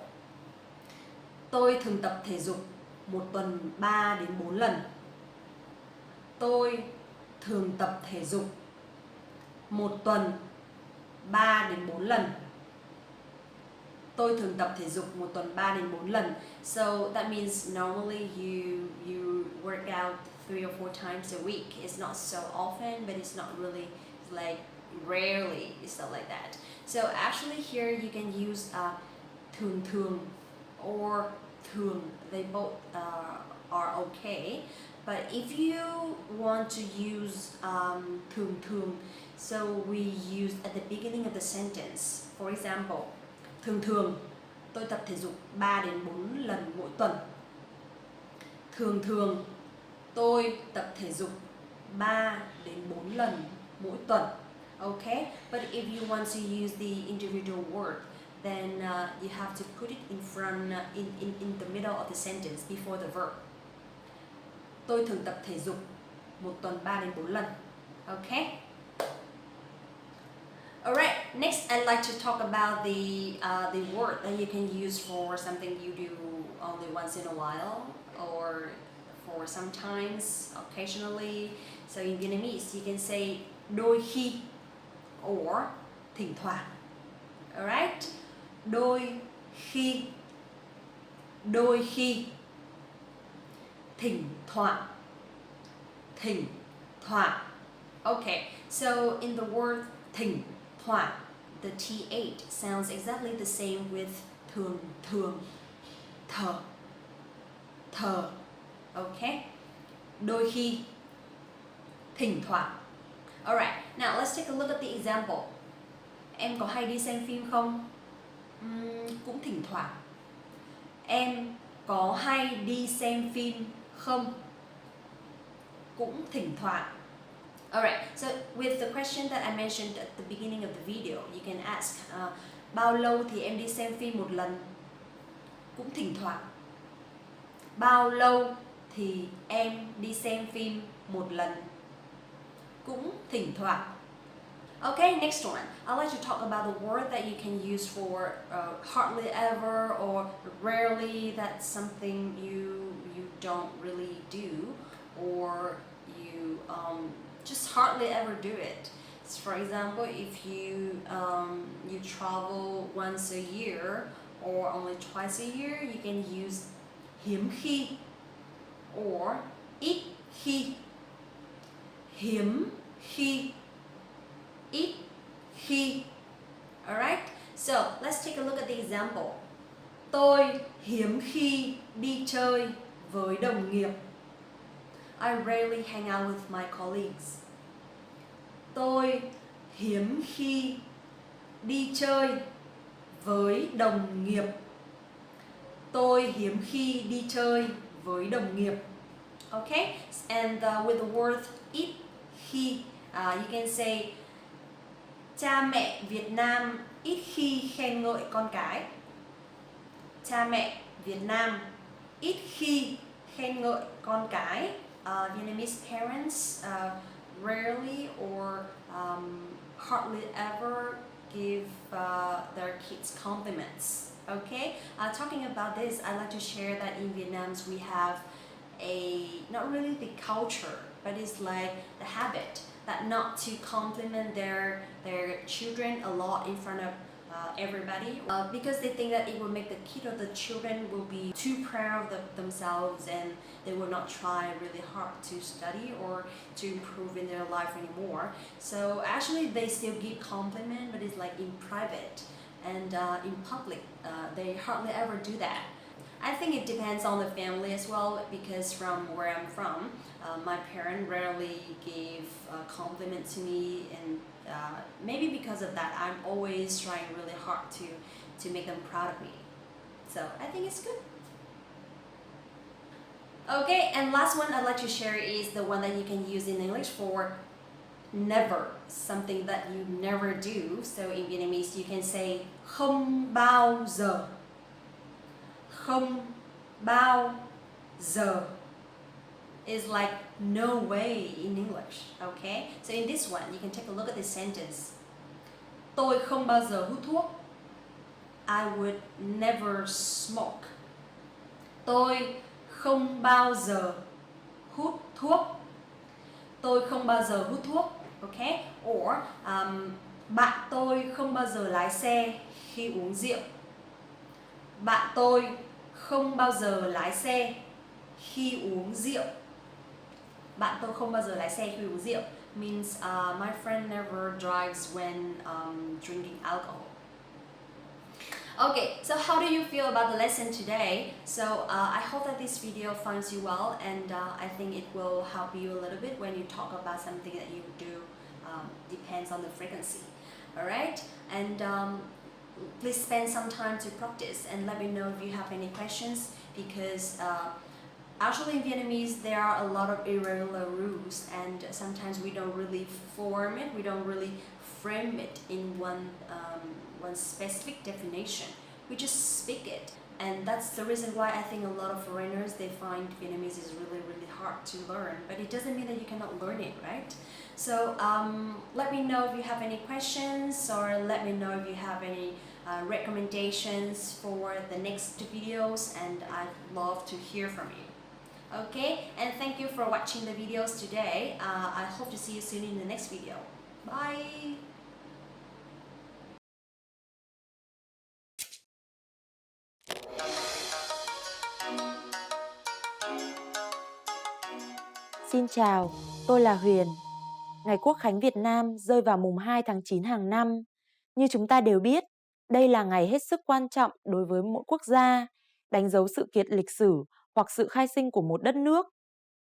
Tôi thường tập thể dục một tuần 3 đến 4 lần. Tôi thường tập thể dục một tuần 3 đến 4 lần. Tôi thường tập thể dục một tuần 3 đến 4 lần. So that means normally you work out 3 or 4 times a week. It's not so often, but it's not really like rarely. It's not like that. So actually here you can use thường thường or thường. They both are okay. But if you want to use thường thường, so we use at the beginning of the sentence. For example, thường thường tôi tập thể dục 3 đến 4 lần mỗi tuần. Thường thường tôi tập thể dục 3 đến 4 lần mỗi tuần. Okay? But if you want to use the individual word, then you have to put it in front, in the middle of the sentence before the verb. Tôi thường tập thể dục một tuần 3 đến 4 lần. Okay? Alright, next I'd like to talk about the word that you can use for something you do only once in a while or for sometimes, occasionally. So in Vietnamese you can say đôi khi or thỉnh thoảng. Alright? Đôi khi đôi khi, thỉnh thoảng, thỉnh thoảng. Okay, so in the word thỉnh thoảng, the th sounds exactly the same with thường thường, thờ, thờ. Okay, đôi khi, thỉnh thoảng. Alright, now let's take a look at the example. Em có hay đi xem phim không? Cũng thỉnh thoảng. Em có hay đi xem phim không? Cũng thỉnh thoảng. Alright, so with the question that I mentioned at the beginning of the video, you can ask bao lâu thì em đi xem phim một lần? Cũng thỉnh thoảng. Bao lâu thì em đi xem phim một lần? Cũng thỉnh thoảng. Okay, next one. I'd like to talk about the word that you can use for hardly ever or rarely. That's something you don't really do, or you just hardly ever do it. So for example, if you travel once a year or only twice a year, you can use hiếm khi or ít khi. Hiếm khi, ít khi. Alright, so let's take a look at the example. Tôi hiếm khi đi chơi với đồng nghiệp. I rarely hang out with my colleagues. Tôi hiếm khi đi chơi với đồng nghiệp. Tôi hiếm khi đi chơi với đồng nghiệp. Okay, and with the word ít khi, you can say cha mẹ Việt Nam ít khi khen ngợi con cái. Cha mẹ Việt Nam ít khi khen ngợi con cái. Vietnamese parents rarely or hardly ever give their kids compliments. Okay, talking about this, I'd like to share that in Vietnam we have not really the culture, but it's like the habit that not to compliment their children a lot in front of everybody, because they think that it will make the kid or the children will be too proud of themselves and they will not try really hard to study or to improve in their life anymore. So actually they still give compliment, but it's like in private, and in public they hardly ever do that. I think it depends on the family as well, because from where I'm from, my parents rarely gave a compliment to me, and maybe because of that, I'm always trying really hard to make them proud of me. So I think it's good. Okay, and last one I'd like to share is the one that you can use in English for never, something that you never do. So in Vietnamese you can say không bao giờ. Không bao giờ is like no way in English. Okay, so in this one you can take a look at this sentence. Tôi không bao giờ hút thuốc. I would never smoke. Tôi không bao giờ hút thuốc. Tôi không bao giờ hút thuốc. Okay, or bạn tôi không bao giờ lái xe khi uống rượu. Bạn tôi không bao giờ lái xe khi uống rượu. Bạn tôi không bao giờ lái xe khi uống rượu means my friend never drives when drinking alcohol. Okay, so how do you feel about the lesson today? So I hope that this video finds you well, and I think it will help you a little bit when you talk about something that you do depends on the frequency. Alright, and please spend some time to practice and let me know if you have any questions, because actually in Vietnamese there are a lot of irregular rules, and sometimes we don't really form it, we don't really frame it in one specific definition. We just speak it, and that's the reason why I think a lot of foreigners, they find Vietnamese is really hard to learn, but it doesn't mean that you cannot learn it, right? So let me know if you have any questions, or let me know if you have any recommendations for the next videos, and I'd love to hear from you. Okay, and thank you for watching the videos today. I hope to see you soon in the next video. Bye! Xin chào, tôi là Huyền. Ngày Quốc khánh Việt Nam rơi vào mùng 2 tháng 9 hàng năm. Như chúng ta đều biết, đây là ngày hết sức quan trọng đối với mỗi quốc gia, đánh dấu sự kiện lịch sử hoặc sự khai sinh của một đất nước.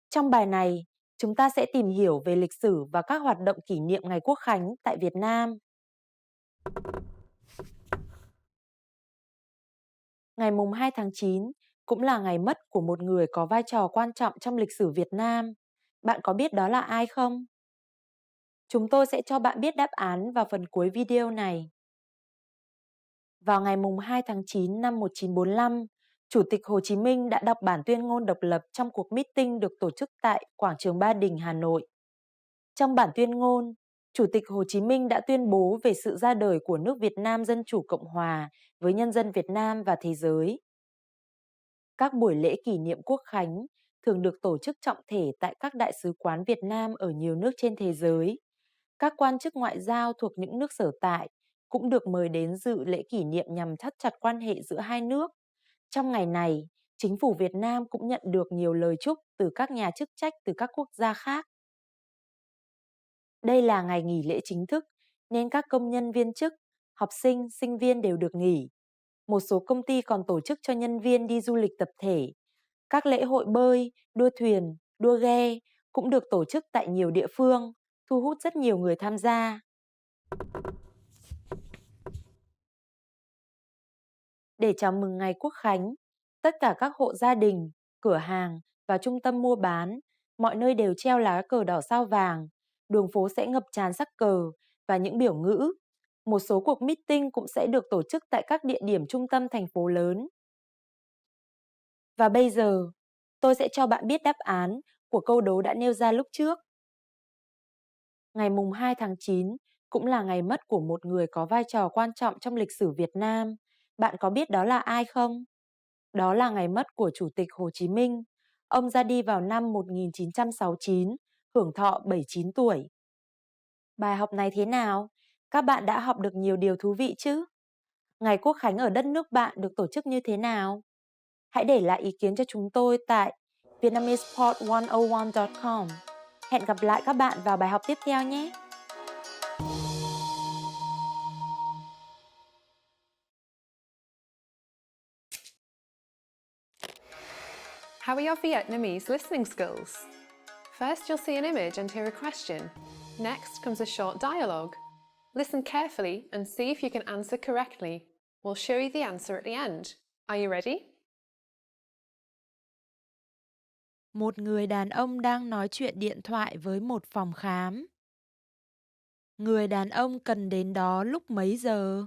Trong bài này, chúng ta sẽ tìm hiểu về lịch sử và các hoạt động kỷ niệm Ngày Quốc khánh tại Việt Nam. Ngày mùng 2 tháng 9 cũng là ngày mất của một người có vai trò quan trọng trong lịch sử Việt Nam. Bạn có biết đó là ai không? Chúng tôi sẽ cho bạn biết đáp án vào phần cuối video này. Vào ngày mùng 2 tháng 9 năm 1945, Chủ tịch Hồ Chí Minh đã đọc bản tuyên ngôn độc lập trong cuộc meeting được tổ chức tại Quảng trường Ba Đình, Hà Nội. Trong bản tuyên ngôn, Chủ tịch Hồ Chí Minh đã tuyên bố về sự ra đời của nước Việt Nam Dân Chủ Cộng Hòa với nhân dân Việt Nam và thế giới. Các buổi lễ kỷ niệm Quốc khánh thường được tổ chức trọng thể tại các đại sứ quán Việt Nam ở nhiều nước trên thế giới. Các quan chức ngoại giao thuộc những nước sở tại cũng được mời đến dự lễ kỷ niệm nhằm thắt chặt quan hệ giữa hai nước. Trong ngày này, chính phủ Việt Nam cũng nhận được nhiều lời chúc từ các nhà chức trách từ các quốc gia khác. Đây là ngày nghỉ lễ chính thức, nên các công nhân viên chức, học sinh, sinh viên đều được nghỉ. Một số công ty còn tổ chức cho nhân viên đi du lịch tập thể. Các lễ hội bơi, đua thuyền, đua ghe cũng được tổ chức tại nhiều địa phương, thu hút rất nhiều người tham gia. Để chào mừng ngày Quốc khánh, tất cả các hộ gia đình, cửa hàng và trung tâm mua bán, mọi nơi đều treo lá cờ đỏ sao vàng, đường phố sẽ ngập tràn sắc cờ và những biểu ngữ. Một số cuộc meeting cũng sẽ được tổ chức tại các địa điểm trung tâm thành phố lớn. Và bây giờ, tôi sẽ cho bạn biết đáp án của câu đố đã nêu ra lúc trước. Ngày mùng 2 tháng 9 cũng là ngày mất của một người có vai trò quan trọng trong lịch sử Việt Nam. Bạn có biết đó là ai không? Đó là ngày mất của Chủ tịch Hồ Chí Minh. Ông ra đi vào năm 1969, hưởng thọ 79 tuổi. Bài học này thế nào? Các bạn đã học được nhiều điều thú vị chứ? Ngày Quốc khánh ở đất nước bạn được tổ chức như thế nào? Hãy để lại ý kiến cho chúng tôi tại vietnamesepod101.com. Hẹn gặp lại các bạn vào bài học tiếp theo nhé! How are your Vietnamese listening skills? First, you'll see an image and hear a question. Next comes a short dialogue. Listen carefully and see if you can answer correctly. We'll show you the answer at the end. Are you ready? Một người đàn ông đang nói chuyện điện thoại với một phòng khám. Người đàn ông cần đến đó lúc mấy giờ?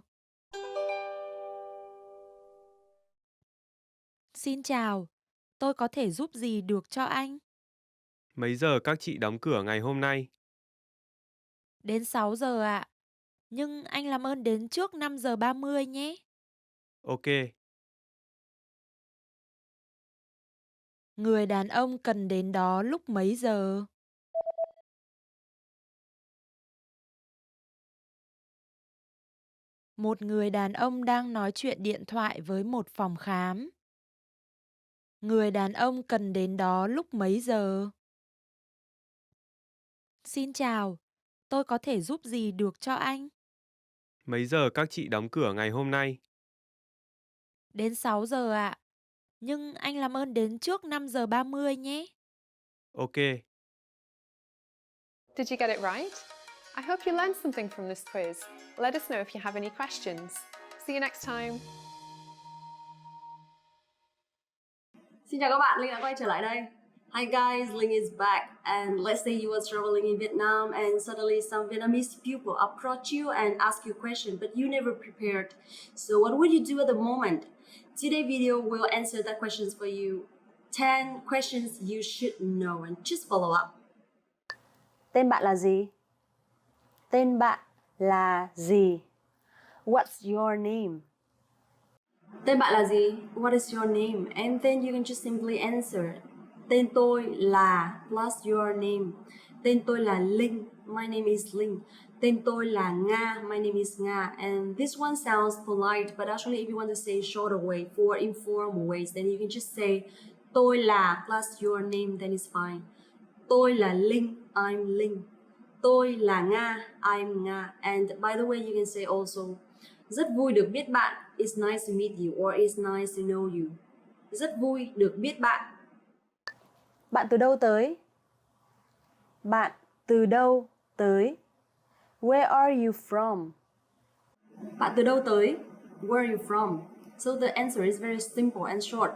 Xin chào, tôi có thể giúp gì được cho anh? Mấy giờ các chị đóng cửa ngày hôm nay? Đến 6 giờ ạ. Nhưng anh làm ơn đến trước 5 giờ 30 nhé. Ok. Người đàn ông cần đến đó lúc mấy giờ? Một người đàn ông đang nói chuyện điện thoại với một phòng khám. Người đàn ông cần đến đó lúc mấy giờ? Xin chào, tôi có thể giúp gì được cho anh? Mấy giờ các chị đóng cửa ngày hôm nay? Đến 6 giờ ạ. Nhưng anh làm ơn đến trước 5 giờ 30 nhé. Ok. Did you get it right? I hope you learned something from this quiz. Let us know if you have any questions. See you next time. Xin chào các bạn, Linh đã quay trở lại đây. Hi guys, Linh is back, and let's say you were traveling in Vietnam and suddenly some Vietnamese people approach you and ask you a question, but you never prepared. So what would you do at the moment? Today's video will answer that questions for you. 10 questions you should know and just follow up. Tên bạn là gì? Tên bạn là gì? What's your name? Tên bạn là gì? What is your name? And then you can just simply answer. Tên tôi là plus your name. Tên tôi là Linh. My name is Linh. Tên tôi là Nga. My name is Nga. And this one sounds polite, but actually if you want to say shorter way for informal ways, then you can just say tôi là plus your name, then it's fine. Tôi là Linh, I'm Linh. Tôi là Nga, I'm Nga. And by the way, you can say also, rất vui được biết bạn, it's nice to meet you, or it's nice to know you. Rất vui được biết bạn. Bạn từ đâu tới? Bạn từ đâu tới? Where are you from? Bạn từ đâu tới? Where are you from? So the answer is very simple and short.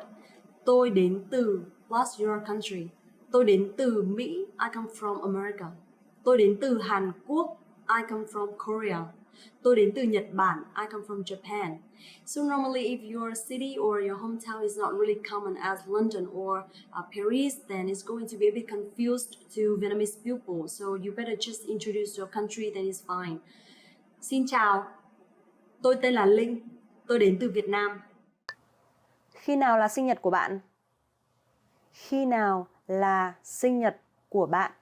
Tôi đến từ plus your country. Tôi đến từ Mỹ, I come from America. Tôi đến từ Hàn Quốc, I come from Korea. Tôi đến từ Nhật Bản, I come from Japan. So normally if your city or your hometown is not really common as London or Paris, then it's going to be a bit confused to Vietnamese people. So you better just introduce your country, then it's fine. Xin chào, tôi tên là Linh, tôi đến từ Việt Nam. Khi nào là sinh nhật của bạn? Khi nào là sinh nhật của bạn?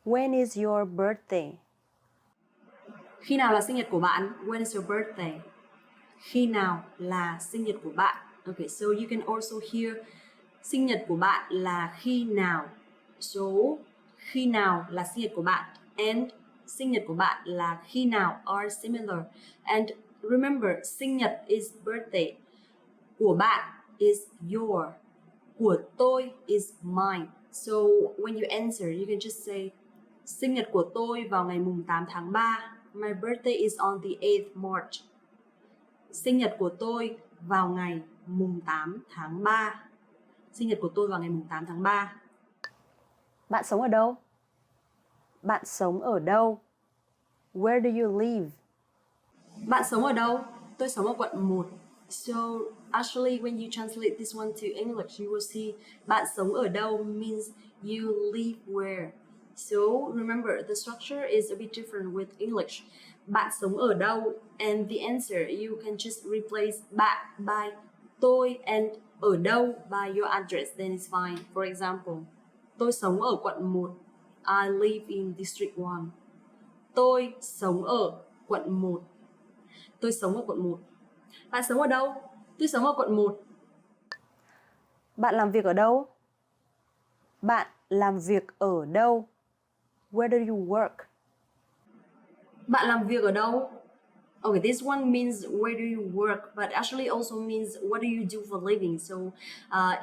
When is your birthday? Khi nào là sinh nhật của bạn? When is your birthday? Khi nào là sinh nhật của bạn? Okay, so you can also hear sinh nhật của bạn là khi nào. So khi nào là sinh nhật của bạn and sinh nhật của bạn là khi nào are similar. And remember, sinh nhật is birthday. Của bạn is your. Của tôi is mine. So when you answer, you can just say sinh nhật của tôi vào ngày mùng 8 tháng 3. My birthday is on the 8th March. Sinh nhật của tôi vào ngày mùng 8 tháng 3. Sinh nhật của tôi vào ngày mùng 8 tháng 3. Bạn sống ở đâu? Bạn sống ở đâu? Where do you live? Bạn sống ở đâu? Tôi sống ở quận 1. So actually when you translate this one to English, you will see bạn sống ở đâu means you live where. So remember, the structure is a bit different with English. Bạn sống ở đâu? And the answer, you can just replace bạn by tôi and ở đâu by your address, then it's fine. For example, tôi sống ở quận 1. I live in District 1. Tôi sống ở quận 1. Tôi sống ở quận 1. Bạn sống ở đâu? Tôi sống ở quận 1. Bạn làm việc ở đâu? Bạn làm việc ở đâu? Where do you work? Bạn làm việc ở đâu? Okay, this one means where do you work, but actually also means what do you do for living. So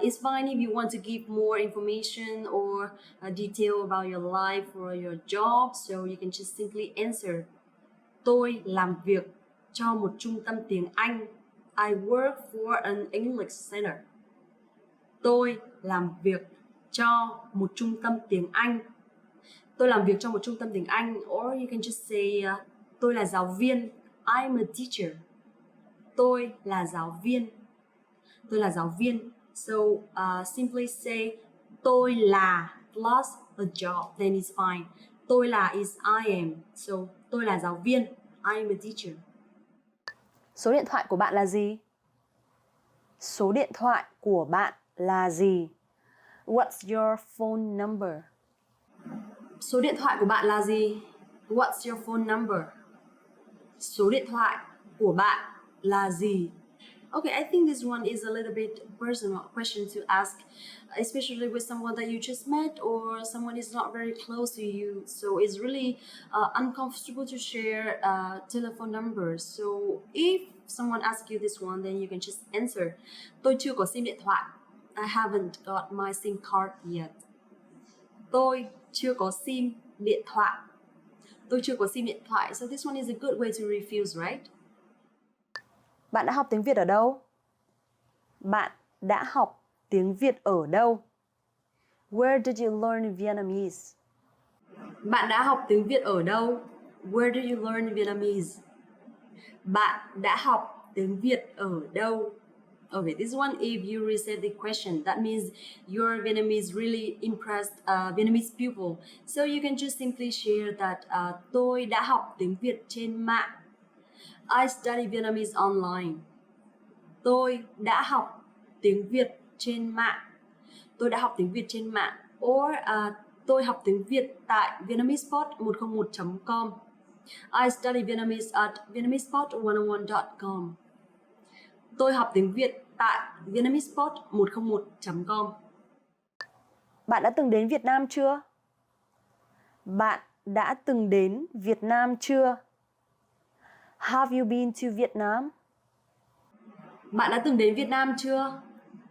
it's fine if you want to give more information or detail about your life or your job. So you can just simply answer. Tôi làm việc cho một trung tâm tiếng Anh. I work for an English center. Tôi làm việc cho một trung tâm tiếng Anh. Tôi làm việc trong một trung tâm tiếng Anh. Or you can just say tôi là giáo viên. I'm a teacher. Tôi là giáo viên. Tôi là giáo viên. So simply say tôi là plus a job, then it's fine. Tôi là is I am. So tôi là giáo viên. I'm a teacher. Số điện thoại của bạn là gì? Số điện thoại của bạn là gì? What's your phone number? Số điện thoại của bạn là gì? What's your phone number? Số điện thoại của bạn là gì? Okay, I think this one is a little bit personal question to ask, especially with someone that you just met or someone is not very close to you. So it's really uncomfortable to share telephone numbers. So if someone asks you this one, then you can just answer. Tôi chưa có SIM điện thoại. I haven't got my SIM card yet. Tôi chưa có SIM điện thoại. Tôi chưa có SIM điện thoại. So this one is a good way to refuse, right? Bạn đã học tiếng Việt ở đâu? Bạn đã học tiếng Việt ở đâu? Where did you learn Vietnamese? Bạn đã học tiếng Việt ở đâu? Where did you learn Vietnamese? Bạn đã học tiếng Việt ở đâu? Okay, this one, if you reset the question, that means your Vietnamese really impressed Vietnamese people. So you can just simply share that tôi đã học tiếng Việt trên mạng. I study Vietnamese online. Tôi đã học tiếng Việt trên mạng. Tôi đã học tiếng Việt trên mạng. Or tôi học tiếng Việt tại vietnamesepod101.com. I study Vietnamese at vietnamesepod101.com. Tôi học tiếng Việt tại vietnamesepod101.com. Bạn đã từng đến Việt Nam chưa? Bạn đã từng đến Việt Nam chưa? Have you been to Vietnam? Bạn đã từng đến Việt Nam chưa?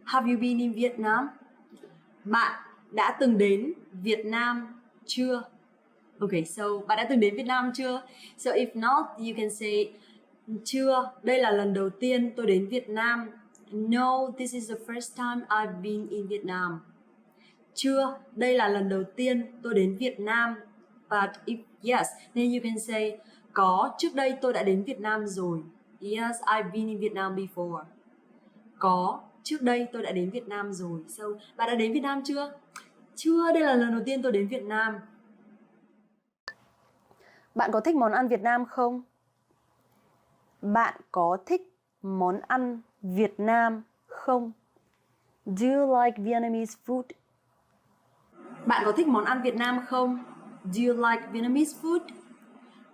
Have you been in Vietnam? Bạn đã từng đến Việt Nam chưa? Okay, so bạn đã từng đến Việt Nam chưa? So if not, you can say chưa, đây là lần đầu tiên tôi đến Việt Nam. No, this is the first time I've been in Vietnam. Chưa, đây là lần đầu tiên tôi đến Việt Nam. But if yes, then you can say có, trước đây tôi đã đến Việt Nam rồi. Yes, I've been in Vietnam before. Có, trước đây tôi đã đến Việt Nam rồi. So, bạn đã đến Việt Nam chưa? Chưa, đây là lần đầu tiên tôi đến Việt Nam. Bạn có thích món ăn Việt Nam không? Bạn có thích món ăn Việt Nam không? Do you like Vietnamese food? Bạn có thích món ăn Việt Nam không? Do you like Vietnamese food?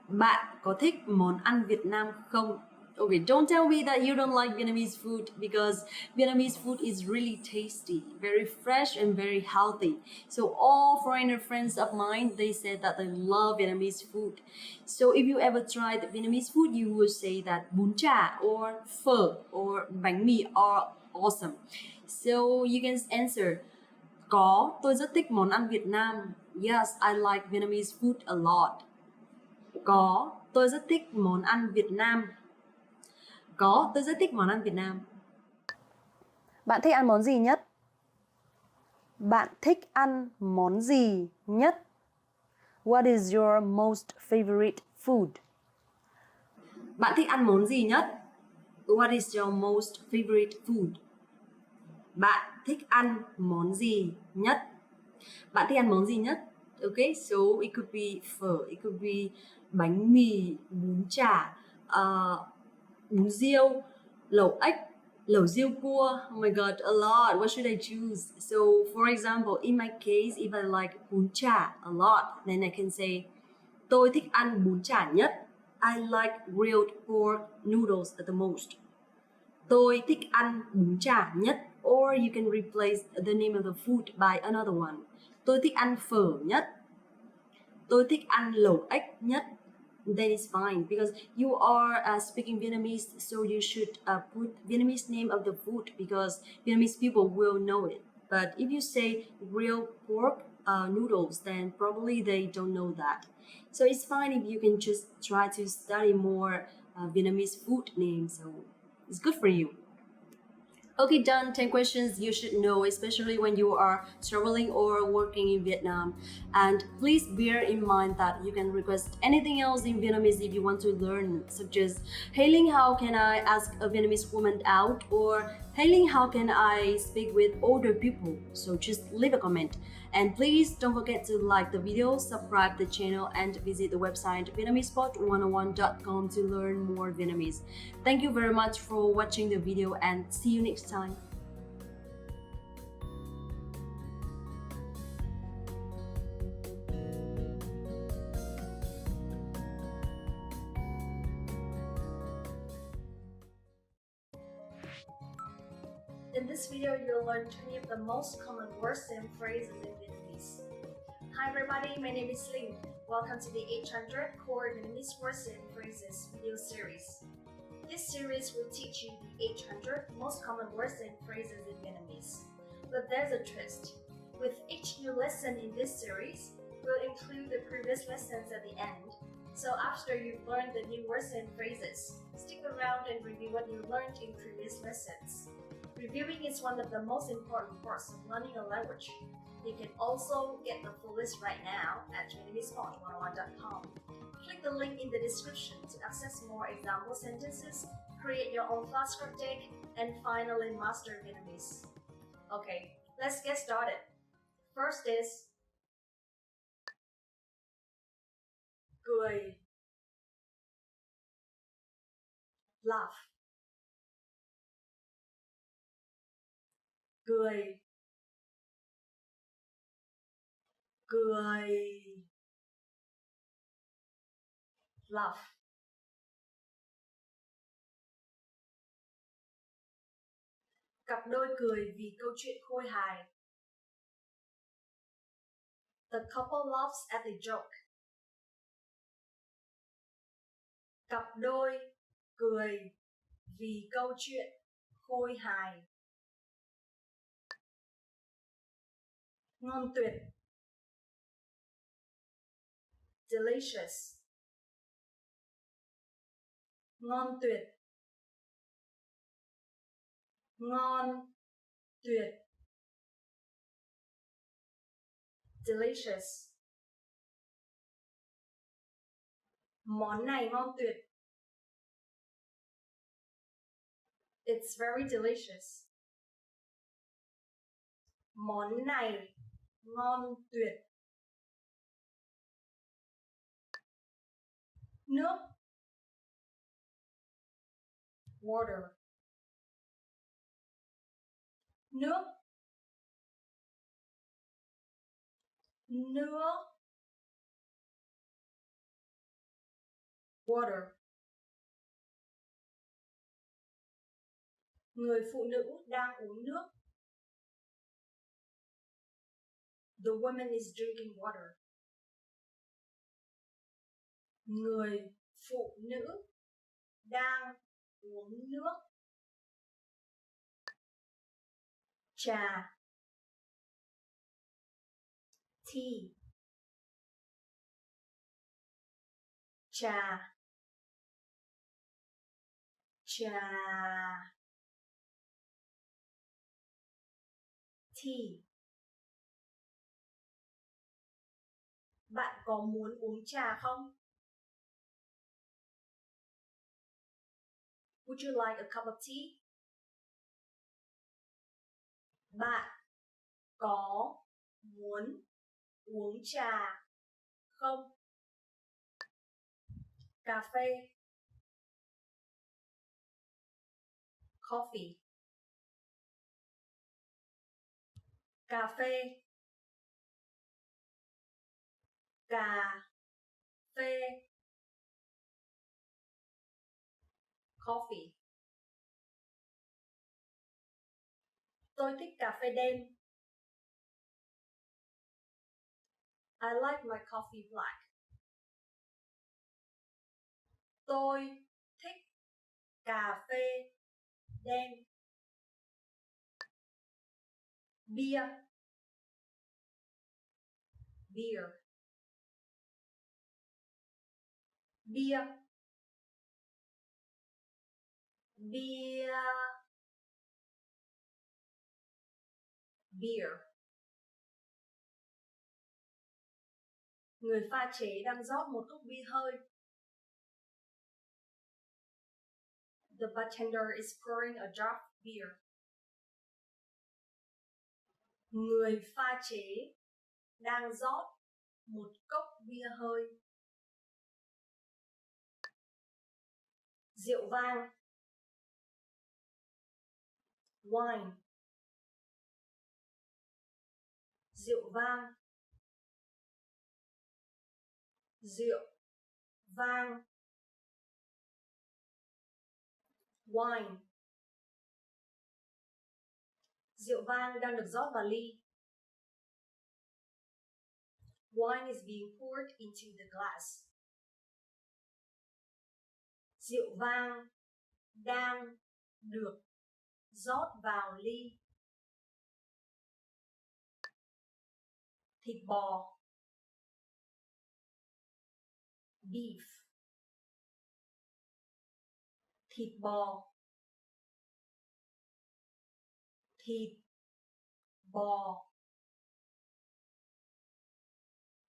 Bạn có thích món ăn Việt Nam không? Okay, don't tell me that you don't like Vietnamese food because Vietnamese food is really tasty, very fresh and very healthy. So all foreigner friends of mine, they said that they love Vietnamese food. So if you ever tried Vietnamese food, you would say that bún chả or phở or bánh mì are awesome. So you can answer, có, tôi rất thích món ăn Việt Nam. Yes, I like Vietnamese food a lot. Có, tôi rất thích món ăn Việt Nam. Có, tôi rất thích món ăn Việt Nam. Bạn thích ăn món gì nhất? Bạn thích ăn món gì nhất? What is your most favorite food? Bạn thích ăn món gì nhất? What is your most favorite food? Bạn thích ăn món gì nhất? Bạn thích ăn món gì nhất? Okay, so it could be phở, it could be bánh mì, bún chả, bún riêu, lẩu ếch, lẩu riêu cua. Oh my god, a lot. What should I choose? So, for example, in my case, if I like bún chả a lot, then I can say, tôi thích ăn bún chả nhất. I like grilled pork noodles at the most. Tôi thích ăn bún chả nhất. Or you can replace the name of the food by another one. Tôi thích ăn phở nhất. Tôi thích ăn lẩu ếch nhất. Then it's fine because you are speaking Vietnamese, so you should put Vietnamese name of the food because Vietnamese people will know it. But if you say grilled pork noodles, then probably they don't know that. So it's fine if you can just try to study more Vietnamese food names. So it's good for you. Okay, done. 10 questions you should know, especially when you are traveling or working in Vietnam. And please bear in mind that you can request anything else in Vietnamese if you want to learn, such as, Hey Linh, how can I ask a Vietnamese woman out? Or, Hey Linh, how can I speak with older people? So just leave a comment. And please don't forget to like the video, subscribe the channel, and visit the website VietnamesPod101.com to learn more Vietnamese. Thank you very much for watching the video and see you next time. In this video, you'll learn 20 of the most common words and phrases in Vietnamese. Hi everybody, my name is Linh. Welcome to the 800 Core Vietnamese Words and Phrases video series. This series will teach you the 800 most common words and phrases in Vietnamese. But there's a twist. With each new lesson in this series, we'll include the previous lessons at the end. So after you've learned the new words and phrases, stick around and review what you learned in previous lessons. Reviewing is one of the most important parts of learning a language. You can also get the full list right now at VietnamesPod101.com. Click the link in the description to access more example sentences, create your own flashcard deck, and finally master Vietnamese. Okay, let's get started. First is cười, laugh. Cười, cười, laugh. Cặp đôi cười vì câu chuyện khôi hài. The couple laughs at the joke. Cặp đôi cười vì câu chuyện khôi hài. Ngon tuyệt. Delicious. Ngon tuyệt. Ngon tuyệt. Delicious. Món này ngon tuyệt. It's very delicious. Món này ngon tuyệt. Nước. Water. Nước. Nước. Water. Người phụ nữ đang uống nước. The woman is drinking water. Người phụ nữ đang uống nước. Trà. Tea. Trà. Trà. Tea. Bạn có muốn uống trà không? Would you like a cup of tea? Bạn có muốn uống trà không? Cà phê. Coffee. Cà phê. Cà phê. Coffee. Tôi thích cà phê đen. I like my coffee black. Tôi thích cà phê đen. Beer. Beer. Beer. Beer. Beer. Người pha chế đang rót một cốc bia hơi. The bartender is pouring a jar of beer. Người pha chế đang rót một cốc bia hơi. Rượu vang. Wine. Rượu vang. Rượu vang. Wine. Rượu vang đang được rót vào ly. Wine is being poured into the glass. Rượu vang đang được rót vào ly. Thịt bò. Beef. Thịt bò. Thịt bò.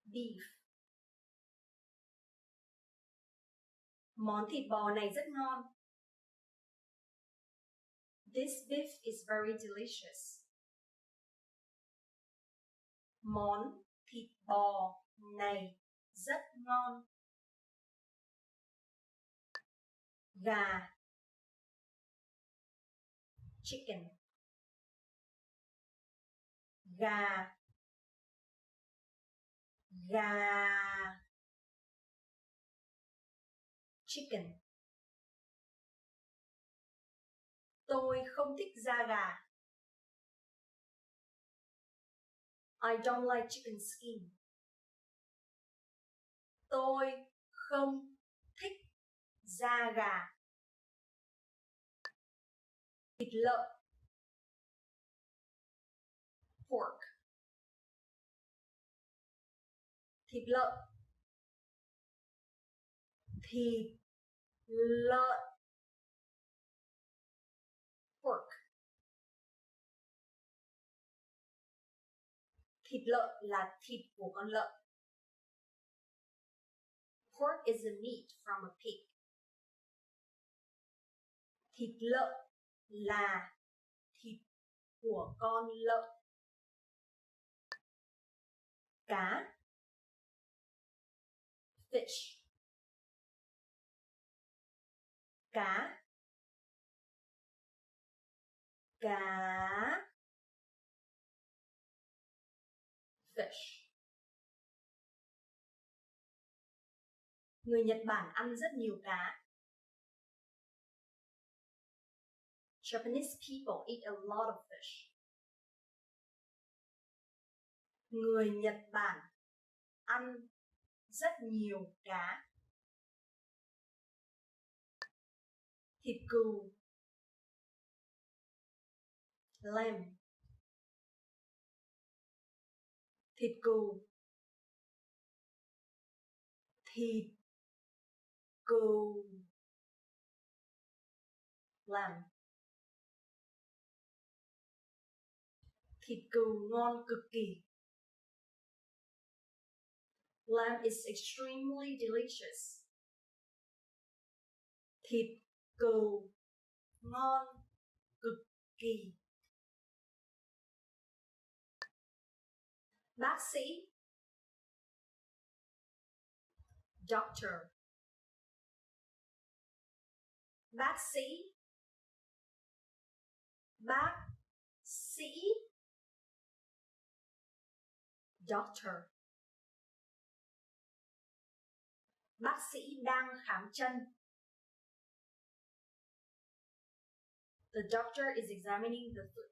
Beef. Món thịt bò này rất ngon. This beef is very delicious. Món thịt bò này rất ngon. Gà. Chicken. Gà. Gà. Chicken. Tôi không thích da gà. I don't like chicken skin. Tôi không thích da gà. Thịt lợn. Pork. Thịt lợn. Thịt lợn. Pork. Thịt lợn là thịt của con lợn. Pork is the meat from a pig. Thịt lợn là thịt của con lợn. Cá. Fish. Cá. Cá. Fish. Người Nhật Bản ăn rất nhiều cá. Japanese people eat a lot of fish. Người Nhật Bản ăn rất nhiều cá. Thịt cừu. Lamb. Thịt cừu. Thịt cừu. Lamb. Thịt cừu ngon cực kỳ. Lamb is extremely delicious. Thịt cừu ngon cực kỳ. Bác sĩ. Doctor. Bác sĩ. Bác sĩ. Doctor. Bác sĩ đang khám chân. The doctor is examining the foot.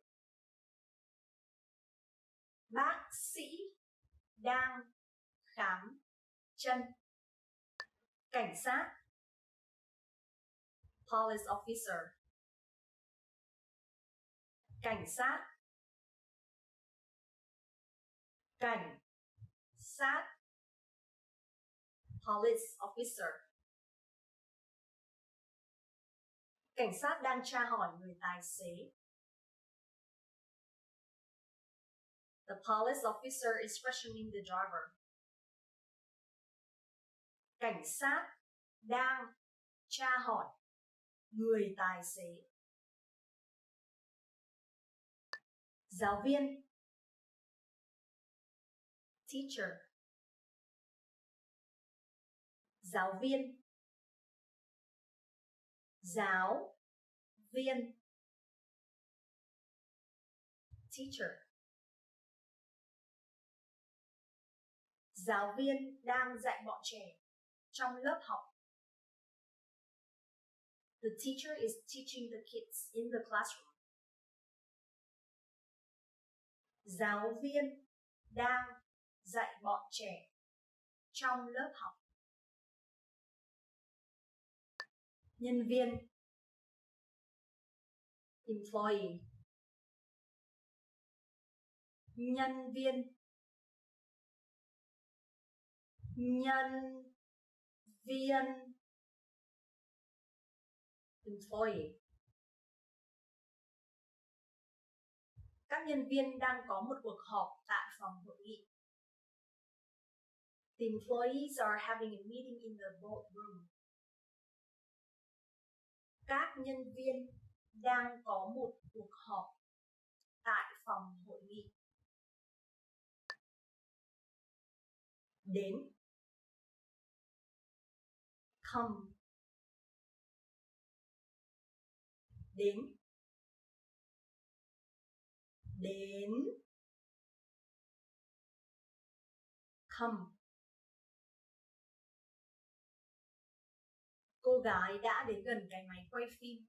Bác sĩ đang khám chân. Cảnh sát. Police officer. Cảnh sát. Cảnh sát. Police officer. Cảnh sát đang tra hỏi người tài xế. The police officer is questioning the driver. Cảnh sát đang tra hỏi người tài xế. Giáo viên. Teacher. Giáo viên. Giáo viên. Teacher. Giáo viên đang dạy bọn trẻ trong lớp học. The teacher is teaching the kids in the classroom. Giáo viên đang dạy bọn trẻ trong lớp học. Nhân viên. Employee. Nhân viên. Nhân viên. Employee. Các nhân viên đang có một cuộc họp tại phòng hội nghị. The employees are having a meeting in the boardroom. Các nhân viên đang có một cuộc họp tại phòng hội nghị. Đến. Come. Đến. Đến. Come. Cô gái đã đến gần cái máy quay phim.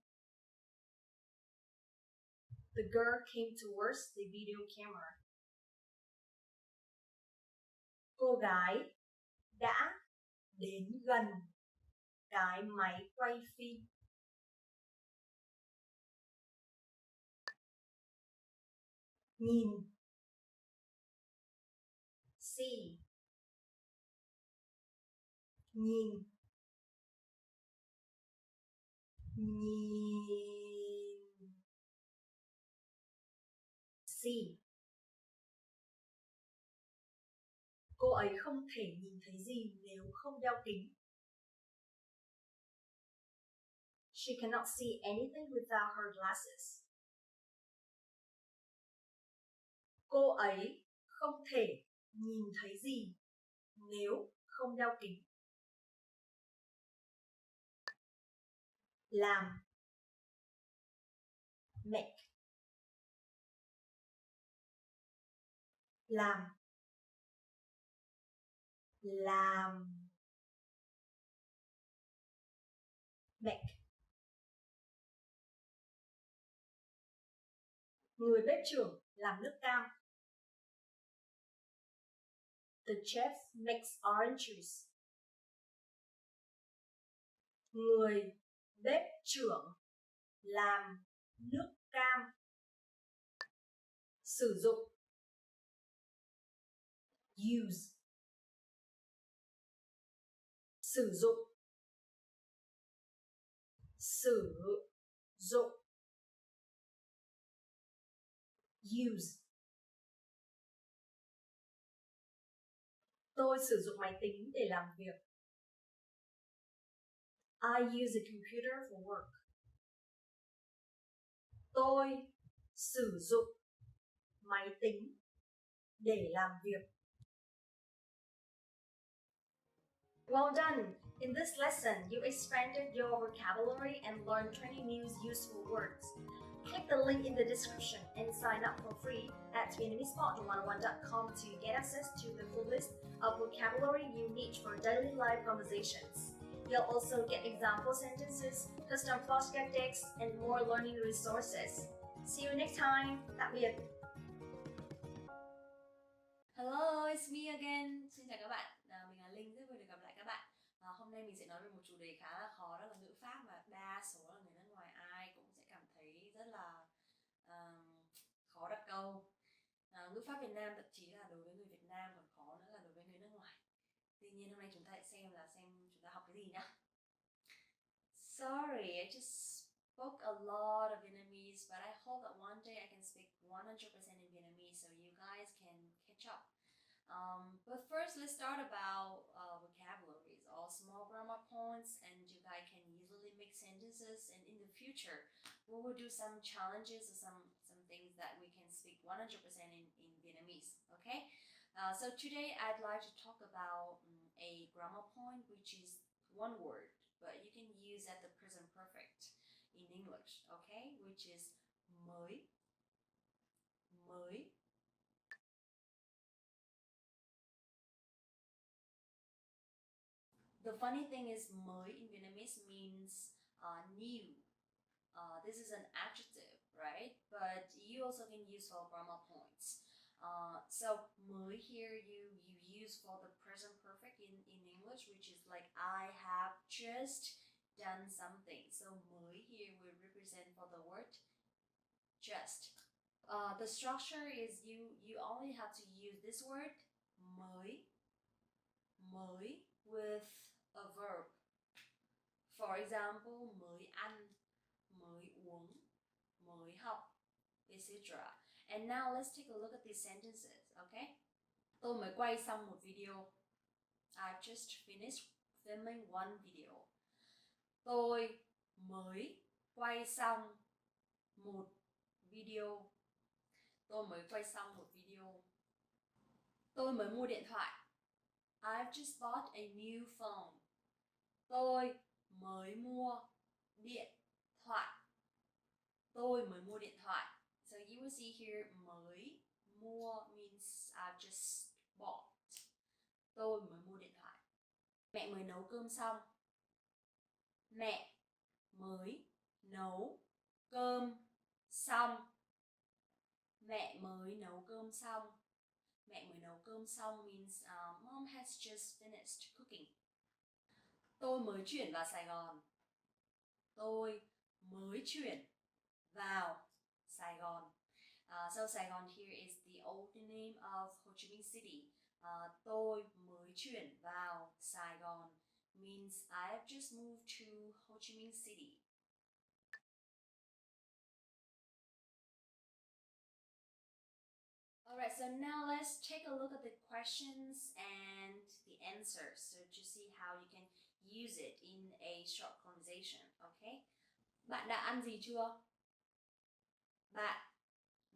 The girl came towards the video camera. Cô gái đã đến gần cái máy quay phim. Nhìn, see. Nhìn, nhìn, see. Cô ấy không thể nhìn thấy gì nếu không đeo kính. She cannot see anything without her glasses. Cô ấy không thể nhìn thấy gì nếu không đeo kính. Làm, make. Làm, make. Người bếp trưởng làm nước cam. The chef makes orange juice. Người bếp trưởng làm nước cam. Sử dụng, use. Sử dụng, sử dụng, use. Tôi sử dụng máy tính để làm việc. I use a computer for work. Tôi sử dụng máy tính để làm việc. Well done! In this lesson, you expanded your vocabulary and learned 20 new useful words. Click the link in the description and sign up for free at VietnamesePod101.com to get access to the full list of vocabulary you need for daily life conversations. You'll also get example sentences, custom flashcard text, and more learning resources. See you next time. Tạm biệt. Hello, it's me again. Xin chào các bạn, mình là Linh, rất vui được gặp lại các bạn. Hôm nay mình sẽ nói về một chủ đề khá là khó, đó là ngữ pháp mà đa số là người nước ngoài ai cũng sẽ cảm thấy rất là khó đặt câu. Ngữ pháp Việt Nam thậm chí là đối với người Việt Nam còn khó nữa là đối với người nước ngoài. Tuy nhiên hôm nay chúng ta hãy xem chúng ta học cái gì nhá. Sorry, I just spoke a lot of Vietnamese, but I hope that one day I can speak 100% in Vietnamese so you guys can catch up. But first, let's start about vocabularies, all small grammar points, and you guys can easily make sentences. And in the future, we will do some challenges or some things that we can speak 100% in Vietnamese. Okay. So today I'd like to talk about a grammar point, which is one word, but you can use at the present perfect in English, okay, which is mới. Mới. The funny thing is mới in Vietnamese means new. This is an adjective, right? But you also can use for grammar points. So mới here you use for the present perfect in English, which is like I have just done something. So mới here will represent for the word just. The structure is you only have to use this word mới with a verb. For example, mới ăn, mới uống, mới học, etc. And now let's take a look at these sentences, okay? Tôi mới quay xong một video. I've just finished filming one video. Tôi mới quay xong một video. Tôi mới quay xong một video. Tôi mới mua điện thoại. I've just bought a new phone. Tôi mới mua điện thoại. Tôi mới mua điện thoại. So you will see here mới mua means I've just bought. Tôi mới mua điện thoại. Mẹ mới nấu cơm xong. Mẹ mới nấu cơm xong. Mẹ mới nấu cơm xong. Mẹ mới nấu cơm xong means mom has just finished cooking. Tôi mới chuyển vào Sài Gòn. Tôi mới chuyển vào Sài Gòn. So Sài Gòn here is the old name of Ho Chi Minh City. Tôi mới chuyển vào Sài Gòn means I have just moved to Ho Chi Minh City. Alright, so now let's take a look at the questions and the answers, so to see how you can use it in a short conversation, okay? Bạn đã ăn gì chưa? Bạn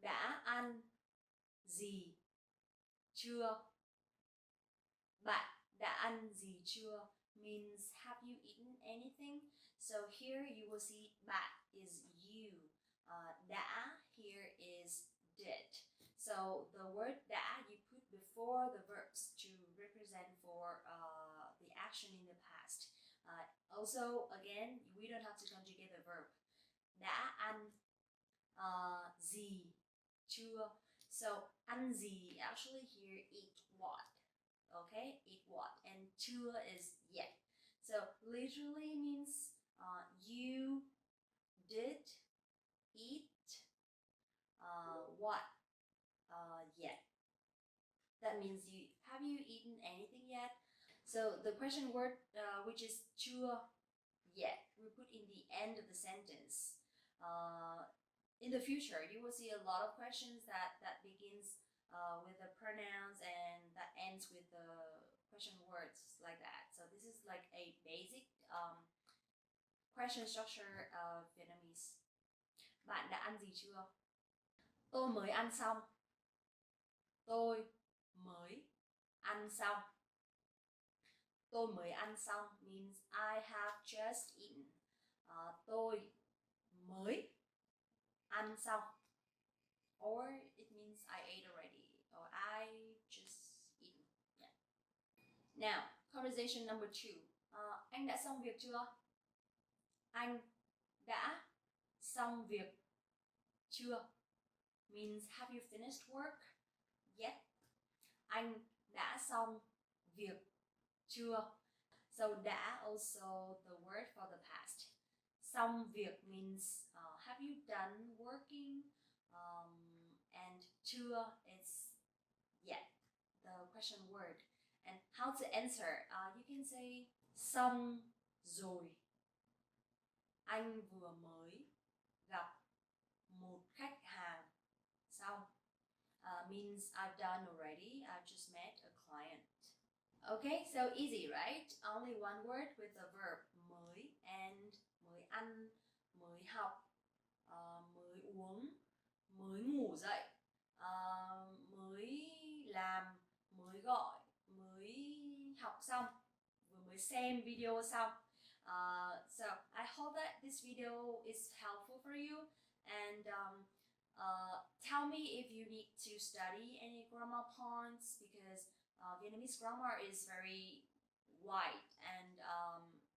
đã ăn gì chưa? Bạn đã ăn gì chưa means have you eaten anything? So here you will see bạn is you. Đã here is did. So the word đã you put before the verbs to represent for the action in the past. Also, again, we don't have to conjugate the verb. Đã ăn gì chưa? So ăn gì actually here eat what? Okay, eat what? And chưa is yet. So literally means you did eat what yet. That means have you eaten anything yet? So the question word which is chưa yet we put in the end of the sentence. In the future you will see a lot of questions that begins with the pronouns and that ends with the question words like that. So this is like a basic question structure of Vietnamese. Bạn đã ăn gì chưa? Tôi mới ăn xong. Tôi mới ăn xong. Tôi mới ăn xong means I have just eaten. Tôi mới ăn xong. Or it means I ate already. Or I just eaten. Yeah. Now, conversation number 2. Anh đã xong việc chưa? Anh đã xong việc chưa means have you finished work yet? Anh đã xong việc chưa? So đã also the word for the past. Xong việc means have you done working? And chưa is yet, the question word. And how to answer? You can say xong rồi. Anh vừa mới gặp một khách hàng xong. Means I've done already. I've just met a client. Okay, so easy, right? Only one word with the verb mới and mới ăn, mới học, mới uống, mới ngủ dậy, mới làm, mới gọi, mới học xong, vừa mới xem video xong. So I hope that this video is helpful for you, and tell me if you need to study any grammar points, because Vietnamese grammar is very wide, and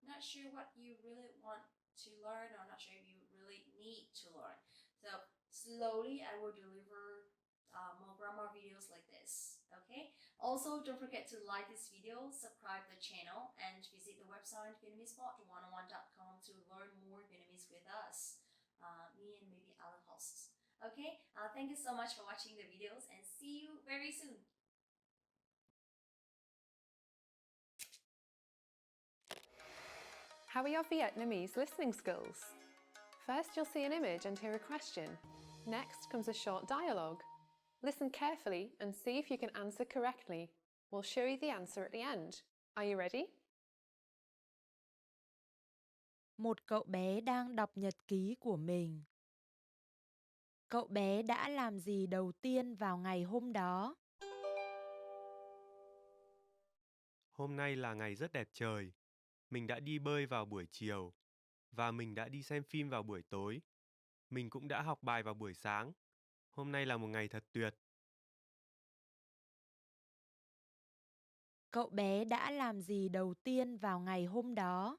not sure what you really want to learn, or not sure if you really need to learn. So slowly I will deliver more grammar videos like this. Okay, also don't forget to like this video, subscribe the channel, and visit the website VietnamesePod101.com to learn more Vietnamese with us, me and maybe other hosts. Okay, thank you so much for watching the videos, and see you very soon. How are your Vietnamese listening skills? First, you'll see an image and hear a question. Next comes a short dialogue. Listen carefully and see if you can answer correctly. We'll show you the answer at the end. Are you ready? Một cậu bé đang đọc nhật ký của mình. Cậu bé đã làm gì đầu tiên vào ngày hôm đó? Hôm nay là ngày rất đẹp trời. Mình đã đi bơi vào buổi chiều. Và mình đã đi xem phim vào buổi tối. Mình cũng đã học bài vào buổi sáng. Hôm nay là một ngày thật tuyệt. Cậu bé đã làm gì đầu tiên vào ngày hôm đó?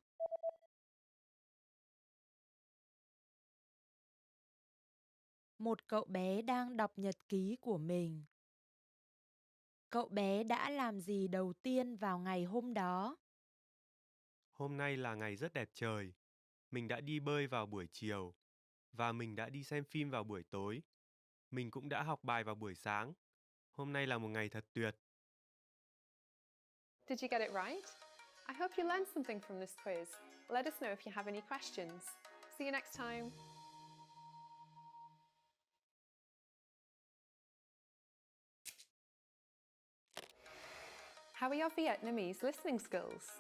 Một cậu bé đang đọc nhật ký của mình. Cậu bé đã làm gì đầu tiên vào ngày hôm đó? Hôm nay là ngày rất đẹp trời. Mình đã đi bơi vào buổi chiều và mình đã đi xem phim vào buổi tối. Mình cũng đã học bài vào buổi sáng. Hôm nay là một ngày thật tuyệt. Did you get it right? I hope you learned something from this quiz. Let us know if you have any questions. See you next time. How are your Vietnamese listening skills?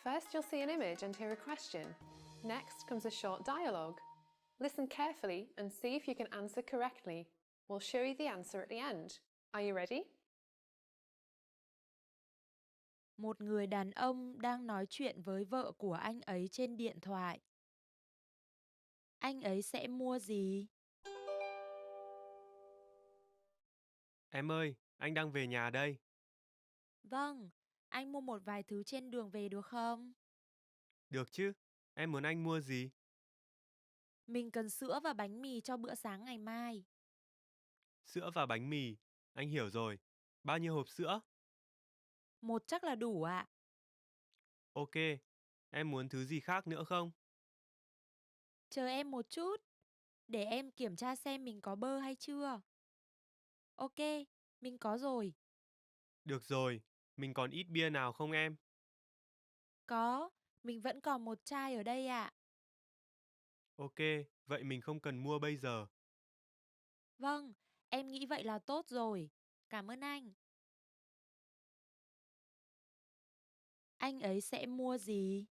First, you'll see an image and hear a question. Next comes a short dialogue. Listen carefully and see if you can answer correctly. We'll show you the answer at the end. Are you ready? Một người đàn ông đang nói chuyện với vợ của anh ấy trên điện thoại. Anh ấy sẽ mua gì? Em ơi, anh đang về nhà đây. Vâng, anh mua một vài thứ trên đường về được không? Được chứ? Em muốn anh mua gì? Mình cần sữa và bánh mì cho bữa sáng ngày mai. Sữa và bánh mì. Anh hiểu rồi. Bao nhiêu hộp sữa? Một chắc là đủ ạ. Ok. Em muốn thứ gì khác nữa không? Chờ em một chút, để em kiểm tra xem mình có bơ hay chưa. Ok, mình có rồi. Được rồi. Mình còn ít bia nào không em? Có, mình vẫn còn một chai ở đây ạ. Ok, vậy mình không cần mua bây giờ. Vâng, em nghĩ vậy là tốt rồi. Cảm ơn anh. Anh ấy sẽ mua gì?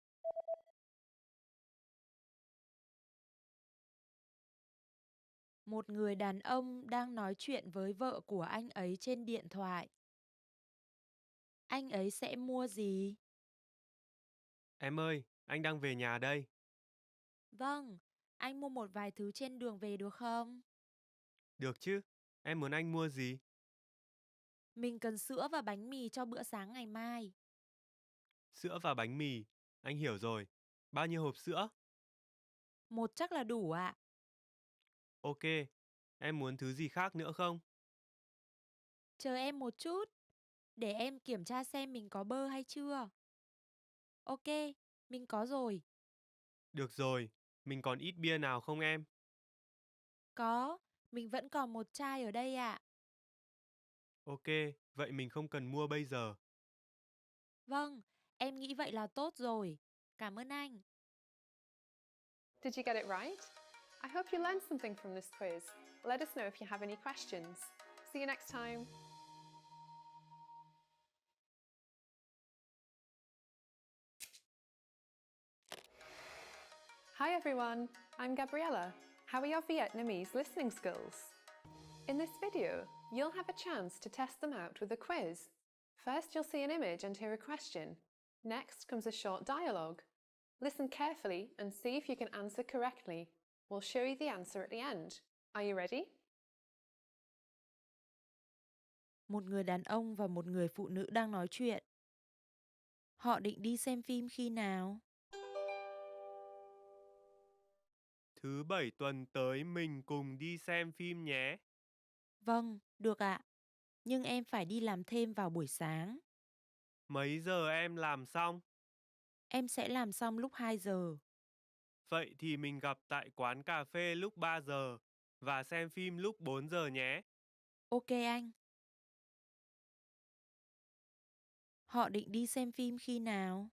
Một người đàn ông đang nói chuyện với vợ của anh ấy trên điện thoại. Anh ấy sẽ mua gì? Em ơi, anh đang về nhà đây. Vâng, anh mua một vài thứ trên đường về được không? Được chứ? Em muốn anh mua gì? Mình cần sữa và bánh mì cho bữa sáng ngày mai. Sữa và bánh mì. Anh hiểu rồi. Bao nhiêu hộp sữa? Một chắc là đủ ạ. Ok. Em muốn thứ gì khác nữa không? Chờ em một chút, để em kiểm tra xem mình có bơ hay chưa. Ok, mình có rồi. Được rồi. Mình còn ít bia nào không em? Có, mình vẫn còn một chai ở đây ạ. Ok, vậy mình không cần mua bây giờ. Vâng, em nghĩ vậy là tốt rồi. Cảm ơn anh. Did you get it right? I hope you learned something from this quiz. Let us know if you have any questions. See you next time. Hi everyone, I'm Gabriella. How are your Vietnamese listening skills? In this video, you'll have a chance to test them out with a quiz. First, you'll see an image and hear a question. Next comes a short dialogue. Listen carefully and see if you can answer correctly. We'll show you the answer at the end. Are you ready? Một người đàn ông và một người phụ nữ đang nói chuyện. Họ định đi xem phim khi nào? Thứ bảy tuần tới mình cùng đi xem phim nhé. Vâng, được ạ. Nhưng em phải đi làm thêm vào buổi sáng. Mấy giờ em làm xong? Em sẽ làm xong lúc 2 giờ. Vậy thì mình gặp tại quán cà phê lúc 3 giờ và xem phim lúc 4 giờ nhé. Ok anh. Họ định đi xem phim khi nào?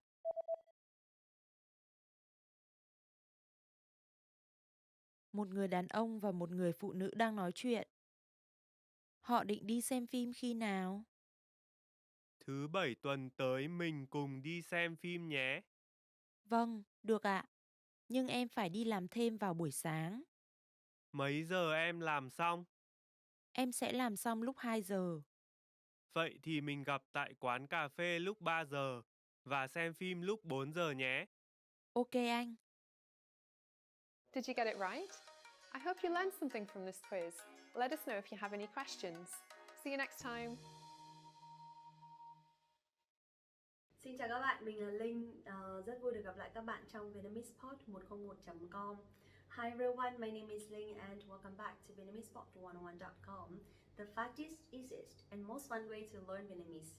Một người đàn ông và một người phụ nữ đang nói chuyện. Họ định đi xem phim khi nào? Thứ bảy tuần tới mình cùng đi xem phim nhé. Vâng, được ạ. Nhưng em phải đi làm thêm vào buổi sáng. Mấy giờ em làm xong? Em sẽ làm xong lúc 2 giờ. Vậy thì mình gặp tại quán cà phê lúc 3 giờ và xem phim lúc 4 giờ nhé. Ok anh. Did you get it right? I hope you learned something from this quiz. Let us know if you have any questions. See you next time. Xin chào các bạn, mình là Linh. Rất vui được gặp lại các bạn trong vietnamesepod101.com. Hi everyone, my name is Linh and welcome back to vietnamesepod101.com, the fastest, easiest and most fun way to learn Vietnamese.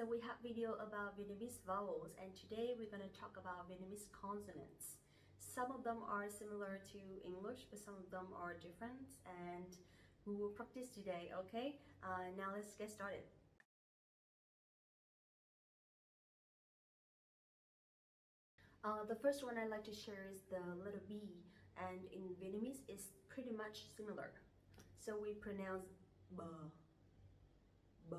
So we have video about Vietnamese vowels, and today we're going to talk about Vietnamese consonants. Some of them are similar to English, but some of them are different, and we will practice today, okay? Now let's get started. The first one I'd like to share is the letter B, and in Vietnamese it's pretty much similar. So we pronounce B, B.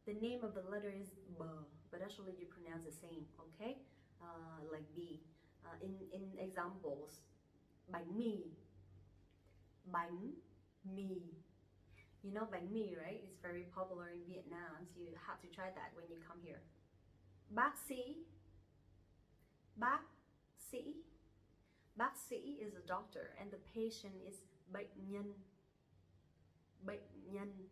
The name of the letter is B, but actually you pronounce the same, okay? Like B. In examples, bánh mì, bánh mì. You know bánh mì, right? It's very popular in Vietnam, so you have to try that when you come here. Bác sĩ, bác sĩ. Bác sĩ is a doctor, and the patient is bệnh nhân, bệnh nhân.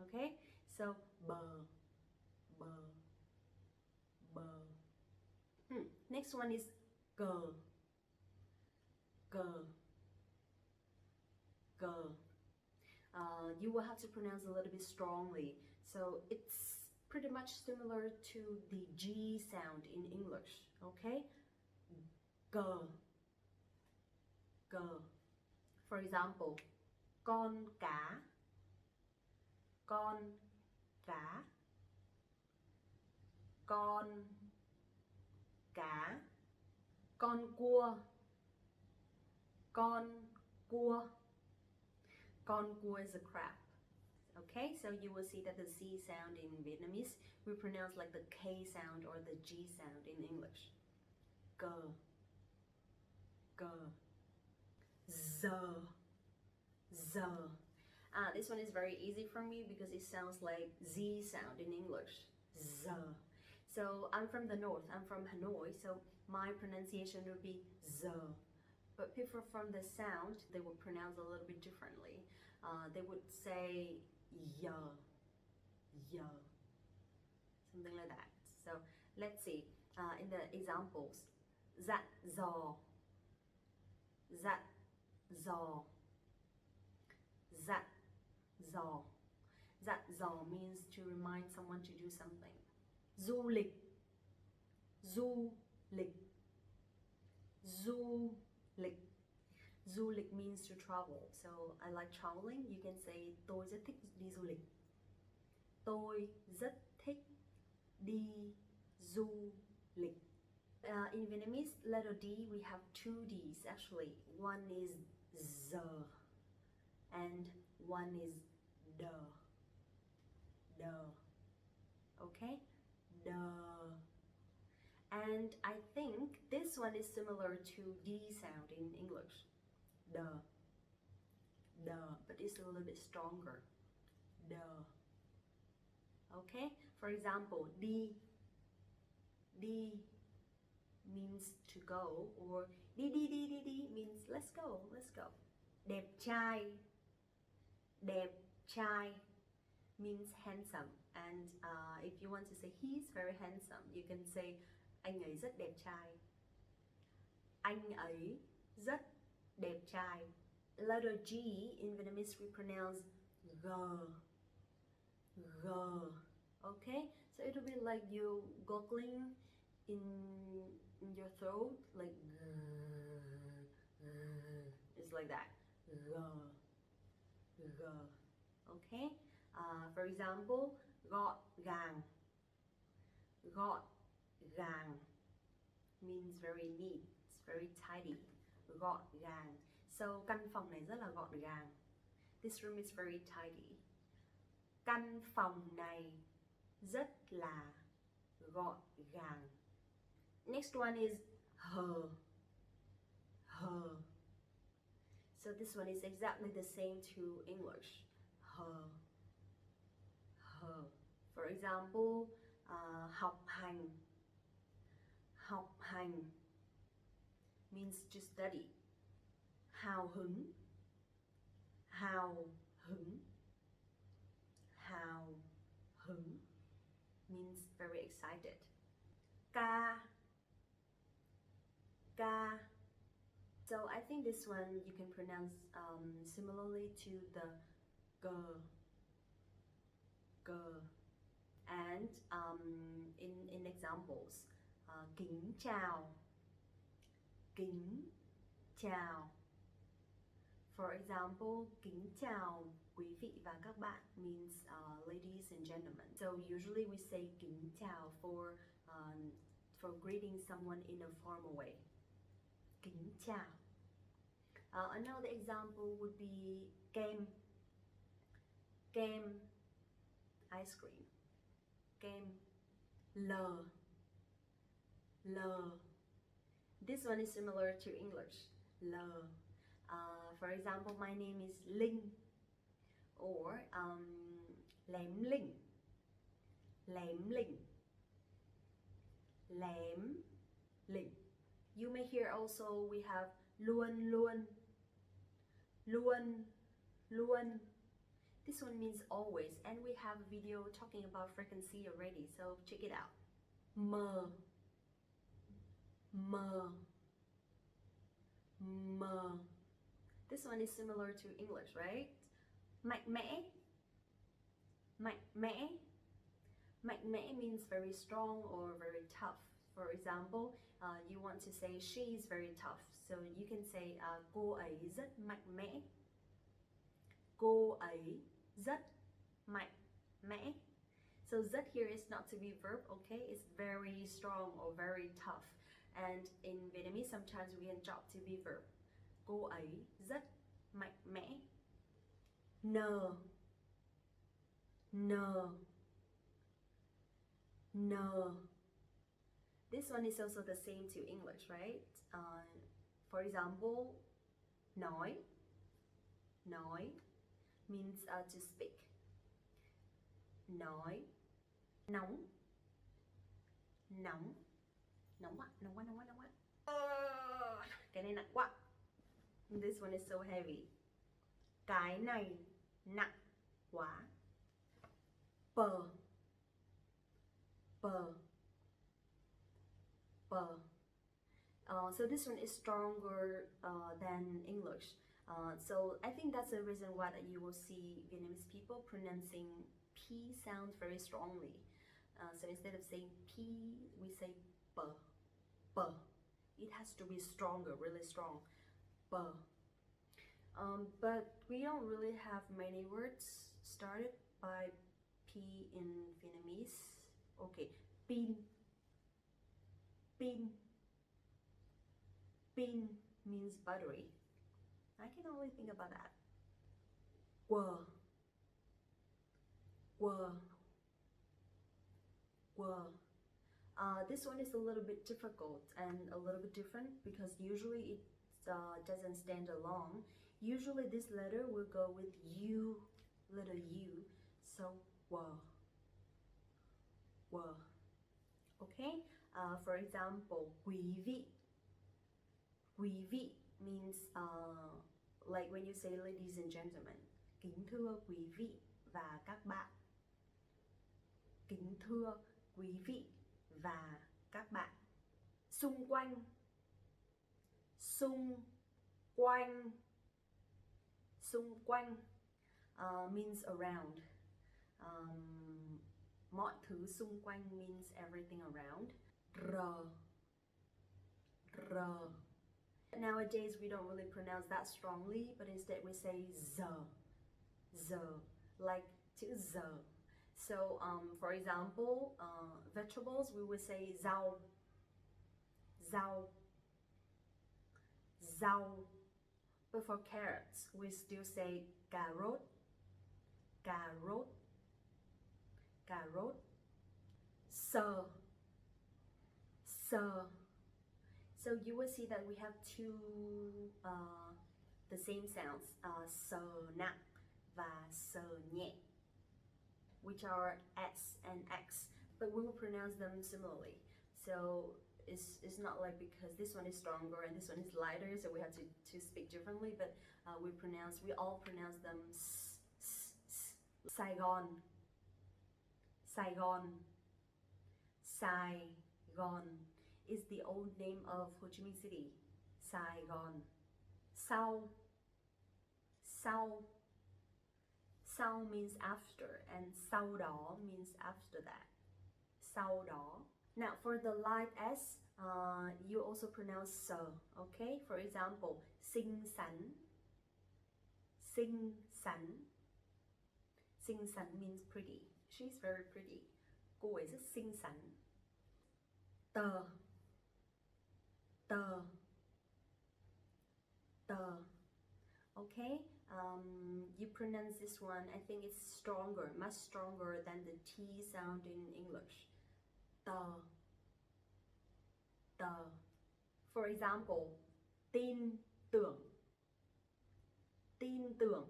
Okay, so bờ, bờ, bờ. Next one is cờ, cờ, cờ. You will have to pronounce a little bit strongly. So it's pretty much similar to the G sound in English. Okay, cờ, cờ. For example, con cá, con cá, con cá, con cua, con cua. Con cua is a crab. Okay, so you will see that the C sound in Vietnamese we pronounce like the K sound or the G sound in English. Cờ, cờ. Giờ, giờ. This one is very easy for me because it sounds like Z sound in English. Z. So I'm from the north, I'm from Hanoi, so my pronunciation would be Z. But people from the sound, they would pronounce a little bit differently. They would say ya, ya, something like that. So let's see, in the examples, dặn dò, dặn dò, dặn dò. Dặn dò means to remind someone to do something. Du lịch, du lịch, du lịch. Du lịch means to travel. So I like traveling. You can say tôi rất thích đi du lịch. Tôi rất thích đi du lịch. In Vietnamese, letter D, we have two Ds actually. One is Z and one is D. D. Okay? D. And I think this one is similar to D sound in English. D. D. But it's a little bit stronger. D. Okay? For example, đi. Đi means to go, or đi means let's go, let's go. Đẹp trai. Đẹp trai means handsome, and if you want to say he's very handsome, you can say anh ấy rất đẹp trai. Anh ấy rất đẹp trai. Letter G in Vietnamese we pronounce g, g. Okay, so it'll be like you goggling in your throat, like it's like that. G, g. Okay. For example, gọn gàng. Gọn gàng means very neat, it's very tidy. Gọn gàng. So căn phòng này rất là gọn gàng. This room is very tidy. Căn phòng này rất là gọn gàng. Next one is hờ, hờ. So this one is exactly the same to English. Hờ, hờ. For example, học hành. Học hành means to study. Hào hứng. Hào hứng. Hào hứng means very excited. Ca. Ca. So I think this one you can pronounce similarly to the g, g. And in examples, kính chào, kính chào. For example, kính chào quý vị và các bạn means ladies and gentlemen. So usually we say kính chào for greeting someone in a formal way. Kính chào. Another example would be kem, kem, ice cream, kem, lờ, lờ. This one is similar to English, lờ. For example, my name is Linh, or lém lỉnh, lém lỉnh, lém lỉnh. You may hear also we have luôn luôn, luôn luôn. This one means always, and we have a video talking about frequency already, so check it out. Mờ, mờ, mờ. This one is similar to English, right? Mạnh mẽ, mạnh mẽ. Mạnh mẽ means very strong or very tough. For example, you want to say she is very tough, so you can say cô ấy rất mạnh mẽ. Cô ấy rất mạnh mẽ. So rất here is not to be verb, okay? It's very strong or very tough. And in Vietnamese, sometimes we can chop to be verb. Cô ấy rất mạnh mẽ. Nờ, nờ, nờ. This one is also the same to English, right? For example, nói, nói means to speak. Nói, nóng, nóng, nóng quá, nóng quá, nóng quá, nóng quá. Cái này nặng quá. This one is so heavy. Cái này nặng quá. Pờ, pờ, pờ. So this one is stronger than English. So I think that's the reason why that you will see Vietnamese people pronouncing P sound very strongly. So instead of saying P, we say P, P. It has to be stronger, really strong. P. But we don't really have many words started by P in Vietnamese. Okay, pin, pin, pin means battery. I can only think about that. Quờ, quờ, quờ. This one is a little bit difficult and a little bit different because usually it doesn't stand alone. Usually this letter will go with U, letter U. So quờ, quờ. Okay. For example, quý vị. Quý vị means like when you say ladies and gentlemen. Kính thưa quý vị và các bạn. Kính thưa quý vị và các bạn. Xung quanh, xung quanh, xung quanh means around. Mọi thứ xung quanh means everything around. R, r. Nowadays we don't really pronounce that strongly, but instead we say z, z, like to z. So for example, vegetables we would say rau, rau, rau. But for carrots we still say cà rốt, cà rốt, cà rốt. Sờ, sờ. So you will see that we have two the same sounds, sờ nặng và sờ nhẹ, which are S and X, but we will pronounce them similarly. So it's not like because this one is stronger and this one is lighter, so we have to speak differently, but we all pronounce them s, s, s. Saigon, Saigon, Saigon is the old name of Ho Chi Minh City. Saigon. Sau, sau, Sau means after, and sau đó means after that. Sau đó. Now for the light S, you also pronounce so, okay? For example, xinh xắn. Xinh xắn. Xinh xắn means pretty. She's very pretty. Cô ấy rất xinh xắn. Tờ. Tờ. Tờ. Okay, you pronounce this one, I think it's stronger, much stronger than the T sound in English. Tờ. Tờ. For example, tin tưởng. Tin tưởng.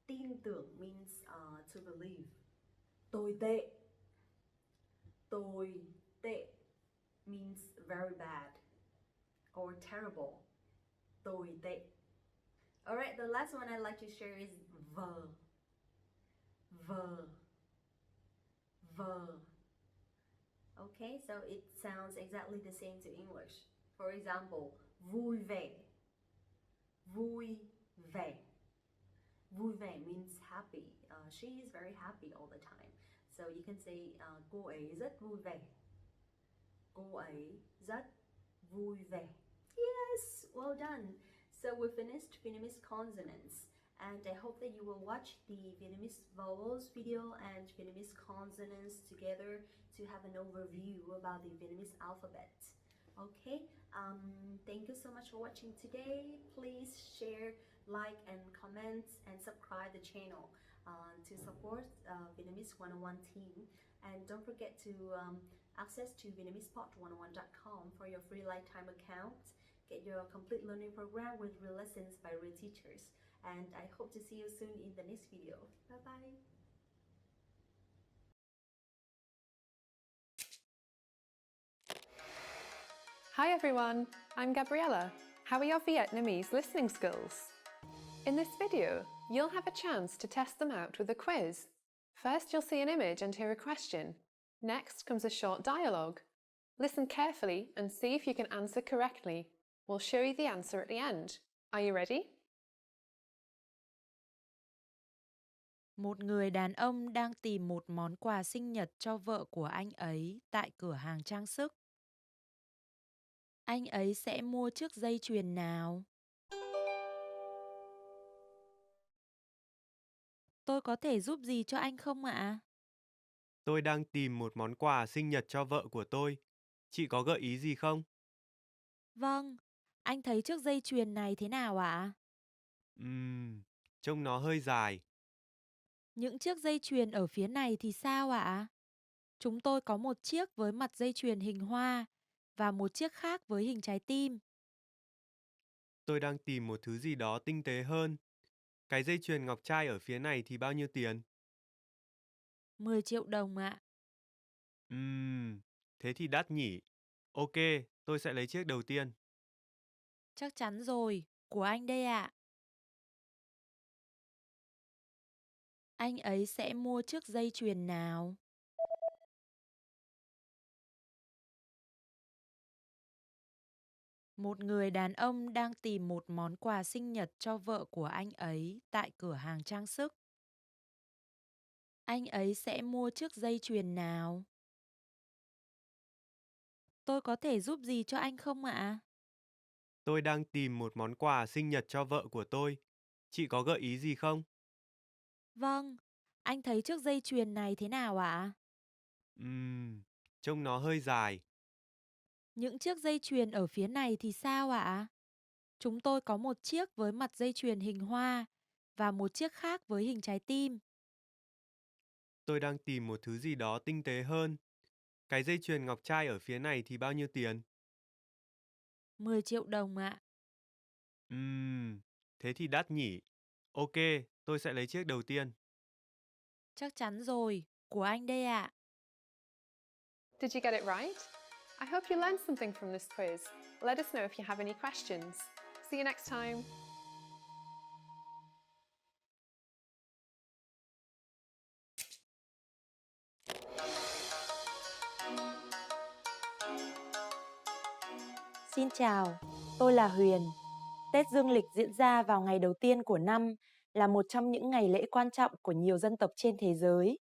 Tin tưởng means to believe. Tồi tệ. Tồi tệ means very bad or terrible. Tồi tệ. Alright, the last one I'd like to share is vờ. Vờ. Vờ. Okay, so it sounds exactly the same to English. For example, vui vẻ. Vui vẻ. Vui vẻ means happy. She is very happy all the time. So you can say cô ấy rất vui vẻ. Cô ấy rất vui vẻ. Yes, well done. So we finished Vietnamese consonants, and I hope that you will watch the Vietnamese vowels video and Vietnamese consonants together to have an overview about the Vietnamese alphabet. Okay, thank you so much for watching today. Please share, like, and comment, and subscribe the channel to support Vietnamese 101 team. And don't forget to access to VietnamesePod101.com for your free lifetime account. Get your complete learning program with real lessons by real teachers. And I hope to see you soon in the next video. Bye bye. Hi everyone, I'm Gabriella. How are your Vietnamese listening skills? In this video, you'll have a chance to test them out with a quiz. First, you'll see an image and hear a question. Next comes a short dialogue. Listen carefully and see if you can answer correctly. We'll show you the answer at the end. Are you ready? Một người đàn ông đang tìm một món quà sinh nhật cho vợ của anh ấy tại cửa hàng trang sức. Anh ấy sẽ mua chiếc dây chuyền nào? Tôi có thể giúp gì cho anh không ạ? Tôi đang tìm một món quà sinh nhật cho vợ của tôi. Chị có gợi ý gì không? Vâng, anh thấy chiếc dây chuyền này thế nào ạ? Trông nó hơi dài. Những chiếc dây chuyền ở phía này thì sao ạ? Chúng tôi có một chiếc với mặt dây chuyền hình hoa và một chiếc khác với hình trái tim. Tôi đang tìm một thứ gì đó tinh tế hơn. Cái dây chuyền ngọc trai ở phía này thì bao nhiêu tiền? 10 triệu đồng ạ. Thế thì đắt nhỉ. Ok, tôi sẽ lấy chiếc đầu tiên. Chắc chắn rồi, của anh đây ạ. Anh ấy sẽ mua chiếc dây chuyền nào? Một người đàn ông đang tìm một món quà sinh nhật cho vợ của anh ấy tại cửa hàng trang sức. Anh ấy sẽ mua chiếc dây chuyền nào? Tôi có thể giúp gì cho anh không ạ? Tôi đang tìm một món quà sinh nhật cho vợ của tôi. Chị có gợi ý gì không? Vâng, anh thấy chiếc dây chuyền này thế nào ạ? Trông nó hơi dài. Những chiếc dây chuyền ở phía này thì sao ạ? Chúng tôi có một chiếc với mặt dây chuyền hình hoa và một chiếc khác với hình trái tim. Tôi đang tìm một thứ gì đó tinh tế hơn. Cái dây chuyền ngọc trai ở phía này thì bao nhiêu tiền? 10 triệu đồng ạ. Thế thì đắt nhỉ. Ok, tôi sẽ lấy chiếc đầu tiên. Chắc chắn rồi, của anh đây ạ. Did you get it right? I hope you learned something from this quiz. Let us know if you have any questions. See you next time. Xin chào, tôi là Huyền. Tết Dương lịch diễn ra vào ngày đầu tiên của năm là một trong những ngày lễ quan trọng của nhiều dân tộc trên thế giới.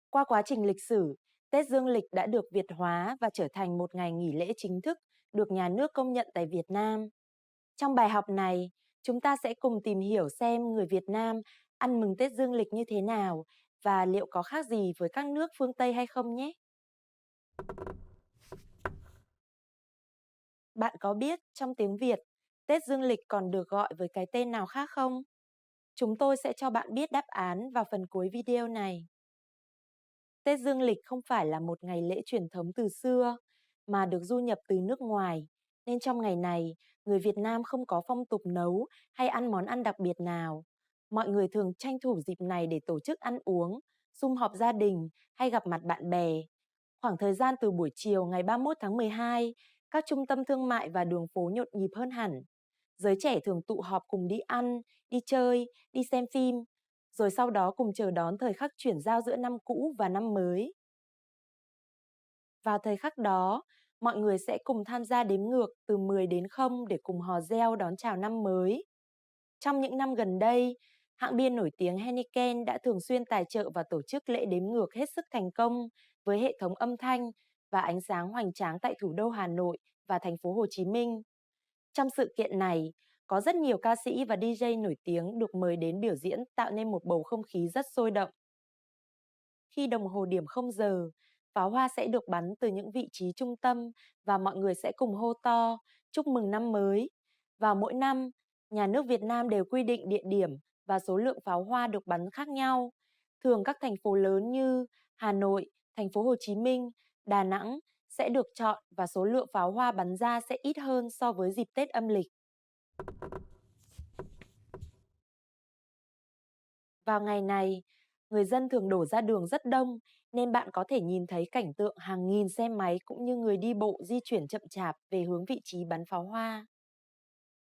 Qua quá trình lịch sử, Tết Dương lịch đã được Việt hóa và trở thành một ngày nghỉ lễ chính thức được nhà nước công nhận tại Việt Nam. Trong bài học này, chúng ta sẽ cùng tìm hiểu xem người Việt Nam ăn mừng Tết Dương lịch như thế nào và liệu có khác gì với các nước phương Tây hay không nhé. Bạn có biết trong tiếng Việt, Tết Dương lịch còn được gọi với cái tên nào khác không? Chúng tôi sẽ cho bạn biết đáp án vào phần cuối video này. Tết Dương lịch không phải là một ngày lễ truyền thống từ xưa, mà được du nhập từ nước ngoài, nên trong ngày này, người Việt Nam không có phong tục nấu hay ăn món ăn đặc biệt nào. Mọi người thường tranh thủ dịp này để tổ chức ăn uống, sum họp gia đình hay gặp mặt bạn bè. Khoảng thời gian từ buổi chiều ngày 31 tháng 12, các trung tâm thương mại và đường phố nhộn nhịp hơn hẳn. Giới trẻ thường tụ họp cùng đi ăn, đi chơi, đi xem phim, rồi sau đó cùng chờ đón thời khắc chuyển giao giữa năm cũ và năm mới. Vào thời khắc đó, mọi người sẽ cùng tham gia đếm ngược từ 10 đến 0 để cùng hò reo đón chào năm mới. Trong những năm gần đây, hãng bia nổi tiếng Heineken đã thường xuyên tài trợ và tổ chức lễ đếm ngược hết sức thành công với hệ thống âm thanh và ánh sáng hoành tráng tại thủ đô Hà Nội và thành phố Hồ Chí Minh. Trong sự kiện này, có rất nhiều ca sĩ và DJ nổi tiếng được mời đến biểu diễn tạo nên một bầu không khí rất sôi động. Khi đồng hồ điểm 0 giờ, pháo hoa sẽ được bắn từ những vị trí trung tâm và mọi người sẽ cùng hô to, chúc mừng năm mới. Vào mỗi năm, nhà nước Việt Nam đều quy định địa điểm và số lượng pháo hoa được bắn khác nhau. Thường các thành phố lớn như Hà Nội, thành phố Hồ Chí Minh, Đà Nẵng sẽ được chọn và số lượng pháo hoa bắn ra sẽ ít hơn so với dịp Tết âm lịch. Vào ngày này, người dân thường đổ ra đường rất đông nên bạn có thể nhìn thấy cảnh tượng hàng nghìn xe máy cũng như người đi bộ di chuyển chậm chạp về hướng vị trí bắn pháo hoa.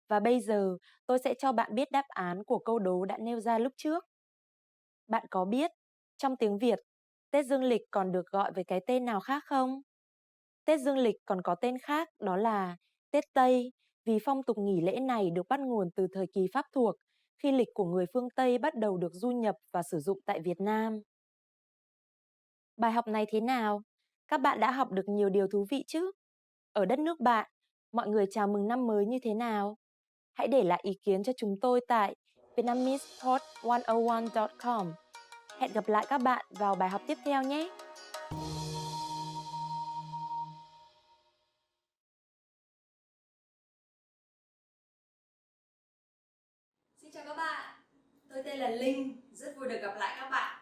Và bây giờ, tôi sẽ cho bạn biết đáp án của câu đố đã nêu ra lúc trước. Bạn có biết, trong tiếng Việt, Tết Dương lịch còn được gọi với cái tên nào khác không? Tết Dương lịch còn có tên khác đó là Tết Tây, vì phong tục nghỉ lễ này được bắt nguồn từ thời kỳ Pháp thuộc, khi lịch của người phương Tây bắt đầu được du nhập và sử dụng tại Việt Nam. Bài học này thế nào? Các bạn đã học được nhiều điều thú vị chứ? Ở đất nước bạn, mọi người chào mừng năm mới như thế nào? Hãy để lại ý kiến cho chúng tôi tại vietnamesepod101.com. Hẹn gặp lại các bạn vào bài học tiếp theo nhé! Xin chào các bạn, tôi tên là Linh, rất vui được gặp lại các bạn.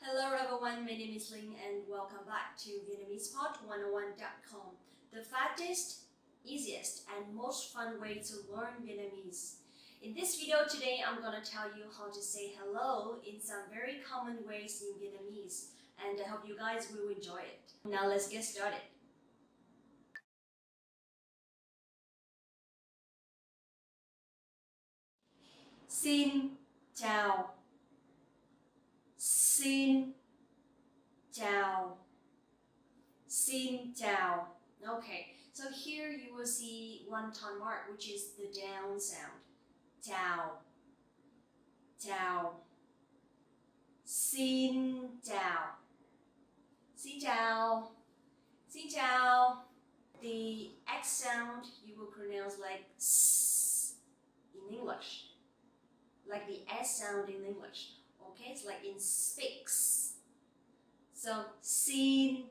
Hello everyone, my name is Linh and welcome back to VietnamesPod101.com, the fastest, easiest and most fun way to learn Vietnamese. In this video today, I'm going to tell you how to say hello in some very common ways in Vietnamese, and I hope you guys will enjoy it. Now let's get started. Xin chào. Xin chào. Xin chào. Okay, so here you will see one tone mark, which is the down sound. Chào. Chào. Xin chào. Xin chào. Xin chào. The X sound you will pronounce like S in English. Like the S sound in English. Okay, it's like in speaks. So xin,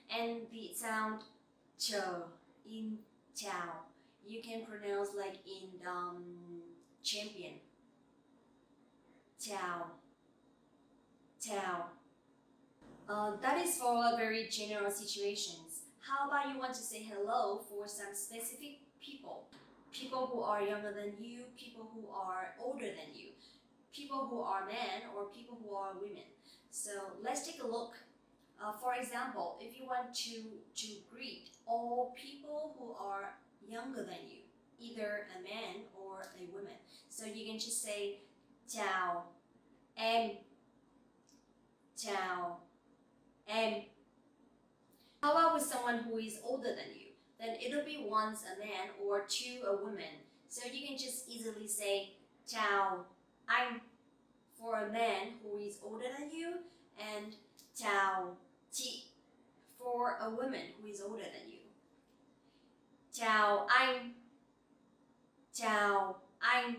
and the sound ch in chào, you can pronounce like in champion. Chào. Chào. That is for very general situations. How about you want to say hello for some specific people? People who are younger than you, people who are older than you, people who are men or people who are women. So let's take a look. For example, if you want to greet all people who are younger than you, either a man or a woman, so you can just say chào em. Chào em. How about with someone who is older than you? Then it'll be once a man or two a woman. So you can just easily say chào anh for a man who is older than you, and chào chị for a woman who is older than you. Chào anh, chào anh,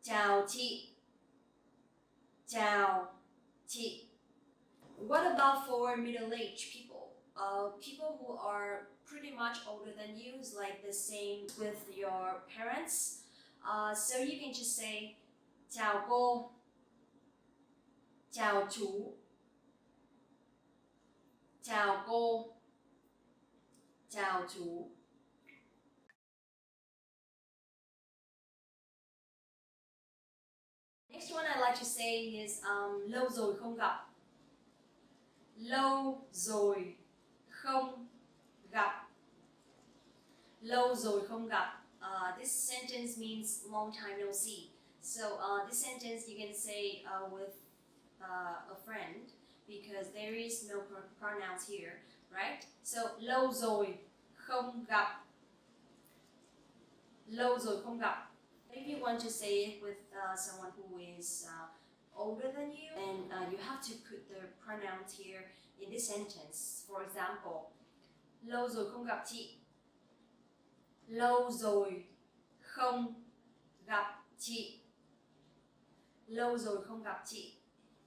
chào chị, chào chị. What about for middle-aged people? People who are pretty much older than you, is like the same with your parents. So you can just say chào cô, chào chú, chào cô, chào chú. Next one I like to say is lâu rồi không gặp. Lâu rồi không gặp. Lâu rồi không gặp. This sentence means long time no see. So this sentence you can say with a friend, because there is no pronouns here, right? So lâu rồi không gặp. Lâu rồi không gặp. If you want to say it with someone who is older than you, and you have to put the pronouns here in this sentence. For example, lâu rồi không gặp chị. Lâu rồi không gặp chị. Lâu rồi không gặp chị.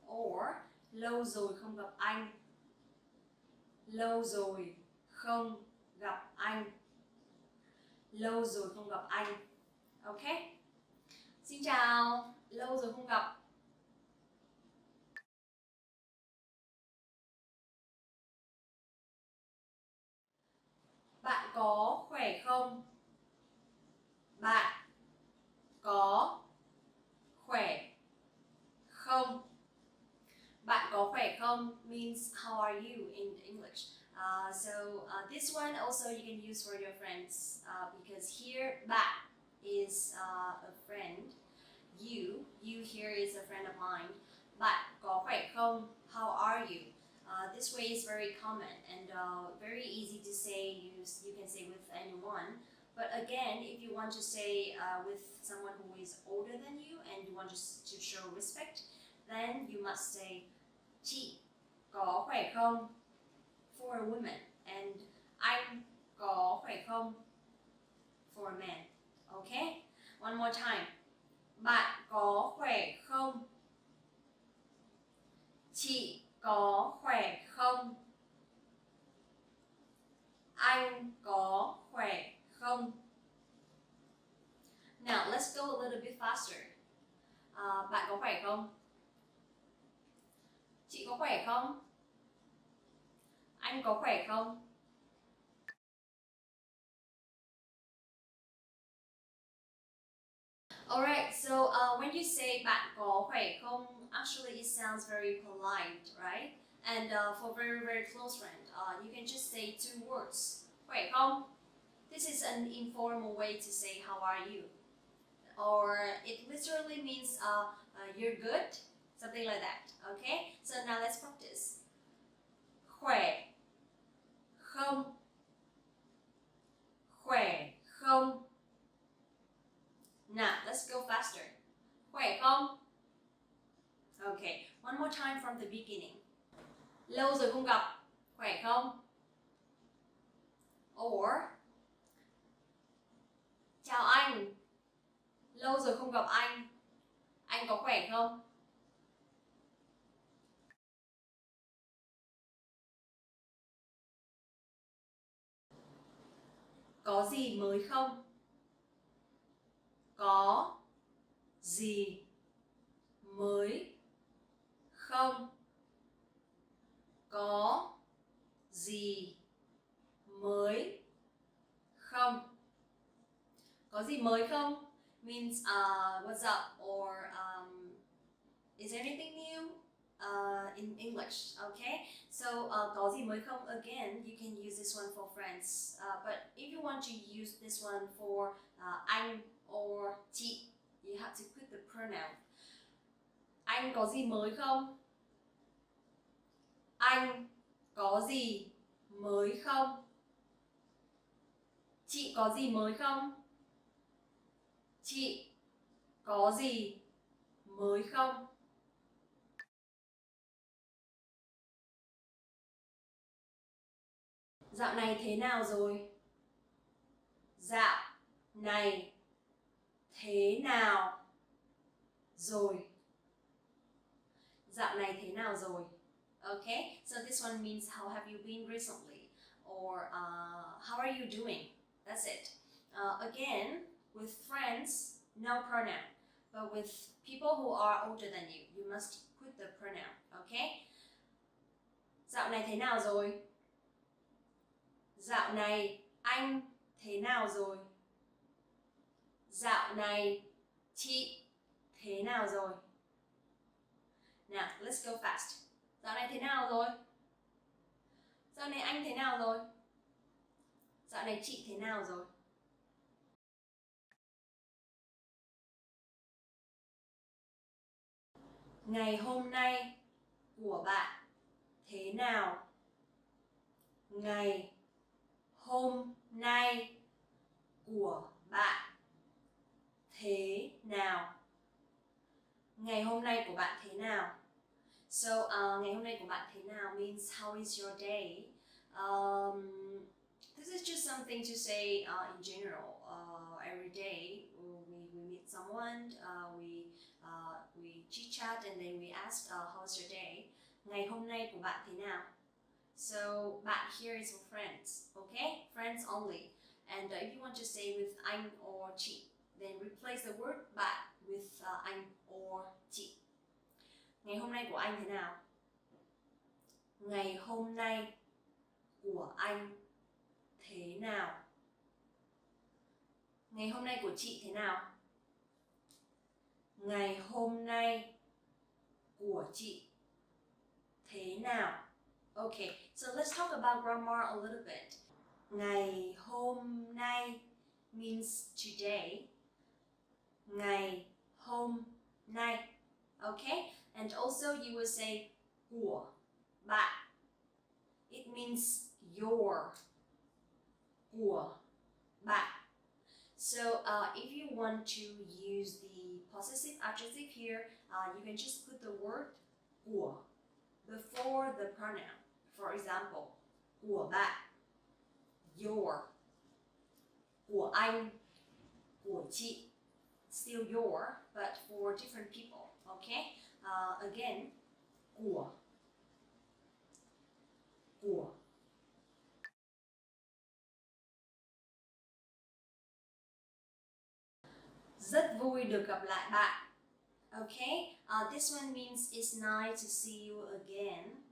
Or lâu rồi không gặp anh. Lâu rồi không gặp anh. Lâu rồi không gặp anh. Okay? Xin chào, lâu rồi không gặp. Bạn có khỏe không? Bạn có khỏe không? Bạn có khỏe không means how are you in English. This one also you can use for your friends, because here bạn is a friend. You here is a friend of mine. Bạn có khỏe không? How are you? This way is very common and very easy to say. You can say with anyone. But again, if you want to say with someone who is older than you and you want to show respect, then you must say chị có khỏe không for a woman, and anh có khỏe không for a man. Okay? One more time. Bạn có khỏe không? Chị có khỏe không? Anh có khỏe không? Now let's go a little bit faster. Bạn có khỏe không? Chị có khỏe không? Anh có khỏe không? Alright, so when you say bạn có khỏe không, actually it sounds very polite, right? And for very, very close friend, you can just say two words. Khỏe không? This is an informal way to say how are you? Or it literally means you're good, something like that. Okay? So now let's practice. Khỏe không? Khỏe không? Now, let's go faster. Khỏe không? Okay, one more time from the beginning. Lâu rồi không gặp. Khỏe không? Or chào anh. Lâu rồi không gặp anh. Anh có khỏe không? Có gì mới không? Có gì mới không? Có gì mới không? Có gì mới không means what's up, or is there anything new in English? Okay, so có gì mới không, again you can use this one for friends, but if you want to use this one for anh or chị, you have to put the pronoun. Anh có gì mới không? Anh có gì mới không? Chị có gì mới không? Chị Có gì mới không? Dạo này thế nào rồi? Dạo này thế nào rồi? Dạo này thế nào rồi? Okay, so this one means how have you been recently, or how are you doing? That's it. Again, with friends, no pronoun, but with people who are older than you, you must put the pronoun. Okay. Dạo này thế nào rồi? Dạo này anh thế nào rồi? Dạo này chị thế nào rồi? Now, let's go fast. Dạo này thế nào rồi? Dạo này anh thế nào rồi? Dạo này chị thế nào rồi? Ngày hôm nay của bạn thế nào? Ngày hôm nay của bạn thế nào? Ngày hôm nay của bạn thế nào? So, ngày hôm nay của bạn thế nào means how is your day? This is just something to say in general. Every day we meet someone, we chit chat and then we ask how's your day? Ngày hôm nay của bạn thế nào? So bạn here is for friends, okay? Friends only. And if you want to say with anh or chị, then replace the word bạn with anh or chị. Ngày hôm nay của anh thế nào? Ngày hôm nay của anh thế nào? Ngày hôm nay của chị thế nào? Ngày hôm nay của chị thế nào? Okay, so let's talk about grammar a little bit. Ngày hôm nay means today. Ngày hôm nay. Okay? And also you will say của bạn. It means your. Của bạn. So if you want to use the possessive adjective here, you can just put the word của before the pronoun. For example, của bạn, your, của anh, của chị. Still your, but for different people. Okay? Again, của. Rất vui được gặp lại bạn. Okay? This one means it's nice to see you again.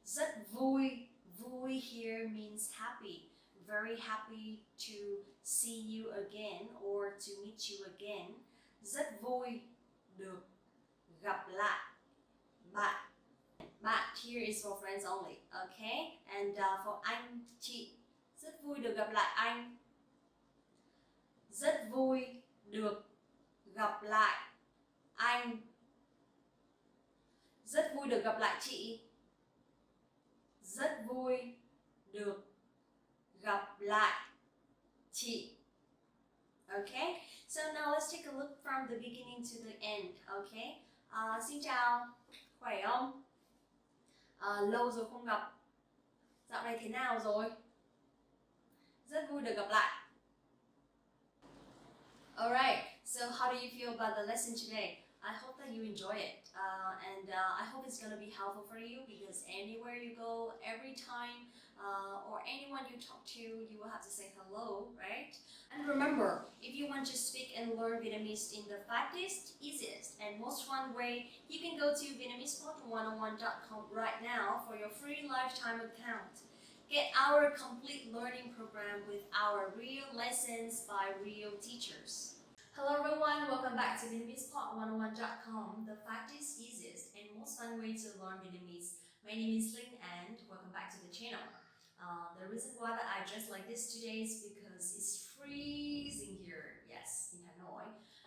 Rất vui. Vui here means happy. Very happy to see you again or to meet you again. Rất vui được gặp lại bạn. Bạn here is for friends only, okay? And for anh, chị, rất vui được gặp lại anh. Rất vui được gặp lại anh. Rất vui được gặp lại chị. Rất vui được gặp lại chị. Okay? So now let's take a look from the beginning to the end, okay? Xin chào, khỏe không? Lâu rồi không gặp. Dạo này thế nào rồi? Rất vui được gặp lại. Alright, so how do you feel about the lesson today? I hope that you enjoy it, and I hope it's going to be helpful for you, because anywhere you go, every time, or anyone you talk to, you will have to say hello, right? And remember, if you want to speak and learn Vietnamese in the fastest, easiest, and most fun way, you can go to VietnamesePod101.com right now for your free lifetime account. Get our complete learning program with our real lessons by real teachers. Hello everyone, welcome back to VietnamesePod101.com, the fastest, easiest, and most fun way to learn Vietnamese. My name is Linh and welcome back to the channel. The reason why that I dressed like this today is because it's freezing here, yes, in Hanoi.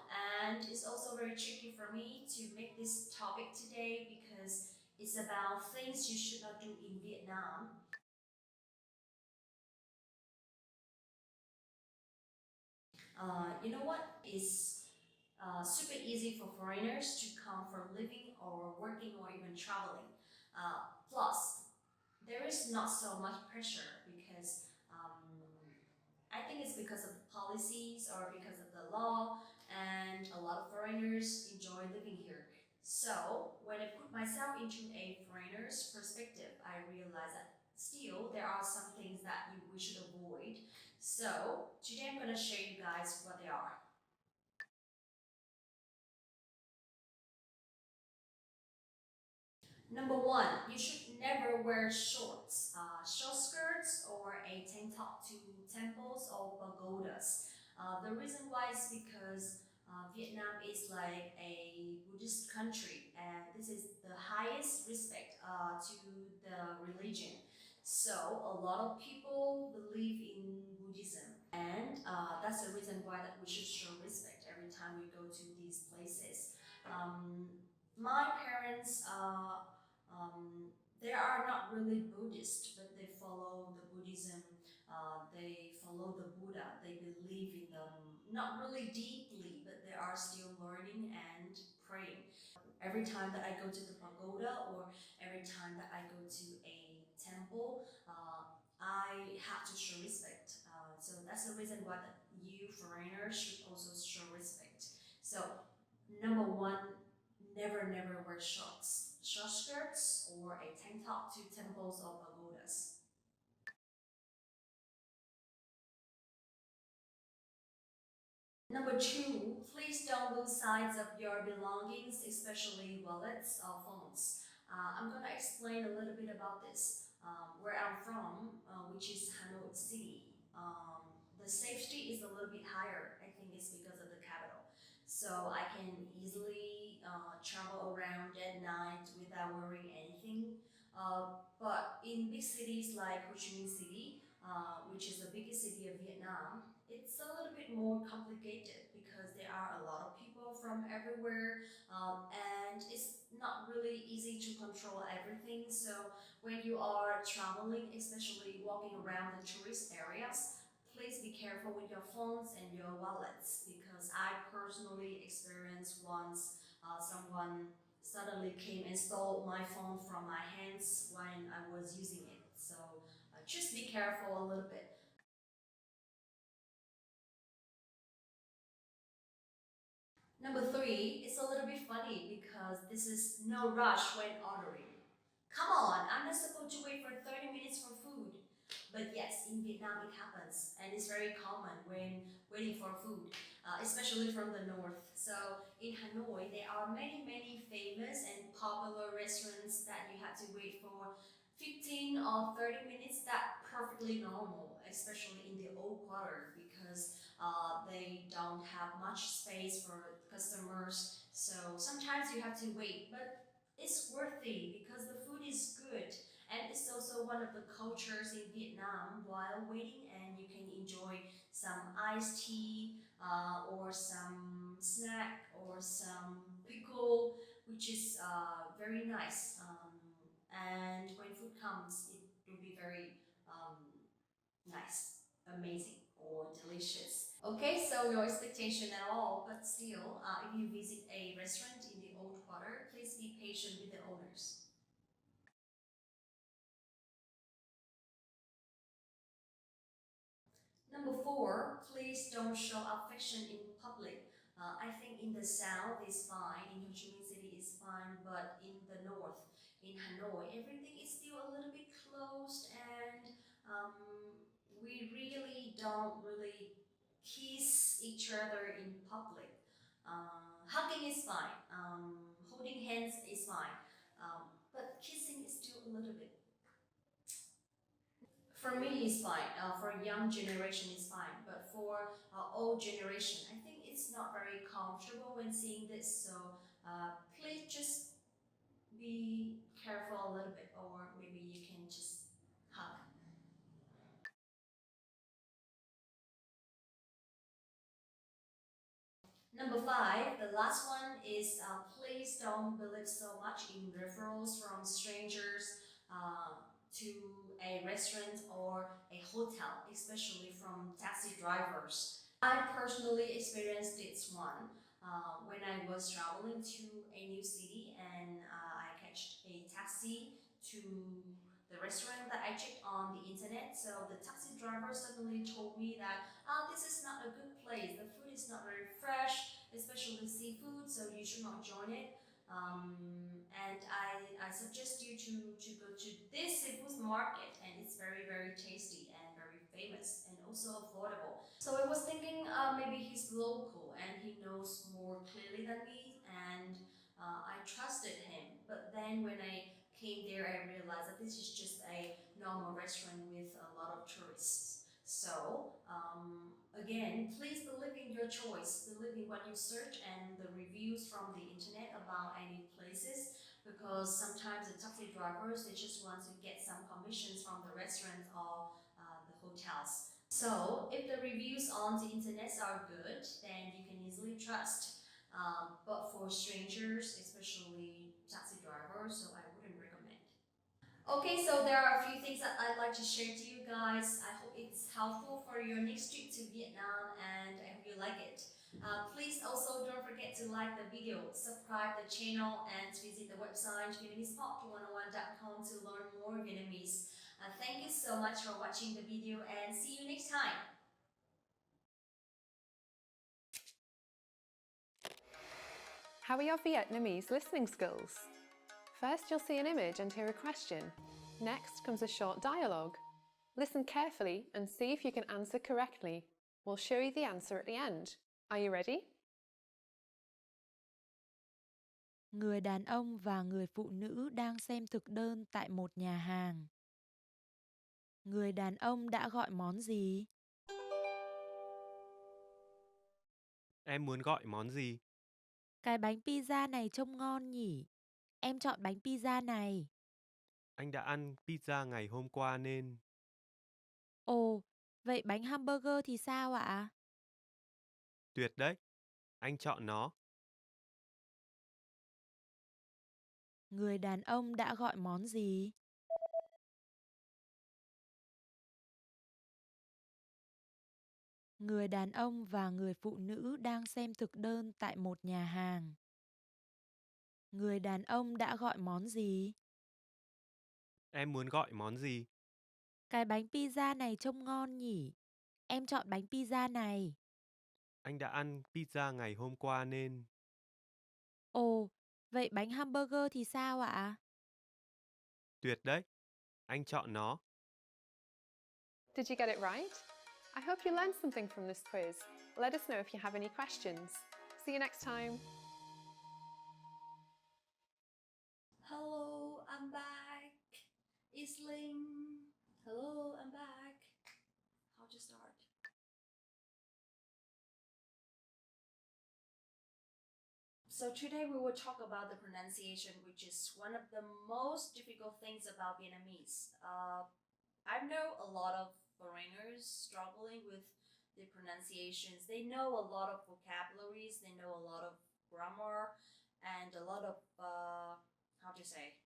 And it's also very tricky for me to make this topic today because it's about things you should not do in Vietnam. You know what? It's super easy for foreigners to come for living or working or even traveling. Plus, there is not so much pressure because I think it's because of the policies or because of the law, and a lot of foreigners enjoy living here. So when I put myself into a foreigner's perspective, I realize that still there are some things that we should avoid. So today I'm going to show you guys what they are. Number one, you should never wear shorts, short skirts, or a tank top to temples or pagodas. The reason why is because Vietnam is like a Buddhist country, and this is the highest respect to the religion. So a lot of people believe in Buddhism, and that's the reason why that we should show respect every time we go to these places. My parents they are not really Buddhist, but they follow the Buddhism, they follow the Buddha, they believe in them, not really deeply, but they are still learning and praying. Every time that I go to the pagoda or every time that I go to a temple, I have to show respect. So that's the reason why that you foreigners should also show respect. So number one, never wear shorts, short skirts, or a tank top to temples or pagodas. Number two, please don't lose sight of your belongings, especially wallets or phones. I'm going to explain a little bit about this. Where I'm from, which is Hanoi City, the safety is a little bit higher. I think it's because of the capital. So I can easily travel around at night without worrying anything. But in big cities like Ho Chi Minh City, which is the biggest city of Vietnam, it's a little bit more complicated because there are a lot of people from everywhere, and it's not really easy to control everything. So when you are traveling, especially walking around the tourist areas, please be careful with your phones and your wallets, because I personally experienced once someone suddenly came and stole my phone from my hands when I was using it. So just be careful a little bit. Number three, it's a little bit funny because this is no rush when ordering. Come on, I'm not supposed to wait for 30 minutes for food. But yes, in Vietnam it happens, and it's very common when waiting for food, especially from the north. So in Hanoi, there are many famous and popular restaurants that you have to wait for 15 or 30 minutes. That's perfectly normal, especially in the old quarter, because they don't have much space for customers. So sometimes you have to wait, but it's worthy because the food is good. And it's also one of the cultures in Vietnam while waiting, and you can enjoy some iced tea or some snack or some pickle, which is very nice. And when food comes, it will be very nice, amazing, or delicious. Okay, so no expectation at all, but still, if you visit a restaurant in the old quarter, please be patient with the owners. Number four, please don't show affection in public. I think in the south is fine, in Ho Chi Minh City is fine, but in the north, in Hanoi, everything is still a little bit closed, and we really don't really kiss each other in public. Hugging is fine, holding hands is fine, but kissing is still a little bit. For me, it's fine. For young generation, it's fine. But for old generation, I think it's not very comfortable when seeing this. So please just be careful a little bit, or maybe you can just hug. Number five, the last one is please don't believe so much in referrals from strangers to a restaurant or a hotel, especially from taxi drivers. I personally experienced this one. When I was traveling to a new city and I catched a taxi to the restaurant that I checked on the internet. So the taxi driver suddenly told me that this is not a good place. The food is not very fresh, especially seafood, so you should not join it. And I suggest you to go to this seafood market, and it's very, very tasty and very famous and also affordable. So I was thinking maybe he's local and he knows more clearly than me, and I trusted him. But then when I came there, I realized that this is just a normal restaurant with a lot of tourists. So again, please believe in your choice, believe in what you search and the reviews from the internet about any places, because sometimes the taxi drivers, they just want to get some commissions from the restaurants or the hotels. So if the reviews on the internet are good, then you can easily trust. But for strangers, especially taxi drivers, so I wouldn't recommend. Okay, so there are a few things that I'd like to share to you guys. I hope it's helpful for your next trip to Vietnam, and I hope you like it. Please also don't forget to like the video, subscribe the channel, and visit the website VietnamesePod101.com to learn more Vietnamese. Thank you so much for watching the video, and see you next time. How are your Vietnamese listening skills? First, you'll see an image and hear a question. Next comes a short dialogue. Listen carefully and see if you can answer correctly. We'll show you the answer at the end. Are you ready? Người đàn ông và người phụ nữ đang xem thực đơn tại một nhà hàng. Người đàn ông đã gọi món gì? Em muốn gọi món gì? Cái bánh pizza này trông ngon nhỉ? Em chọn bánh pizza này. Anh đã ăn pizza ngày hôm qua nên... Ồ, vậy bánh hamburger thì sao ạ? Tuyệt đấy, anh chọn nó. Người đàn ông đã gọi món gì? Người đàn ông và người phụ nữ đang xem thực đơn tại một nhà hàng. Người đàn ông đã gọi món gì? Em muốn gọi món gì? Cái bánh pizza này trông ngon nhỉ? Em chọn bánh pizza này. Anh đã ăn pizza ngày hôm qua nên... Ồ, vậy bánh hamburger thì sao ạ? Tuyệt đấy, anh chọn nó. Did you get it right? I hope you learned something from this quiz. Let us know if you have any questions. See you next time. Hello, I'm back. It's Ling. Hello, I'm back. How to start? So today we will talk about the pronunciation, which is one of the most difficult things about Vietnamese. I know a lot of foreigners struggling with the pronunciations. They know a lot of vocabularies, they know a lot of grammar, and a lot of, how to say,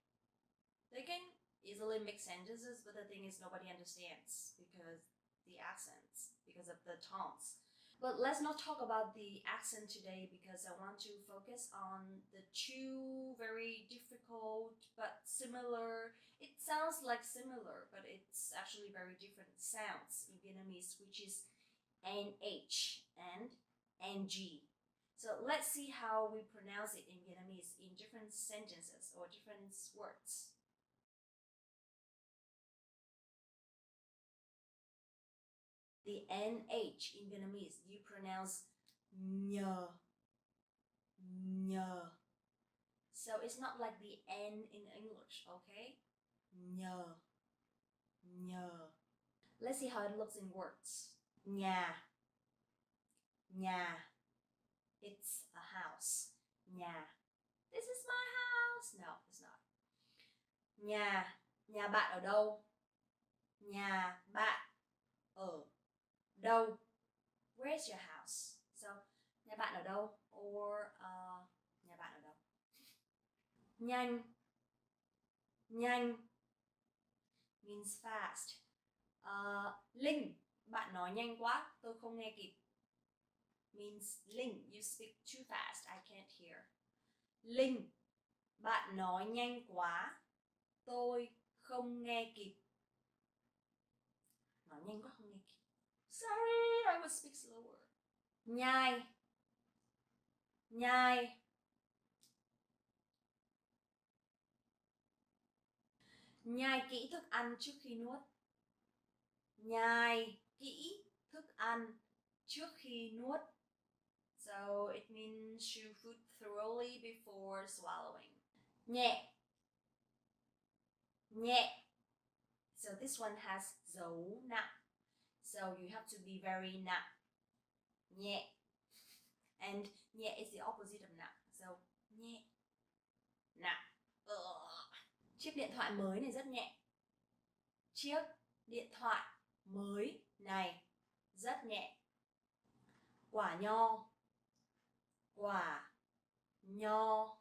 they can easily make sentences, but the thing is nobody understands because the accents, because of the tones. But let's not talk about the accent today because I want to focus on the two very difficult but similar. It sounds like similar, but it's actually very different sounds in Vietnamese, which is NH and NG. So let's see how we pronounce it in Vietnamese in different sentences or different words. The NH in Vietnamese, you pronounce nhờ, nhờ. So it's not like the N in English, okay? Nhờ, nhờ. Let's see how it looks in words. Nhà, nhà. It's a house. Nhà. This is my house. No, it's not. Nhà, nhà bạn ở đâu? Nhà bạn ở đâu? Where's your house? So, nhà bạn ở đâu? Or nhà bạn ở đâu? Nhanh, nhanh means fast. Linh, bạn nói nhanh quá, tôi không nghe kịp. means Linh. You speak too fast, I can't hear. Linh, bạn nói nhanh quá, tôi không nghe kịp. Nói nhanh quá không nghe kịp. Sorry, I will speak slower. Nhai, nhai. Nhai kỹ thức ăn trước khi nuốt. Nhai kỹ thức ăn trước khi nuốt. So it means chew food thoroughly before swallowing. Nhẹ, nhẹ. So this one has dấu nặng. So you have to be very nặng. Nhẹ. And nhẹ is the opposite of nặng. So nhẹ, nặng. Chiếc điện thoại mới này rất nhẹ. Chiếc điện thoại mới này rất nhẹ. Quả nho, quả nho,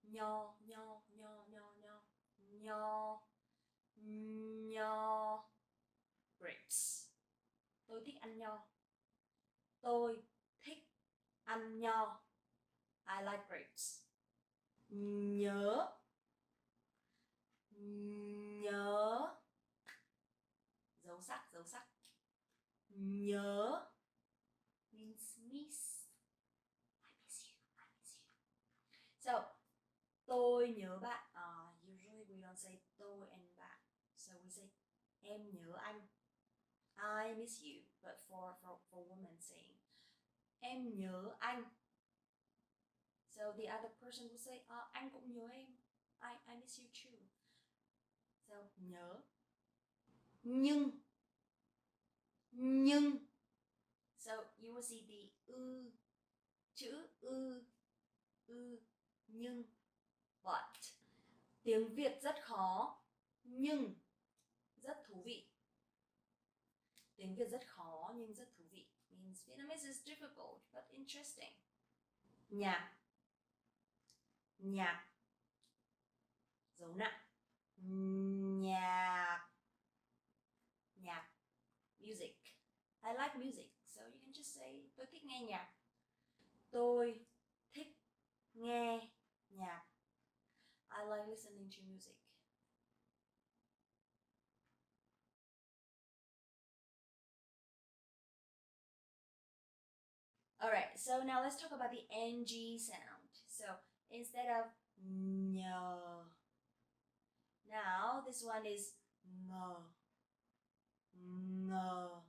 nho, nho, nho, nho, nho, nho, nho. Grapes. Tôi thích ăn nho. Tôi thích ăn nho. I like grapes. Nhớ, nhớ. Dấu sắc, dấu sắc. Nhớ means miss. I miss you, I miss you. So, tôi nhớ bạn. Usually we don't say tôi and bạn. So we say em nhớ anh. I miss you. But for women saying em nhớ anh. So the other person will say anh cũng nhớ em. I miss you too. So nhớ. Nhưng. Nhưng. So you will see the chữ nhưng. But tiếng Việt rất khó nhưng rất thú vị. Tiếng Việt rất khó nhưng rất thú vị. Means Vietnamese is difficult but interesting. Nhạc, nhạc. Dấu nặng. Nhạc, nhạc. Music. I like music, so you can just say tôi thích nghe nhạc. Tôi thích nghe nhạc. I like listening to music. Alright, so now let's talk about the ng sound. So instead of nhờ, now this one is ngờ, ngờ,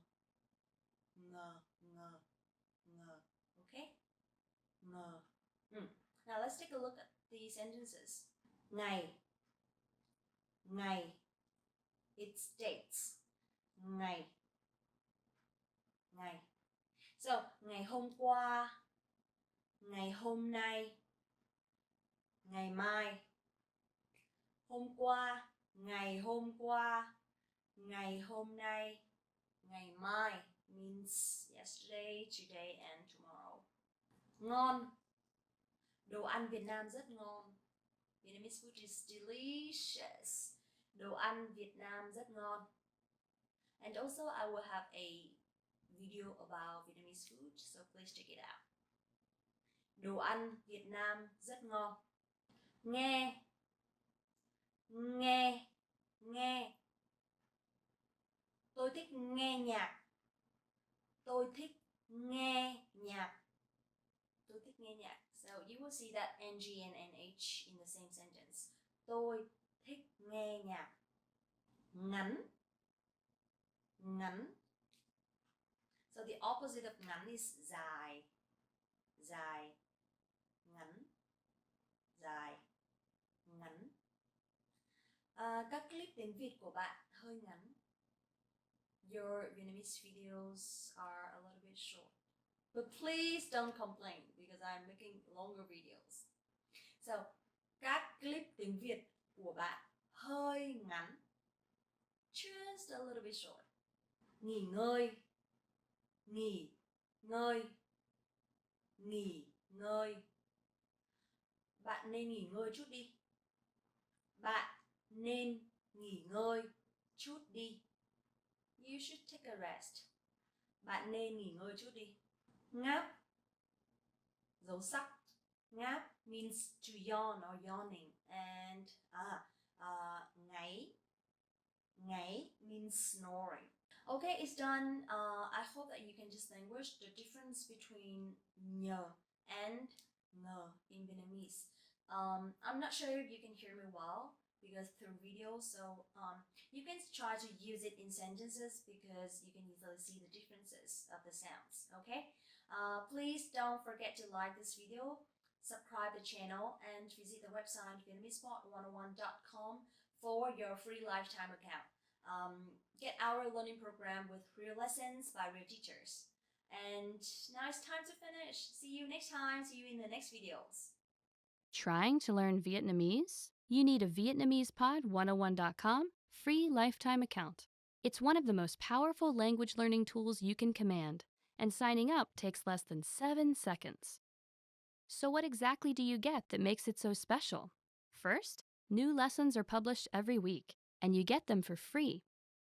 ngờ, ngờ, ngờ. Okay? Ngờ. Now let's take a look at the sentences. Ngày, ngày. It states ngày, ngày. So, ngày hôm qua, ngày hôm nay, ngày mai. Hôm qua, ngày hôm qua, ngày hôm nay, ngày mai means yesterday, today and tomorrow. Ngon. Đồ ăn Việt Nam rất ngon. Vietnamese food is delicious. Đồ ăn Việt Nam rất ngon. And also I will have a video about Vietnamese food, so please check it out. Đồ ăn Việt Nam rất ngon. Nghe, nghe, nghe. Tôi thích nghe nhạc. Tôi thích nghe nhạc. Tôi thích nghe nhạc. So you will see that ng and nh in the same sentence. Tôi thích nghe nhạc. Ngắn, ngắn. So the opposite of ngắn is dài, dài, ngắn, dài, ngắn. Các clip tiếng Việt của bạn hơi ngắn. Your Vietnamese videos are a little bit short. But please don't complain because I'm making longer videos. So, các clip tiếng Việt của bạn hơi ngắn. Just a little bit short. Nghỉ ngơi, nghỉ ngơi, nghỉ ngơi. Bạn nên nghỉ ngơi chút đi. Bạn nên nghỉ ngơi chút đi. You should take a rest. Bạn nên nghỉ ngơi chút đi. Ngáp, dấu sắc. Ngáp means to yawn or yawning, and ngáy, ngáy means snoring. Okay, it's done. I hope that you can distinguish the difference between nhờ and ngờ in Vietnamese. I'm not sure if you can hear me well because through video, so you can try to use it in sentences because you can easily see the differences of the sounds. Okay, please don't forget to like this video, subscribe the channel, and visit the website vietnamesepod101.com for your free lifetime account. Get our learning program with real lessons by real teachers. And now it's time to finish. See you next time. See you in the next videos. Trying to learn Vietnamese? You need a Vietnamesepod101.com free lifetime account. It's one of the most powerful language learning tools you can command, and signing up takes less than 7 seconds. So what exactly do you get that makes it so special? First, new lessons are published every week, and you get them for free.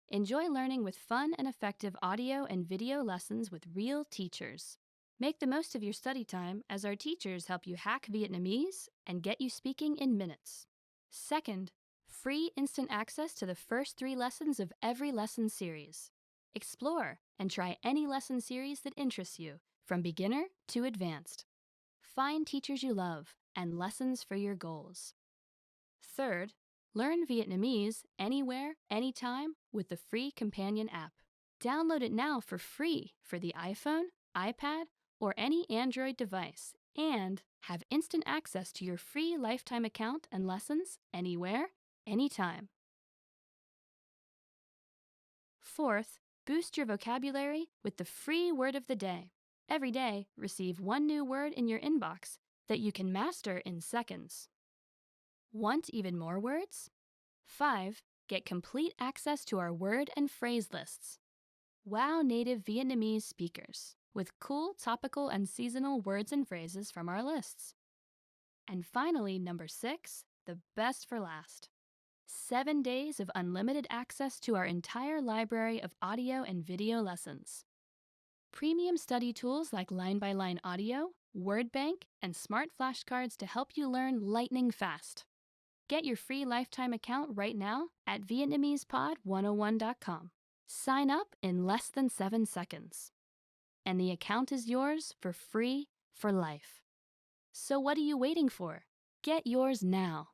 Enjoy learning with fun and effective audio and video lessons with real teachers. Make the most of your study time as our teachers help you hack Vietnamese and get you speaking in minutes. Second, free instant access to the first 3 lessons of every lesson series. Explore and try any lesson series that interests you, from beginner to advanced. Find teachers you love and lessons for your goals. Third, learn Vietnamese anywhere, anytime with the free companion app. Download it now for free for the iPhone, iPad, or any Android device, and have instant access to your free lifetime account and lessons anywhere, anytime. Fourth, boost your vocabulary with the free word of the day. Every day, receive 1 new word in your inbox that you can master in seconds. Want even more words? 5. Get complete access to our word and phrase lists. Wow native Vietnamese speakers with cool topical and seasonal words and phrases from our lists. And finally, number 6, the best for last. 7 days of unlimited access to our entire library of audio and video lessons. Premium study tools like line-by-line audio, word bank, and smart flashcards to help you learn lightning fast. Get your free lifetime account right now at Vietnamesepod101.com. Sign up in less than 7 seconds. And the account is yours for free for life. So what are you waiting for? Get yours now.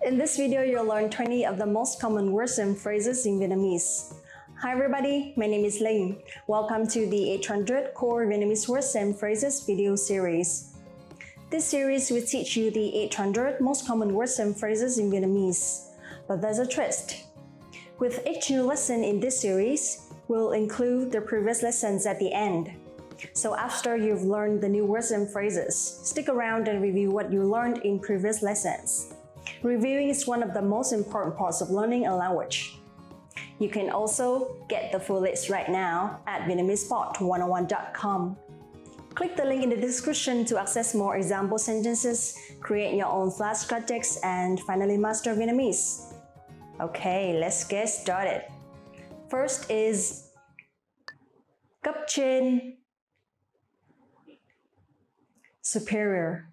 In this video, you'll learn 20 of the most common words and phrases in Vietnamese. Hi everybody, my name is Linh. Welcome to the 800 Core Vietnamese Words and Phrases video series. This series will teach you the 800 most common words and phrases in Vietnamese. But there's a twist. With each new lesson in this series, we'll include the previous lessons at the end. So after you've learned the new words and phrases, stick around and review what you learned in previous lessons. Reviewing is one of the most important parts of learning a language. You can also get the full list right now at Vietnamesepod101.com. Click the link in the description to access more example sentences, create your own flashcard text, and finally master Vietnamese. Okay, let's get started. First is cấp trên, superior.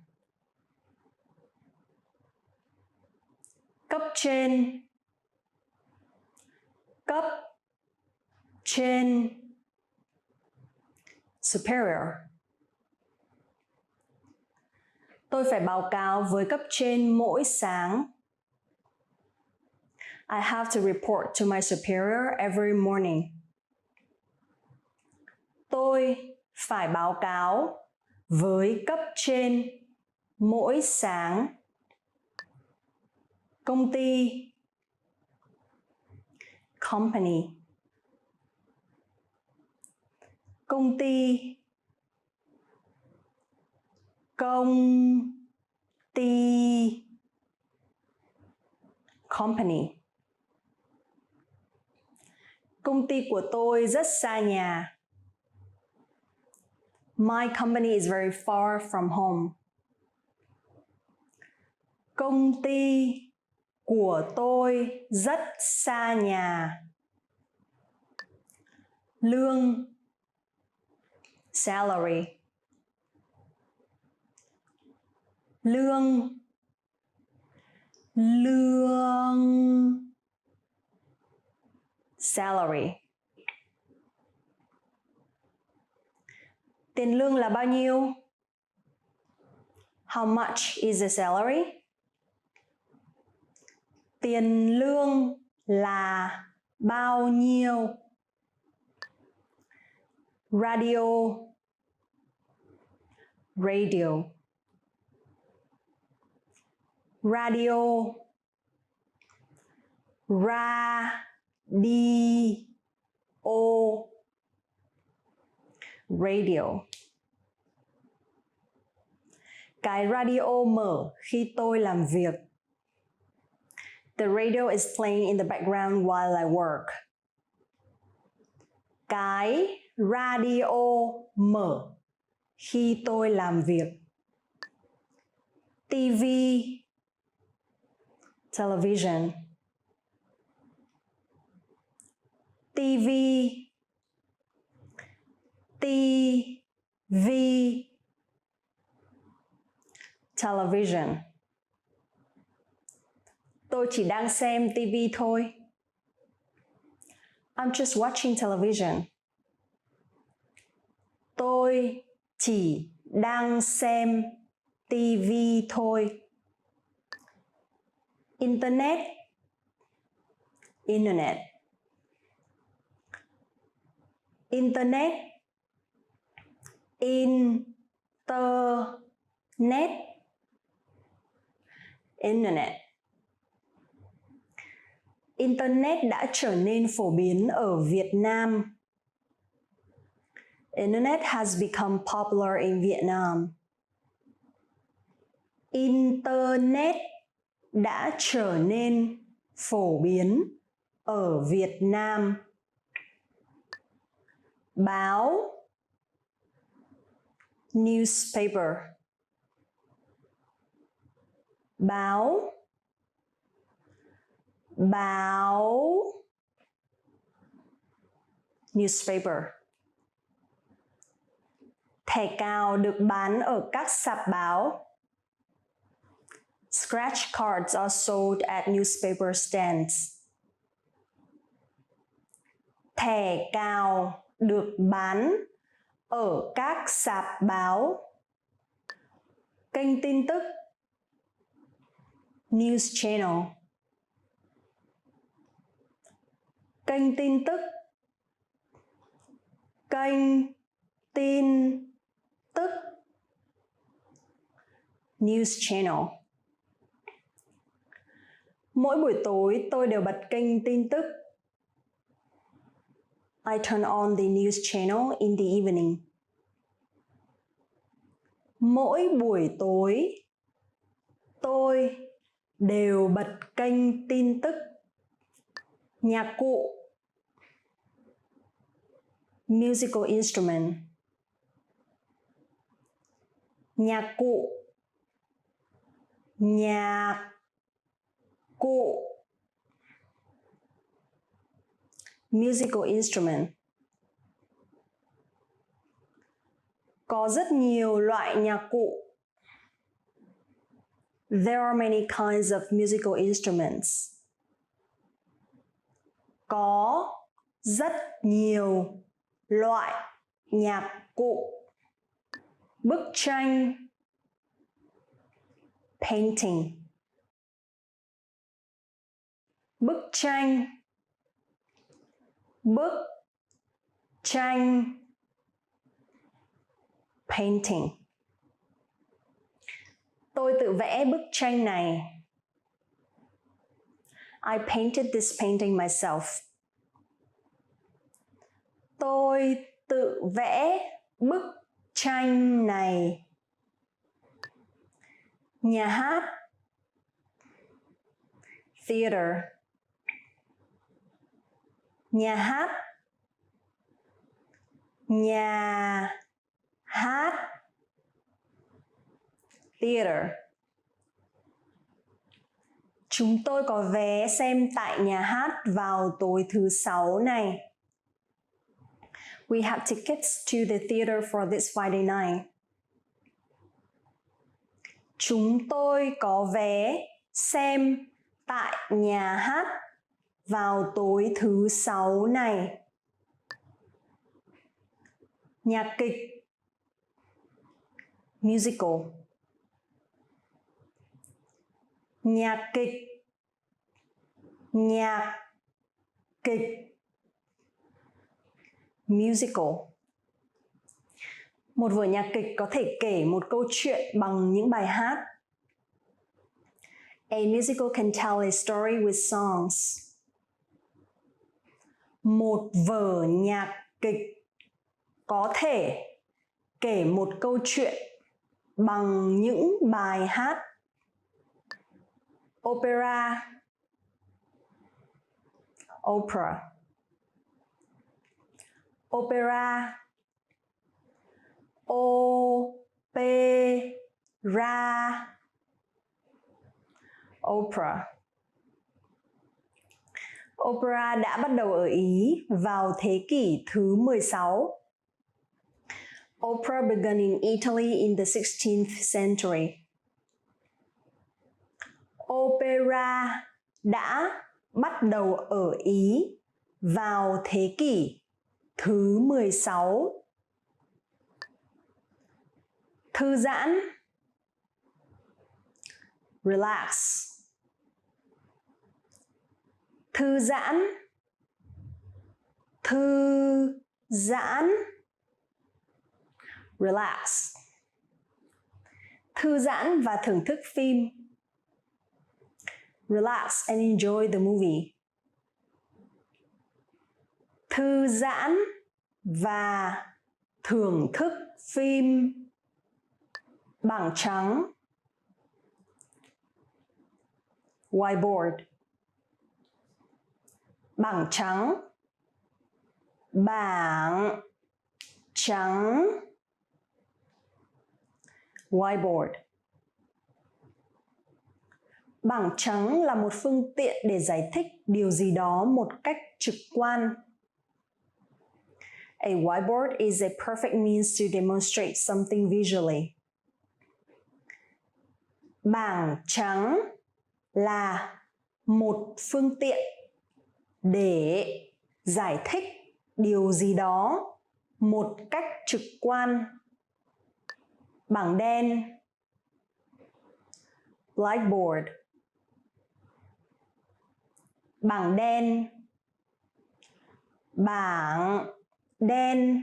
Cấp trên, cấp trên, superior. Tôi phải báo cáo với cấp trên mỗi sáng. I have to report to my superior every morning. Tôi phải báo cáo với cấp trên mỗi sáng. Công ty, company. Công ty, công ty, company. Công ty của tôi rất xa nhà. My company is very far from home. Công ty của tôi rất xa nhà. Lương. Salary. Lương. Lương. Salary. Tiền lương là bao nhiêu? How much is the salary? Tiền lương là bao nhiêu? Radio. Radio. Radio. Radio. Cái radio mở khi tôi làm việc. The radio is playing in the background while I work. Cái radio mở khi tôi làm việc. TV. Television. TV. TV. Television. Tôi chỉ đang xem TV thôi. I'm just watching television. Tôi chỉ đang xem TV thôi. Internet. Internet. Internet. Internet. Internet. Internet đã trở nên phổ biến ở Việt Nam. Internet has become popular in Vietnam. Internet đã trở nên phổ biến ở Việt Nam. Báo. Newspaper. Báo. Báo. Newspaper. Thẻ cào được bán ở các sạp báo. Scratch cards are sold at newspaper stands. Thẻ cào được bán ở các sạp báo. Kênh tin tức. News channel. Kênh tin tức. Kênh tin tức. News channel. Mỗi buổi tối tôi đều bật kênh tin tức. I turn on the news channel in the evening. Mỗi buổi tối tôi đều bật kênh tin tức. Nhạc cụ. Musical instrument. Nhạc cụ. Nhạc cụ. Musical instrument. Có rất nhiều loại nhạc cụ. There are many kinds of musical instruments. Có rất nhiều loại nhạc cụ. Bức tranh. Painting. Bức tranh. Bức tranh. Painting. Tôi tự vẽ bức tranh này. I painted this painting myself. Tôi tự vẽ bức tranh này. Nhà hát. Theater. Nhà hát. Nhà hát. Theater. Chúng tôi có vé xem tại nhà hát vào tối thứ Sáu này. We have tickets to the theater for this Friday night. Chúng tôi có vé xem tại nhà hát vào tối thứ Sáu này. Nhạc kịch, musical. Nhạc kịch, nhạc kịch, musical. Một vở nhạc kịch có thể kể một câu chuyện bằng những bài hát. A musical can tell a story with songs. Một vở nhạc kịch có thể kể một câu chuyện bằng những bài hát. Opera, opera. Opera, opera, opera. Opera đã bắt đầu ở Ý vào thế kỷ thứ 16. Opera began in Italy in the 16th century. Opera đã bắt đầu ở Ý vào thế kỷ thứ 16. Thư giãn, relax. Thư giãn, thư giãn, relax. Thư giãn và thưởng thức phim. Relax and enjoy the movie. Thư giãn và thưởng thức phim. Bảng trắng, whiteboard. Bảng trắng, bảng trắng, whiteboard. Bảng trắng là một phương tiện để giải thích điều gì đó một cách trực quan. A whiteboard is a perfect means to demonstrate something visually. Bảng trắng là một phương tiện để giải thích điều gì đó một cách trực quan. Bảng đen, blackboard. Bảng đen, bảng đen,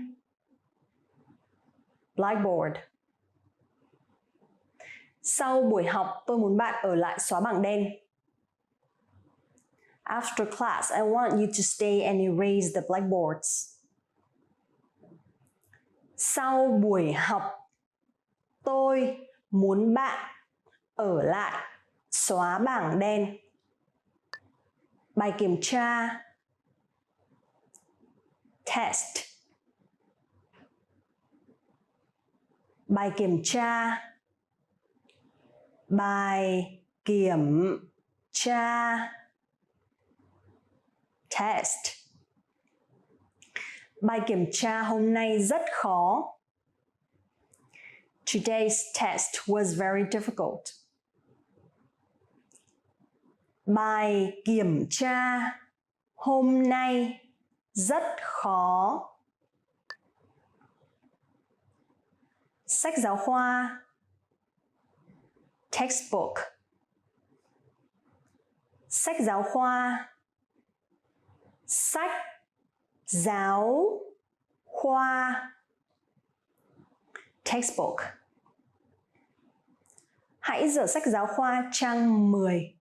blackboard. Sau buổi học, tôi muốn bạn ở lại xóa bảng đen. After class, I want you to stay and erase the blackboards. Sau buổi học, tôi muốn bạn ở lại xóa bảng đen. Bài kiểm tra, test. Bài kiểm tra, bài kiểm tra, test. Bài kiểm tra hôm nay rất khó. Today's test was very difficult. Bài kiểm tra hôm nay rất khó. Sách giáo khoa, textbook. Sách giáo khoa, sách giáo khoa, textbook. Hãy dở sách giáo khoa trang 10.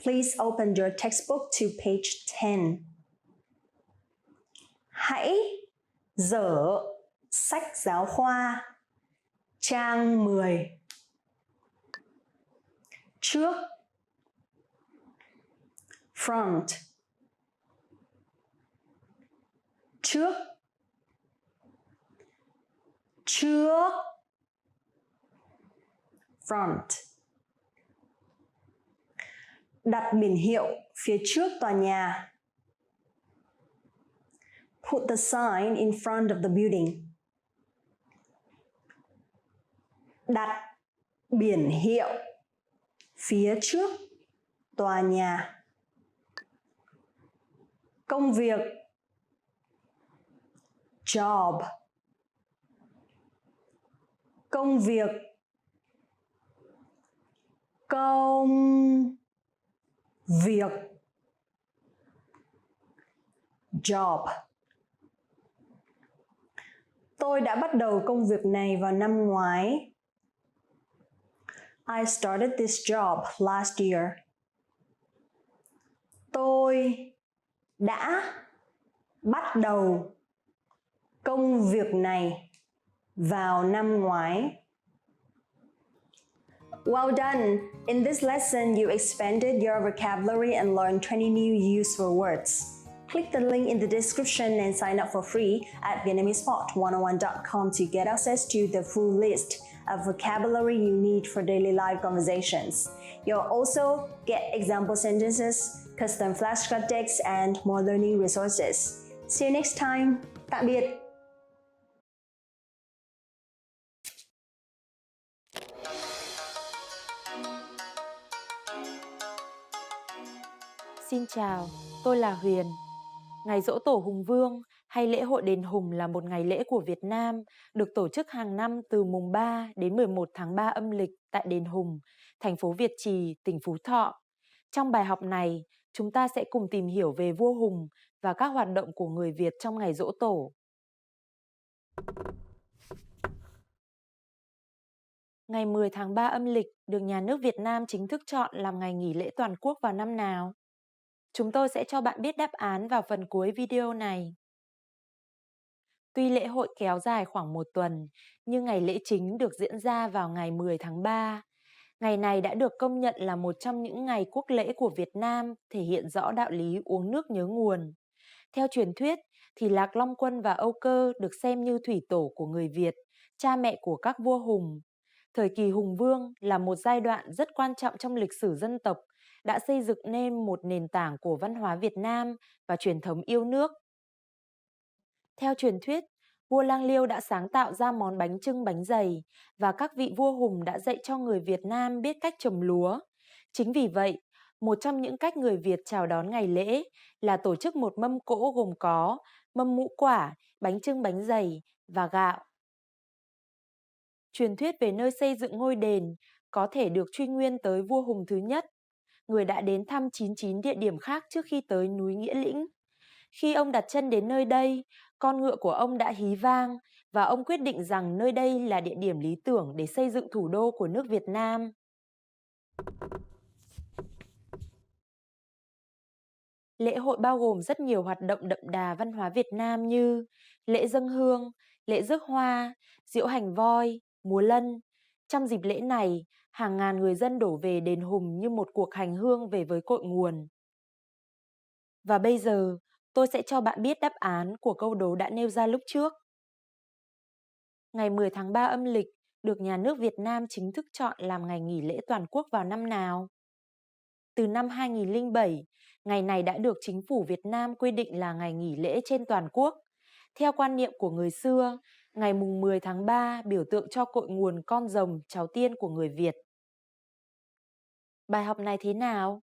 Please open your textbook to page 10. Hãy dở sách giáo khoa trang 10. Trước, front. Trước, trước, front. Đặt biển hiệu phía trước tòa nhà. Put the sign in front of the building. Đặt biển hiệu phía trước tòa nhà. Công việc job. Công việc. Công việc job. Tôi đã bắt đầu công việc này vào năm ngoái. I started this job last year. Tôi đã bắt đầu công việc này vào năm ngoái. Well done! In this lesson, you expanded your vocabulary and learned 20 new useful words. Click the link in the description and sign up for free at VietnamesePod101.com to get access to the full list of vocabulary you need for daily life conversations. You'll also get example sentences, custom flashcard text, and more learning resources. See you next time. Tạm biệt! Xin chào, tôi là Huyền. Ngày Giỗ Tổ Hùng Vương hay lễ hội đền Hùng là một ngày lễ của Việt Nam, được tổ chức hàng năm từ mùng 3 đến 11 tháng 3 âm lịch tại đền Hùng, thành phố Việt Trì, tỉnh Phú Thọ. Trong bài học này, chúng ta sẽ cùng tìm hiểu về vua Hùng và các hoạt động của người Việt trong ngày Giỗ Tổ. Ngày 10 tháng 3 âm lịch được nhà nước Việt Nam chính thức chọn làm ngày nghỉ lễ toàn quốc vào năm nào? Chúng tôi sẽ cho bạn biết đáp án vào phần cuối video này. Tuy lễ hội kéo dài khoảng một tuần, nhưng ngày lễ chính được diễn ra vào ngày 10 tháng 3. Ngày này đã được công nhận là một trong những ngày quốc lễ của Việt Nam, thể hiện rõ đạo lý uống nước nhớ nguồn. Theo truyền thuyết, thì Lạc Long Quân và Âu Cơ được xem như thủy tổ của người Việt, cha mẹ của các vua Hùng. Thời kỳ Hùng Vương là một giai đoạn rất quan trọng trong lịch sử dân tộc, đã xây dựng nên một nền tảng của văn hóa Việt Nam và truyền thống yêu nước. Theo truyền thuyết, vua Lang Liêu đã sáng tạo ra món bánh chưng bánh dày và các vị vua Hùng đã dạy cho người Việt Nam biết cách trồng lúa. Chính vì vậy, một trong những cách người Việt chào đón ngày lễ là tổ chức một mâm cỗ gồm có mâm ngũ quả, bánh chưng bánh dày và gạo. Truyền thuyết về nơi xây dựng ngôi đền có thể được truy nguyên tới vua Hùng thứ nhất, người đã đến thăm 99 địa điểm khác trước khi tới núi Nghĩa Lĩnh. Khi ông đặt chân đến nơi đây, con ngựa của ông đã hí vang và ông quyết định rằng nơi đây là địa điểm lý tưởng để xây dựng thủ đô của nước Việt Nam. Lễ hội bao gồm rất nhiều hoạt động đậm đà văn hóa Việt Nam như lễ dâng hương, lễ rước hoa, diễu hành voi, múa lân. Trong dịp lễ này, hàng ngàn người dân đổ về đền Hùng như một cuộc hành hương về với cội nguồn. Và bây giờ, tôi sẽ cho bạn biết đáp án của câu đố đã nêu ra lúc trước. Ngày 10 tháng 3 âm lịch được nhà nước Việt Nam chính thức chọn làm ngày nghỉ lễ toàn quốc vào năm nào? Từ năm 2007, ngày này đã được chính phủ Việt Nam quy định là ngày nghỉ lễ trên toàn quốc. Theo quan niệm của người xưa, ngày mùng 10 tháng 3 biểu tượng cho cội nguồn con rồng cháu tiên của người Việt. Bài học này thế nào?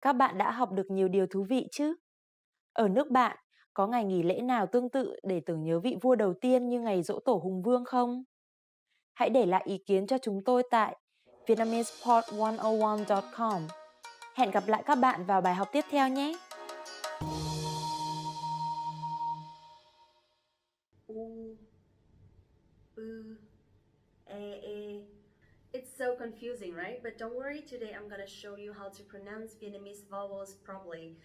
Các bạn đã học được nhiều điều thú vị chứ? Ở nước bạn, có ngày nghỉ lễ nào tương tự để tưởng nhớ vị vua đầu tiên như ngày Giỗ Tổ Hùng Vương không? Hãy để lại ý kiến cho chúng tôi tại VietnamesePod101.com. Hẹn gặp lại các bạn vào bài học tiếp theo nhé! It's so confusing, right? But don't worry, today I'm gonna show you how to pronounce Vietnamese vowels properly.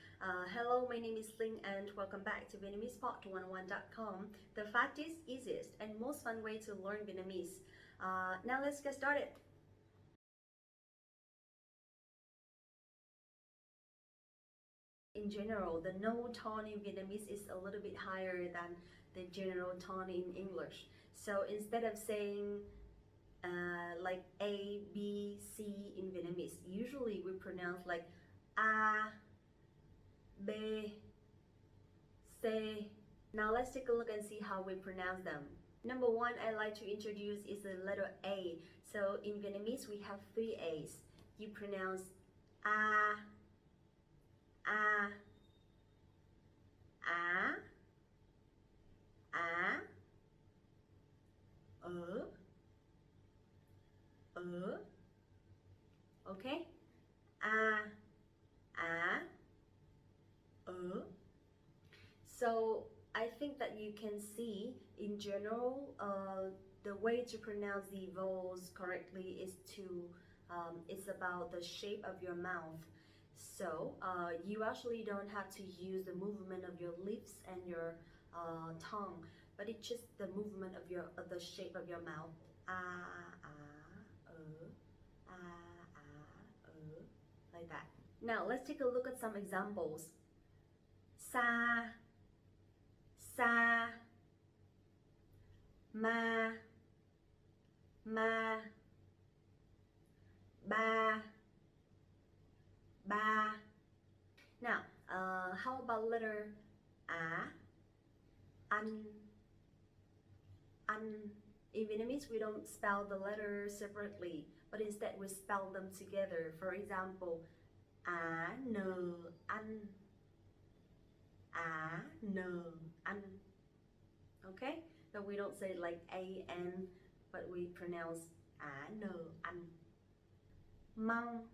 Hello, my name is Linh and welcome back to VietnamesePod101.com, the fastest, easiest, and most fun way to learn Vietnamese. Now let's get started. In general, the no tone in Vietnamese is a little bit higher than the general tone in English. So instead of saying like A, B, C in Vietnamese, usually we pronounce like A, B, C, Now let's take a look and see how we pronounce them. Number one I like to introduce is the letter A. So in Vietnamese we have 3 A's. You pronounce A, A, A, A, okay? A, A, So I think that you can see in general the way to pronounce the vowels correctly is to it's about the shape of your mouth. So you actually don't have to use the movement of your lips and your tongue, but it's just the movement of the shape of your mouth. Like that. Now let's take a look at some examples. Sa, sa, ma, ma, ba, ba. Now, how about letter A? An. In Vietnamese, we don't spell the letters separately, but instead we spell them together. For example, A, N, an. A, N, an. Okay? So we don't say like A, N, but we pronounce A, N, an. Măng,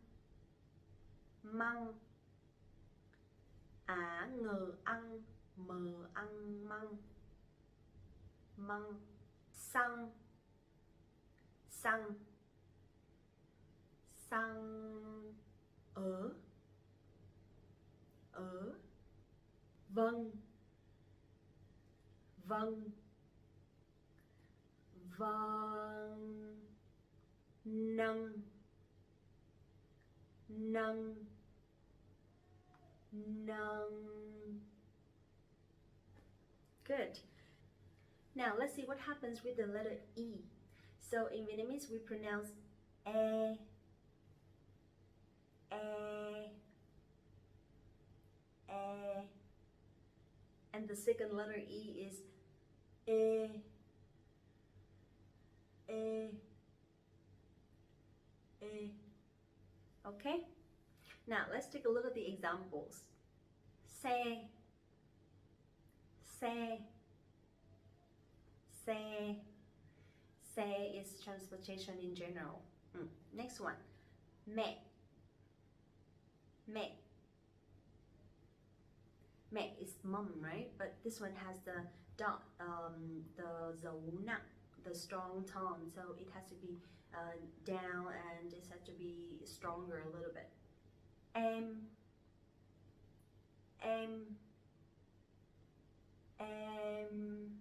măng. A, Ng, ăn, M, ăn, măng. Măng. Xăng, xăng. Xăng, ở. Vâng, vâng. Vâng. Nâng, nâng. Nâng. Good. Now let's see what happens with the letter E. So in Vietnamese we pronounce e, e, e. And the second letter E is e, e, e. Okay? Now let's take a look at the examples. Xe, xe. Xe. Xe is transportation in general. Next one. Mẹ. Mẹ. Mẹ is mom, right? But this one has the dot, the dấu nặng, the strong tone, so it has to be down and it has to be stronger a little bit. Em. Em. Em.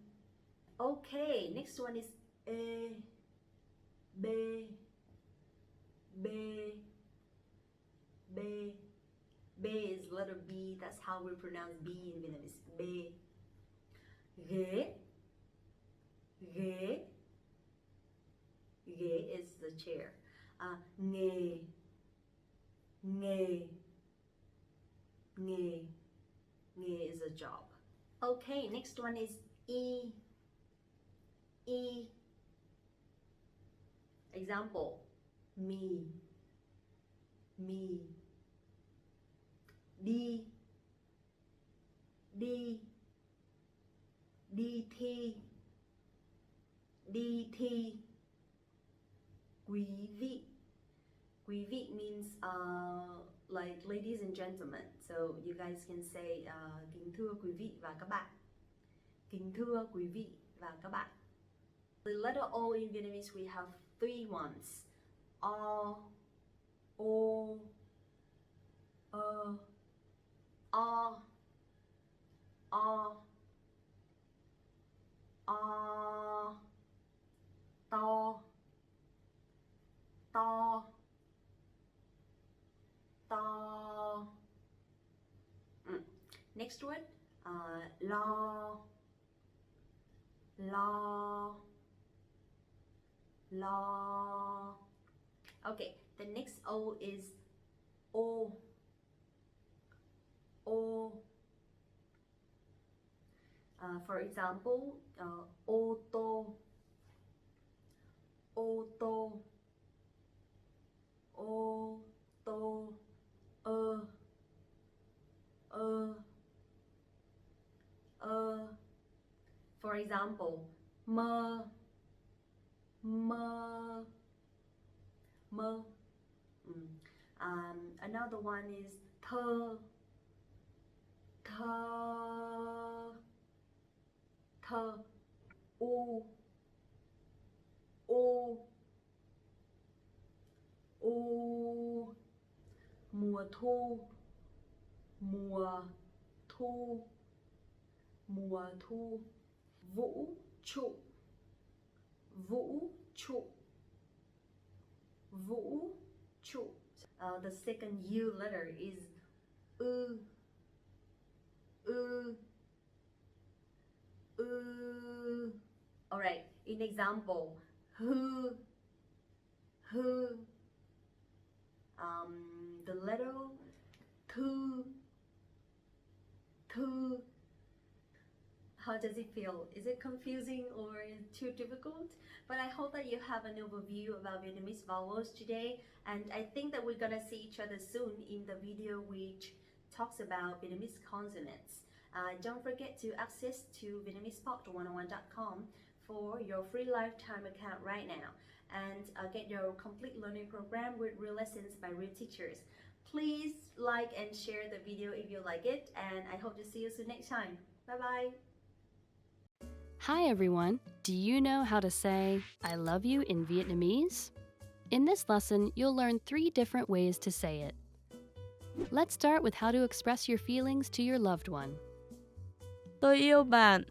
Okay, next one is e, b, b, b. B is letter B, that's how we pronounce B in Vietnamese. B. Ghế, ghế. Ghế is the chair. Nghề, nghề. Nghề. Nghề is a job. Okay, next one is E. E. Example, me, me. Đi, đi. Đi thi, đi thi. Quý vị. Quý vị means like ladies and gentlemen. So you guys can say kính thưa quý vị và các bạn. Kính thưa quý vị và các bạn. The letter O in Vietnamese we have 3 ones. O, O, O, O, O, O, to, to, to. Next one, lo, lo, lo. Okay, the next O is O, O. For example, ô tô, ô tô, ô tô, ơ, ơ, ơ. For example, mơ, mơ, mơ. Another one is thơ, thơ, thơ. U, u, u. Mùa thu, mùa thu, mùa thu. Vũ trụ, vũ trụ, vũ trụ. The second U letter is ư, ư, ư. Alright, in example, who, who. The letter thu, thu. How does it feel? Is it confusing or too difficult? But I hope that you have an overview about Vietnamese vowels today, and I think that we're gonna see each other soon in the video which talks about Vietnamese consonants. Don't forget to access to VietnamesePod101.com for your free lifetime account right now, and get your complete learning program with real lessons by real teachers. Please like and share the video if you like it, and I hope to see you soon next time. Bye bye. Hi everyone! Do you know how to say I love you in Vietnamese? In this lesson, you'll learn 3 different ways to say it. Let's start with how to express your feelings to your loved one. Tôi yêu bạn.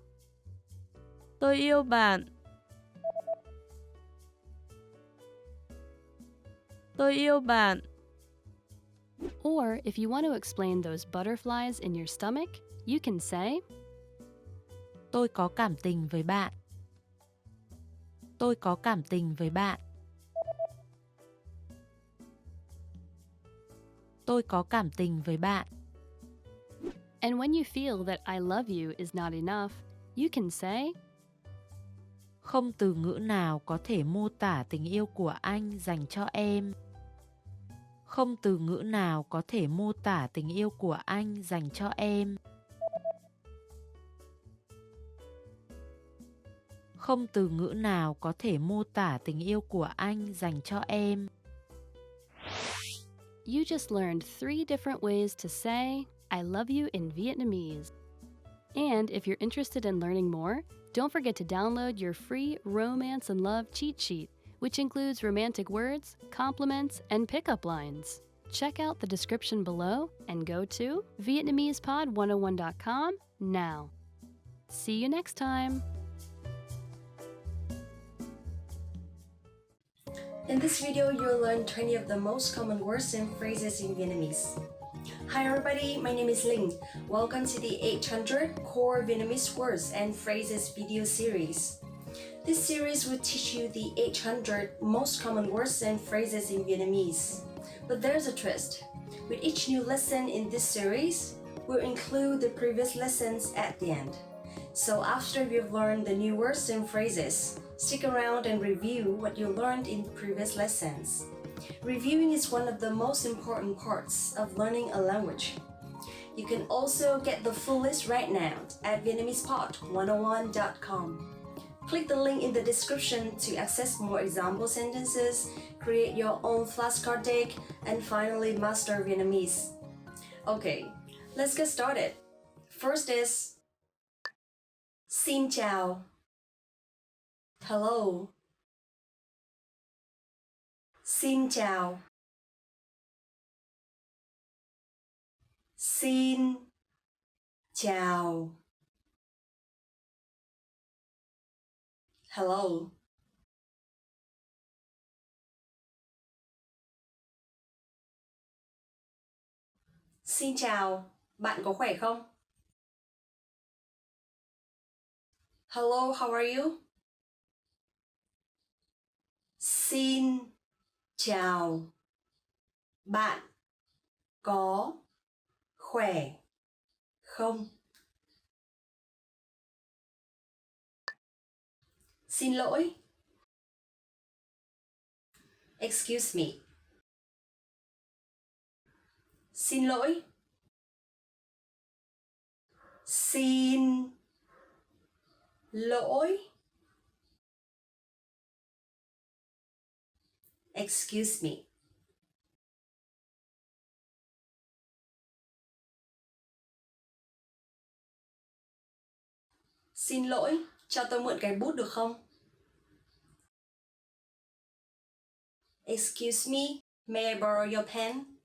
Tôi yêu bạn. Tôi yêu bạn. Or if you want to explain those butterflies in your stomach, you can say Tôi có cảm tình với bạn. Tôi có cảm tình với bạn. Tôi có cảm tình với bạn. And when you feel that I love you is not enough, you can say Không từ ngữ nào có thể mô tả tình yêu của anh dành cho em. Không từ ngữ nào có thể mô tả tình yêu của anh dành cho em. Không từ ngữ nào có thể mô tả tình yêu của anh dành cho em. You just learned 3 different ways to say I love you in Vietnamese. And if you're interested in learning more, don't forget to download your free Romance and Love cheat sheet, which includes romantic words, compliments, and pickup lines. Check out the description below and go to VietnamesePod101.com now. See you next time! In this video, you'll learn 20 of the most common words and phrases in Vietnamese. Hi everybody, my name is Linh. Welcome to the 800 Core Vietnamese Words and Phrases video series. This series will teach you the 800 most common words and phrases in Vietnamese. But there's a twist. With each new lesson in this series, we'll include the previous lessons at the end. So after you've learned the new words and phrases, stick around and review what you learned in previous lessons. Reviewing is one of the most important parts of learning a language. You can also get the full list right now at VietnamesePod101.com. Click the link in the description to access more example sentences, create your own flashcard deck, and finally master Vietnamese. Okay, let's get started. First is Xin chào. Hello. Xin chào. Xin chào. Hello. Xin chào, bạn có khỏe không? Hello, how are you? Xin chào, bạn có khỏe không? Xin lỗi. Excuse me. Xin lỗi. Xin lỗi. Excuse me. Xin lỗi, cho tôi mượn cái bút được không? Excuse me, may I borrow your pen?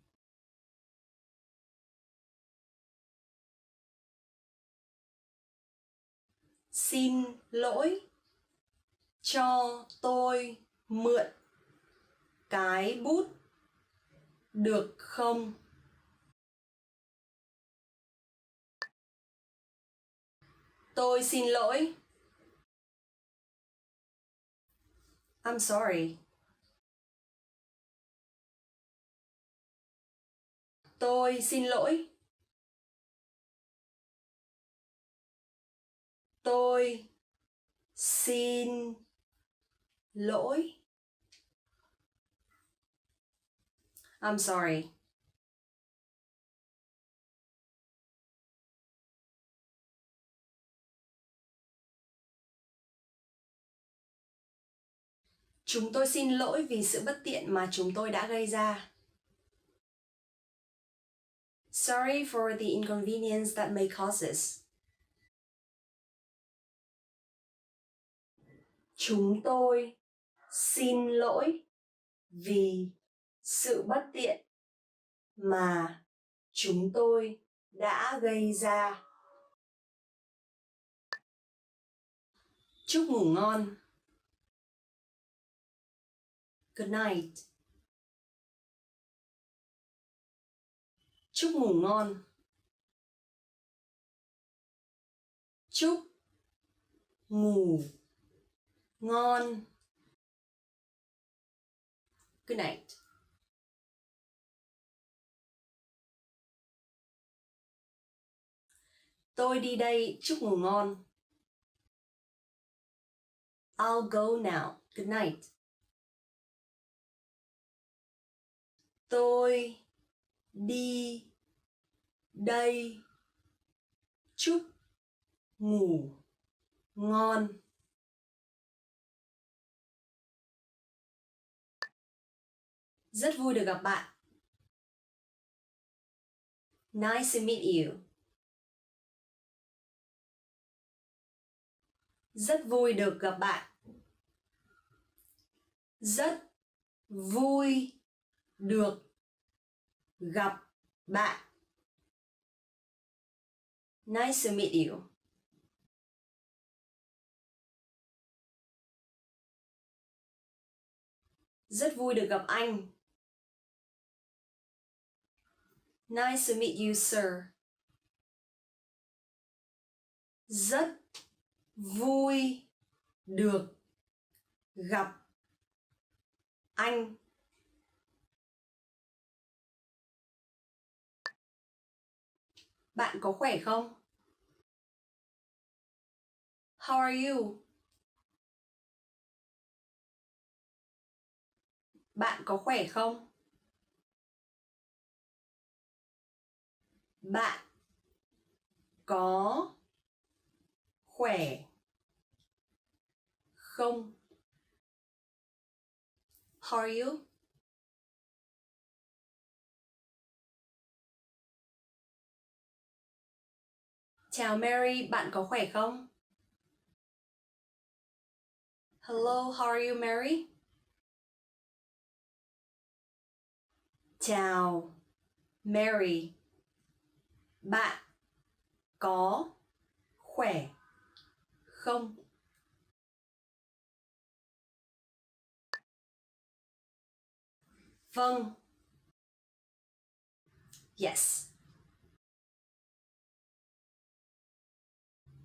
Xin lỗi, cho tôi mượn cái bút được không? Tôi xin lỗi. I'm sorry. Tôi xin lỗi. Tôi xin lỗi. I'm sorry. Chúng tôi xin lỗi vì sự bất tiện mà chúng tôi đã gây ra. Sorry for the inconvenience that may cause us. Chúng tôi xin lỗi vì sự bất tiện mà chúng tôi đã gây ra. Chúc ngủ ngon. Good night. Chúc ngủ ngon. Chúc ngủ ngon. Good night. Tôi đi đây, chúc ngủ ngon. I'll go now. Good night. Tôi đi đây, chúc ngủ ngon. Rất vui được gặp bạn. Nice to meet you. Rất vui được gặp bạn. Rất vui được gặp bạn. Nice to meet you. Rất vui được gặp anh. Nice to meet you, sir. Rất vui được gặp anh. Bạn có khỏe không? How are you? Bạn có khỏe không? Bạn có khỏe không? How are you? Chào Mary, bạn có khỏe không? Hello, how are you Mary? Chào Mary, bạn có khỏe không? Vâng. Yes.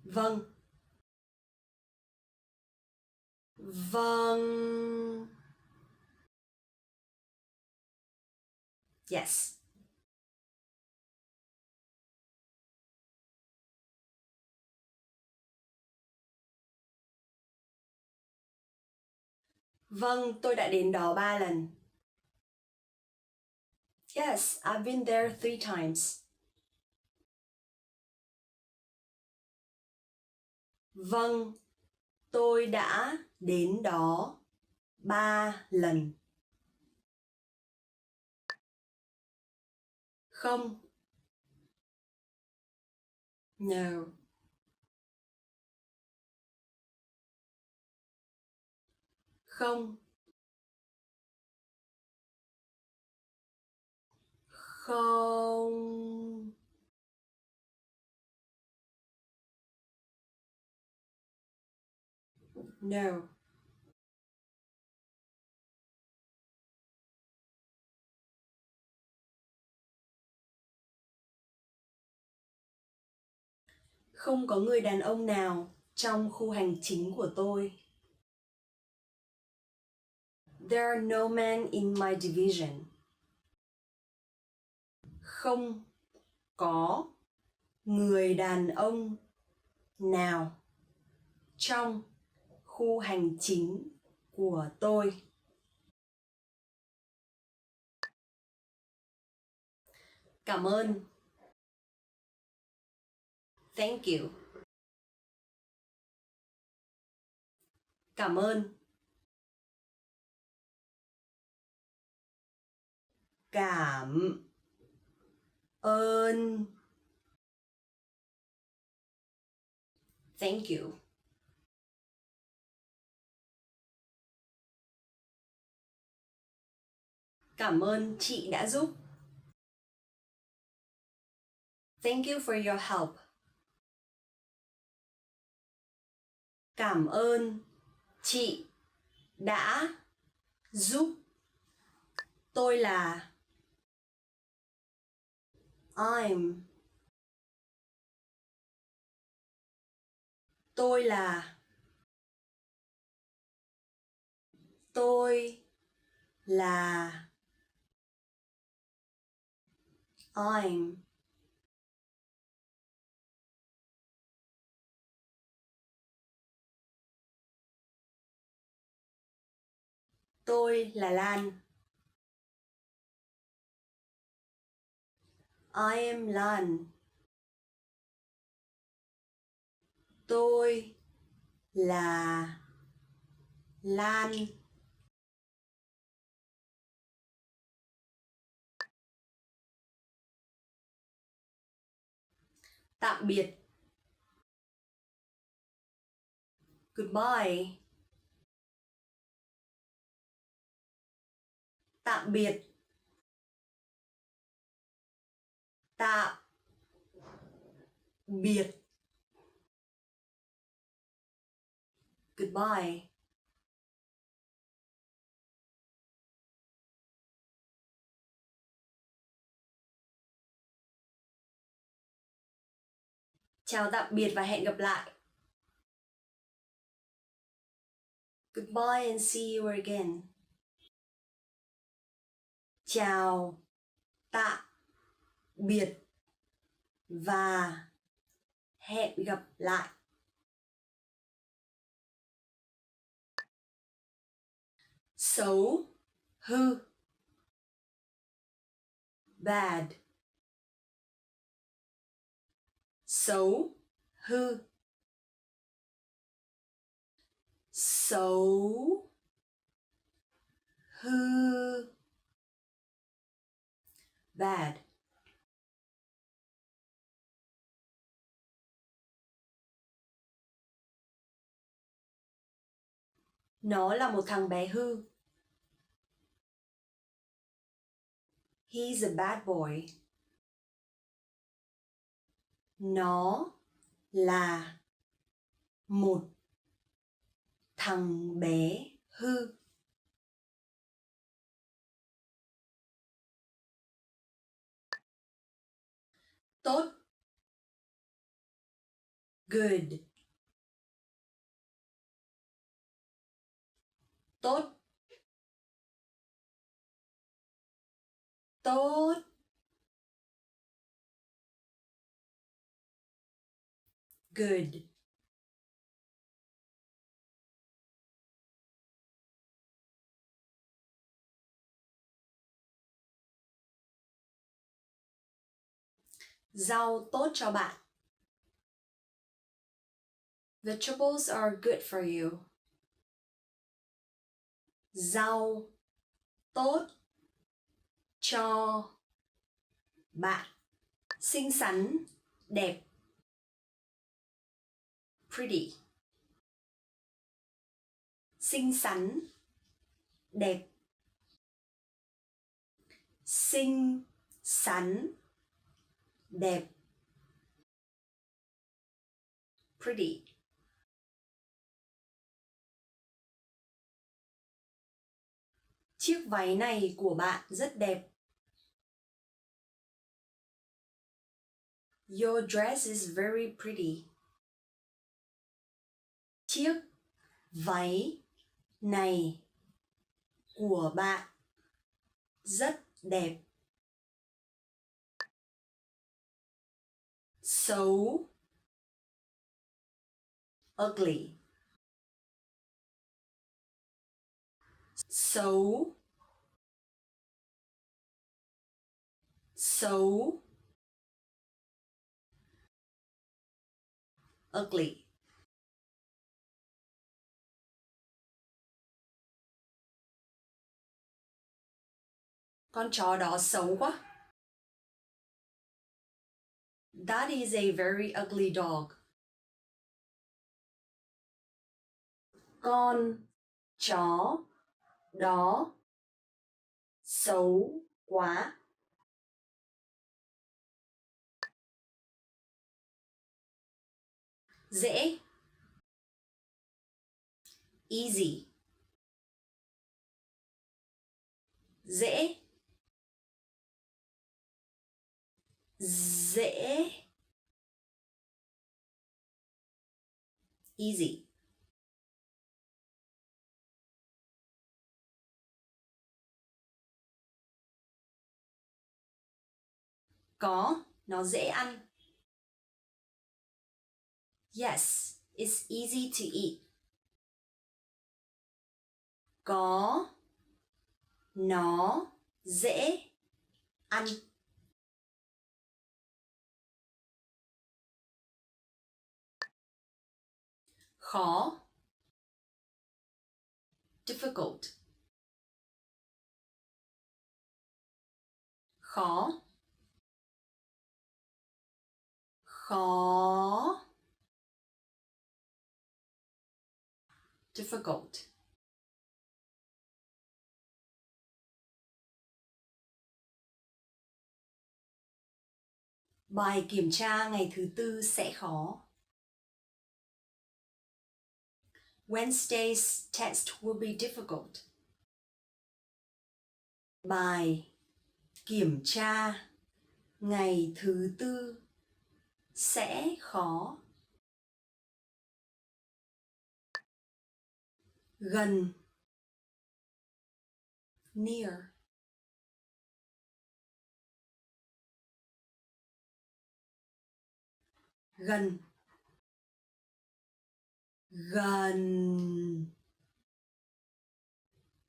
Vâng. Vâng. Yes. Vâng, tôi đã đến đó 3 lần. Yes, I've been there 3 times. Vâng, tôi đã đến đó 3 lần. Không. No. Không. Không. No. Không có người đàn ông nào trong khu hành chính của tôi. There are no men in my division. Không có người đàn ông nào trong khu hành chính của tôi. Cảm ơn. Thank you. Cảm ơn. Cảm ơn. Thank you. Cảm ơn chị đã giúp. Thank you for your help. Cảm ơn chị đã giúp. Tôi là I'm. Tôi là. Tôi là I'm. Tôi là Lan. I am Lan. Tôi là Lan. Tạm biệt. Goodbye. Tạm biệt. Tạm biệt. Goodbye. Chào tạm biệt và hẹn gặp lại. Goodbye and see you again. Chào tạm biệt và hẹn gặp lại. Xấu, hư. Bad. Xấu, hư. Xấu, hư. Bad. Nó là một thằng bé hư. He's a bad boy. Nó là một thằng bé hư. Tốt. Good. Tốt. Tốt. Good. Rau tốt cho bạn. Vegetables are good for you. Rau tốt cho bạn. Xinh xắn, đẹp. Pretty. Xinh xắn, đẹp. Xinh xắn, đẹp. Pretty. Chiếc váy này của bạn rất đẹp. Your dress is very pretty. Chiếc váy này của bạn rất đẹp. Xấu, ugly. Xấu, xấu, ugly. Con chó đó xấu quá. That is a very ugly dog. Con chó đó xấu quá. Dễ, easy. Dễ, dễ, easy. Có, nó dễ ăn. Yes, it's easy to eat. Có, nó dễ ăn. Khó, difficult. Khó, khó, difficult. Bài kiểm tra ngày thứ tư sẽ khó. Wednesday's test will be difficult. Bài kiểm tra ngày thứ tư sẽ khó. Gần, near. Gần, gần,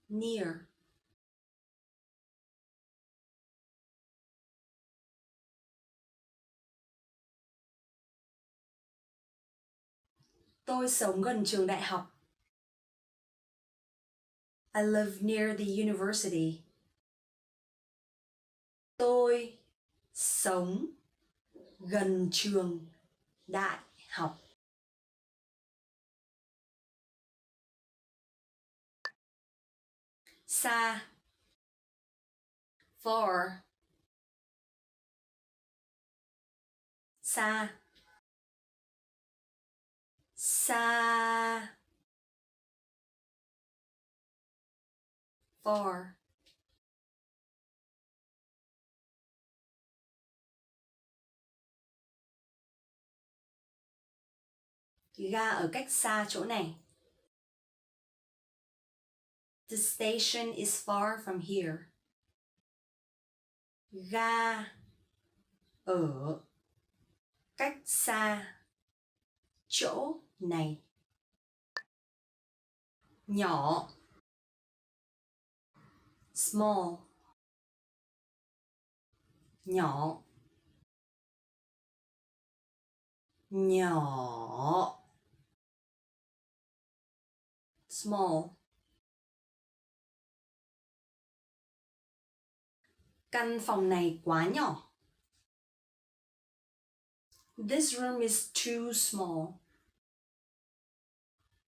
near. Tôi sống gần trường đại học. I live near the university. Tôi sống gần trường đại học. Xa, far. Xa, xa, far. Ga ở cách xa chỗ này. The station is far from here. Ga ở cách xa chỗ này. Nhỏ, small. Nhỏ, nhỏ, small. Căn phòng này quá nhỏ. This room is too small.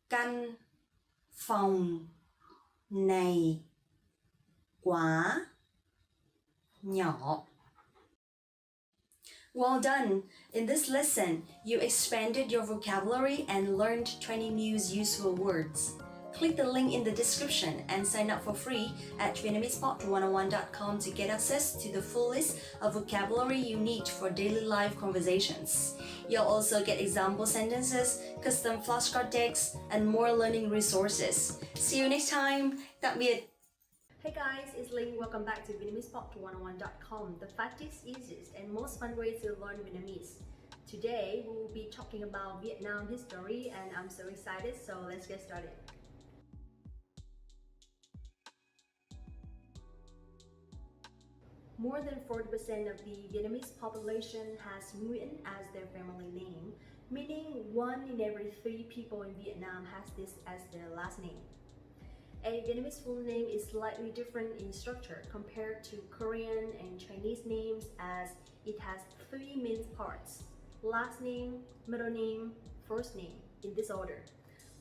Căn phòng này quá nhỏ. Well done! In this lesson, you expanded your vocabulary and learned 20 new useful words. Click the link in the description and sign up for free at VietnamesePod101.com to get access to the full list of vocabulary you need for daily life conversations. You'll also get example sentences, custom flashcard text, and more learning resources. See you next time! Tạm biệt! Hey guys, it's Ling. Welcome back to VietnamesePod101.com, the fastest, easiest, and most fun way to learn Vietnamese. Today, we will be talking about Vietnam history, and I'm so excited, so let's get started. More than 40% of the Vietnamese population has Nguyen as their family name, meaning 1 in every 3 people in Vietnam has this as their last name. A Vietnamese full name is slightly different in structure compared to Korean and Chinese names, as it has 3 main parts: last name, middle name, first name, in this order,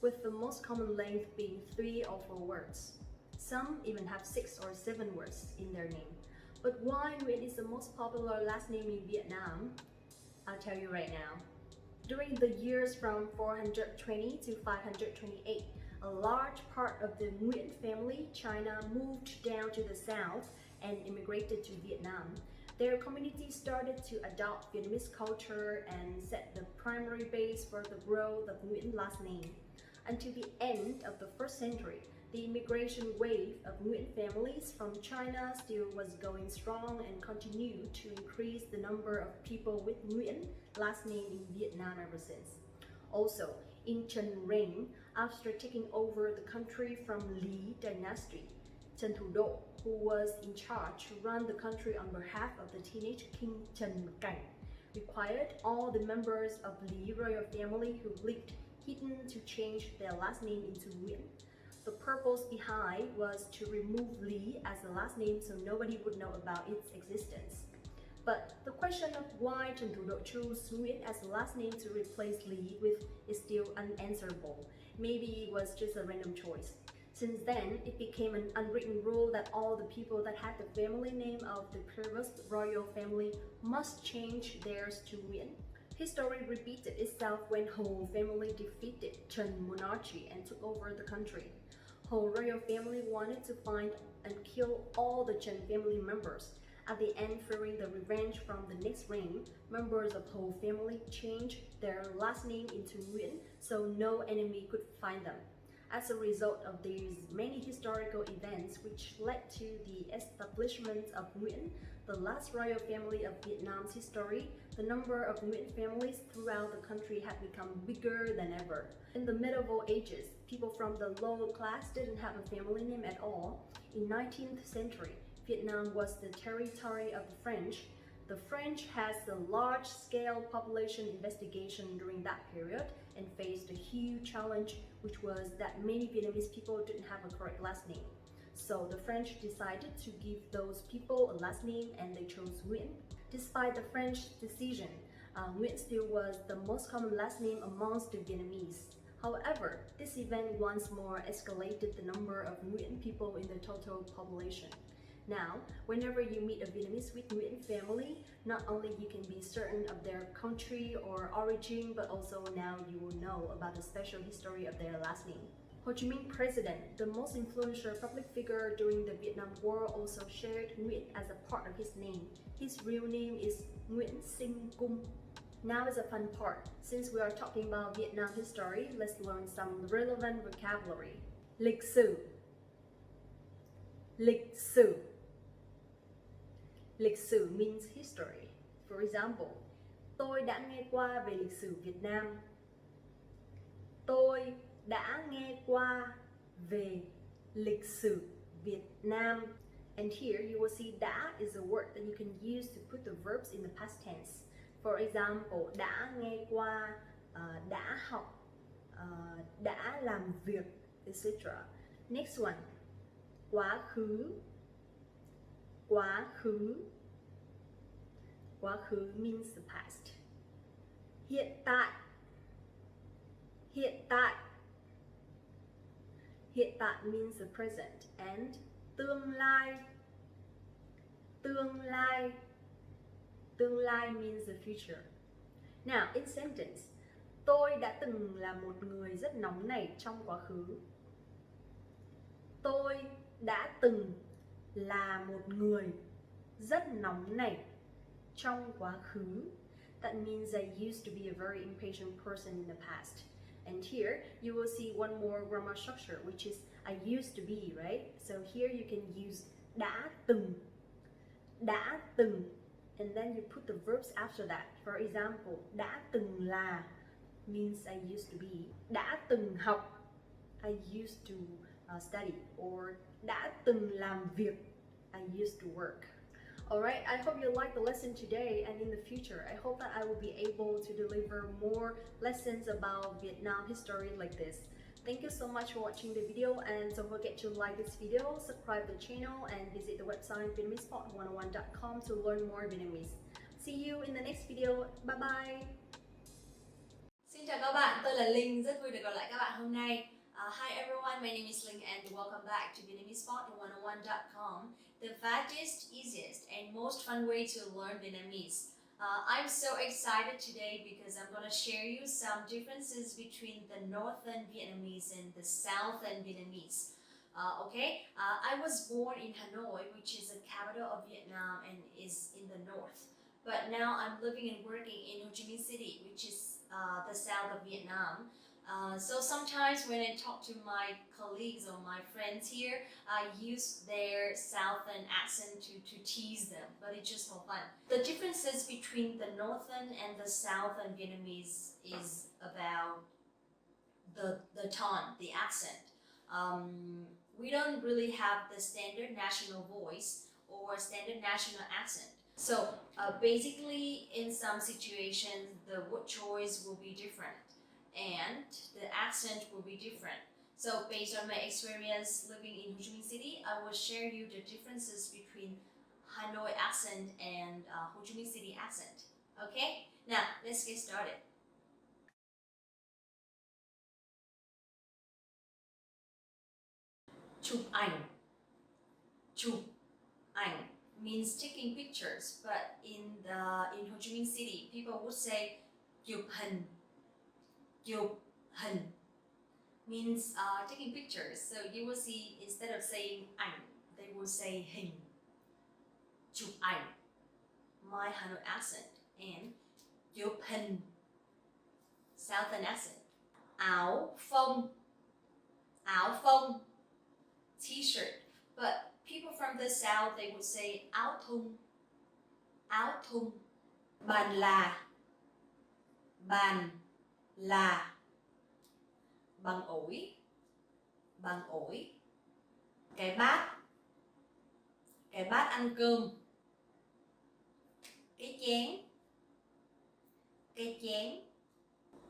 with the most common length being 3 or 4 words. Some even have 6 or 7 words in their name. But why Nguyen is the most popular last name in Vietnam? I'll tell you right now. During the years from 420 to 528, a large part of the Nguyen family, China, moved down to the south and immigrated to Vietnam. Their community started to adopt Vietnamese culture and set the primary base for the growth of Nguyen last name. Until the end of the 1st century, the immigration wave of Nguyen families from China still was going strong and continued to increase the number of people with Nguyen last name in Vietnam ever since. Also, in Trần reign, after taking over the country from Lý dynasty, Trần Thủ Độ, who was in charge to run the country on behalf of the teenage king Trần Cảnh, required all the members of Lý royal family who lived hidden to change their last name into Nguyen. The purpose behind was to remove Lý as the last name so nobody would know about its existence. But the question of why Trần Thủ Độ chose Nguyen as the last name to replace Lý with is still unanswerable. Maybe it was just a random choice. Since then, it became an unwritten rule that all the people that had the family name of the previous royal family must change theirs to Nguyen. History repeated itself when Hồ family defeated Trần monarchy and took over the country. Hồ royal family wanted to find and kill all the Trần family members. At the end, fearing the revenge from the next reign, members of Hồ family changed their last name into Nguyen so no enemy could find them. As a result of these many historical events which led to the establishment of Nguyen, the last royal family of Vietnam's history, the number of Nguyen families throughout the country had become bigger than ever. In the medieval ages, people from the lower class didn't have a family name at all. In 19th century, Vietnam was the territory of the French. The French has a large-scale population investigation during that period and faced a huge challenge, which was that many Vietnamese people didn't have a correct last name. So the French decided to give those people a last name and they chose Nguyen. Despite the French decision, Nguyen still was the most common last name amongst the Vietnamese. However, this event once more escalated the number of Nguyen people in the total population. Now, whenever you meet a Vietnamese with Nguyen family, not only you can be certain of their country or origin, but also now you will know about the special history of their last name. Ho Chi Minh President, the most influential public figure during the Vietnam War, also shared Nguyen as a part of his name. His real name is Nguyen Sinh Cung. Now is a fun part. Since we are talking about Vietnam history, let's learn some relevant vocabulary. Lịch sử. Lịch sử. Lịch sử means history. For example, tôi đã nghe qua về lịch sử Việt Nam. Tôi đã nghe qua về lịch sử Việt Nam. And here you will see đã is a word that you can use to put the verbs in the past tense. For example, đã nghe qua, đã học, đã làm việc, etc. Next one, quá khứ. Quá khứ. Quá khứ means the past. Hiện tại. Hiện tại. Hiện tại means the present. And tương lai. Tương lai. Tương lai means the future. Now, in sentence, tôi đã từng là một người rất nóng nảy trong quá khứ. Tôi đã từng là một người rất nóng nảy trong quá khứ. That means I used to be a very impatient person in the past. And here you will see one more grammar structure, which is I used to be, right? So here you can use đã từng. Đã từng. And then you put the verbs after that. For example, đã từng là means I used to be. Đã từng học, I used to study. Or đã từng làm việc, I used to work. Alright, I hope you liked the lesson today, and in the future, I hope that I will be able to deliver more lessons about Vietnam history like this. Thank you so much for watching the video, and don't forget to like this video, subscribe to the channel, and visit the website VietnamesePod101.com to learn more Vietnamese. See you in the next video. Bye bye! Xin chào các bạn, tôi là Linh, rất vui được gặp lại các bạn hôm nay. Hi everyone, my name is Linh and welcome back to VietnamesePod101.com, the fastest, easiest and most fun way to learn Vietnamese. I'm so excited today because I'm going to share you some differences between the Northern Vietnamese and the Southern Vietnamese. I was born in Hanoi, which is the capital of Vietnam and is in the north. But now I'm living and working in Ho Chi Minh City, which is the south of Vietnam. So sometimes when I talk to my colleagues or my friends here, I use their southern accent to tease them, but it's just for fun. The differences between the northern and the southern Vietnamese is about the tone, the accent. We don't really have the standard national voice or standard national accent. So basically in some situations the word choice will be different and the accent will be different. So based on my experience living in Ho Chi Minh City, I will share you the differences between Hanoi accent and Ho Chi Minh City accent. Okay, now let's get started. Chụp ảnh. Chụp ảnh means taking pictures, but in Ho Chi Minh City, people would say chụp hình. Chụp hình means taking pictures. So you will see instead of saying ảnh, they will say hình. Chụp ảnh, my Hanoi accent, and chụp hình, Southern accent. Áo phông. Áo phông, t-shirt. But people from the south, they would say áo thun. Áo thun. Bàn là. Bàn là. Bằng ủi. Bằng ủi. Cái bát. Cái bát ăn cơm. Cái chén. Cái chén.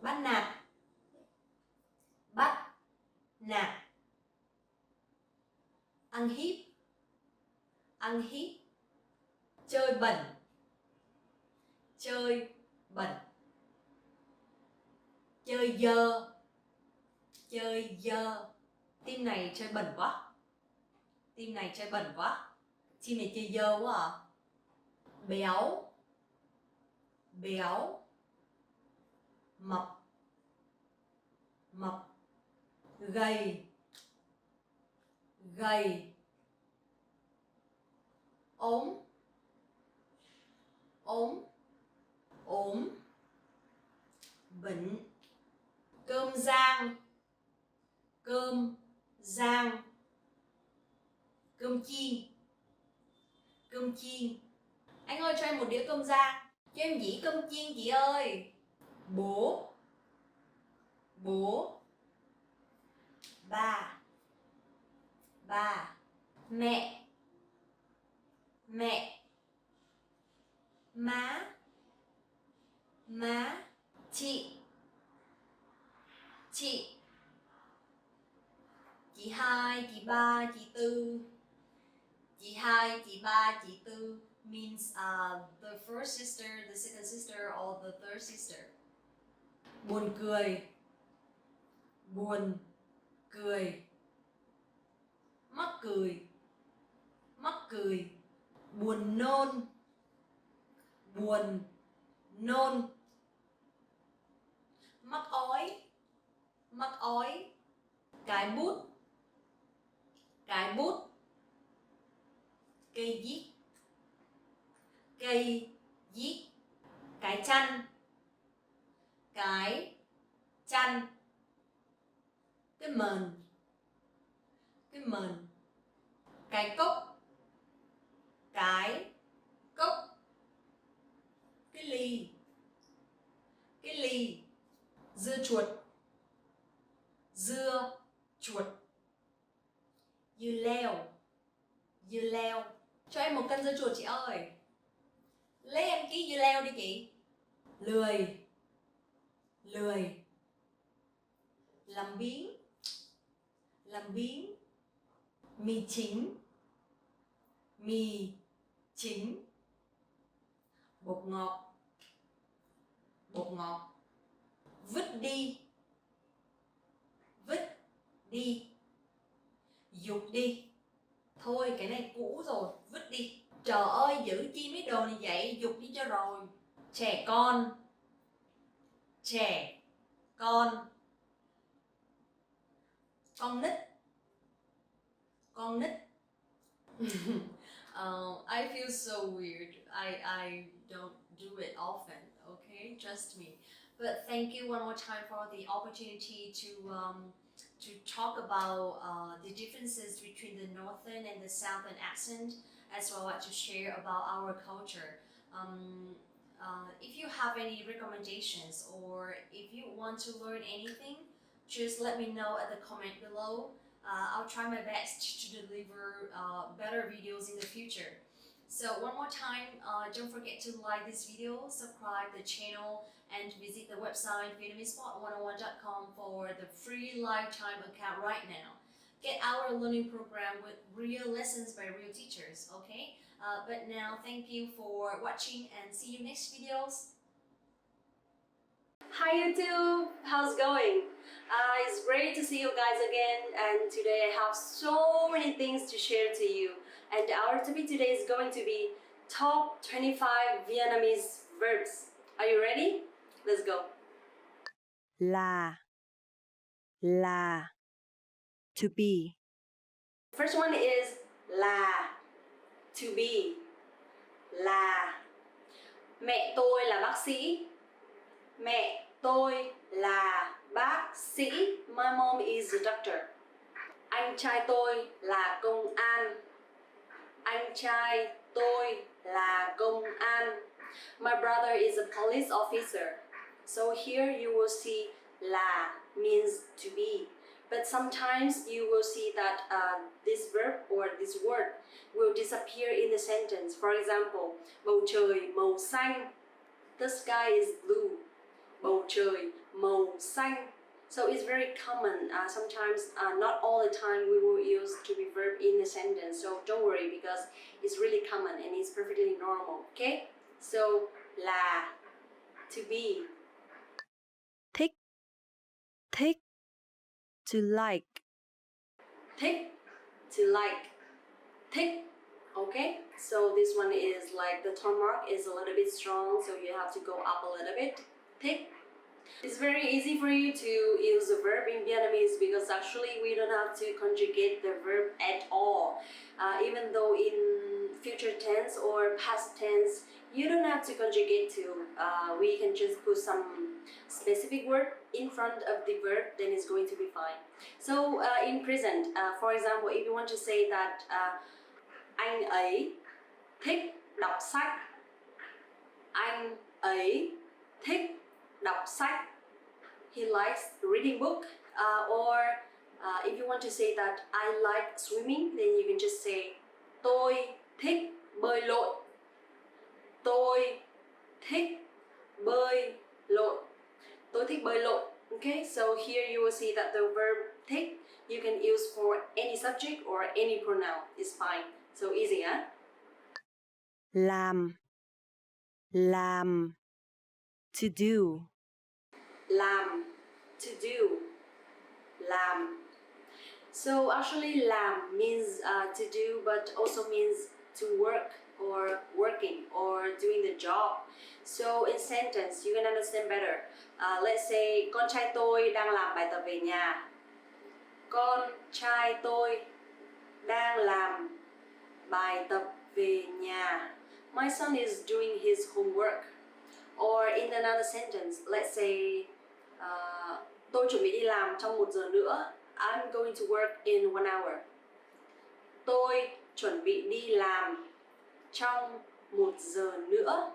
Bát nạt. Bát nạt. Ăn hiếp. Ăn hiếp. Chơi bẩn. Chơi bẩn. Chơi dơ. Chơi dơ. Team này chơi bẩn quá. Team này chơi bẩn quá. Team này chơi dơ quá à. Béo. Béo. Mập. Mập. Gầy. Gầy. Ốm. Ốm. Ốm. Bệnh. Cơm rang. Cơm rang. Cơm chiên. Cơm chiên. Anh ơi cho em một đĩa cơm rang. Cho em dĩ cơm chiên chị ơi. Bố. Bố. Bà. Bà. Mẹ. Mẹ. Má. má, chị, chị hai, chị ba, chị tư. Chị hai, chị ba, chị tư means the first sister, the second sister, or the third sister. Buồn cười, buồn cười. Mắc cười, mắc cười. Buồn nôn, buồn nôn. Mắc ói, mắc ói. Cái bút, cái bút. Cây viết, cây viết. Cái chăn, cái chăn. Cái mền, cái mền. Cái cốc, cái cốc. Cái ly, cái ly. Dưa chuột, dưa chuột. Dưa leo, dưa leo. Cho em 1 cân dưa chuột chị ơi. Lấy em ký dưa leo đi chị. Lười, lười. Làm biếng, làm biếng. Mì chính, mì chính. Bột ngọt, bột ngọt. Vứt đi, vứt đi. Dục đi. Thôi cái này cũ rồi, vứt đi. Trời ơi, giữ chi mấy đồ này vậy, dục đi cho rồi. Trẻ con, trẻ con. Con nít, con nít. I feel so weird. I don't do it often, okay? Trust me. But thank you one more time for the opportunity to talk about the differences between the northern and the southern accent, as well as to share about our culture. If you have any recommendations or if you want to learn anything, just let me know at the comment below. I'll try my best to deliver better videos in the future. So one more time, don't forget to like this video, subscribe the channel, and visit the website VietnamesePod101.com for the free lifetime account right now. Get our learning program with real lessons by real teachers, okay? But now, thank you for watching and see you next videos. Hi YouTube, how's it going? It's great to see you guys again, and today I have so many things to share to you. And our topic today is going to be top 25 Vietnamese verbs. Are you ready? Let's go. Là, to be. First one is là, to be. Là. Mẹ tôi là bác sĩ. Mẹ tôi là bác sĩ. My mom is a doctor. Anh trai tôi là công an. Anh trai tôi là công an. My brother is a police officer. So here you will see là means to be. But sometimes you will see that this verb or this word will disappear in the sentence. For example, bầu trời màu xanh. The sky is blue. Bầu trời màu xanh. So it's very common. Sometimes, not all the time, we will use to be verb in a sentence. So don't worry, because it's really common and it's perfectly normal. Okay? So là, to be. Thích, to like. Thích, to like. Thích. Okay? So this one is like the tone mark is a little bit strong, so you have to go up a little bit. Thích. It's very easy for you to use the verb in Vietnamese because actually we don't have to conjugate the verb at all. Even though in future tense or past tense, you don't have to conjugate to. We can just put some specific word in front of the verb, then it's going to be fine. So in present, for example, if you want to say that anh ấy thích đọc sách. Anh ấy thích đọc sách. He likes reading book. Or if you want to say that I like swimming, then you can just say tôi thích bơi lội. Tôi thích bơi lội. Tôi thích bơi lội. Okay, so here you will see that the verb thích you can use for any subject or any pronoun. It's fine. So easy, huh? Làm. Làm. To do. Làm. To do. Làm. So actually làm means to do, but also means to work or working or doing the job. So in sentence you can understand better. Let's say con trai tôi đang làm bài tập về nhà. Con trai tôi đang làm bài tập về nhà. My son is doing his homework. Or in another sentence, let's say tôi chuẩn bị đi làm trong 1 giờ nữa. I'm going to work in 1 hour. Tôi chuẩn bị đi làm trong 1 giờ nữa.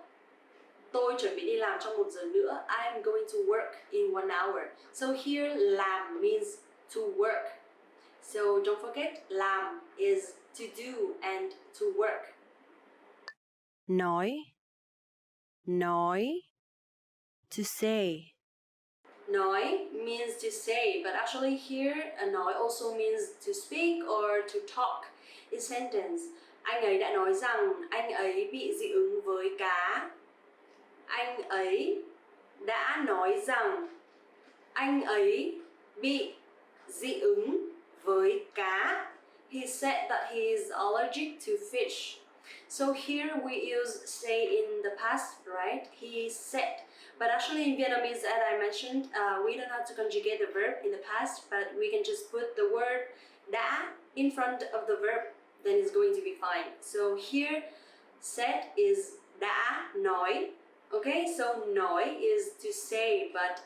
Tôi chuẩn bị đi làm trong 1 giờ nữa. I'm going to work in 1 hour. So here làm means to work. So don't forget làm is to do and to work. Nói. Nói. To say. Nói means to say, but actually here nói also means to speak or to talk. In sentence, anh ấy đã nói rằng anh ấy bị dị ứng với cá. Anh ấy đã nói rằng anh ấy bị dị ứng với cá. He said that he is allergic to fish. So here we use say in the past, right? He said. But actually in Vietnamese, as I mentioned, we don't have to conjugate the verb in the past, but we can just put the word đã in front of the verb, then it's going to be fine. So here, said is đã nói. Okay, so nói is to say, but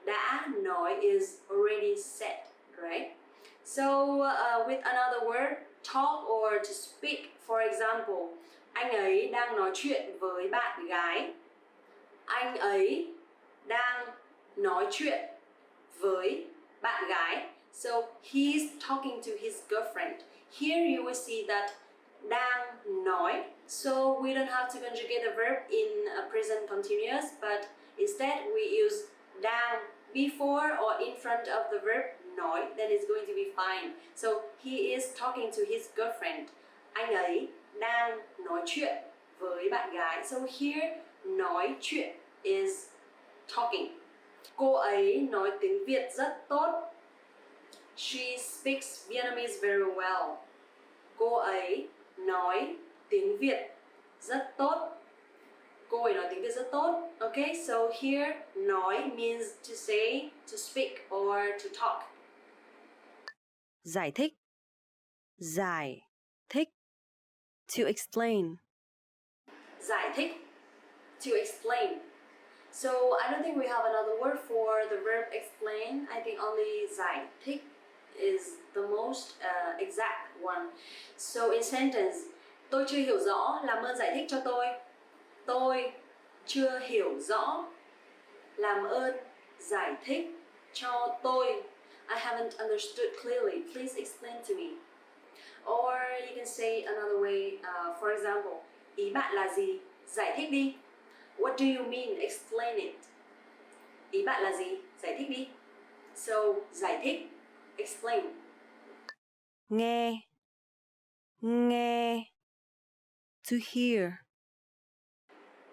đã nói is already said, right? So with another word, talk or to speak, for example, anh ấy đang nói chuyện với bạn gái. Anh ấy đang nói chuyện với bạn gái. So he's talking to his girlfriend. Here you will see that đang nói. So we don't have to conjugate the verb in a present continuous, but instead we use đang before or in front of the verb nói, then it's going to be fine. So he is talking to his girlfriend. Anh ấy đang nói chuyện với bạn gái. So here nói chuyện is talking. Cô ấy nói tiếng Việt rất tốt. She speaks Vietnamese very well. Cô ấy nói tiếng Việt rất tốt. Cô ấy nói tiếng Việt rất tốt. Okay, so here nói means to say, to speak or to talk. Giải thích. Giải thích. To explain. Giải thích. To explain. So I don't think we have another word for the verb explain. I think only giải thích is the most exact one. So in sentence, tôi chưa hiểu rõ, làm ơn giải thích cho tôi. Tôi chưa hiểu rõ, làm ơn giải thích cho tôi. I haven't understood clearly. Please explain to me. Or you can say another way. For example, ý bạn là gì? Giải thích đi. What do you mean? Explain it. Ý bạn là gì? Giải thích đi. So, giải thích. Explain. Nghe. Nghe. To hear.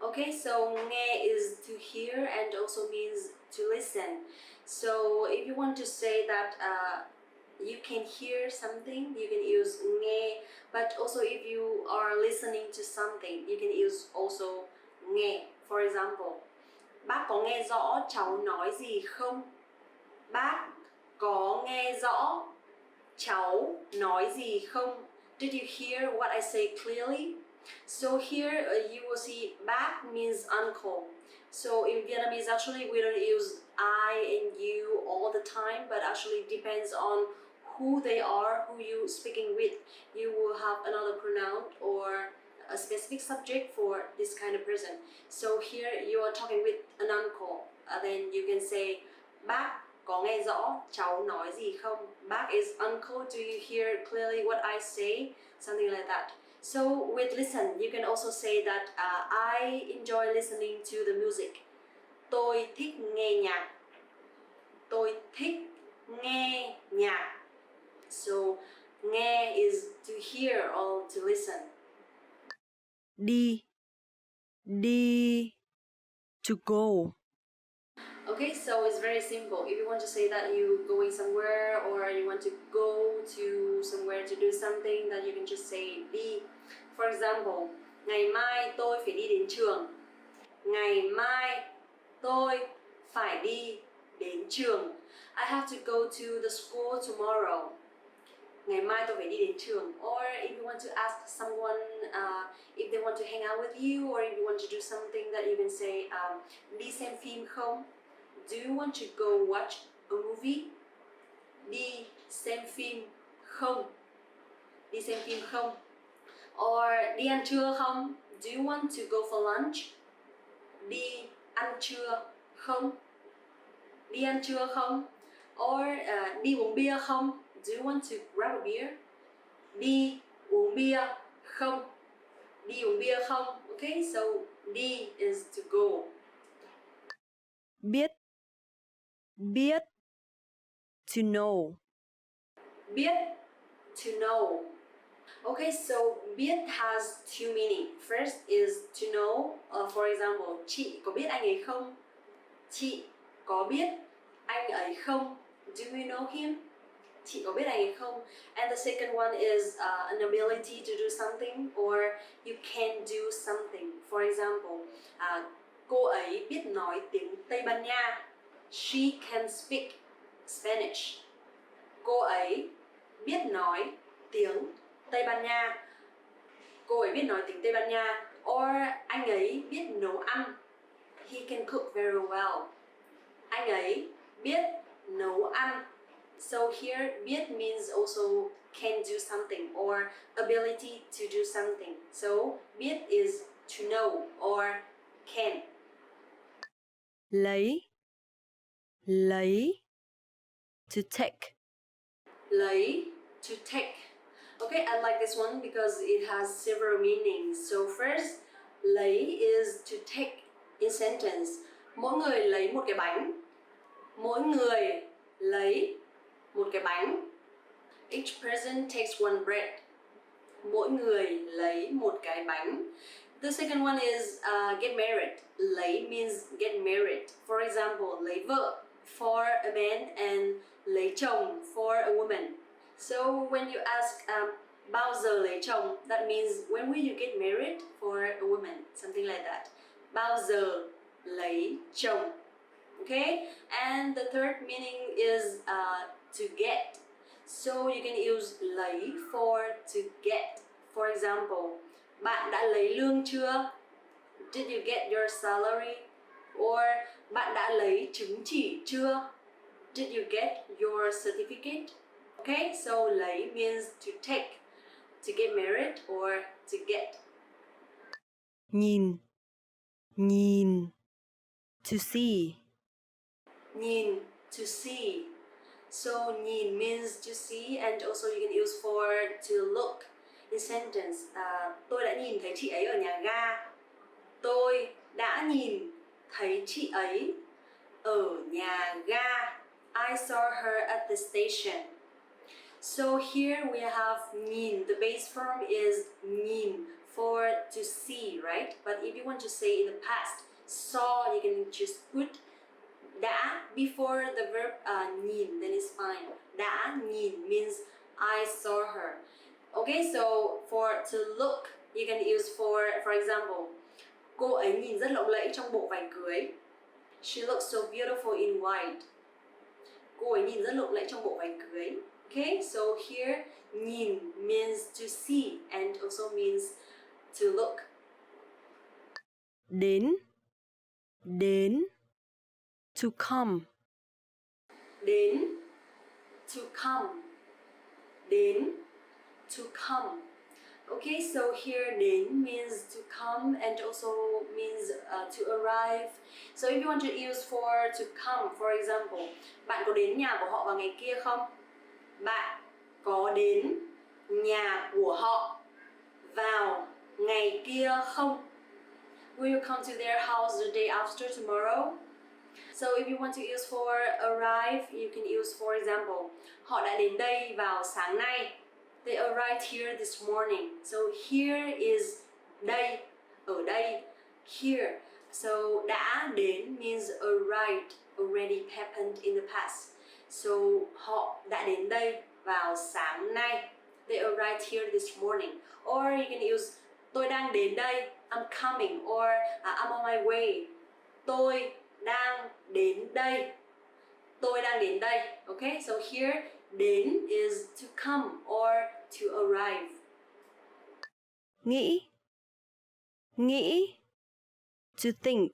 Okay, so nghe is to hear and also means to listen. So if you want to say that you can hear something, you can use nghe. But also if you are listening to something, you can use also nghe. For example, bác có nghe rõ cháu nói gì không? Bác có nghe rõ cháu nói gì không? Did you hear what I say clearly? So here you will see bác means uncle. So in Vietnamese actually we don't use I and you all the time, but actually depends on who they are, who you speaking with. You will have another pronoun or a specific subject for this kind of person. So here you are talking with an uncle. Then you can say bác có nghe rõ cháu nói gì không? Bác is uncle. Do you hear clearly what I say? Something like that. So with listen, you can also say that I enjoy listening to the music. Tôi thích nghe nhạc. Tôi thích nghe nhạc. So, nghe is to hear or to listen. Đi. Đi. To go. Okay, so it's very simple. If you want to say that you're going somewhere or you want to go to somewhere to do something, then you can just say đi. For example, ngày mai tôi phải đi đến trường. Ngày mai tôi phải đi đến trường. I have to go to the school tomorrow. Ngày mai tôi phải đi đến trường. Or if you want to ask someone if they want to hang out with you, or if you want to do something, that you can say đi xem phim không? Do you want to go watch a movie? Đi xem phim không? Đi xem phim không? Or đi ăn trưa không? Do you want to go for lunch? Đi ăn trưa không? Đi ăn trưa không? Or đi uống bia không? Do you want to grab a beer? Đi uống bia không? Đi uống bia không? Okay, so đi is to go. Biết. Biết. To know. Biết, to know. Okay, so biết has two meaning. First is to know. For example, chị có biết anh ấy không? Chị có biết anh ấy không? Do you know him? Chị có biết anh ấy không? And the second one is an ability to do something, or you can do something. For example, cô ấy biết nói tiếng Tây Ban Nha. She can speak Spanish. Cô ấy biết nói tiếng Tây Ban Nha. Cô ấy biết nói tiếng Tây Ban Nha. Or anh ấy biết nấu ăn. He can cook very well. Anh ấy biết nấu ăn. So here, biết means also can do something or ability to do something. So biết is to know or can. Lấy. Lấy. To take. Lấy, to take. Okay, I like this one because it has several meanings. So first, lấy is to take in sentence. Mỗi người lấy một cái bánh. Mỗi người lấy một cái bánh. Each person takes one bread. Mỗi người lấy một cái bánh. The second one is get married. Lấy means get married. For example, lấy vợ for a man and lấy chồng for a woman. So when you ask bao giờ lấy chồng, that means when will you get married for a woman, something like that. Bao giờ lấy chồng. Okay, and the third meaning is to get. So you can use lấy for to get. For example, bạn đã lấy lương chưa? Did you get your salary? Or bạn đã lấy chứng chỉ chưa? Did you get your certificate? Okay, so lấy means to take, to get married or to get. Nhìn. Nhìn. To see. Nhìn, to see. So nhìn means to see, and also you can use for to look in sentence. Tôi đã nhìn thấy chị ấy ở nhà ga. Tôi đã nhìn thấy chị ấy ở nhà ga. I saw her at the station. So here we have nhìn. The base form is nhìn for to see, right? But if you want to say in the past, saw, you can just put đã before the verb nhìn, then it's fine. Đã nhìn means I saw her. Okay, so for to look, you can use for example, cô ấy nhìn rất lộng lẫy trong bộ vải cưới. She looks so beautiful in white. Cô ấy nhìn rất lộng lẫy trong bộ vải cưới. Okay, so here nhìn means to see and also means to look. Đến. Đến. To come. Đến, to come. Đến, to come. Okay, so here đến means to come and also means to arrive. So if you want to use for to come, for example, bạn có đến nhà của họ vào ngày kia không? Bạn có đến nhà của họ vào ngày kia không? Will you come to their house the day after tomorrow? So if you want to use for arrive, you can use for example, họ đã đến đây vào sáng nay. They arrived here this morning. So here is đây, ở đây, here. So đã đến means arrived, already happened in the past. So họ đã đến đây vào sáng nay. They arrived here this morning. Or you can use tôi đang đến đây, I'm coming, or I'm on my way. Tôi đang đến đây. Tôi đang đến đây. Okay, so here đến is to come or to arrive. Nghĩ. Nghĩ. To think.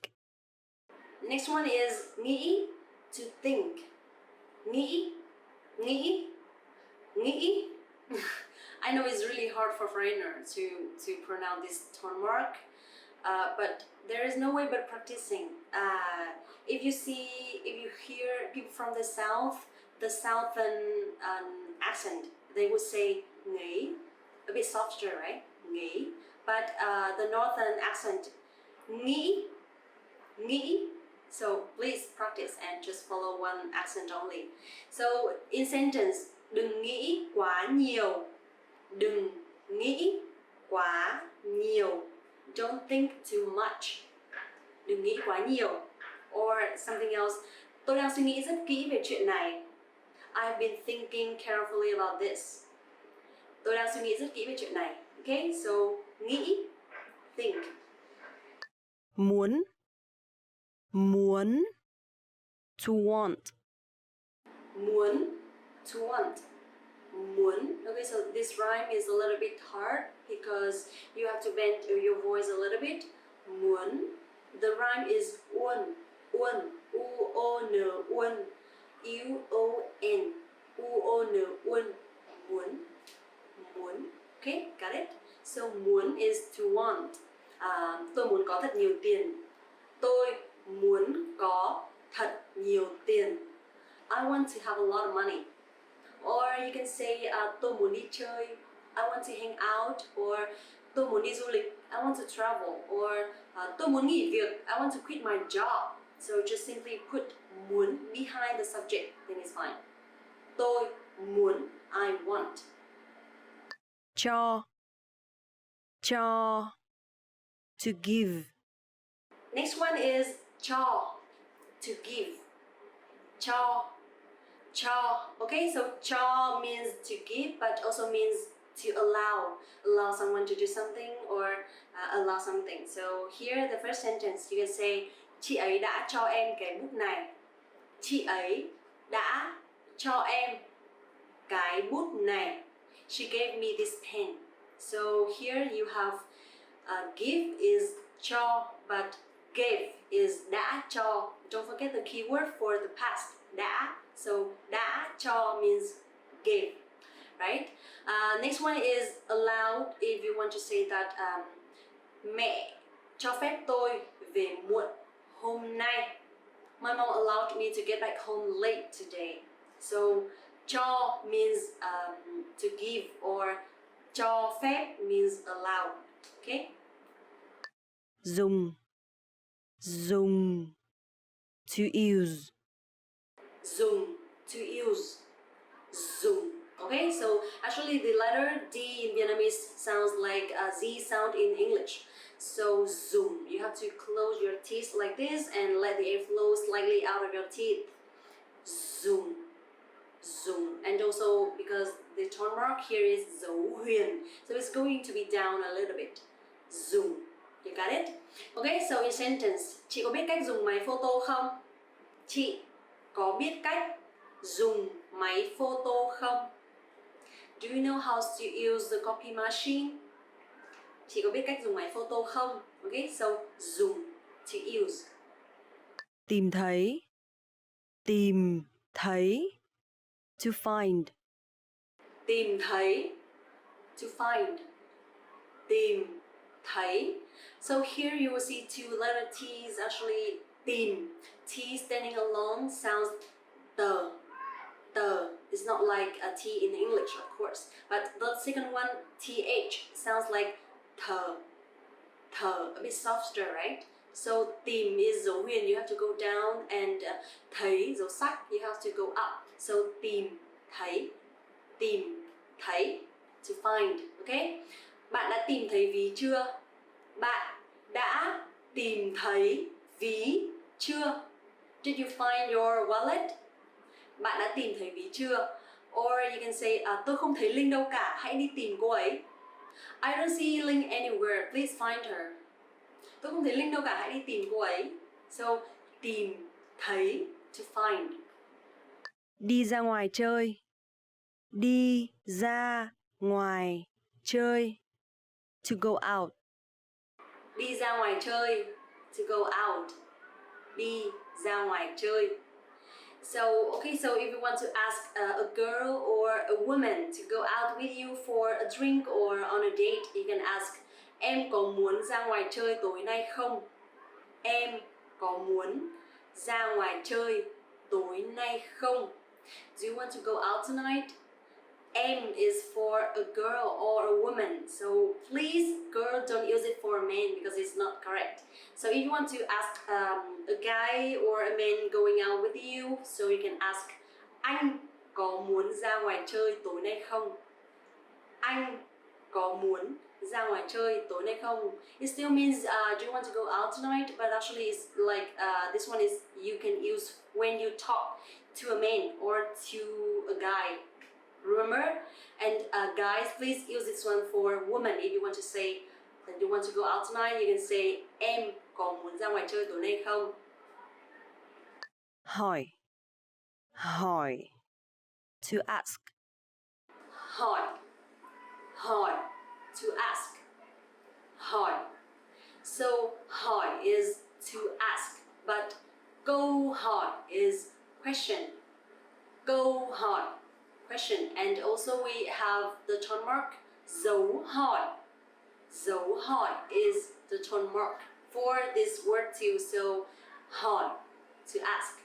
Next one is nghĩ, to think. Nghĩ, nghĩ, nghĩ. I know it's really hard for foreigners to pronounce this tone mark, but there is no way but practicing. If you hear people from the southern accent, they would say nghĩ, a bit softer, right? Nghĩ. But the northern accent, nghĩ, nghĩ. So please practice and just follow one accent only. So in sentence, đừng nghĩ quá nhiều. Đừng nghĩ quá nhiều. Don't think too much. Đừng nghĩ quá nhiều. Or something else, tôi đang suy nghĩ rất kỹ về chuyện này. I've been thinking carefully about this. Tôi đang suy nghĩ rất kỹ về chuyện này. Okay, so nghĩ, think. Muốn. Muốn. To want. Muốn, to want. Muốn. Okay, so this rhyme is a little bit hard because you have to bend your voice a little bit. Muốn. The rhyme is uốn, uốn, u-o-n, uốn, u-o-n, u-o-n, uốn, muốn, muốn. Okay, got it? So muốn is to want. Tôi muốn có thật nhiều tiền. Tôi muốn có thật nhiều tiền. I want to have a lot of money. Or you can say tôi muốn đi chơi, I want to hang out. Or tôi muốn đi du lịch, I want to travel. Or tôi muốn nghỉ việc, I want to quit my job. So just simply put muốn behind the subject, then it's fine. Tôi muốn, I want. Cho. Cho. To give. Next one is cho, to give. Cho, cho. Okay, so cho means to give, but also means to allow someone to do something or allow something. So here the first sentence you can say chị ấy đã cho em cái bút này. Chị ấy đã cho em cái bút này. She gave me this pen. So here you have give is cho, but gave is đã cho. Don't forget the keyword for the past, đã. So đã cho means gave, right? Next one is allowed. If you want to say that mẹ cho phép tôi về muộn hôm nay. My mom allowed me to get back home late today. So cho means to give, or cho phép means allowed. Okay? Dùng. Dùng. To use. Dùng, to use. Dùng. Okay, so actually the letter D in Vietnamese sounds like a Z sound in English. So dùng, you have to close your teeth like this and let the air flow slightly out of your teeth. Dùng, dùng. And also because the tone mark here is dấu huyền, so it's going to be down a little bit. Dùng. You got it? Okay, so in sentence, chị có biết cách dùng máy photo không? Chị có biết cách dùng máy photo không? Do you know how to use the copy machine? Chị có biết cách dùng máy photo không? Okay, so dùng, to use. Tìm thấy. Tìm thấy. To find. Tìm thấy, to find. Tìm thấy. So here you will see two letter T's actually tìm. T standing alone sounds the. The is not like a T in English, of course. But the second one, TH, sounds like the. A bit softer, right? So tìm is dấu huyền, you have to go down, and thấy dấu sắc, you have to go up. So tìm thấy to find, okay? Bạn đã tìm thấy ví chưa? Bạn đã tìm thấy ví chưa? Did you find your wallet? Bạn đã tìm thấy ví chưa? Or you can say, tôi không thấy Linh đâu cả, hãy đi tìm cô ấy. I don't see Linh anywhere, please find her. Tôi không thấy Linh đâu cả, hãy đi tìm cô ấy. So, tìm, thấy, to find. Đi ra ngoài chơi. Đi ra ngoài chơi. To go out. Đi ra ngoài chơi, to go out. Đi ra ngoài chơi. So, okay, so if you want to ask a girl or a woman to go out with you for a drink or on a date, you can ask, em có muốn ra ngoài chơi tối nay không? Em có muốn ra ngoài chơi tối nay không? Do you want to go out tonight? Em is for a girl or a woman, so please, girl, don't use it for men because it's not correct. So if you want to ask a guy or a man going out with you, so you can ask, anh có muốn ra ngoài chơi tối nay không? Anh có muốn ra ngoài chơi tối nay không? It still means do you want to go out tonight? But actually it's like this one is you can use when you talk to a man or to a guy. Remember? And guys, please use this one for women. If you want to say that you want to go out tonight, you can say, em có muốn ra ngoài chơi tối nay không? Hỏi. Hỏi. To ask. Hỏi. Hỏi. To ask. Hỏi. So, hỏi is to ask, but câu hỏi is question. Câu hỏi. Question. And also we have the tone mark, dấu hỏi. Dấu hỏi is the tone mark for this word too. So, hỏi, to ask.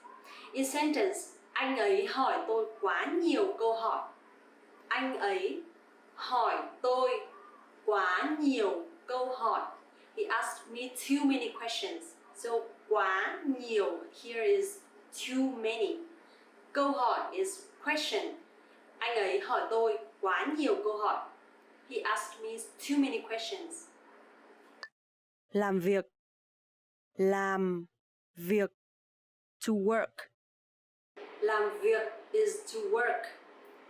In sentence, anh ấy hỏi tôi quá nhiều câu hỏi. Anh ấy hỏi tôi quá nhiều câu hỏi. He asked me too many questions. So, quá nhiều here is too many. Câu hỏi is question. Anh ấy hỏi tôi quá nhiều câu hỏi. He asked me too many questions. Làm việc. Làm việc. To work. Làm việc is to work.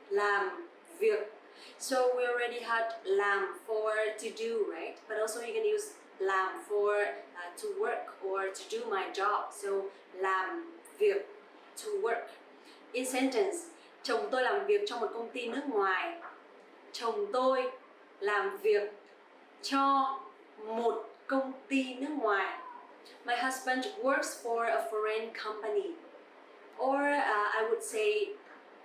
Làm việc. So we already had làm for to do, right? But also you can use làm for to work or to do my job. So làm việc, to work. In sentence, chồng tôi làm việc trong một công ty nước ngoài. Chồng tôi làm việc cho một công ty nước ngoài. My husband works for a foreign company. Or I would say,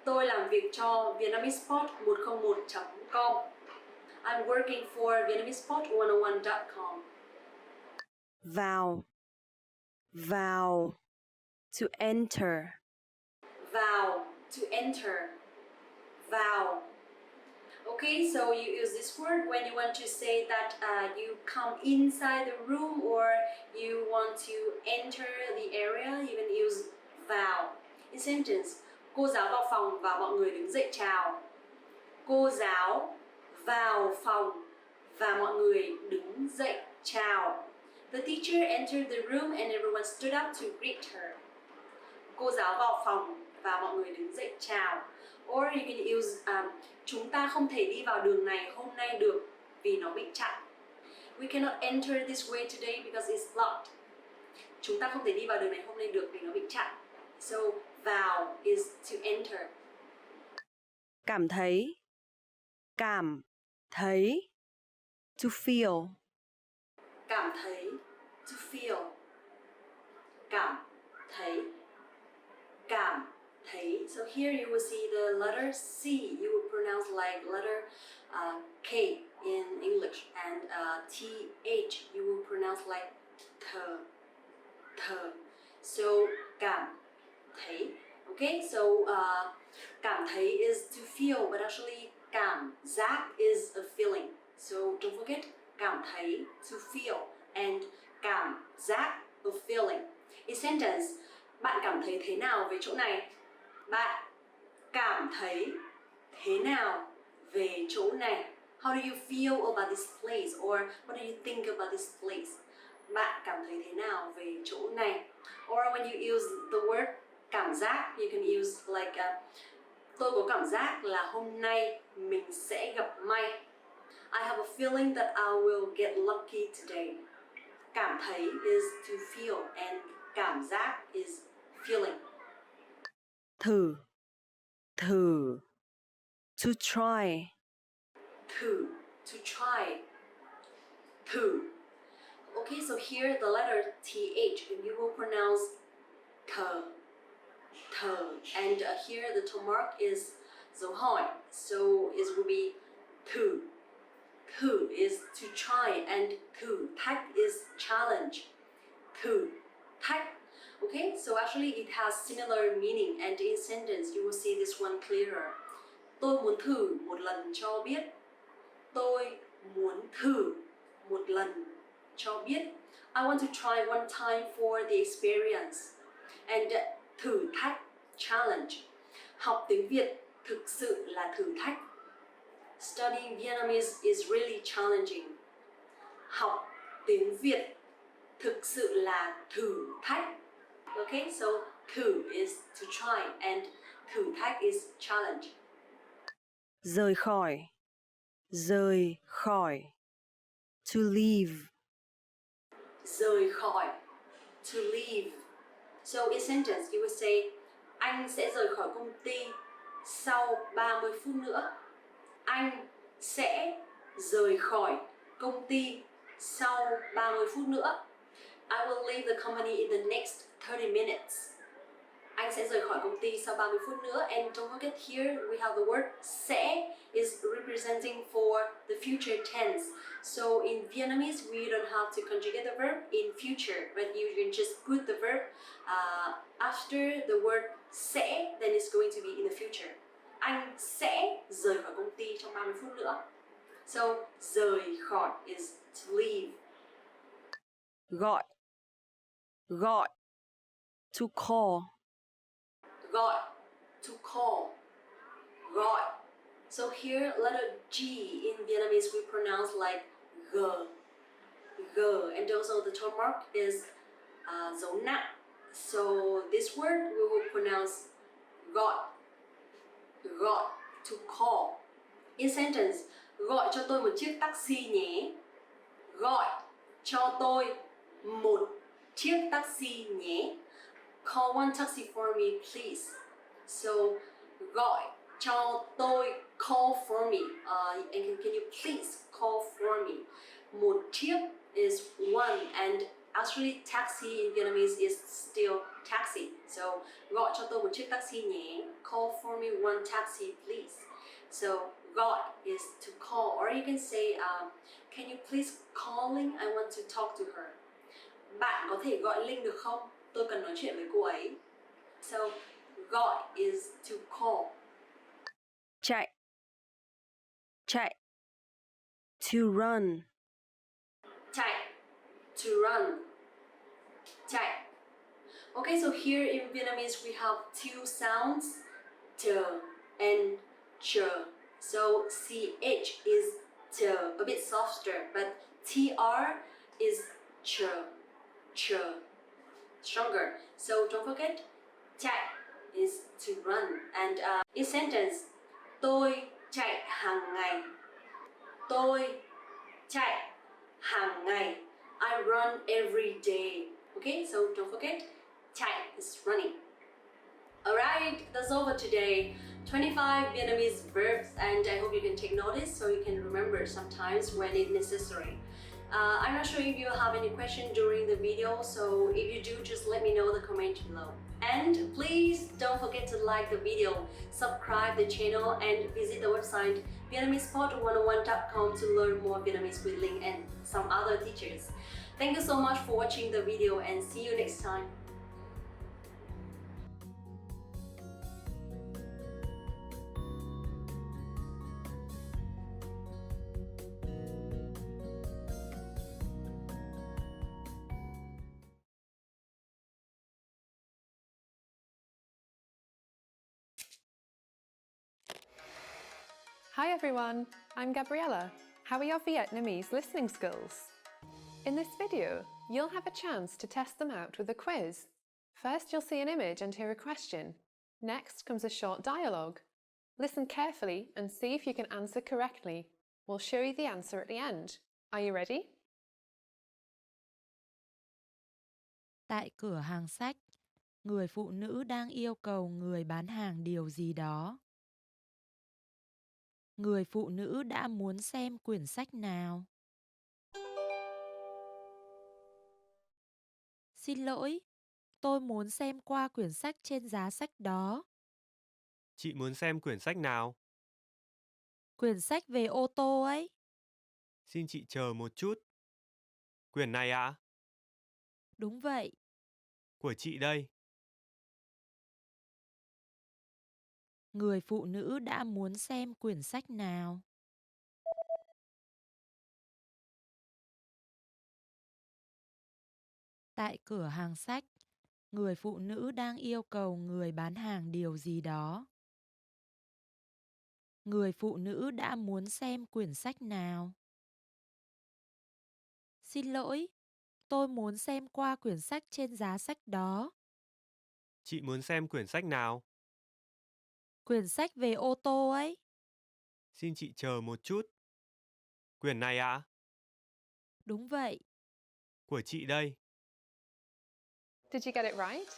tôi làm việc cho VietnamesePod101.com. I'm working for VietnamesePod101.com. Vào. Vào. To enter. Vào, to enter. Vào. Okay, so you use this word when you want to say that you come inside the room or you want to enter the area, you can use vào. In sentence, cô giáo vào phòng và mọi người đứng dậy chào. Cô giáo vào phòng và mọi người đứng dậy chào. The teacher entered the room and everyone stood up to greet her. Cô giáo vào phòng và mọi người đứng dậy chào. Or you can use chúng ta không thể đi vào đường này hôm nay được vì nó bị chặn. We cannot enter this way today because it's locked. Chúng ta không thể đi vào đường này hôm nay được vì nó bị chặn. So, vào is to enter. Cảm thấy. Cảm thấy. To feel. Cảm thấy, to feel. Cảm thấy. Cảm thấy. So here you will see the letter C. You will pronounce like letter K in English, and TH you will pronounce like th. So cảm thấy. Okay, so cảm thấy is to feel, but actually cảm giác is a feeling. So don't forget cảm thấy, to feel, and cảm giác, a feeling. In sentence, bạn cảm thấy thế nào về chỗ này? Bạn cảm thấy thế nào về chỗ này? How do you feel about this place? Or what do you think about this place? Bạn cảm thấy thế nào về chỗ này? Or when you use the word cảm giác, you can use like tôi có cảm giác là hôm nay mình sẽ gặp may. I have a feeling that I will get lucky today. Cảm thấy is to feel and cảm giác is feeling. Thử. To try. Thử, to try. Thử. Okay, so here the letter TH, and you will pronounce thờ. And here the toe mark is dấu hỏi, so it will be thử. Thử is to try, and thử thách is challenge. Thử thách. Okay, so actually it has similar meaning, and in sentence you will see this one clearer. Tôi muốn thử một lần cho biết. Tôi muốn thử một lần cho biết. I want to try one time for the experience. And thử thách, challenge. Học tiếng Việt thực sự là thử thách. Studying Vietnamese is really challenging. Học tiếng Việt thực sự là thử thách. Okay, so thử is to try and thử thách is challenge. Rời khỏi. To leave. Rời khỏi, to leave. So in sentence you would say anh sẽ rời khỏi công ty sau 30 phút nữa. Anh sẽ rời khỏi công ty sau 30 phút nữa. I will leave the company in the next 30 minutes. Anh sẽ rời khỏi công ty sau 30 phút nữa. And don't forget here we have the word sẽ is representing for the future tense. So in Vietnamese we don't have to conjugate the verb in future, but you can just put the verb after the word sẽ, then it's going to be in the future. Anh sẽ rời khỏi công ty trong 30 phút nữa. So rời khỏi is to leave. Gọi. To call. Gọi, to call. Gọi. So here letter G in Vietnamese we pronounce like g. And also the toe mark is dấu nặng. So this word we will pronounce gọi. Gọi, to call. In sentence, gọi cho tôi một chiếc taxi nhé. Gọi cho tôi một chiếc taxi nhé. Call one taxi for me, please. So, gọi cho tôi, call for me. And can you please call for me? Một chiếc is one, and actually taxi in Vietnamese is still taxi. So, gọi cho tôi một chiếc taxi nhé. Call for me one taxi, please. So, gọi is to call, or you can say, can you please call Linh? I want to talk to her. Bạn có thể gọi Linh được không? Tôi cần nói chuyện với cô ấy. So, gọi is to call. Chạy. To run. Chạy, to run. Chạy. Okay, so here in Vietnamese we have two sounds, t and ch. So ch is t, a bit softer, but tr is ch. Stronger. So don't forget, chạy is to run. And in sentence, tôi chạy hàng ngày. Tôi chạy hàng ngày. I run every day. Okay, so don't forget, chạy is running. Alright, that's all for today. 25 Vietnamese verbs, and I hope you can take notice so you can remember sometimes when it's necessary. I'm not sure if you have any question during the video, so if you do, just let me know in the comment below. And please don't forget to like the video, subscribe the channel, and visit the website VietnamesePod101.com to learn more Vietnamese with Linh and some other teachers. Thank you so much for watching the video, and see you next time. Hi everyone, I'm Gabriella. How are your Vietnamese listening skills? In this video, you'll have a chance to test them out with a quiz. First, you'll see an image and hear a question. Next comes a short dialogue. Listen carefully and see if you can answer correctly. We'll show you the answer at the end. Are you ready? Tại cửa hàng sách, người phụ nữ đang yêu cầu người bán hàng điều gì đó. Người phụ nữ đã muốn xem quyển sách nào? Xin lỗi, tôi muốn xem qua quyển sách trên giá sách đó. Chị muốn xem quyển sách nào? Quyển sách về ô tô ấy. Xin chị chờ một chút. Quyển này à? Đúng vậy. Của chị đây. Người phụ nữ đã muốn xem quyển sách nào? Tại cửa hàng sách, người phụ nữ đang yêu cầu người bán hàng điều gì đó. Người phụ nữ đã muốn xem quyển sách nào? Xin lỗi, tôi muốn xem qua quyển sách trên giá sách đó. Chị muốn xem quyển sách nào? Quyển sách về ô tô ấy. Xin chị chờ một chút. Quyển này à? Đúng vậy. Của chị đây. Did you get it right?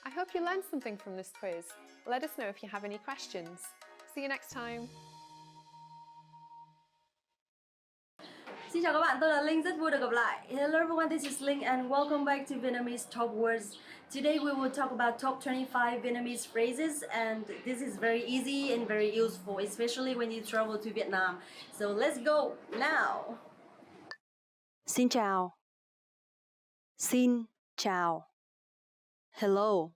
I hope you learned something from this quiz. Let us know if you have any questions. See you next time. Xin chào các bạn, tôi là Linh, rất vui được gặp lại. Hello everyone, this is Linh and welcome back to Vietnamese Top Words. Today we will talk about top 25 Vietnamese phrases, and this is very easy and very useful, especially when you travel to Vietnam. So let's go now. Xin chào. Xin chào. Hello.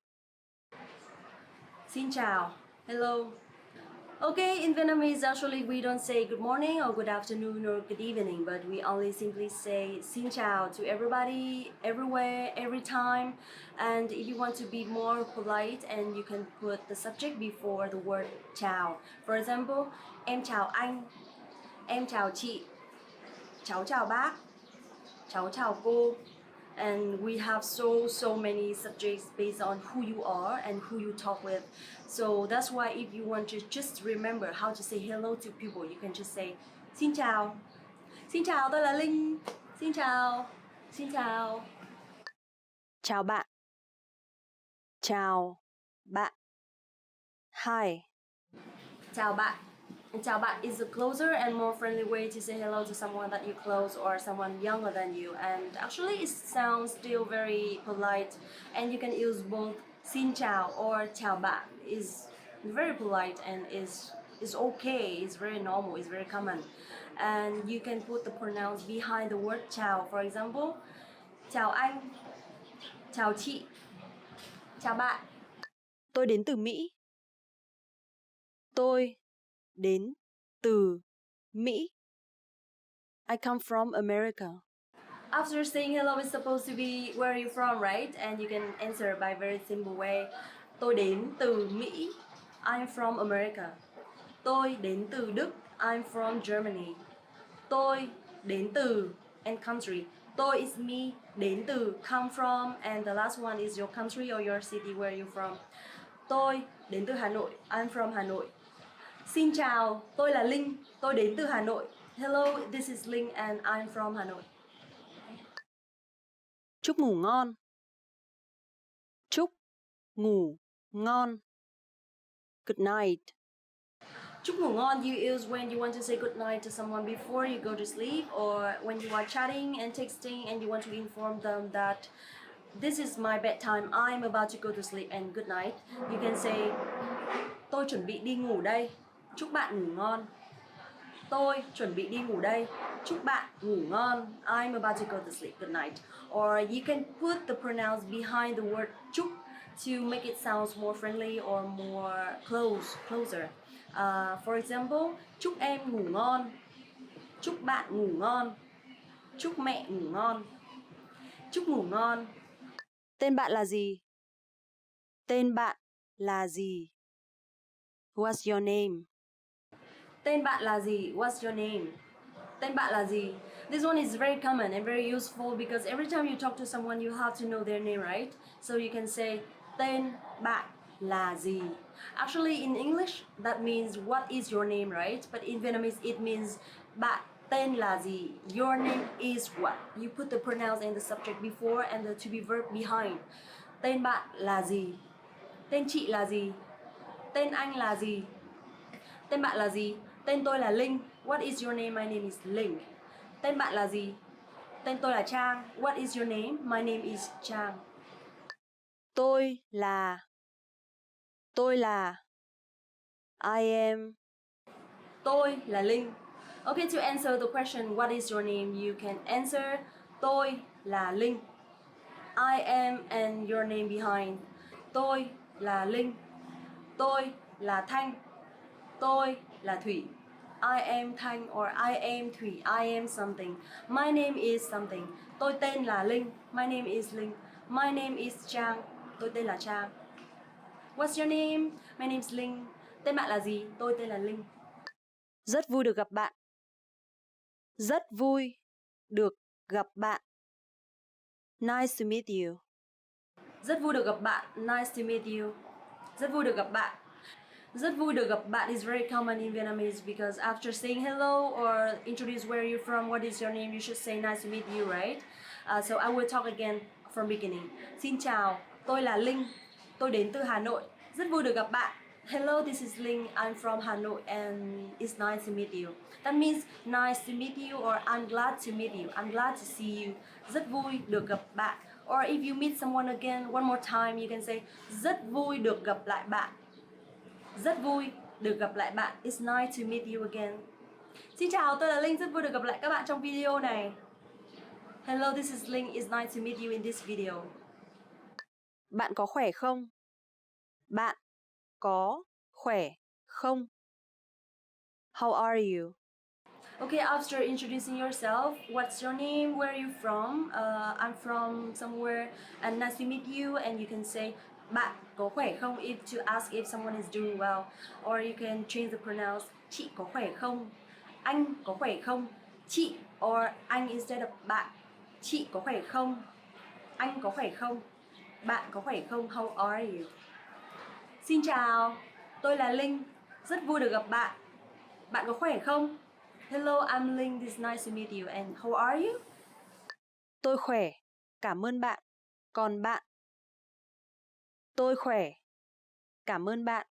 Xin chào. Hello. Okay, in Vietnamese, actually, we don't say good morning or good afternoon or good evening, but we only simply say xin chào to everybody, everywhere, every time. And if you want to be more polite, and you can put the subject before the word chào. For example, em chào anh, em chào chị, cháu chào bác, cháu chào cô. And we have so many subjects based on who you are and who you talk with. So that's why if you want to just remember how to say hello to people, you can just say xin chào. Xin chào, tôi là Linh. Xin chào. Xin chào. Chào bạn. Chào bạn. Hi. Chào bạn. And chào bạn is a closer and more friendly way to say hello to someone that you close or someone younger than you. And actually it sounds still very polite, and you can use both xin chào or chào bạn. Is very polite and is okay, it's very normal, it's very common. And you can put the pronouns behind the word chào. For example, chào anh, chào chị, chào bạn. Tôi đến từ Mỹ. Tôi đến từ Mỹ. I come from America. After saying hello, it's supposed to be where are you from, right? And you can answer by very simple way. Tôi đến từ Mỹ. I'm from America. Tôi đến từ Đức. I'm from Germany. Tôi đến từ and country. Tôi is me, đến từ come from, and the last one is your country or your city, where are you from. Tôi đến từ Hà Nội. I'm from Hà Nội. Xin chào, tôi là Linh, tôi đến từ Hà Nội. Hello, this is Linh and I'm from Hà Nội. Chúc ngủ ngon. Chúc ngủ ngon. Good night. Chúc ngủ ngon you use when you want to say good night to someone before you go to sleep, or when you are chatting and texting and you want to inform them that this is my bedtime, I'm about to go to sleep and good night. You can say tôi chuẩn bị đi ngủ đây. Chúc bạn ngủ ngon. Tôi chuẩn bị đi ngủ đây. Chúc bạn ngủ ngon. I'm about to go to sleep. Good night. Or you can put the pronouns behind the word chúc to make it sound more friendly or more closer. For example, chúc em ngủ ngon. Chúc bạn ngủ ngon. Chúc mẹ ngủ ngon. Chúc ngủ ngon. Tên bạn là gì? Tên bạn là gì? What's your name? Tên bạn là gì? What's your name? Tên bạn là gì? This one is very common and very useful because every time you talk to someone you have to know their name, right? So you can say tên bạn là gì? Actually in English that means what is your name, right? But in Vietnamese it means bạn tên là gì? Your name is what? You put the pronouns and the subject before and the to be verb behind. Tên bạn là gì? Tên chị là gì? Tên anh là gì? Tên bạn là gì? Tên tôi là Linh. What is your name? My name is Linh. Tên bạn là gì? Tên tôi là Trang. What is your name? My name is Trang. Tôi là I am. Tôi là Linh. Okay, to answer the question what is your name, you can answer tôi là Linh. I am and your name behind. Tôi là Linh. Tôi là Thanh. Tôi là Thủy. I am Thanh or I am Thủy. I am something. My name is something. Tôi tên là Linh. My name is Linh. My name is Trang. Tôi tên là Trang. What's your name? My name is Linh. Tên bạn là gì? Tôi tên là Linh. Rất vui được gặp bạn. Rất vui được gặp bạn. Nice to meet you. Rất vui được gặp bạn. Nice to meet you. Rất vui được gặp bạn. Rất vui được gặp bạn is very common in Vietnamese because after saying hello or introduce where you're from, what is your name, you should say nice to meet you, right? So I will talk again from beginning. Xin chào, tôi là Linh. Tôi đến từ Hà Nội. Rất vui được gặp bạn. Hello, this is Linh. I'm from Hanoi and it's nice to meet you. That means nice to meet you or I'm glad to meet you. I'm glad to see you. Rất vui được gặp bạn. Or if you meet someone again one more time, you can say rất vui được gặp lại bạn. Rất vui được gặp lại bạn. It's nice to meet you again. Xin chào, tôi là Linh. Rất vui được gặp lại các bạn trong video này. Hello, this is Linh. It's nice to meet you in this video. Bạn có khỏe không? Bạn có khỏe không? How are you? Okay, after introducing yourself, what's your name? Where are you from? I'm from somewhere and nice to meet you. And you can say bạn có khỏe không if to ask if someone is doing well. Or you can change the pronouns. Chị có khỏe không? Anh có khỏe không? Chị or anh instead of bạn. Chị có khỏe không? Anh có khỏe không? Bạn có khỏe không? How are you? Xin chào, tôi là Linh. Rất vui được gặp bạn. Bạn có khỏe không? Hello, I'm Linh. It's nice to meet you. And how are you? Tôi khỏe. Cảm ơn bạn. Còn bạn? Tôi khỏe. Cảm ơn bạn.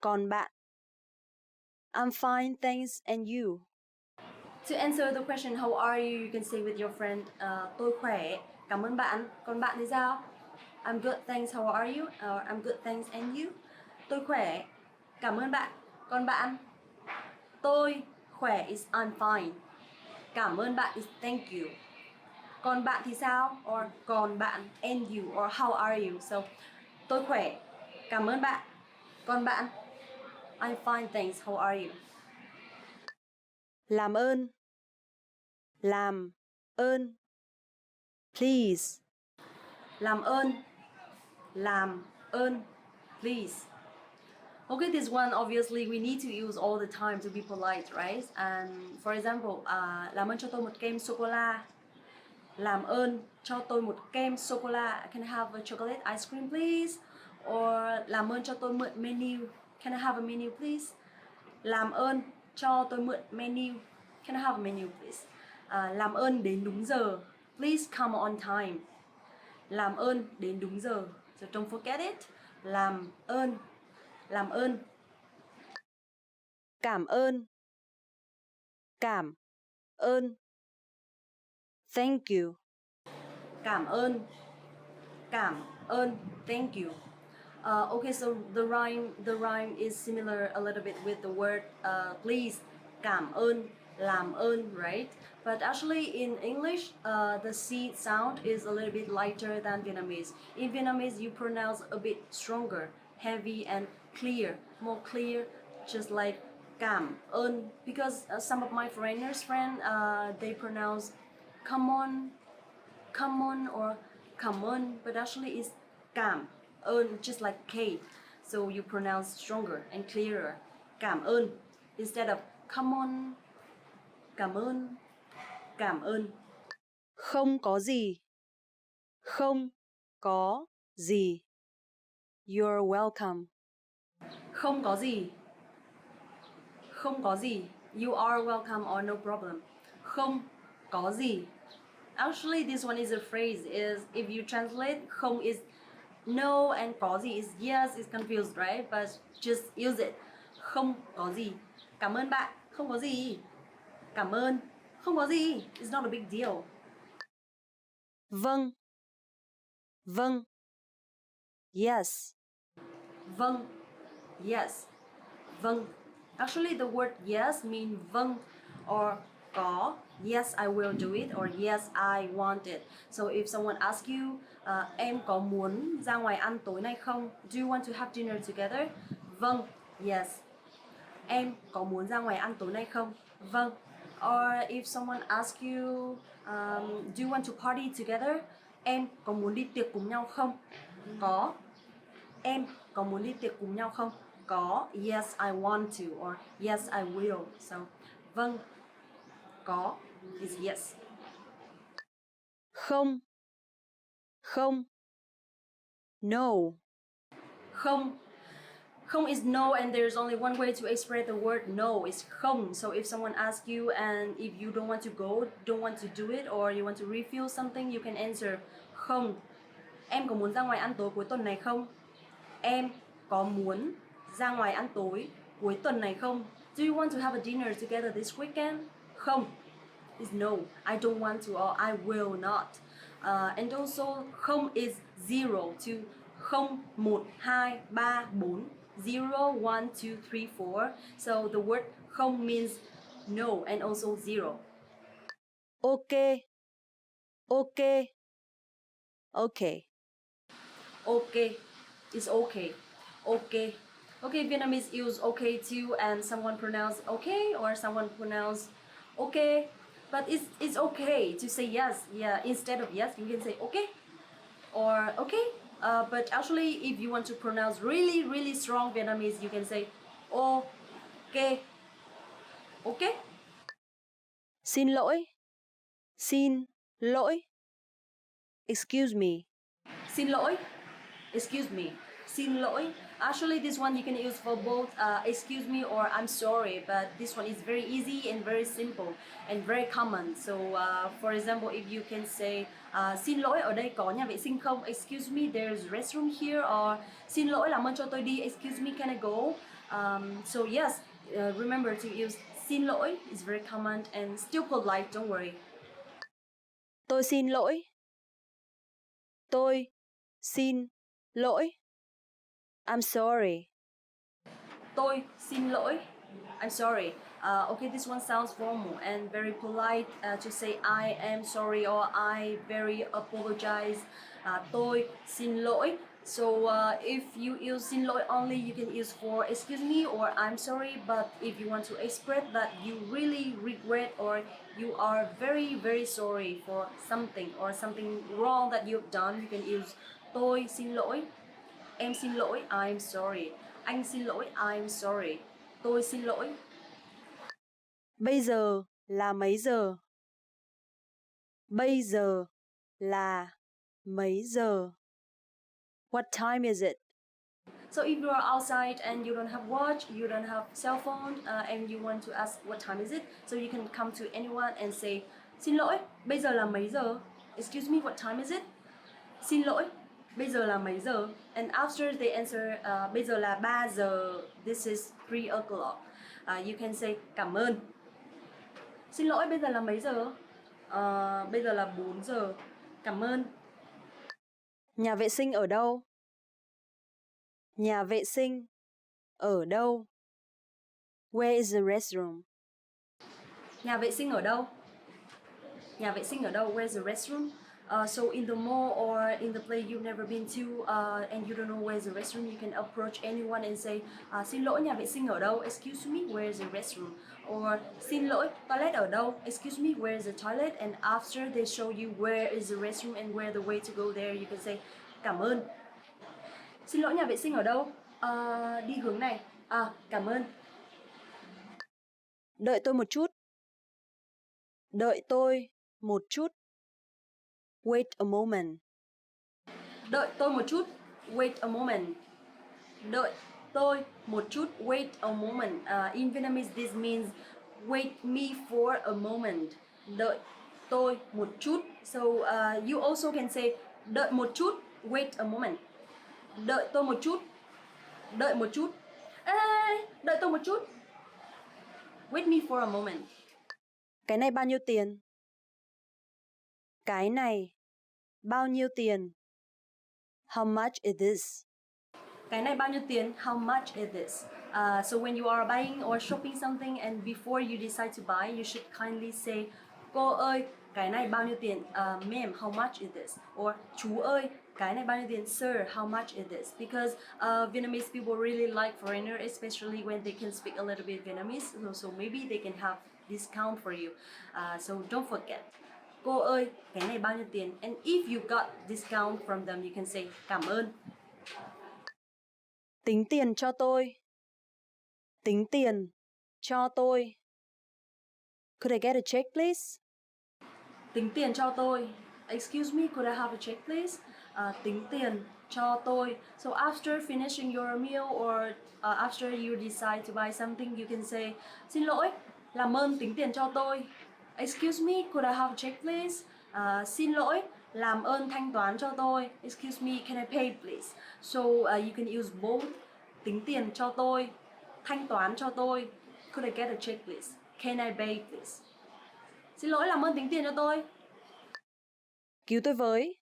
Còn bạn? I'm fine, thanks. And you? To answer the question how are you, you can say with your friend tôi khỏe. Cảm ơn bạn. Còn bạn thì sao? I'm good, thanks. How are you? Or I'm good, thanks. And you? Tôi khỏe. Cảm ơn bạn. Còn bạn? Tôi khỏe is I'm fine. Cảm ơn bạn is thank you. Còn bạn thì sao? Or còn bạn and you or how are you? So tôi khỏe. Cảm ơn bạn. Còn bạn? I'm fine, thanks. How are you? Làm ơn. Làm ơn. Please. Làm ơn. Làm ơn. Please. Okay, this one obviously we need to use all the time to be polite, right? And for example, làm ơn cho tôi một kem sô cô la. Làm ơn cho tôi một kem sô cô la. Can I have a chocolate ice cream please? Or làm ơn cho tôi mượn menu. Can I have a menu please? Làm ơn cho tôi mượn menu. Can I have a menu please? Làm ơn đến đúng giờ. Please come on time. Làm ơn đến đúng giờ. So don't forget it. Làm ơn. Làm ơn. Cảm ơn. Cảm ơn. Thank you. Cảm ơn. Cảm ơn. Thank you. Okay, so the rhyme is similar a little bit with the word please. Cảm ơn. Làm ơn, right? But actually in English, the C sound is a little bit lighter than Vietnamese. In Vietnamese, you pronounce a bit stronger, heavy and clear, more clear, just like cảm ơn. Because some of my foreigners they pronounce come on or come on, but actually it's cảm ơn, just like K. So you pronounce stronger and clearer. Cảm ơn instead of come on. Cảm ơn. Cảm ơn. Không có gì. Không có gì. You're welcome. Không có gì. Không có gì. You are welcome or no problem. Không có gì. Actually, this one is a phrase. Is if you translate, không is no and có gì is yes. It's confused, right? But just use it. Không có gì. Cảm ơn bạn. Không có gì. Cảm ơn. Không có gì. It's not a big deal. Vâng. Vâng. Yes. Vâng. Yes. Vâng. Actually, the word yes mean vâng or có. Yes, I will do it or yes, I want it. So if someone asks you, em có muốn ra ngoài ăn tối nay không? Do you want to have dinner together? Vâng. Yes. Em có muốn ra ngoài ăn tối nay không? Vâng. Or if someone asks you, do you want to party together? Em có muốn đi tiệc cùng nhau không? Có. Em có muốn đi tiệc cùng nhau không? Có. Yes, I want to. Or yes, I will. So, vâng. Có is yes. Không. Không. No. Không. Không is no, and there's only one way to express the word no. It's không. So if someone asks you and if you don't want to go, don't want to do it, or you want to refill something, you can answer không. Em có muốn ra ngoài ăn tối cuối tuần này không? Em có muốn ra ngoài ăn tối cuối tuần này không? Do you want to have a dinner together this weekend? Không is no. I don't want to or I will not. And also không is zero to 0, 1, 2, 3, 4. 0, 1, 2, 3, 4. So the word không means no and also zero. Okay. Okay. Okay. Okay is okay. Okay. Okay, Vietnamese use okay too, and someone pronounce okay or someone pronounce okay. But it's okay to say yes. Yeah, instead of yes, you can say okay or okay. But actually, if you want to pronounce really, really strong Vietnamese, you can say okay. Okay. Xin lỗi. Xin lỗi. Excuse me. Xin lỗi. Excuse me. Xin lỗi. Actually, this one you can use for both excuse me or I'm sorry, but this one is very easy and very simple and very common. So, for example, if you can say xin lỗi, ở đây có nhà vệ sinh không? Excuse me, there's restroom here. Or xin lỗi, làm ơn cho tôi đi. Excuse me, can I go? So yes, remember to use xin lỗi. It's very common and still polite. Don't worry. Tôi xin lỗi. Tôi xin lỗi. I'm sorry. Tôi xin lỗi. I'm sorry. Okay, this one sounds formal and very polite to say I am sorry or I very apologize. Tôi xin lỗi. So if you use xin lỗi only, you can use for excuse me or I'm sorry. But if you want to express that you really regret or you are very, very sorry for something or something wrong that you've done, you can use tôi xin lỗi. Em xin lỗi, I'm sorry. Anh xin lỗi, I'm sorry. Tôi xin lỗi. Bây giờ là mấy giờ? Bây giờ là mấy giờ? What time is it? So if you are outside and you don't have watch, you don't have cell phone, and you want to ask what time is it, so you can come to anyone and say, xin lỗi, bây giờ là mấy giờ? Excuse me, what time is it? Xin lỗi, bây giờ là mấy giờ? And after they answer, bây giờ là 3 giờ, this is 3 o'clock. You can say, cảm ơn. Xin lỗi, bây giờ là mấy giờ? Bây giờ là 4 giờ. Cảm ơn. Nhà vệ sinh ở đâu? Nhà vệ sinh ở đâu? Where is the restroom? Nhà vệ sinh ở đâu? Nhà vệ sinh ở đâu? Where's the restroom? So in the mall or in the place you've never been to and you don't know where's the restroom, you can approach anyone and say, xin lỗi, nhà vệ sinh ở đâu? Excuse me, where's the restroom? Or xin lỗi, toilet ở đâu? Excuse me, where's the toilet? And after they show you where is the restroom and where the way to go there, you can say, cảm ơn. Xin lỗi, nhà vệ sinh ở đâu? Đi hướng này. Cảm ơn. Đợi tôi một chút. Đợi tôi một chút. Wait a moment. Đợi tôi một chút. Wait a moment. Đợi tôi một chút. Wait a moment. In Vietnamese, this means wait me for a moment. Đợi tôi một chút. So you also can say đợi một chút. Wait a moment. Đợi tôi một chút. Đợi một chút. Ê, đợi tôi một chút. Wait me for a moment. Cái này bao nhiêu tiền? Cái này bao nhiêu tiền? How much is this? Cái này bao nhiêu tiền? How much is this? So when you are buying or shopping something and before you decide to buy, you should kindly say, cô ơi, cái này bao nhiêu tiền? Ma'am, how much is this? Or chú ơi, cái này bao nhiêu tiền? Sir, how much is this? Because Vietnamese people really like foreigners, especially when they can speak a little bit Vietnamese. So maybe they can have discount for you. So don't forget. Cô ơi, cái này bao nhiêu tiền? And if you got discount from them, you can say cảm ơn. Tính tiền cho tôi. Tính tiền cho tôi. Could I get a check, please? Tính tiền cho tôi. Excuse me, could I have a check, please? Tính tiền cho tôi. So after finishing your meal or after you decide to buy something, you can say, xin lỗi, làm ơn tính tiền cho tôi. Excuse me, could I have a check, please? Xin lỗi, làm ơn thanh toán cho tôi. Excuse me, can I pay, please? So you can use both. Tính tiền cho tôi, thanh toán cho tôi. Could I get a check, please? Can I pay, please? Xin lỗi, làm ơn tính tiền cho tôi. Cứu tôi với.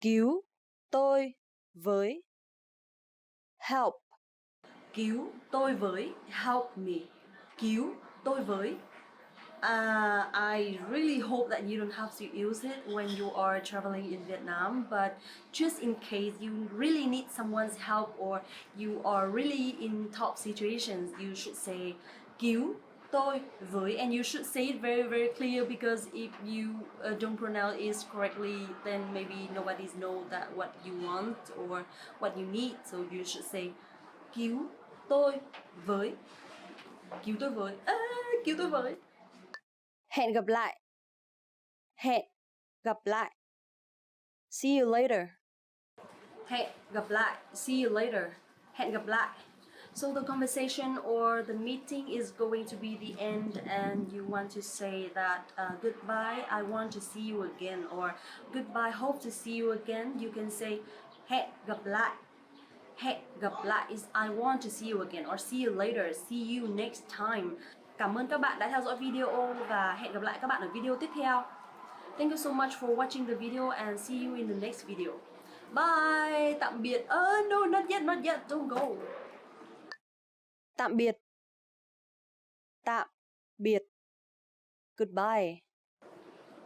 Cứu tôi với. Help. Cứu tôi với. Help me. Cứu tôi với. I really hope that you don't have to use it when you are traveling in Vietnam, but just in case you really need someone's help or you are really in tough situations, you should say cứu tôi với, and you should say it very, very clear, because if you don't pronounce it correctly, then maybe nobody's know that what you want or what you need, so you should say cứu tôi với. Cứu tôi với. Cứu tôi với. Hẹn gặp lại. Hẹn gặp lại. See you later. Hẹn gặp lại. See you later. Hẹn gặp lại. So the conversation or the meeting is going to be the end, and you want to say that goodbye, I want to see you again, or goodbye, hope to see you again. You can say hẹn gặp lại. Hẹn gặp lại is I want to see you again, or see you later, see you next time. Cảm ơn các bạn đã theo dõi video và hẹn gặp lại các bạn ở video tiếp theo. Thank you so much for watching the video and see you in the next video. Bye. Tạm biệt. No, not yet, don't go. Tạm biệt. Tạm biệt. Goodbye.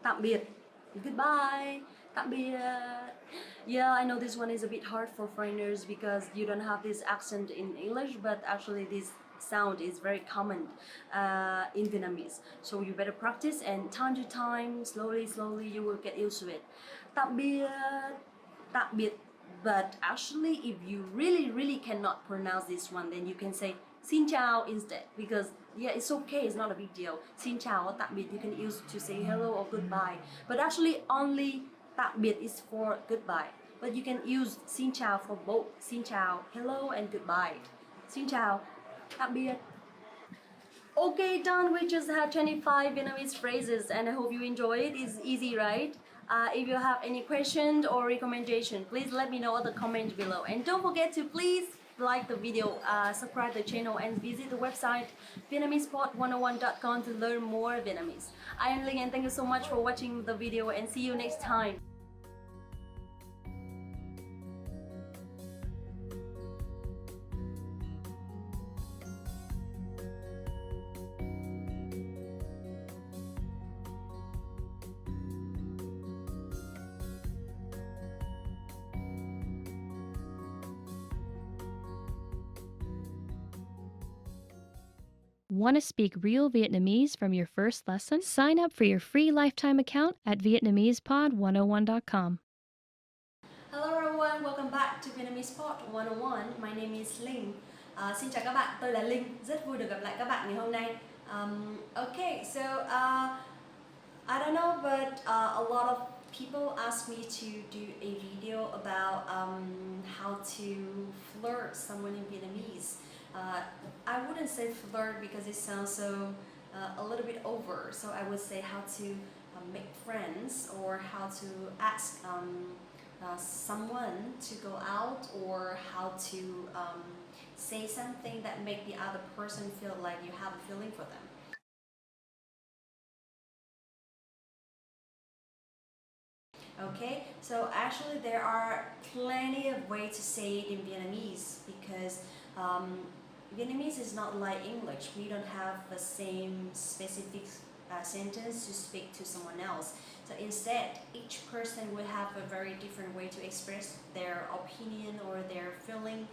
Tạm biệt. Goodbye. Tạm biệt. Yeah, I know this one is a bit hard for foreigners because you don't have this accent in English, but actually this sound is very common in Vietnamese. So you better practice, and time to time, slowly, you will get used to it. Tạm biệt. Tạm biệt. But actually, if you really cannot pronounce this one, then you can say xin chào instead, because yeah, it's okay, it's not a big deal. Xin chào, tạm biệt, you can use to say hello or goodbye. But actually, only tạm biệt is for goodbye. But you can use xin chào for both. Xin chào, hello, and goodbye. Xin chào, tạm biệt. Okay, done. We just had 25 Vietnamese phrases, and I hope you enjoy it. It's easy, right? If you have any questions or recommendation, please let me know in the comments below. And don't forget to please like the video, subscribe the channel, and visit the website VietnamesePod101.com to learn more Vietnamese. I am Linh, and thank you so much for watching the video, and see you next time. Want to speak real Vietnamese from your first lesson? Sign up for your free lifetime account at VietnamesePod101.com. Hello everyone, welcome back to Vietnamese Pod 101. My name is Linh. Xin chào các bạn, tôi là Linh. Rất vui được gặp lại các bạn ngày hôm nay. Okay, so I don't know, but a lot of people ask me to do a video about how to flirt someone in Vietnamese. I wouldn't say flirt because it sounds so a little bit over, so I would say how to make friends, or how to ask someone to go out, or how to say something that make the other person feel like you have a feeling for them. Okay, so actually there are plenty of ways to say it in Vietnamese, because Vietnamese is not like English. We don't have the same specific sentence to speak to someone else. So instead, each person will have a very different way to express their opinion or their feeling.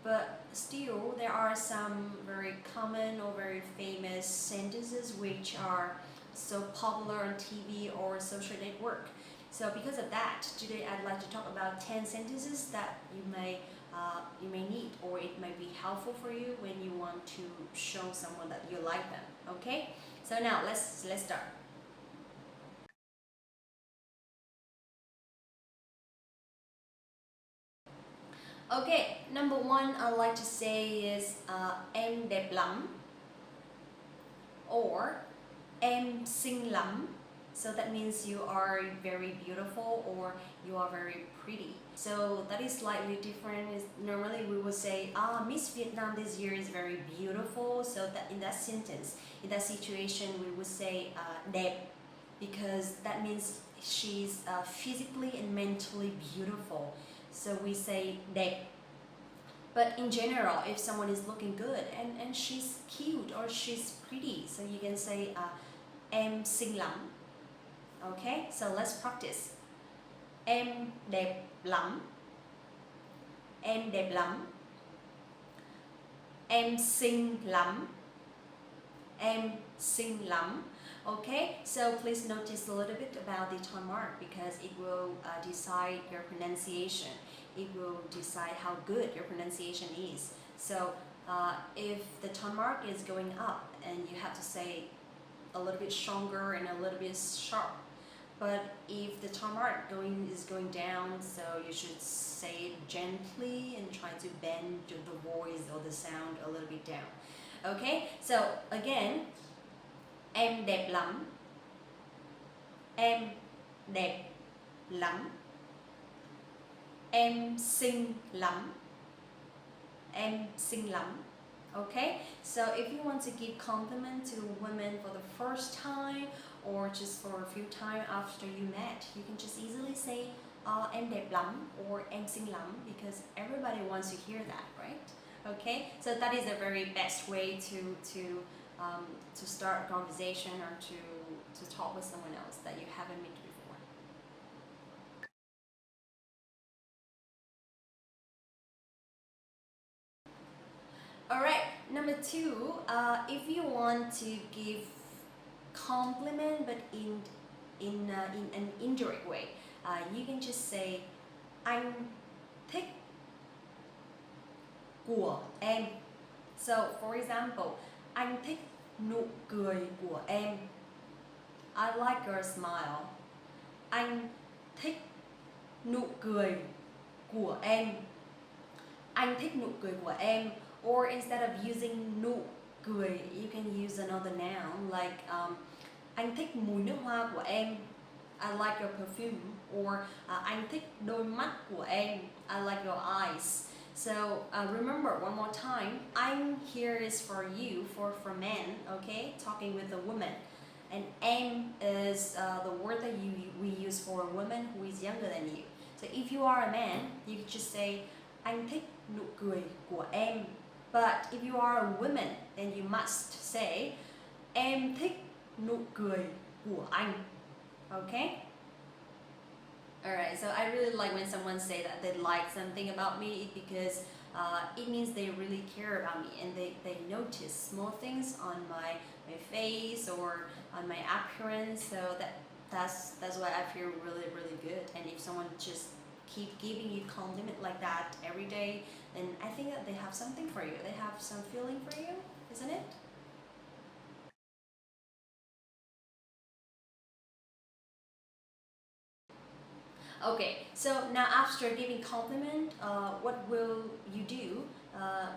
But still, there are some very common or very famous sentences which are so popular on TV or social network. So because of that, today I'd like to talk about 10 sentences that you may need, or it may be helpful for you when you want to show someone that you like them. Okay? So now let's start. Okay, number one I like to say is em đẹp lắm, or em xinh lắm. So that means you are very beautiful, or you are very pretty. So that is slightly different. Normally we would say, Miss Vietnam this year is very beautiful. So that in that sentence, in that situation, we would say đẹp, because that means she's physically and mentally beautiful. So we say đẹp. But in general, if someone is looking good and she's cute or she's pretty, so you can say em xinh lắm. Okay, so let's practice. Em đẹp lắm. Em đẹp lắm. Em xinh lắm. Em xinh lắm. Okay, so please notice a little bit about the tone mark, because it will decide your pronunciation. It will decide how good your pronunciation is. So if the tone mark is going up, and you have to say a little bit stronger and a little bit sharp. But if the tone mark is going down, so you should say it gently and try to bend the voice or the sound a little bit down. Okay, so again, em đẹp lắm. Em đẹp lắm. Em xinh lắm. Em xinh lắm. Okay, so if you want to give compliment to women for the first time, or just for a few times after you met, you can just easily say em đẹp lắm or em xinh lắm, because everybody wants to hear that, right? Okay, so that is a very best way to start a conversation, or to talk with someone else that you haven't met before. Alright, number two, if you want to give compliment but in an indirect way, you can just say anh thích của em. So for example, anh thích nụ cười của em. I like your smile. Anh thích nụ cười của em. Anh thích nụ cười của em. Or instead of using nụ cười, you can use another noun like anh thích mùi nước hoa của em. I like your perfume. Or anh thích đôi mắt của em. I like your eyes. So remember one more time, anh here is for you, for men, okay? Talking with a woman. And em is the word that we use for a woman who is younger than you. So if you are a man, you just say anh thích nụ cười của em. But if you are a woman, then you must say em thích nụ cười của anh. Okay? Alright, so I really like when someone say that they like something about me, because it means they really care about me, and they notice small things on my face or on my appearance. So that's why I feel really, really good. And if someone just keep giving you compliment like that every day, then I think that they have something for you. They have some feeling for you, isn't it? Okay, so now after giving compliment, what will you do?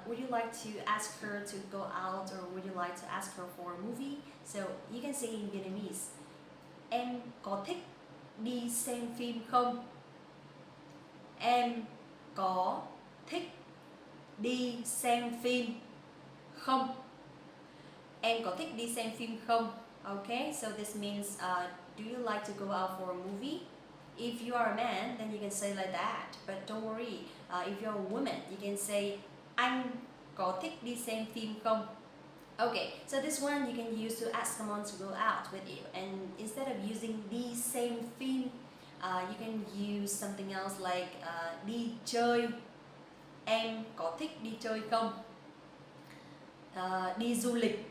Would you like to ask her to go out, or would you like to ask her for a movie? So you can say in Vietnamese, em có thích đi xem phim không? Em có thích đi xem phim không? Em có thích đi xem phim không? Okay, so this means, do you like to go out for a movie? If you are a man, then you can say like that. But don't worry, if you're a woman, you can say anh có thích đi xem phim không? Okay, so this one you can use to ask someone to go out with you. And instead of using đi xem phim, you can use something else like đi chơi. Em có thích đi chơi không? Đi du lịch.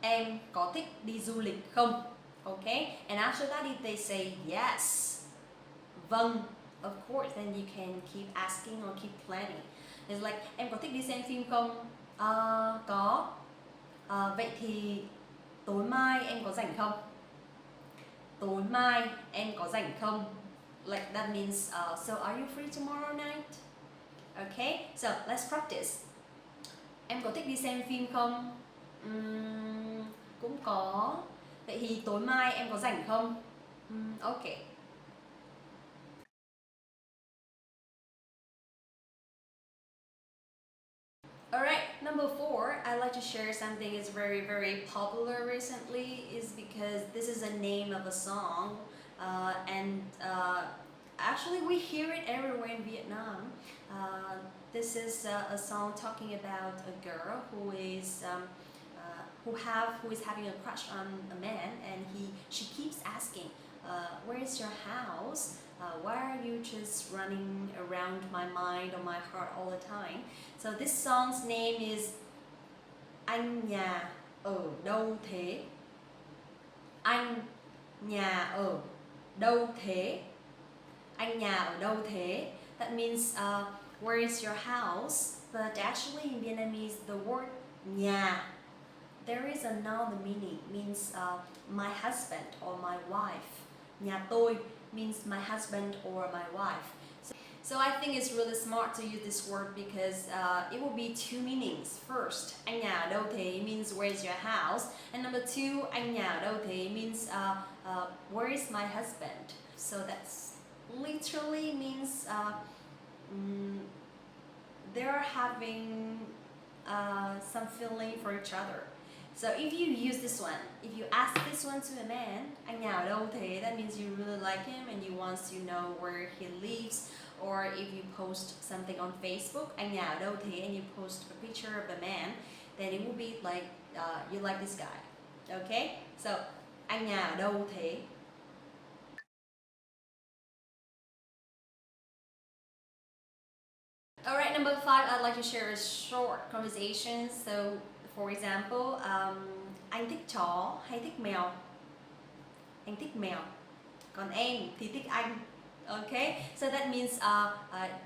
Em có thích đi du lịch không? Okay, and after that if they say yes, vâng, of course, then you can keep asking or keep planning. It's like, em có thích đi xem phim không? Có. Vậy thì tối mai em có rảnh không? Tối mai em có rảnh không? Like that means, so are you free tomorrow night? Okay, so let's practice. Em có thích đi xem phim không? Cũng có. Vậy thì tối mai em có rảnh không? Okay. Alright, number 4, I like to share something is very, very popular recently, is because this is a name of a song, and actually we hear it everywhere in Vietnam. This is a song talking about a girl who is having a crush on a man, and she keeps asking, where is your house? Why are you just running around my mind or my heart all the time? So this song's name is Anh nhà ở đâu thế? Anh nhà ở đâu thế? Anh nhà ở đâu thế? That means, where is your house? But actually in Vietnamese, the word nhà, there is another meaning, means my husband or my wife. Nhà tôi means my husband or my wife. So I think it's really smart to use this word because it will be two meanings. First, anh nhà ở đâu thế means where is your house, and number 2, anh nhà ở đâu thế means where is my husband. So that's literally means they're having some feeling for each other. So if you use this one, if you ask this one to a man, anh nhà ở đâu thế, that means you really like him and you want to know where he lives. Or if you post something on Facebook, anh nhà ở đâu thế, and you post a picture of a man, then it will be like you like this guy. Okay? So, anh nhà ở đâu thế? Alright, number 5, I'd like to share a short conversation. So, for example, anh thích chó hay thích mèo? Anh thích mèo. Còn em thì thích anh. Okay, so that means,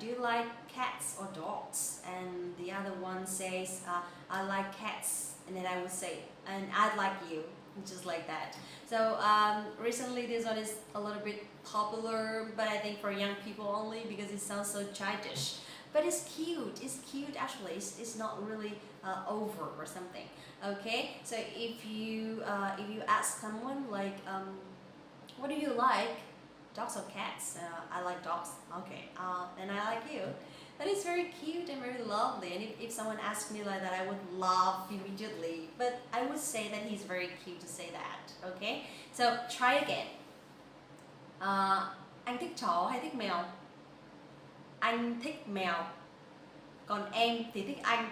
do you like cats or dogs? And the other one says, I like cats. And then I would say, and I'd like you, just like that. So recently this one is a little bit popular, but I think for young people only because it sounds so childish. But it's cute actually, it's not really over or something. Okay, so if you ask someone like, what do you like? Dogs or cats? I like dogs. Okay, then I like you. That is very cute and very lovely. And if someone asked me like that, I would laugh immediately. But I would say that he's very cute to say that. Okay, so try again. Anh thích chó hay thích mèo? Anh thích mèo. Còn em thì thích anh.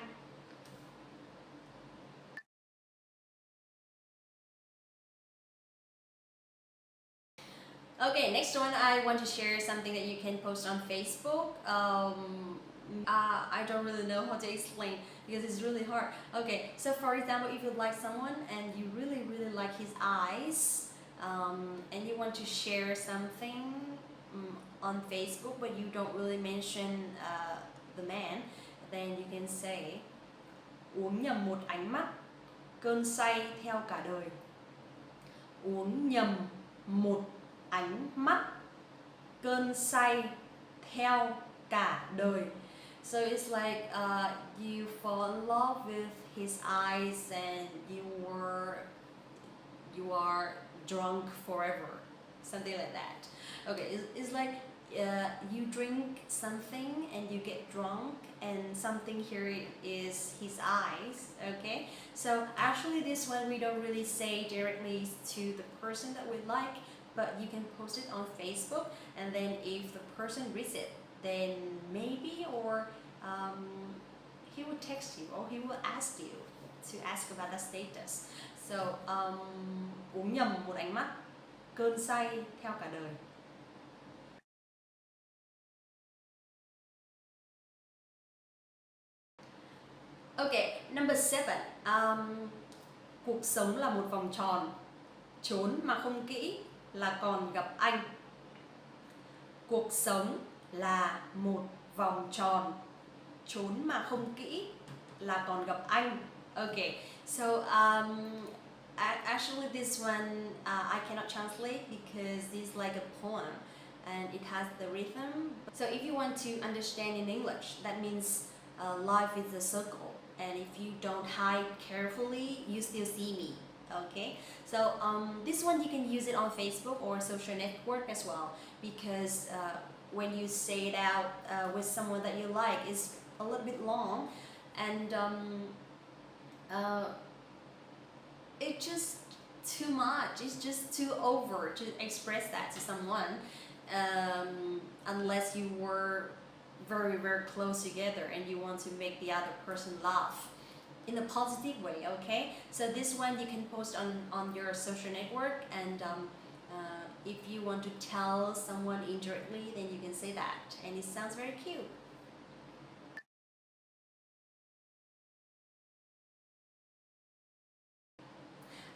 Okay, next one, I want to share something that you can post on Facebook. I don't really know how to explain because it's really hard. Okay, so for example, if you like someone and you really like his eyes, and you want to share something on Facebook, but you don't really mention the man, then you can say, uống nhầm một ánh mắt, cơn say theo cả đời. Uống nhầm một ánh mắt, cơn say theo cả đời. So it's like you fall in love with his eyes and you are drunk forever, something like that. Okay, it's like you drink something and you get drunk, and something here is his eyes. Okay, so actually this one we don't really say directly to the person that we like, but you can post it on Facebook, and then if the person reads it, then maybe or he will text you or he will ask you to ask about the status. So uống nhầm một ánh mắt, cơn say theo cả đời. Okay, number 7. Cuộc sống là một vòng tròn, trốn mà không kỹ là còn gặp anh. Cuộc sống là một vòng tròn, trốn mà không kỹ là còn gặp anh. Okay, so actually this one I cannot translate because it's like a poem and it has the rhythm. So if you want to understand in English, that means life is a circle, and if you don't hide carefully, you still see me. Okay, so this one you can use it on Facebook or social network as well, because when you say it out with someone that you like, it's a little bit long, and it's just too much. It's just too over to express that to someone, unless you were very, very close together and you want to make the other person laugh in a positive way. Okay, so this one you can post on your social network, and if you want to tell someone indirectly, then you can say that, and it sounds very cute.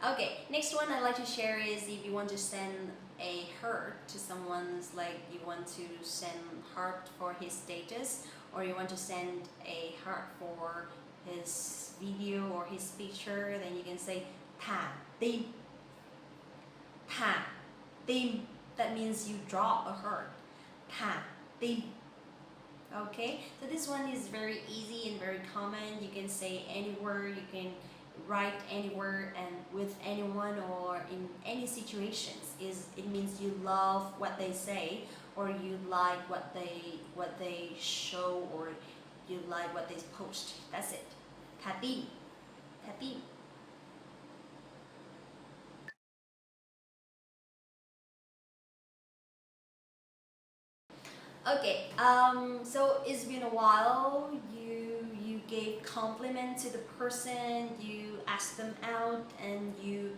Okay, next one I'd like to share is if you want to send a heart to someone's, like you want to send heart for his status, or you want to send a heart for his video or his picture, then you can say thả tim. Thả tim, that means you drop a heart. Thả tim. Okay, so this one is very easy and very common. You can say anywhere, you can write anywhere and with anyone or in any situations. It means you love what they say, or you like what they show, or you like what they post. That's it. Thả tim. Thả tim. Okay, so it's been a while. You gave compliment to the person, you asked them out, and you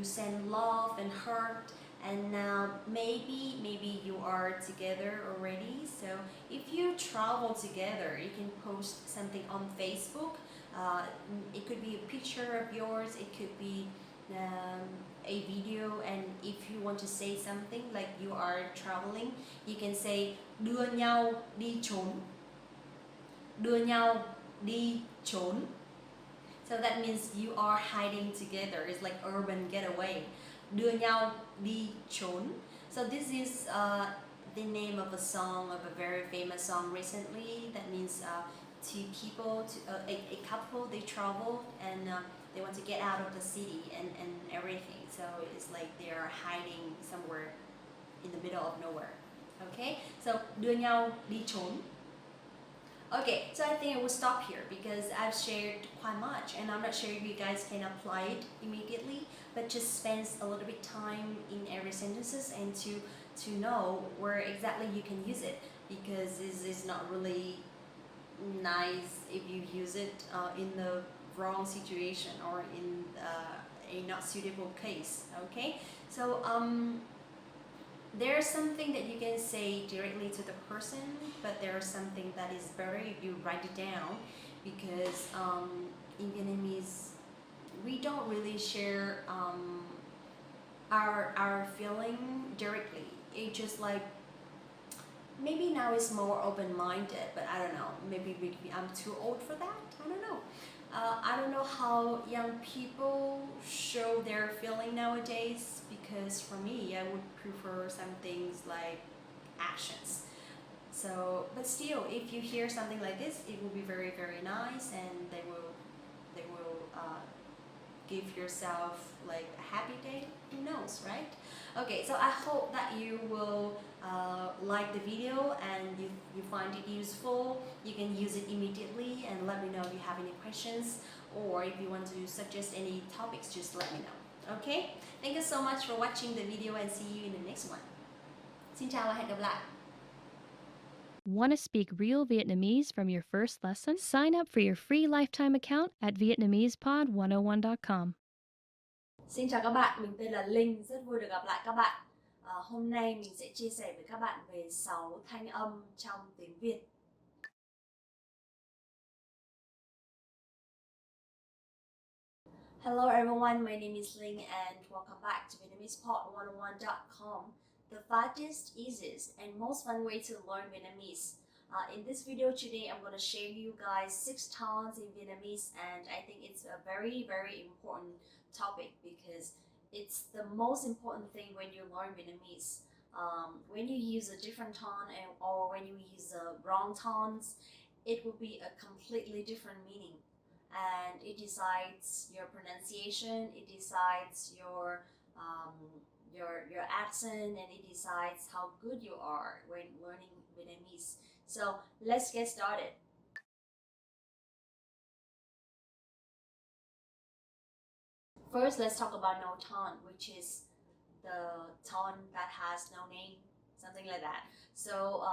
send love and heart, and now maybe you are together already. So if you travel together, you can post something on Facebook. It could be a picture of yours, it could be a video, and if you want to say something like you are traveling, you can say đưa nhau đi trốn. Đưa nhau đi trốn. So that means you are hiding together. It's like urban getaway. Đưa nhau đi trốn. So this is the name of a song, of a very famous song recently. That means two people, a couple, they traveled and they want to get out of the city and everything. So it's like they are hiding somewhere in the middle of nowhere. Okay, so đưa nhau đi trốn. Okay, so I think I will stop here because I've shared quite much, and I'm not sure if you guys can apply it immediately, but just spend a little bit time in every sentences and to know where exactly you can use it, because this is not really nice if you use it in the wrong situation or in a not suitable case. Okay, so there's something that you can say directly to the person, but there's something that is better if you write it down, because in Vietnamese we don't really share our feeling directly. It's just like, maybe now it's more open-minded, but I don't know, maybe I'm too old for that, I don't know. I don't know how young people show their feeling nowadays, because for me, I would prefer some things like actions. So, but still, if you hear something like this, it will be very, very nice, and they will give yourself like a happy day. Who knows, right? Okay, so I hope that you will like the video and you find it useful. You can use it immediately and let me know if you have any questions, or if you want to suggest any topics, just let me know. Okay? Thank you so much for watching the video and see you in the next one. Xin chào và hẹn gặp lại. Want to speak real Vietnamese from your first lesson? Sign up for your free lifetime account at Vietnamesepod101.com. Xin chào các bạn, mình tên là Linh, rất vui được gặp lại các bạn. Hôm nay mình sẽ chia sẻ với các bạn về 6 thanh âm trong tiếng Việt. Hello everyone, my name is Linh and welcome back to Vietnamesepod101.com, the fastest, easiest, and most fun way to learn Vietnamese. In this video today, I'm going to share you guys 6 tones in Vietnamese, and I think it's a very, very important topic because it's the most important thing when you learn Vietnamese. When you use a different tone or when you use wrong tones, it will be a completely different meaning, and it decides your pronunciation, it decides your accent, and it decides how good you are when learning Vietnamese. So let's get started. First, let's talk about no tone, which is the tone that has no name, something like that. So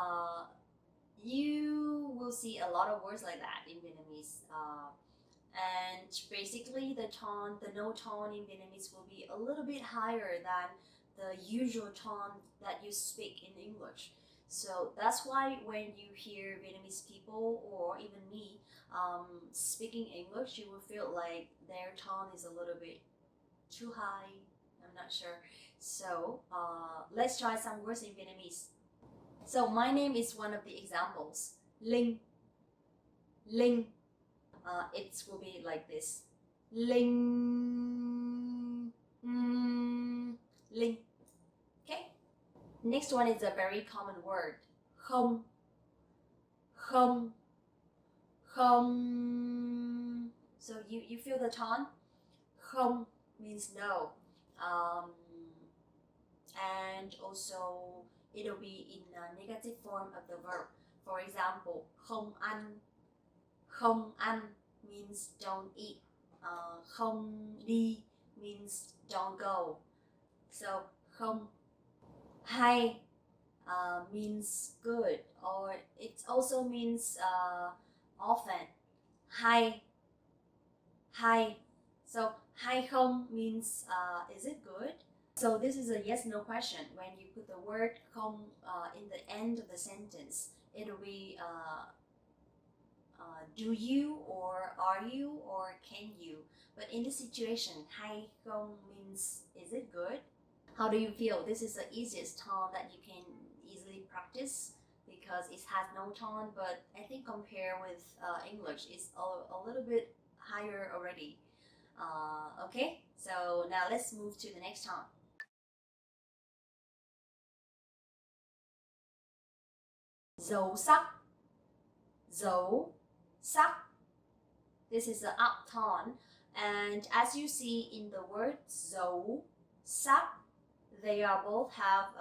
you will see a lot of words like that in Vietnamese. And basically the no tone in Vietnamese will be a little bit higher than the usual tone that you speak in English. So that's why when you hear Vietnamese people or even me speaking English, you will feel like their tone is a little bit too high. I'm not sure. So let's try some words in Vietnamese. So my name is one of the examples. Linh. Linh. It will be like this. Linh. Linh. Okay. Next one is a very common word. Không. Không. Không. So you feel the tone? Không means no. And also it'll be in a negative form of the verb. For example, không ăn. Không ăn means don't eat. Không đi means don't go. So không. Hay means good, or it also means often. Hay. Hay. So hay không means is it good? So this is a yes no question. When you put the word không in the end of the sentence, it will be do you, or are you, or can you. But in this situation, hay không means is it good? How do you feel? This is the easiest tone that you can easily practice because it has no tone, but I think compared with English, it's a little bit higher already. Okay, so now let's move to the next tone. Dấu sắc. Dấu sắc. This is the up tone, and as you see in the word dấu sắc, they are both have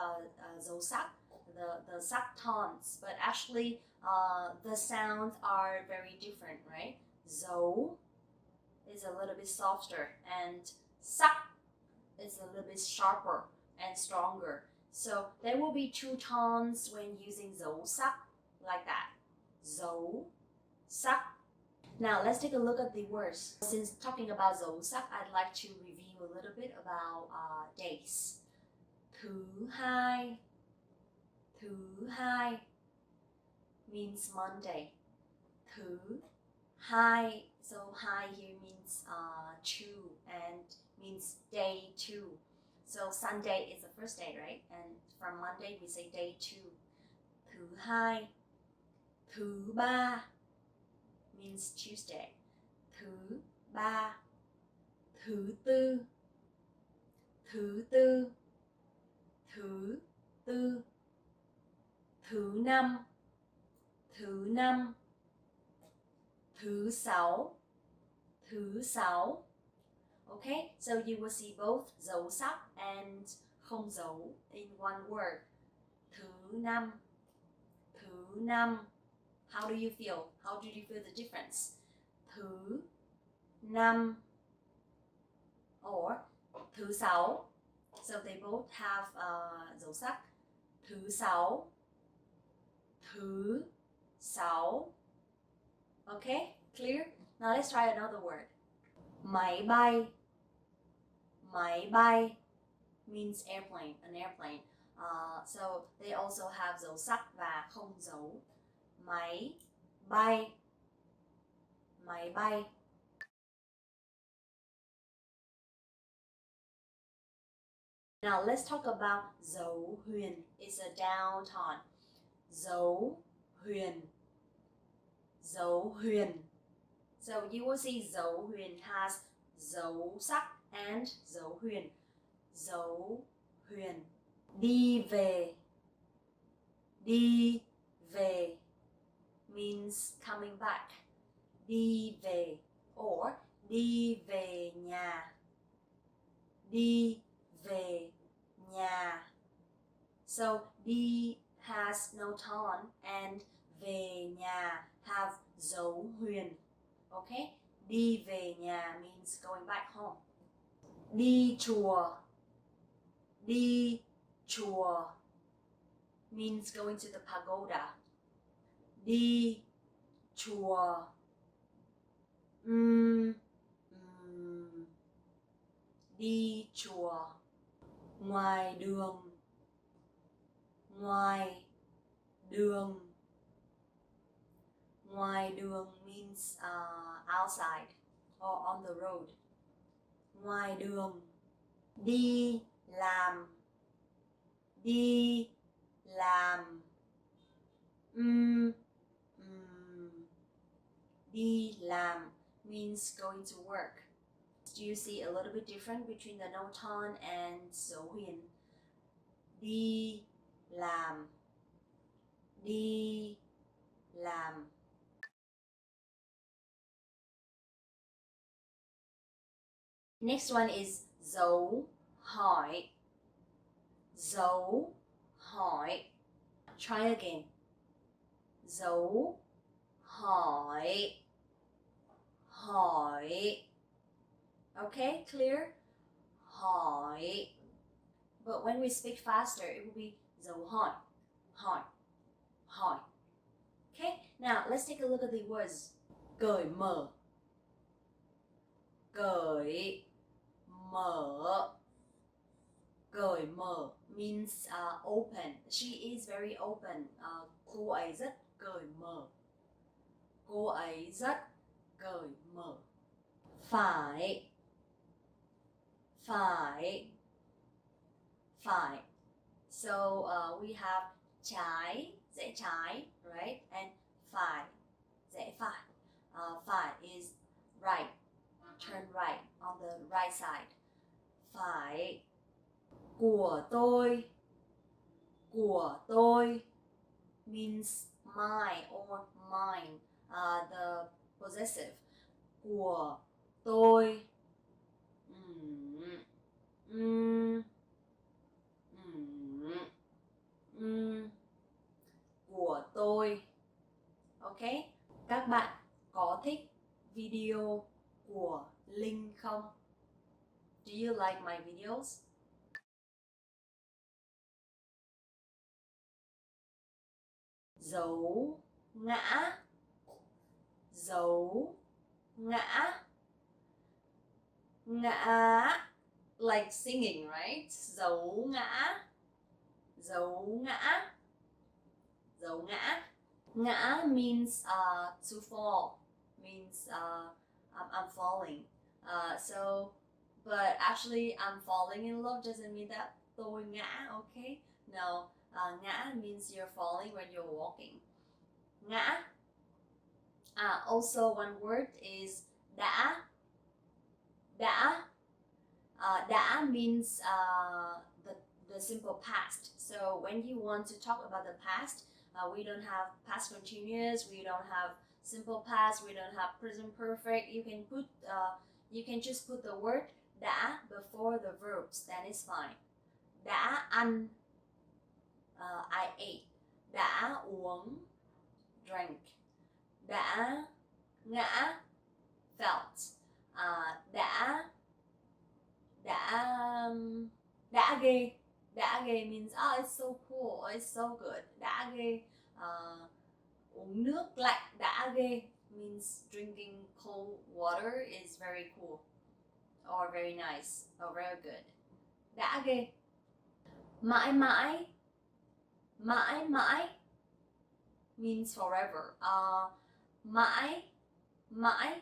dấu sắc, the sắc tones, but actually the sounds are very different, right? Dấu is a little bit softer, and sắc is a little bit sharper and stronger. So there will be 2 tones when using dấu sắc, like that. Dấu sắc. Now let's take a look at the words. Since talking about dấu sắc, I'd like to review a little bit about days. Thứ hai. Thứ hai means Monday. Thứ hai. So hai here means 2 and means day 2. So Sunday is the first day, right? And from Monday we say day 2. Thứ hai. Thứ ba means Tuesday. Thứ ba. Thứ tư. Thứ tư. Thứ tư. thứ năm, thứ năm, thứ sáu, thứ sáu. Okay, so you will see both dấu sắc and không dấu in one word. Thứ năm, thứ năm. How do you feel? How do you feel the difference? Thứ năm or thứ sáu. So they both have dấu sắc. Thứ sáu, thứ sáu. Okay, clear? Now let's try another word. Máy bay. Máy bay means airplane, an airplane. So they also have dấu sắc và không dấu. Máy bay, máy bay. Now let's talk about dấu huyền. It's a down tone. Dấu huyền, dấu huyền. So you will see dấu huyền has dấu sắc and dấu huyền. Dấu huyền. Đi về, đi về means coming back. Đi về or đi về nhà. Đi về nhà. So đi has no tone and về nhà have dấu huyền. Okay? Đi về nhà means going back home. Đi chùa. Đi chùa means going to the pagoda. Đi chùa. Đi chùa. Ngoài đường. Ngoài đường. Ngoài đường means outside or on the road. Ngoài đường. Đi làm. Đi làm. Đi làm means going to work. Do you see a little bit different between the no tone and dấu huyền? Đi làm. Đi làm. Next one is dấu hỏi. Dấu hỏi. Try again. Dấu hỏi. Hỏi. Okay, clear? Hỏi. But when we speak faster, it will be dấu hỏi. Hỏi. Hỏi. Okay, now let's take a look at the words. Cởi mở. Cởi mở. Cởi mở means open. She is very open. Cô ấy rất cởi mở. Cô ấy rất cởi mở. Phải. Phải. Phải. So we have trái, rẽ trái, right? And phải, rẽ phải. Phải is right. Turn right on the right side. Phải. Của tôi. Của tôi means my or mine. The possessive. Của tôi. Của tôi. Okay? Các bạn có thích video của Linh không? Do you like my videos? Dấu ngã. Dấu ngã. Ngã like singing, right? Dấu ngã. Dấu ngã. Dấu ngã. Ngã means to fall. Means I'm falling. But actually I'm falling in love doesn't mean that tôi ngã, okay? No, ngã means you're falling when you're walking. Ngã. Also one word is đã. Đã. Đã means the simple past. So when you want to talk about the past, We don't have past continuous, we don't have simple past, we don't have present perfect. You can just put the word đã before the verbs, then it's fine. Đã ăn, I ate. Đã uống, drank. Đã ngã, felt. Đã ghê. Đã ghê means it's so cool, it's so good. Đã ghê. Uống nước lạnh, đã ghê means drinking cold water is very cool or very nice or very good. Đã ghê. Mãi mãi. Mãi mãi means forever. Mãi mãi.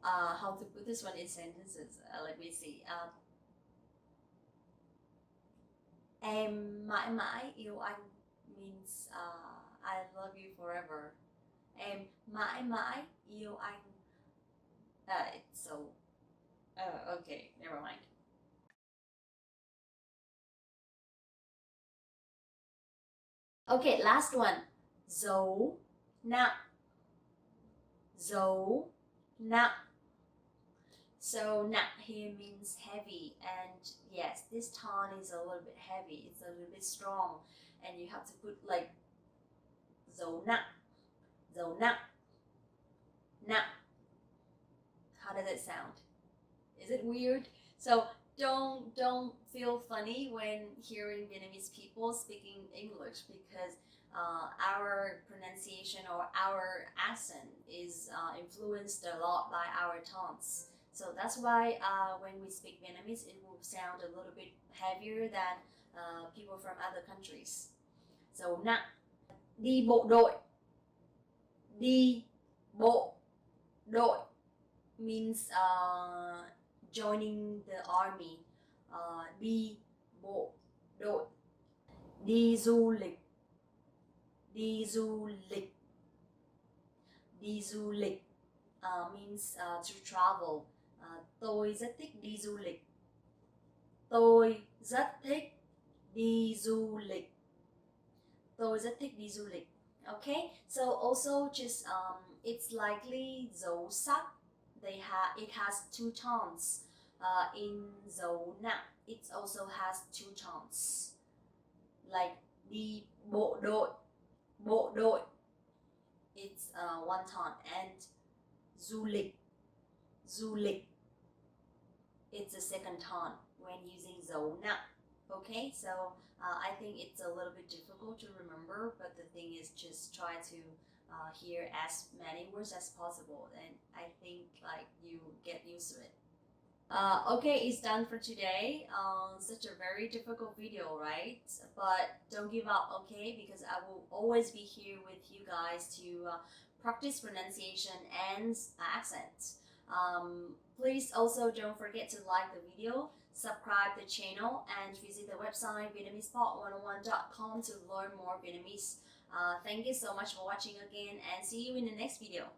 How to put this one in sentences? Let me see. Em mãi mãi yêu anh means I love you forever. Em mãi mãi yêu anh. Okay, never mind. Okay, last one. Giấu nặng. Giấu nặng. So nặng here means heavy, and yes, this tone is a little bit heavy. It's a little bit strong, and you have to put like giấu nặng, giấu nặng, nặng. How does it sound? Is it weird? So don't feel funny when hearing Vietnamese people speaking English, because our pronunciation or our accent is influenced a lot by our tones. So that's why when we speak Vietnamese, it will sound a little bit heavier than people from other countries. So nặng. Đi bộ đội. Đi bộ đội means joining the army. Đi bộ đội. Đi du lịch. Đi du lịch. Đi du lịch means to travel. Tôi rất thích đi du lịch. Tôi rất thích đi du lịch. Tôi rất thích đi du lịch. Okay, so also just it's likely dấu sắc. It has two tones. In dấu nặng, it also has two tones. Like đi bộ đội. Bộ đội, it's one tone, and du lịch. Du lịch, it's a second tone when using dấu nặng. Okay, so I think it's a little bit difficult to remember, but the thing is just try to hear as many words as possible, and I think like you get used to it. Okay, it's done for today. Such a very difficult video, right? But don't give up, okay? Because I will always be here with you guys to practice pronunciation and accent. Please also don't forget to like the video, subscribe the channel, and visit the website VietnamesePod101.com to learn more Vietnamese. Thank you so much for watching again, and see you in the next video.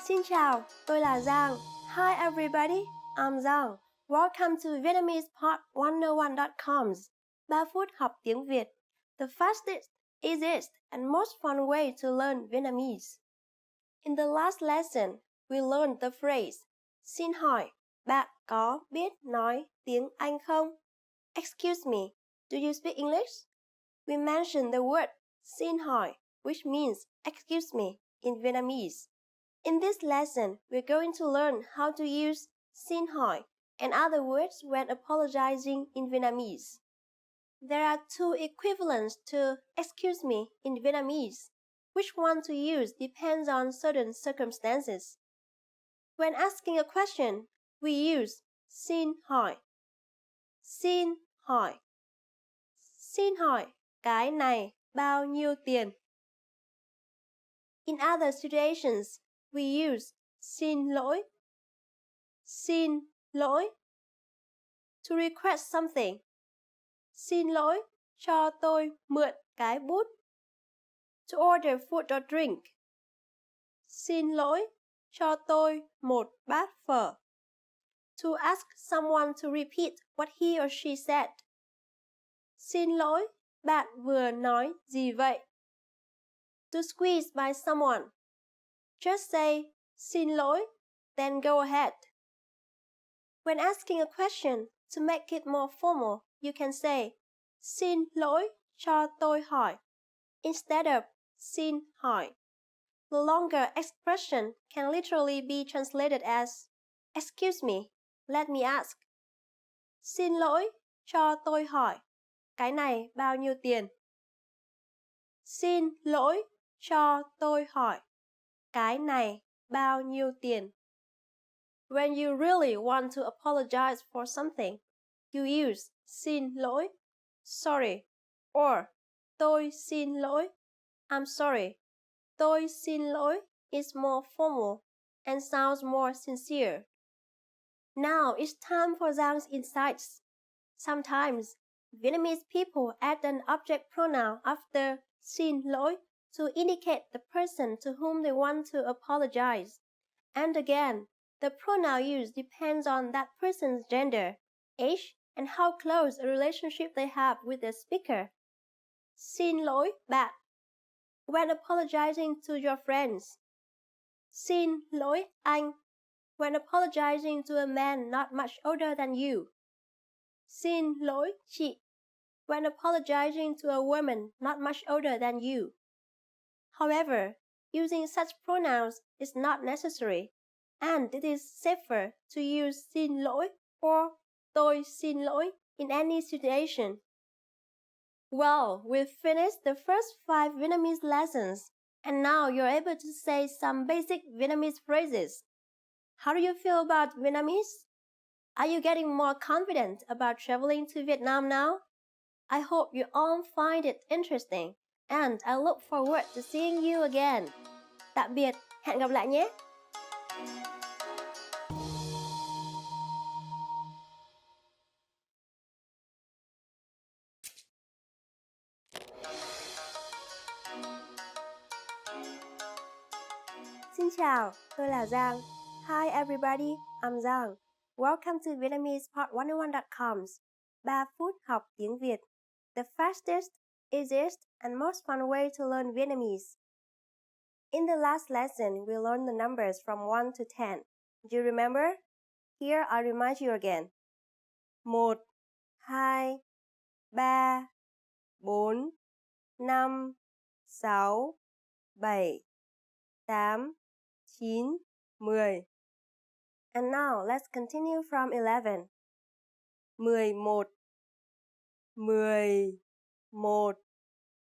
Xin chào, tôi là Giang. Hi everybody, I'm Giang. Welcome to VietnamesePod101.com's 3 phút học tiếng Việt, the fastest, easiest, and most fun way to learn Vietnamese. In the last lesson, we learned the phrase Xin hỏi, bạn có biết nói tiếng Anh không? Excuse me, do you speak English? We mentioned the word Xin hỏi, which means excuse me in Vietnamese. In this lesson, we're going to learn how to use xin hỏi and other words when apologizing in Vietnamese. There are two equivalents to excuse me in Vietnamese. Which one to use depends on certain circumstances. When asking a question, we use xin hỏi. Xin hỏi. Xin hỏi, cái này bao nhiêu tiền? In other situations, we use xin lỗi. Xin lỗi. To request something. Xin lỗi, cho tôi mượn cái bút. To order food or drink. Xin lỗi, cho tôi một bát phở. To ask someone to repeat what he or she said. Xin lỗi, bạn vừa nói gì vậy? To squeeze by someone. Just say, xin lỗi, then go ahead. When asking a question, to make it more formal, you can say, xin lỗi cho tôi hỏi, instead of xin hỏi. The longer expression can literally be translated as, excuse me, let me ask. Xin lỗi cho tôi hỏi, cái này bao nhiêu tiền? Xin lỗi cho tôi hỏi, cái này bao nhiêu tiền? When you really want to apologize for something, you use xin lỗi, sorry, or tôi xin lỗi, I'm sorry. Tôi xin lỗi is more formal and sounds more sincere. Now it's time for Giang's insights. Sometimes Vietnamese people add an object pronoun after xin lỗi to indicate the person to whom they want to apologize. And again, the pronoun used depends on that person's gender, age, and how close a relationship they have with the speaker. Xin lỗi bạn. When apologizing to your friends. Xin lỗi anh. When apologizing to a man not much older than you. Xin lỗi chị. When apologizing to a woman not much older than you. However, using such pronouns is not necessary, and it is safer to use xin lỗi or tôi xin lỗi in any situation. Well, we've finished the first 5 Vietnamese lessons, and now you're able to say some basic Vietnamese phrases. How do you feel about Vietnamese? Are you getting more confident about traveling to Vietnam now? I hope you all find it interesting, and I look forward to seeing you again. Tạm biệt, hẹn gặp lại nhé! Xin chào, tôi là Giang. Hi everybody, I'm Giang. Welcome to VietnamesePod101.com's 3 phút học tiếng Việt. The fastest, easiest, and most fun way to learn Vietnamese. In the last lesson, we learned the numbers from 1 to 10. Do you remember? Here I remind you again. 1, 2, 3, 4, 5, 6, 7, 8, 9, 10. And now let's continue from 11. 11, 11, 12, 12, 13,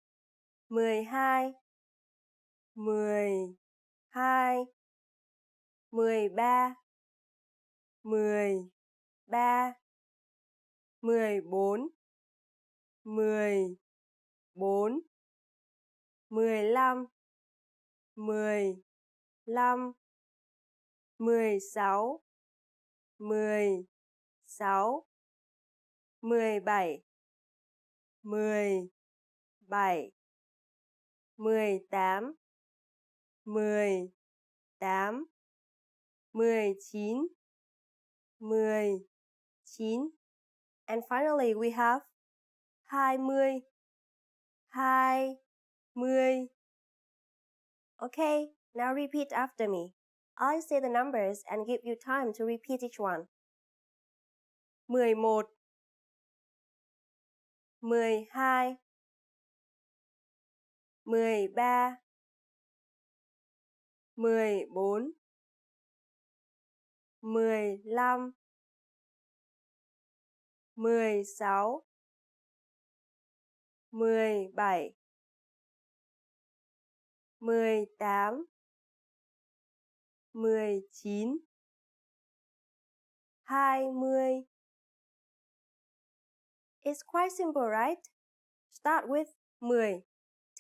13, 14, 14, 15, 15, 16, 16, 17, 17, 18, 18, 19, 19. And finally we have 20, 20. Okay, now repeat after me. I'll say the numbers and give you time to repeat each one. 11, 12, 13, 14, 15, 16, 17, 18, 19, 20. It's quite simple, right? Start with 10,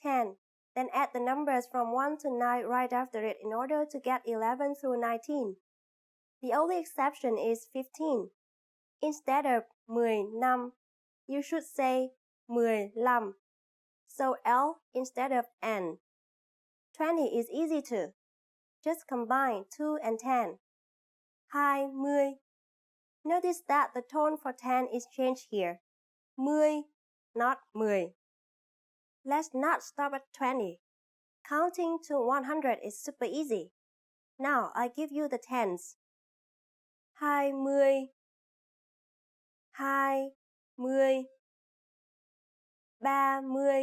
10, then add the numbers from 1 to 9 right after it in order to get 11 through 19. The only exception is 15. Instead of 15, you should say 15. So L instead of N. 20 is easy too. just combine 2 and 10. 20. Notice that the tone for 10 is changed here. 10, not 10. Let's not stop at 20. Counting to 100 is super easy. Now I give you the tens. 20, 20, 30, 30, 40, 40,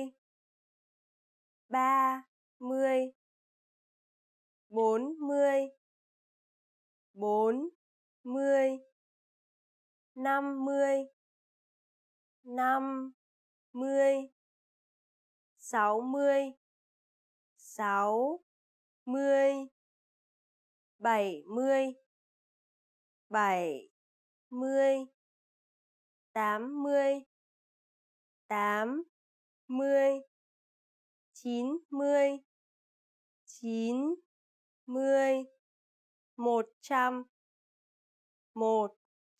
50, 50, 60, 60, 70, 70, 80, 80, 80, 90, 90, 100,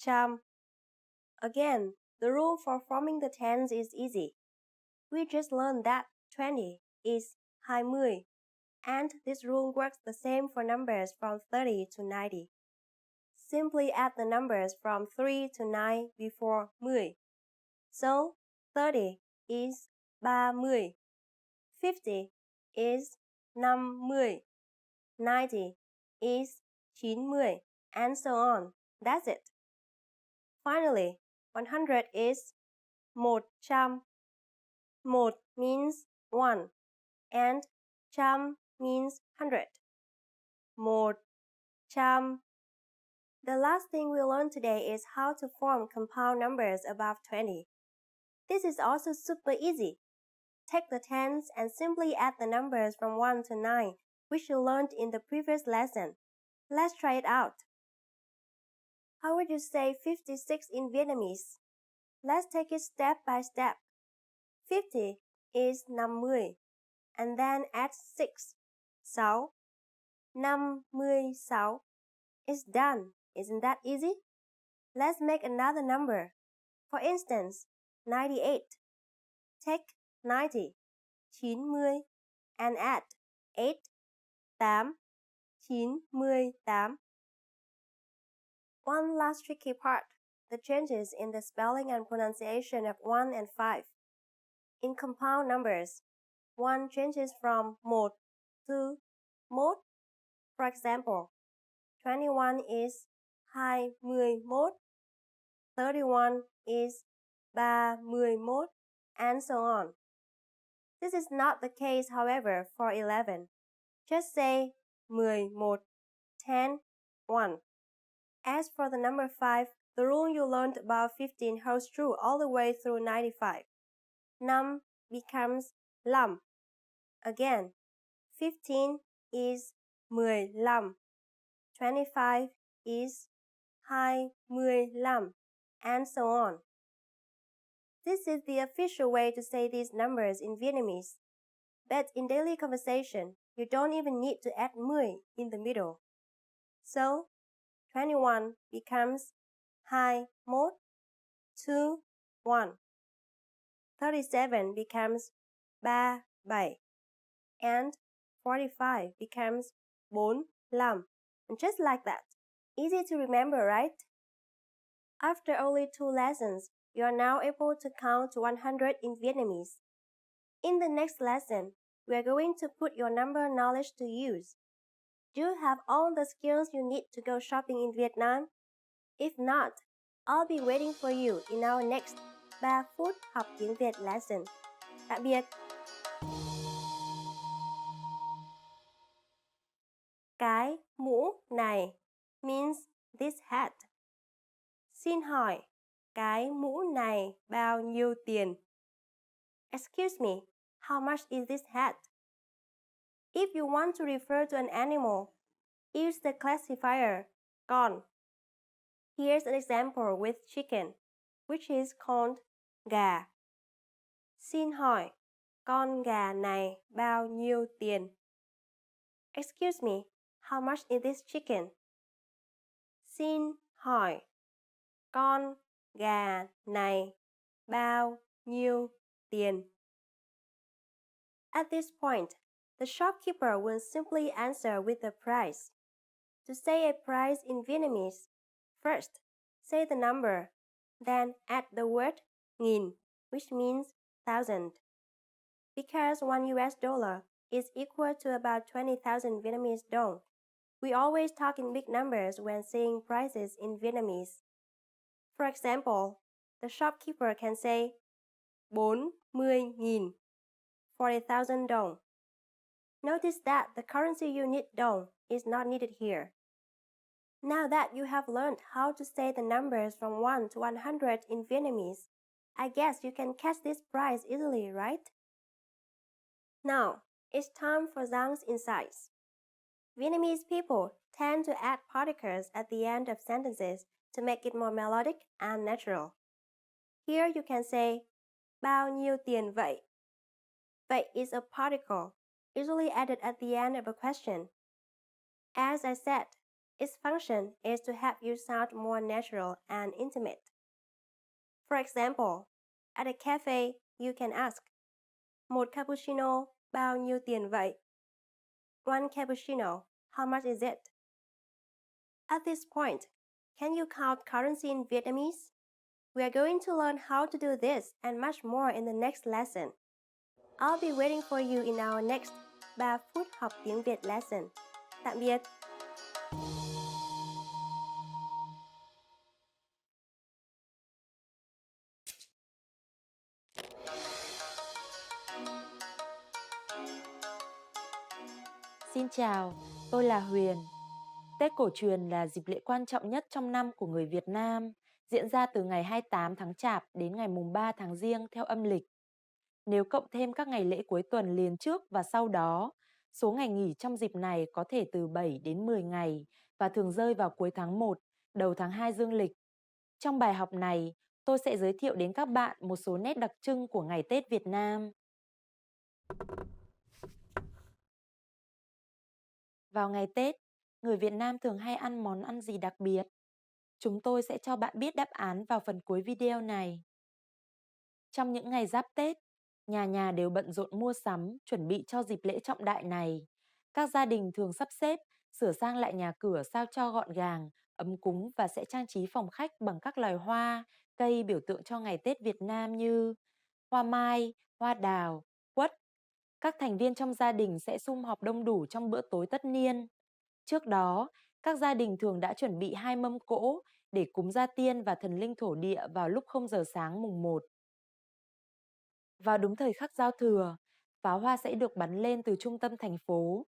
100. Again, the rule for forming the tens is easy. We just learned that 20 is 20, and this rule works the same for numbers from 30 to 90. Simply add the numbers from 3 to 9 before 10. So, 30 is 30, 50 is 50, 90 is 90, and so on. That's it. Finally, 100 is 100. 1 means 1, and 100 means 100. 100. The last thing we learned today is how to form compound numbers above 20. This is also super easy. Take the tens and simply add the numbers from 1 to 9, which you learned in the previous lesson. Let's try it out. How would you say 56 in Vietnamese? Let's take it step by step. 50 is 50, and then add 6, 6, 56. It's done. Isn't that easy? Let's make another number. For instance, 98. Take 90, 90, and add 8, 8, 98. One last tricky part, the changes in the spelling and pronunciation of 1 and 5. In compound numbers, 1 changes from 1 to 1. For example, 21 is 21, 31 is 31, and so on. This is not the case, however, for 11. Just say 11, 10, 1. As for the number 5, the rule you learned about 15 holds true all the way through 95. 5 becomes 5. Again, 15 is 15. 25 is 25, and so on. This is the official way to say these numbers in Vietnamese. But in daily conversation, you don't even need to add 10 in the middle. So, 21 becomes 21, 2, 1. 37 becomes 37, and 45 becomes 45. And just like that. Easy to remember, right? After only 2 lessons, you are now able to count to 100 in Vietnamese. In the next lesson, we are going to put your number knowledge to use. Do you have all the skills you need to go shopping in Vietnam? If not, I'll be waiting for you in our next 3 phút học tiếng Việt lesson. Tạm biệt! Cái mũ này means this hat. Xin hỏi, cái mũ này bao nhiêu tiền? Excuse me, how much is this hat? If you want to refer to an animal, use the classifier con. Here's an example with chicken, which is called gà. Xin hỏi, con gà này bao nhiêu tiền? Excuse me, how much is this chicken? Xin hỏi, con gà này bao nhiêu tiền? At this point, the shopkeeper will simply answer with the price. To say a price in Vietnamese, first, say the number, then add the word nghìn, which means 1,000. Because $1 is equal to about 20,000 Vietnamese đồng, we always talk in big numbers when saying prices in Vietnamese. For example, the shopkeeper can say 40.000, 40,000 đồng. Notice that the currency unit đồng is not needed here. Now that you have learned how to say the numbers from 1 to 100 in Vietnamese, I guess you can catch this price easily, right? Now, it's time for Giang's insights. Vietnamese people tend to add particles at the end of sentences to make it more melodic and natural. Here you can say, bao nhiêu tiền vậy? Vậy is a particle, usually added at the end of a question. As I said, its function is to help you sound more natural and intimate. For example, at a cafe, you can ask, một cappuccino bao nhiêu tiền vậy? One cappuccino, how much is it? At this point, can you count currency in Vietnamese? We are going to learn how to do this and much more in the next lesson. I'll be waiting for you in our next 3 phút học tiếng Việt lesson. Tạm biệt! Xin chào, tôi là Huyền. Tết cổ truyền là dịp lễ quan trọng nhất trong năm của người Việt Nam, diễn ra từ ngày 28 tháng Chạp đến ngày mùng 3 tháng Giêng theo âm lịch. Nếu cộng thêm các ngày lễ cuối tuần liền trước và sau đó, số ngày nghỉ trong dịp này có thể từ 7 đến 10 ngày và thường rơi vào cuối tháng 1, đầu tháng 2 dương lịch. Trong bài học này, tôi sẽ giới thiệu đến các bạn một số nét đặc trưng của ngày Tết Việt Nam. Vào ngày Tết, người Việt Nam thường hay ăn món ăn gì đặc biệt? Chúng tôi sẽ cho bạn biết đáp án vào phần cuối video này. Trong những ngày giáp Tết, nhà nhà đều bận rộn mua sắm, chuẩn bị cho dịp lễ trọng đại này. Các gia đình thường sắp xếp, sửa sang lại nhà cửa sao cho gọn gàng, ấm cúng và sẽ trang trí phòng khách bằng các loài hoa, cây biểu tượng cho ngày Tết Việt Nam như hoa mai, hoa đào, quất. Các thành viên trong gia đình sẽ sum họp đông đủ trong bữa tối tất niên. Trước đó, các gia đình thường đã chuẩn bị 2 mâm cỗ để cúng gia tiên và thần linh thổ địa vào lúc 0 giờ sáng mùng 1. Vào đúng thời khắc giao thừa, pháo hoa sẽ được bắn lên từ trung tâm thành phố.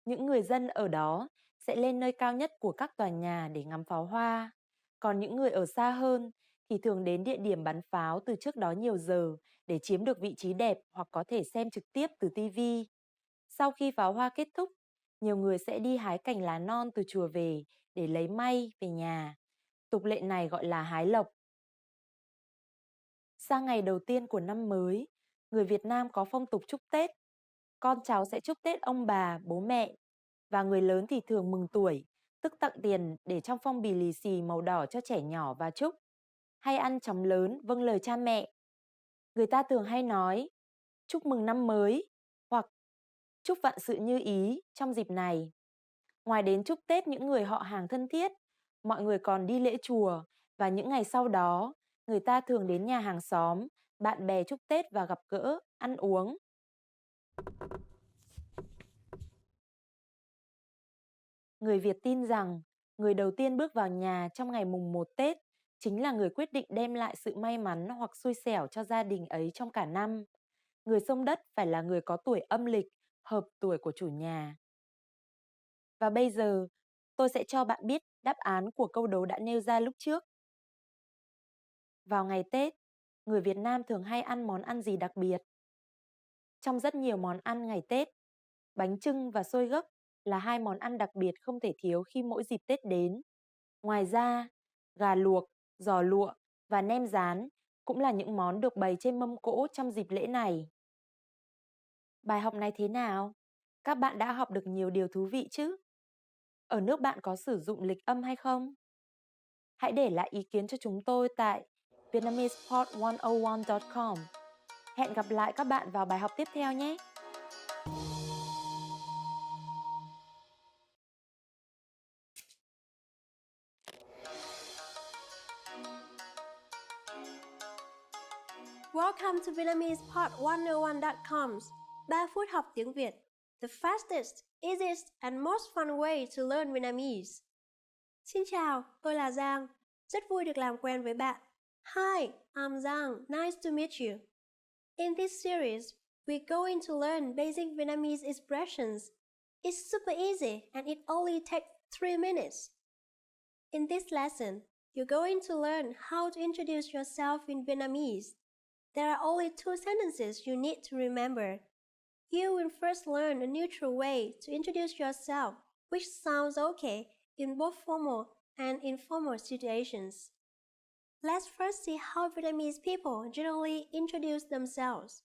Những người dân ở đó sẽ lên nơi cao nhất của các tòa nhà để ngắm pháo hoa. Còn những người ở xa hơn thì thường đến địa điểm bắn pháo từ trước đó nhiều giờ để chiếm được vị trí đẹp hoặc có thể xem trực tiếp từ TV. Sau khi pháo hoa kết thúc, nhiều người sẽ đi hái cành lá non từ chùa về để lấy may về nhà. Tục lệ này gọi là hái lộc. Sang ngày đầu tiên của năm mới, người Việt Nam có phong tục chúc Tết. Con cháu sẽ chúc Tết ông bà, bố mẹ. Và người lớn thì thường mừng tuổi, tức tặng tiền để trong phong bì lì xì màu đỏ cho trẻ nhỏ và chúc. Hay ăn chóng lớn, vâng lời cha mẹ. Người ta thường hay nói, chúc mừng năm mới, hoặc chúc vạn sự như ý trong dịp này. Ngoài đến chúc Tết những người họ hàng thân thiết, mọi người còn đi lễ chùa và những ngày sau đó, người ta thường đến nhà hàng xóm, bạn bè chúc Tết và gặp gỡ, ăn uống. Người Việt tin rằng người đầu tiên bước vào nhà trong ngày mùng 1 Tết chính là người quyết định đem lại sự may mắn hoặc xui xẻo cho gia đình ấy trong cả năm. Người xông đất phải là người có tuổi âm lịch, hợp tuổi của chủ nhà. Và bây giờ, tôi sẽ cho bạn biết đáp án của câu đố đã nêu ra lúc trước. Vào ngày Tết, người Việt Nam thường hay ăn món ăn gì đặc biệt? Trong rất nhiều món ăn ngày Tết, bánh chưng và xôi gấc là 2 món ăn đặc biệt không thể thiếu khi mỗi dịp Tết đến. Ngoài ra, gà luộc, giò lụa và nem rán cũng là những món được bày trên mâm cỗ trong dịp lễ này. Bài học này thế nào? Các bạn đã học được nhiều điều thú vị chứ? Ở nước bạn có sử dụng lịch âm hay không? Hãy để lại ý kiến cho chúng tôi tại vietnamesepod101.com. Hẹn gặp lại các bạn vào bài học tiếp theo nhé! Welcome to VietnamesePod101.com's 3 phút học tiếng Việt, the fastest, easiest and most fun way to learn Vietnamese. Xin chào, tôi là Giang. Rất vui được làm quen với bạn. Hi, I'm Giang. Nice to meet you. In this series, we're going to learn basic Vietnamese expressions. It's super easy and it only takes 3 minutes. In this lesson, you're going to learn how to introduce yourself in Vietnamese. There are only 2 sentences you need to remember. You will first learn a neutral way to introduce yourself, which sounds okay in both formal and informal situations. Let's first see how Vietnamese people generally introduce themselves.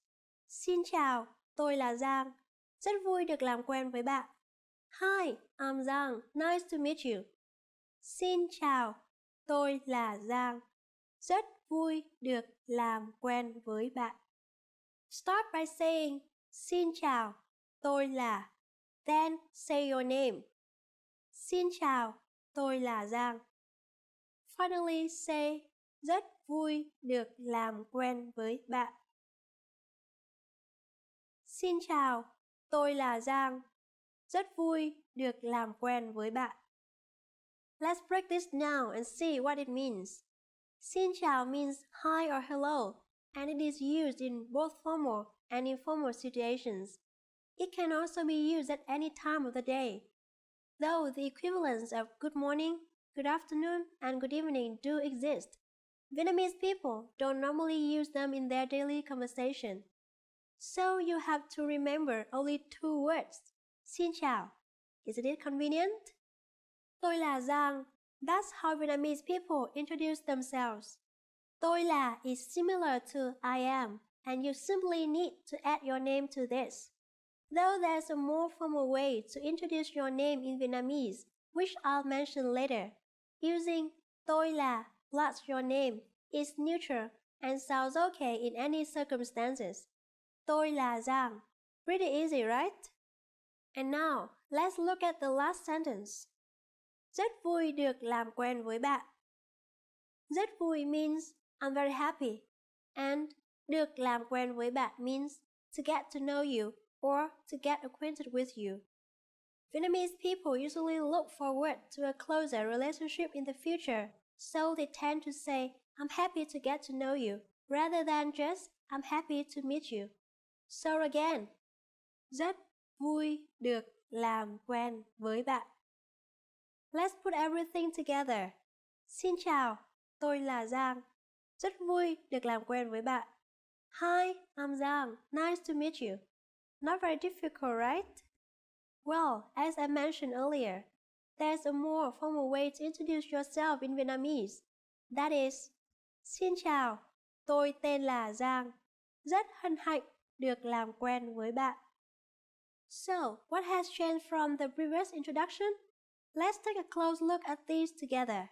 Xin chào, tôi là Giang. Rất vui được làm quen với bạn. Hi, I'm Giang. Nice to meet you. Xin chào, tôi là Giang. Rất vui được làm quen với bạn. Start by saying, xin chào, tôi là. Then say your name. Xin chào, tôi là Giang. Finally say, rất vui được làm quen với bạn. Xin chào, tôi là Giang. Rất vui được làm quen với bạn. Let's break this down and see what it means. Xin chào means hi or hello, and it is used in both formal and informal situations. It can also be used at any time of the day. Though the equivalents of good morning, good afternoon, and good evening do exist, Vietnamese people don't normally use them in their daily conversation. So you have to remember only 2 words. Xin chào. Isn't it convenient? Tôi là Giang. That's how Vietnamese people introduce themselves. Tôi là is similar to I am, and you simply need to add your name to this. Though there's a more formal way to introduce your name in Vietnamese, which I'll mention later. Using tôi là plus your name is neutral and sounds okay in any circumstances. Tôi là Giang. Pretty easy, right? And now, let's look at the last sentence. Rất vui được làm quen với bạn. Rất vui means I'm very happy. And được làm quen với bạn means to get to know you or to get acquainted with you. Vietnamese people usually look forward to a closer relationship in the future, so they tend to say, I'm happy to get to know you, rather than just, I'm happy to meet you. So again, rất vui được làm quen với bạn. Let's put everything together. Xin chào, tôi là Giang. Rất vui được làm quen với bạn. Hi, I'm Giang. Nice to meet you. Not very difficult, right? Well, as I mentioned earlier, there's a more formal way to introduce yourself in Vietnamese. That is, xin chào, tôi tên là Giang. Rất hân hạnh được làm quen với bạn. So, what has changed from the previous introduction? Let's take a close look at these together.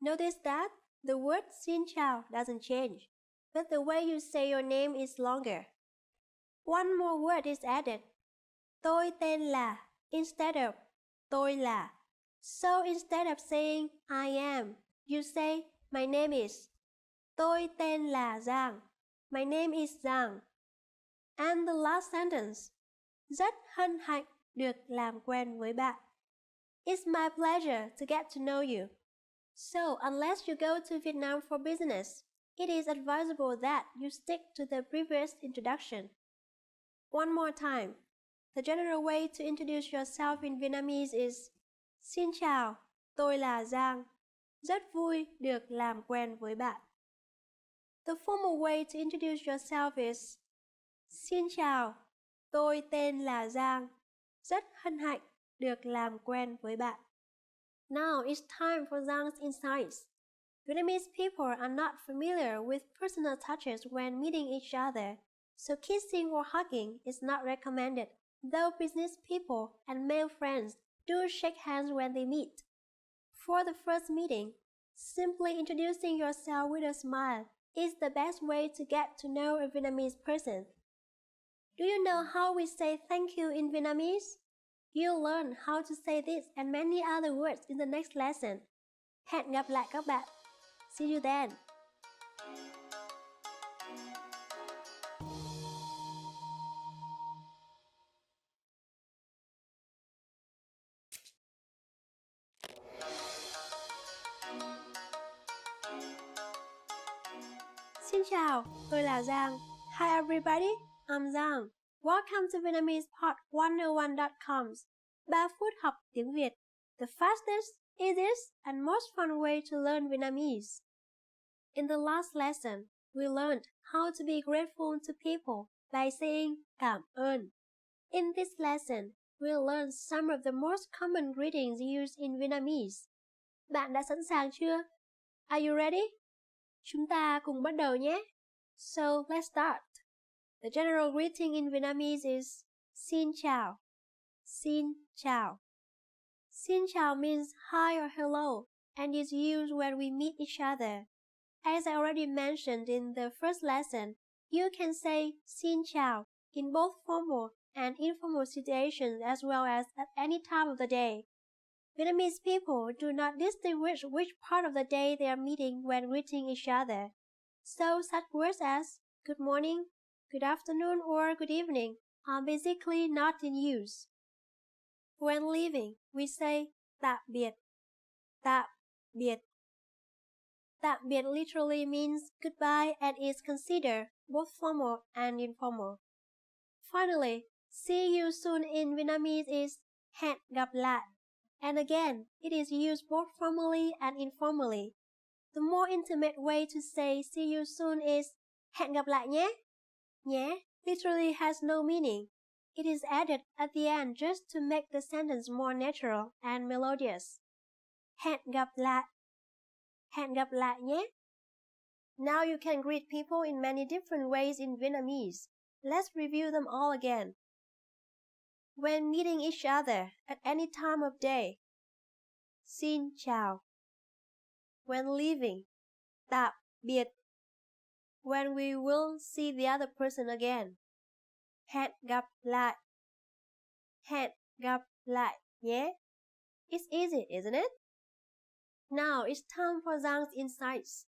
Notice that the word xin chào doesn't change, but the way you say your name is longer. One more word is added. Tôi tên là instead of tôi là. So instead of saying I am, you say my name is. Tôi tên là Giang. My name is Giang. And the last sentence. Rất hân hạnh được làm quen với bạn. It's my pleasure to get to know you. So, unless you go to Vietnam for business, it is advisable that you stick to the previous introduction. One more time. The general way to introduce yourself in Vietnamese is Xin chào, tôi là Giang. Rất vui được làm quen với bạn. The formal way to introduce yourself is Xin chào, tôi tên là Giang. Rất hân hạnh được làm quen với bạn. Now it's time for Giang's insights. Vietnamese people are not familiar with personal touches when meeting each other, so kissing or hugging is not recommended, though business people and male friends do shake hands when they meet. For the first meeting, simply introducing yourself with a smile is the best way to get to know a Vietnamese person. Do you know how we say thank you in Vietnamese? You'll learn how to say this and many other words in the next lesson. Hẹn gặp lại các bạn. See you then. Xin chào, tôi là Giang. Hi everybody, I'm Giang. Welcome to VietnamesePod101.com's 3 phút học tiếng Việt. The fastest, easiest, and most fun way to learn Vietnamese. In the last lesson, we learned how to be grateful to people by saying cảm ơn. In this lesson, we'll learn some of the most common greetings used in Vietnamese. Bạn đã sẵn sàng chưa? Are you ready? Chúng ta cùng bắt đầu nhé. So, let's start. The general greeting in Vietnamese is Xin chào. Xin chào. Xin chào means hi or hello and is used when we meet each other. As I already mentioned in the first lesson, you can say Xin chào in both formal and informal situations as well as at any time of the day. Vietnamese people do not distinguish which part of the day they are meeting when greeting each other. So such words as good morning, good afternoon, or good evening are basically not in use. When leaving, we say tạm biệt. Tạm biệt. Tạm biệt literally means goodbye and is considered both formal and informal. Finally, see you soon in Vietnamese is hẹn gặp lại. And again, it is used both formally and informally. The more intimate way to say see you soon is hẹn gặp lại nhé. Nhé literally has no meaning. It is added at the end just to make the sentence more natural and melodious. Hẹn gặp lại. Hẹn gặp lại nhé. Now you can greet people in many different ways in Vietnamese. Let's review them all again. When meeting each other at any time of day, Xin chào. When leaving, tạm biệt. When we will see the other person again, hẹn gặp lại. Hẹn gặp lại nhé. It's easy, isn't it? Now it's time for Zhang's insights.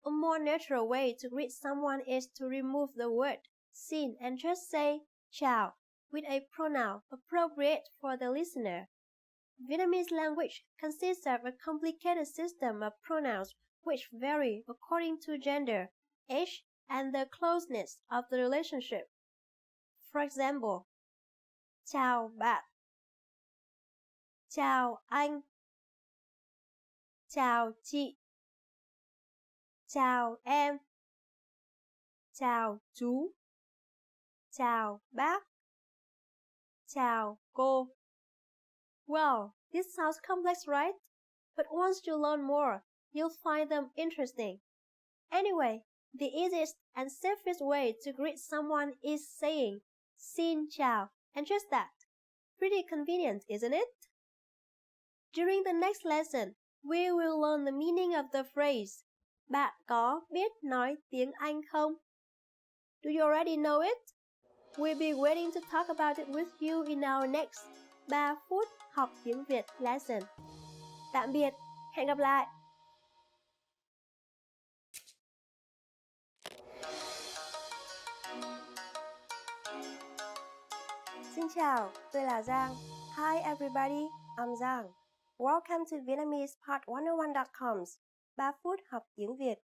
A more natural way to greet someone is to remove the word xin and just say chào with a pronoun appropriate for the listener. Vietnamese language consists of a complicated system of pronouns which vary according to gender, age, and the closeness of the relationship. For example, chào bạn. Chào anh. Chào chị. Chào em. Chào chú. Chào bác. Chào cô. Well, this sounds complex, right? But once you learn more, you'll find them interesting. Anyway, the easiest and safest way to greet someone is saying xin chào and just that. Pretty convenient, isn't it? During the next lesson, we will learn the meaning of the phrase Bạn có biết nói tiếng Anh không? Do you already know it? We'll be waiting to talk about it with you in our next 3 phút học tiếng Việt lesson. Tạm biệt, hẹn gặp lại! Xin chào, tôi là Giang. Hi everybody, I'm Giang. Welcome to VietnamesePod101.com's 3 phút học tiếng Việt.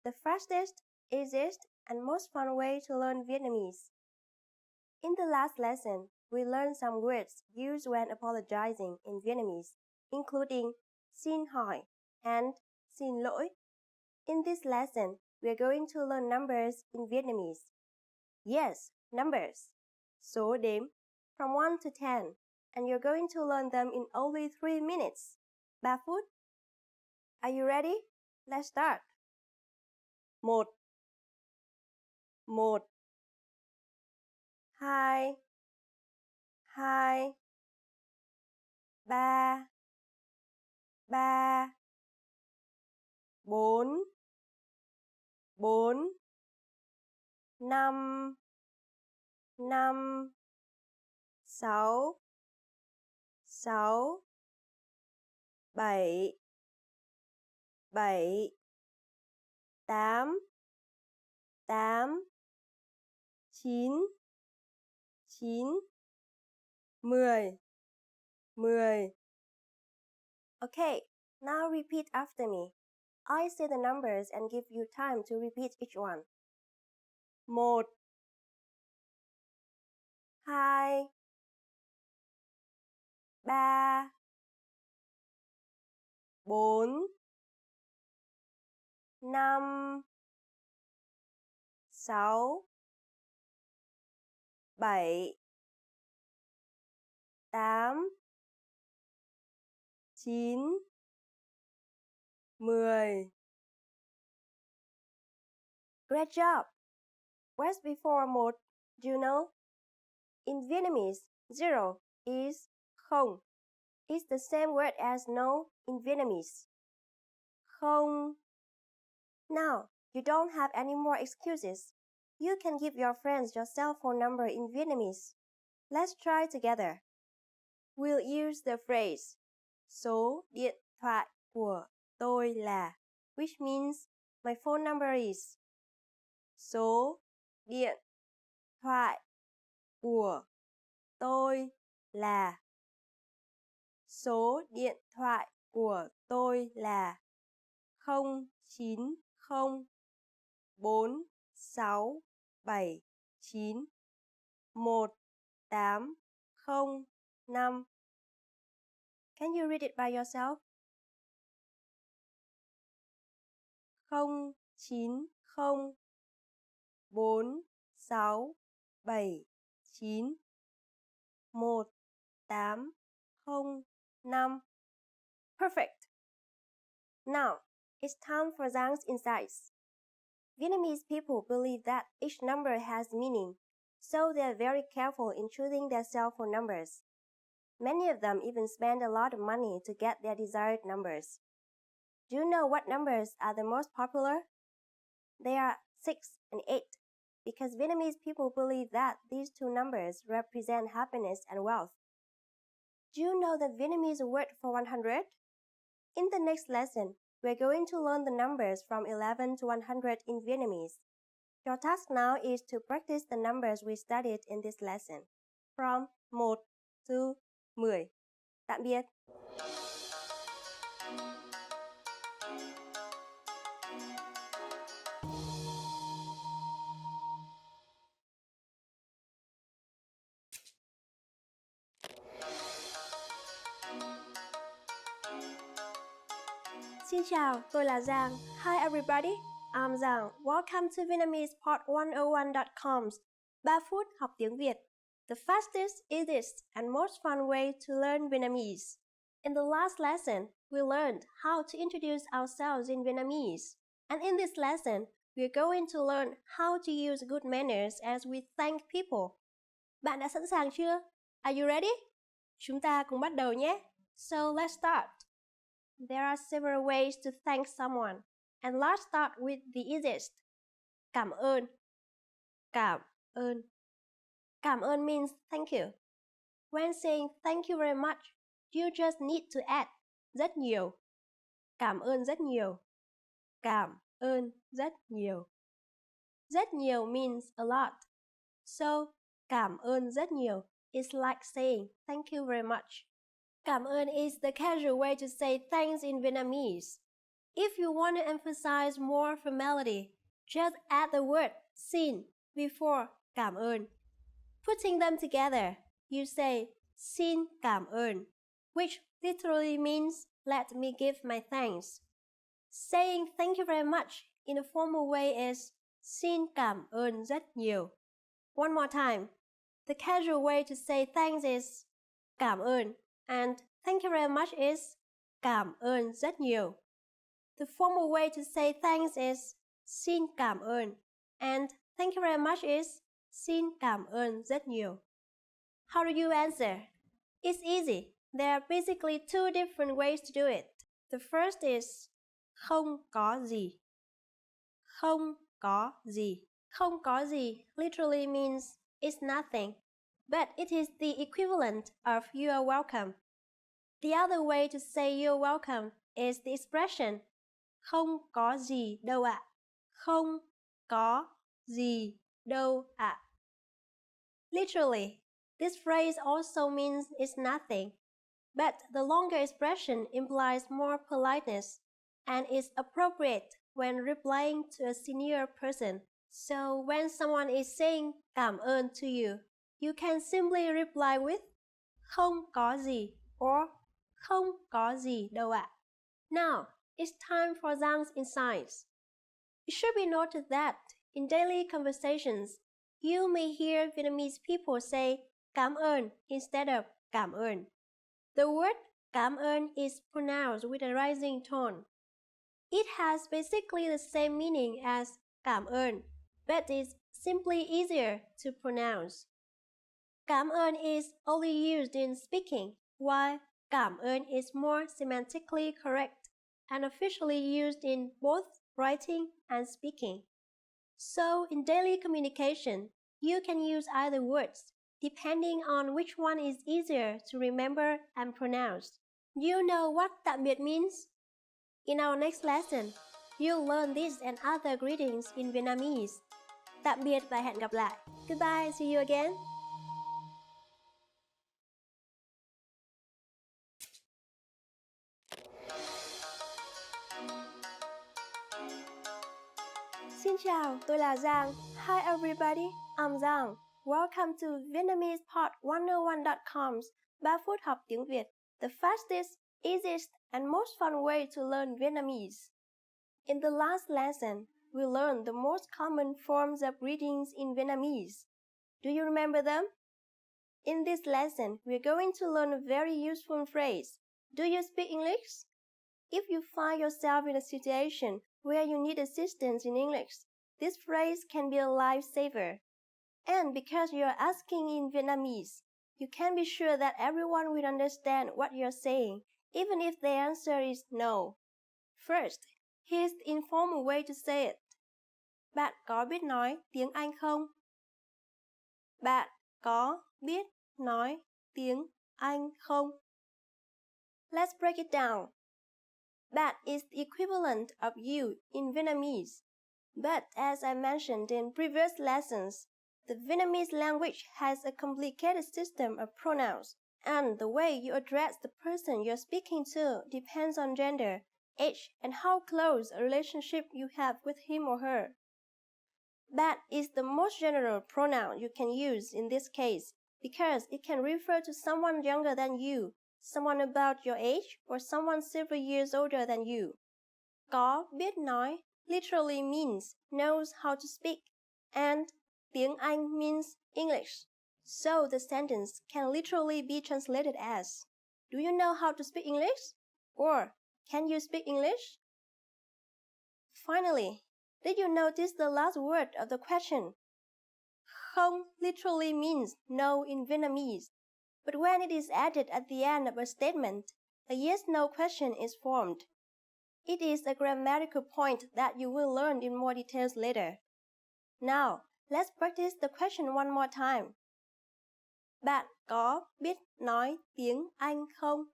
The fastest, easiest, and most fun way to learn Vietnamese. In the last lesson, we learned some words used when apologizing in Vietnamese, including xin hỏi and xin lỗi. In this lesson, we are going to learn numbers in Vietnamese. Yes, numbers. Số đếm from 1 to 10, and you're going to learn them in only 3 minutes. 3 phút. Are you ready? Let's start. 1 1 2 2 3 3 4 4 5 5 6 6 7 7 8 8 9 9 10 10. Okay, now repeat after me. I say the numbers and give you time to repeat each one. 1 2 3 4 5 6 7 8 9 10. Great job! What's before 1? Do you know? In Vietnamese, 0 is không. It's the same word as no in Vietnamese. Không. Now, you don't have any more excuses. You can give your friends your cell phone number in Vietnamese. Let's try together. We'll use the phrase số điện thoại của tôi là, which means my phone number is. Số điện thoại của tôi là. Số điện thoại của tôi là 090 467 1805. Can you read it by yourself? 090 467 1805. Perfect! Now, it's time for Zhang's insights. Vietnamese people believe that each number has meaning, so they are very careful in choosing their cell phone numbers. Many of them even spend a lot of money to get their desired numbers. Do you know what numbers are the most popular? They are 6 and 8, because Vietnamese people believe that these two numbers represent happiness and wealth. Do you know the Vietnamese word for 100? In the next lesson, we're going to learn the numbers from 11 to 100 in Vietnamese. Your task now is to practice the numbers we studied in this lesson, from 1 to 10. Tạm biệt! Xin chào, tôi là Giang. Hi everybody, I'm Giang. Welcome to VietnamesePod101.com's 3 phút học tiếng Việt, the fastest, easiest, and most fun way to learn Vietnamese. In the last lesson, we learned how to introduce ourselves in Vietnamese. And in this lesson, we're going to learn how to use good manners as we thank people. Bạn đã sẵn sàng chưa? Are you ready? Chúng ta cùng bắt đầu nhé. So let's start. There are several ways to thank someone, and let's start with the easiest. Cảm ơn. Cảm ơn. Cảm ơn means thank you. When saying thank you very much, you just need to add rất nhiều. Cảm ơn rất nhiều. Cảm ơn rất nhiều. Rất nhiều means a lot. So, cảm ơn rất nhiều is like saying thank you very much. Cảm ơn is the casual way to say thanks in Vietnamese. If you want to emphasize more formality, just add the word xin before cảm ơn. Putting them together, you say xin cảm ơn, which literally means let me give my thanks. Saying thank you very much in a formal way is xin cảm ơn rất nhiều. One more time. The casual way to say thanks is cảm ơn, and thank you very much is cảm ơn rất nhiều. The formal way to say thanks is xin cảm ơn, and thank you very much is xin cảm ơn rất nhiều. How do you answer? It's easy. There are basically two different ways to do it. The first is không có gì. Không có gì. Không có gì literally means it's nothing, but it is the equivalent of you are welcome. The other way to say you're welcome is the expression không có gì đâu ạ. Không có gì đâu ạ. Literally, this phrase also means it's nothing, but the longer expression implies more politeness and is appropriate when replying to a senior person, So when someone is saying cảm ơn to you, you can simply reply with không có gì or không có gì đâu ạ. Now, it's time for Giang's insights. It should be noted that in daily conversations, you may hear Vietnamese people say cảm ơn instead of cảm ơn. The word cảm ơn is pronounced with a rising tone. It has basically the same meaning as cảm ơn, but it's simply easier to pronounce. Cảm ơn is only used in speaking, while cảm ơn is more semantically correct and officially used in both writing and speaking. So, in daily communication, you can use either words, depending on which one is easier to remember and pronounce. You know what tạm biệt means? In our next lesson, you'll learn this and other greetings in Vietnamese. Tạm biệt và hẹn gặp lại. Goodbye, see you again. Xin chào, tôi là Giang. Hi everybody, I'm Giang. Welcome to VietnamesePod101.com's 3 phút học tiếng Việt, the fastest, easiest, and most fun way to learn Vietnamese. In the last lesson, we learned the most common forms of greetings in Vietnamese. Do you remember them? In this lesson, we're going to learn a very useful phrase. Do you speak English? If you find yourself in a situation where you need assistance in English, this phrase can be a lifesaver. And because you are asking in Vietnamese, you can be sure that everyone will understand what you're saying, even if the answer is no. First, here's the informal way to say it. Bạn có biết nói tiếng Anh không? Bạn có biết nói tiếng Anh không? Let's break it down. Bạn is the equivalent of you in Vietnamese. But as I mentioned in previous lessons, the Vietnamese language has a complicated system of pronouns, and the way you address the person you're speaking to depends on gender, age, and how close a relationship you have with him or her. Bạn is the most general pronoun you can use in this case because it can refer to someone younger than you, someone about your age, or someone several years older than you. Có biết nói literally means knows how to speak, and tiếng Anh means English. So the sentence can literally be translated as, do you know how to speak English? Or, can you speak English? Finally, did you notice the last word of the question? Không literally means no in Vietnamese, but when it is added at the end of a statement, a yes-no question is formed. It is a grammatical point that you will learn in more details later. Now, let's practice the question one more time. Bạn có biết nói tiếng Anh không?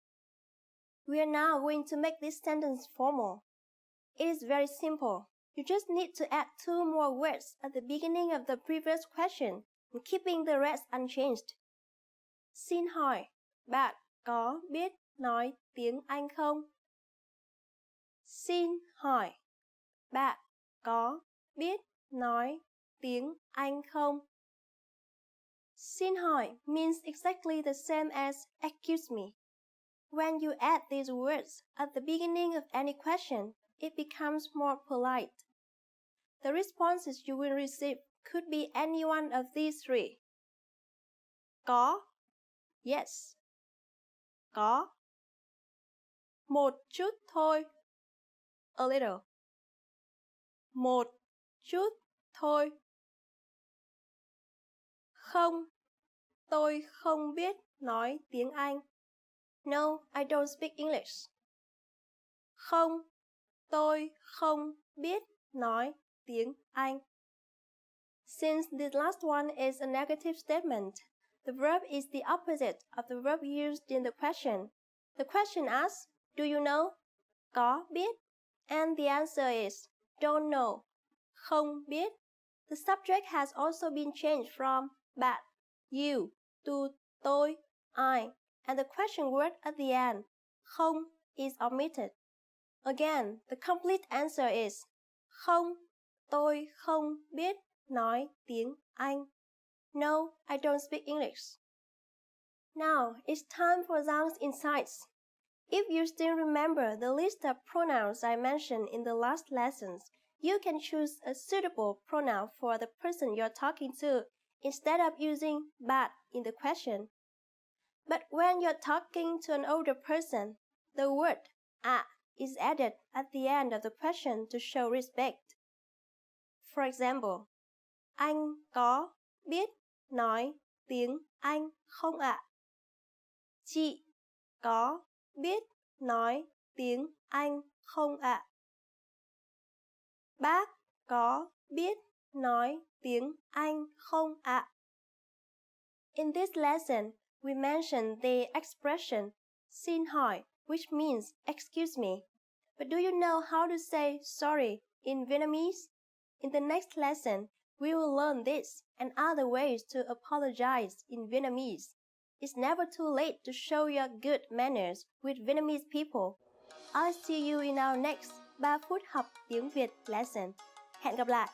We are now going to make this sentence formal. It is very simple. You just need to add 2 more words at the beginning of the previous question, keeping the rest unchanged. Xin hỏi, bạn có biết nói tiếng Anh không? Xin hỏi, bạn có biết nói tiếng Anh không? Xin hỏi means exactly the same as excuse me. When you add these words at the beginning of any question, it becomes more polite. The responses you will receive could be any one of these 3. Có, yes. Có. Một chút thôi, a little. Một chút thôi. Không, tôi không biết nói tiếng Anh. No, I don't speak English. Không, tôi không biết nói tiếng Anh. Since this last one is a negative statement, the verb is the opposite of the verb used in the question. The question asks, do you know? Có biết. And the answer is, don't know. Không biết. The subject has also been changed from bạn, you, to tôi, I, and the question word at the end, không, is omitted. Again, the complete answer is, không, tôi không biết nói tiếng Anh. No, I don't speak English. Now, it's time for Zhang's insights. If you still remember the list of pronouns I mentioned in the last lessons, you can choose a suitable pronoun for the person you're talking to instead of using bạn in the question. But when you're talking to an older person, the word à is added at the end of the question to show respect. For example, anh có biết nói tiếng Anh không ạ? Chị có biết nói tiếng Anh không ạ? Bác có biết nói tiếng Anh không ạ? In this lesson, we mentioned the expression xin hỏi, which means excuse me. But do you know how to say sorry in Vietnamese? In the next lesson, we will learn this and other ways to apologize in Vietnamese. It's never too late to show your good manners with Vietnamese people. I'll see you in our next 3 phút học tiếng Việt lesson. Hẹn gặp lại!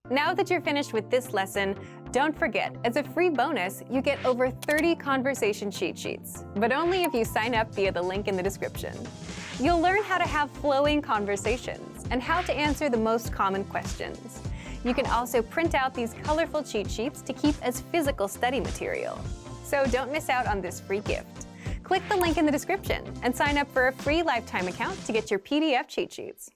Now that you're finished with this lesson, don't forget, as a free bonus, you get over 30 conversation cheat sheets, but only if you sign up via the link in the description. You'll learn how to have flowing conversations and how to answer the most common questions. You can also print out these colorful cheat sheets to keep as physical study material. So don't miss out on this free gift. Click the link in the description and sign up for a free lifetime account to get your PDF cheat sheets.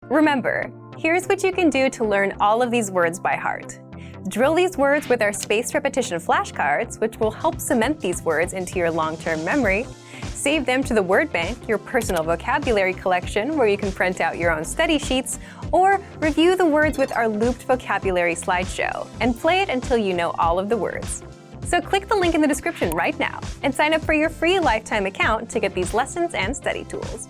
Remember, here's what you can do to learn all of these words by heart. Drill these words with our spaced repetition flashcards, which will help cement these words into your long-term memory. Save them to the word bank, your personal vocabulary collection, where you can print out your own study sheets, or review the words with our looped vocabulary slideshow, and play it until you know all of the words. So click the link in the description right now and sign up for your free lifetime account to get these lessons and study tools.